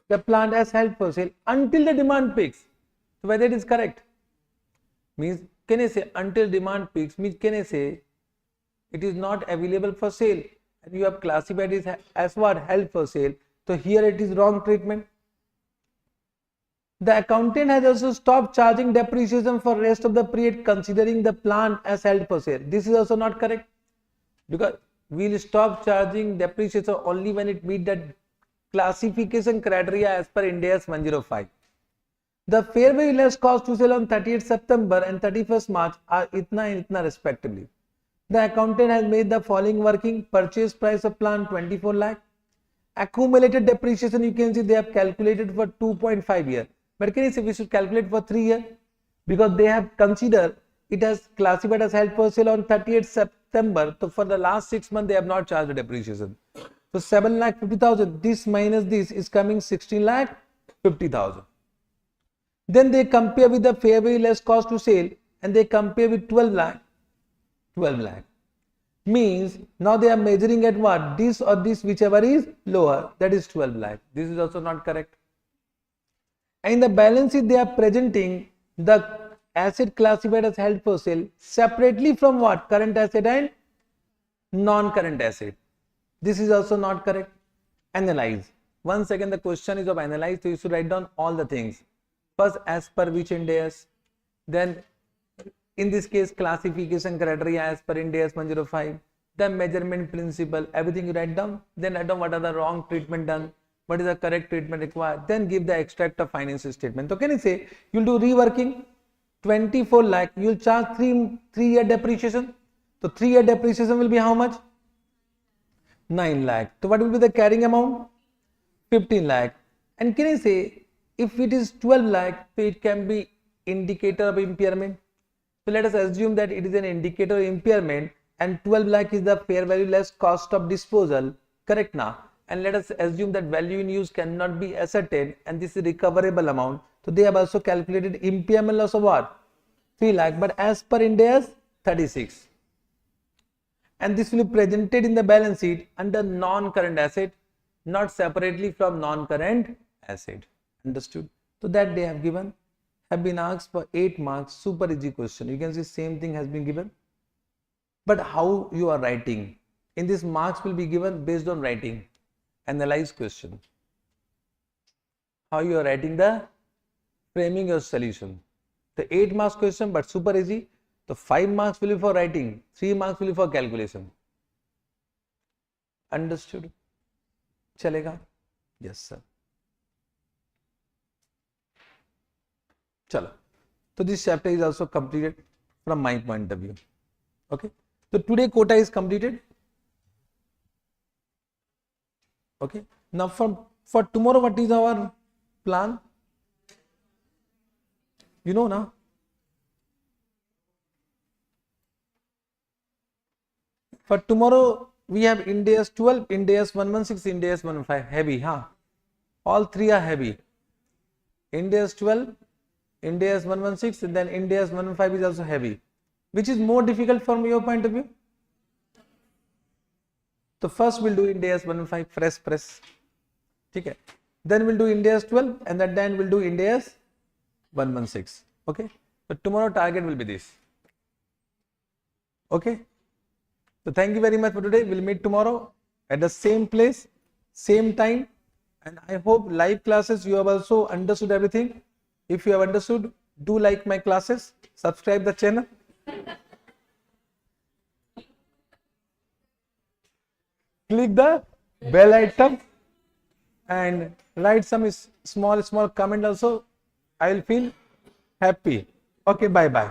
the plant as held for sale until the demand peaks. So whether it is correct, means can I say until demand peaks, means can I say it is not available for sale and you have classified it as what, held for sale. So here it is wrong treatment. The accountant has also stopped charging depreciation for rest of the period considering the plant as held for sale. This is also not correct, because we will stop charging depreciation only when it meets that classification criteria as per Ind AS 105. The fair value less cost to sell on 30th September and 31st March are itna and itna respectively. The accountant has made the following working: purchase price of plant 24 lakh. Accumulated depreciation, you can see they have calculated for 2.5 years. But can you say we should calculate for 3 years? Because they have considered it as classified as held for sale on 30th September. So for the last 6 months, they have not charged the depreciation. So 7,50,000, this minus this is coming 16,50,000. Then they compare with the fair value less cost to sale and they compare with 12 lakh. 12 lakh. Means now they are measuring at what? This or this, whichever is lower, that is 12 lakh. This is also not correct. And in the balance sheet, they are presenting the asset classified as held for sale separately from what? Current asset and non-current asset. This is also not correct. Analyze. Once again, the question is of analyze, so you should write down all the things. First, as per which Ind AS, then in this case classification criteria as per Ind AS 105, the measurement principle, everything you write down. Then write down what are the wrong treatment done, what is the correct treatment required, then give the extract of financial statement. So can you say you'll do reworking 24 lakh, you'll charge 3-year depreciation. So 3-year depreciation will be how much? 9 lakh. So what will be the carrying amount? 15 lakh. And can I say if it is 12 lakh, so it can be indicator of impairment. So let us assume that it is an indicator of impairment and 12 lakh is the fair value less cost of disposal. Correct now? And let us assume that value in use cannot be ascertained and this is recoverable amount. So they have also calculated impairment loss of what? 3 lakh, but as per Ind AS 36. And this will be presented in the balance sheet under non-current asset, not separately from non-current asset. Understood? So that they have given, have been asked for 8 marks, super easy question. You can see same thing has been given. But how you are writing? In this marks will be given based on writing. Analyze question. How you are writing the framing your solution. The 8 marks question but super easy. So 5 marks will be for writing, 3 marks will be for calculation. Understood? Chalega? Yes, sir. Chalo. So this chapter is also completed from my point of view. Okay. So today quota is completed. Okay. Now for tomorrow, what is our plan? You know now. For tomorrow, we have Ind AS 12, Ind AS 116, Ind AS 115. Heavy, huh? All 3 are heavy. Ind AS 12, Ind AS 116, and then Ind AS 115 is also heavy. Which is more difficult from your point of view? So first we'll do Ind AS 115, fresh press. Okay. Then we'll do Ind AS 12, and then we'll do Ind AS 116. Okay. So tomorrow target will be this. Okay. So thank you very much for today. We'll meet tomorrow at the same place, same time. And I hope live classes you have also understood everything. If you have understood, do like my classes, subscribe the channel. Click the bell icon and write some small comment also. I will feel happy. Okay, bye bye.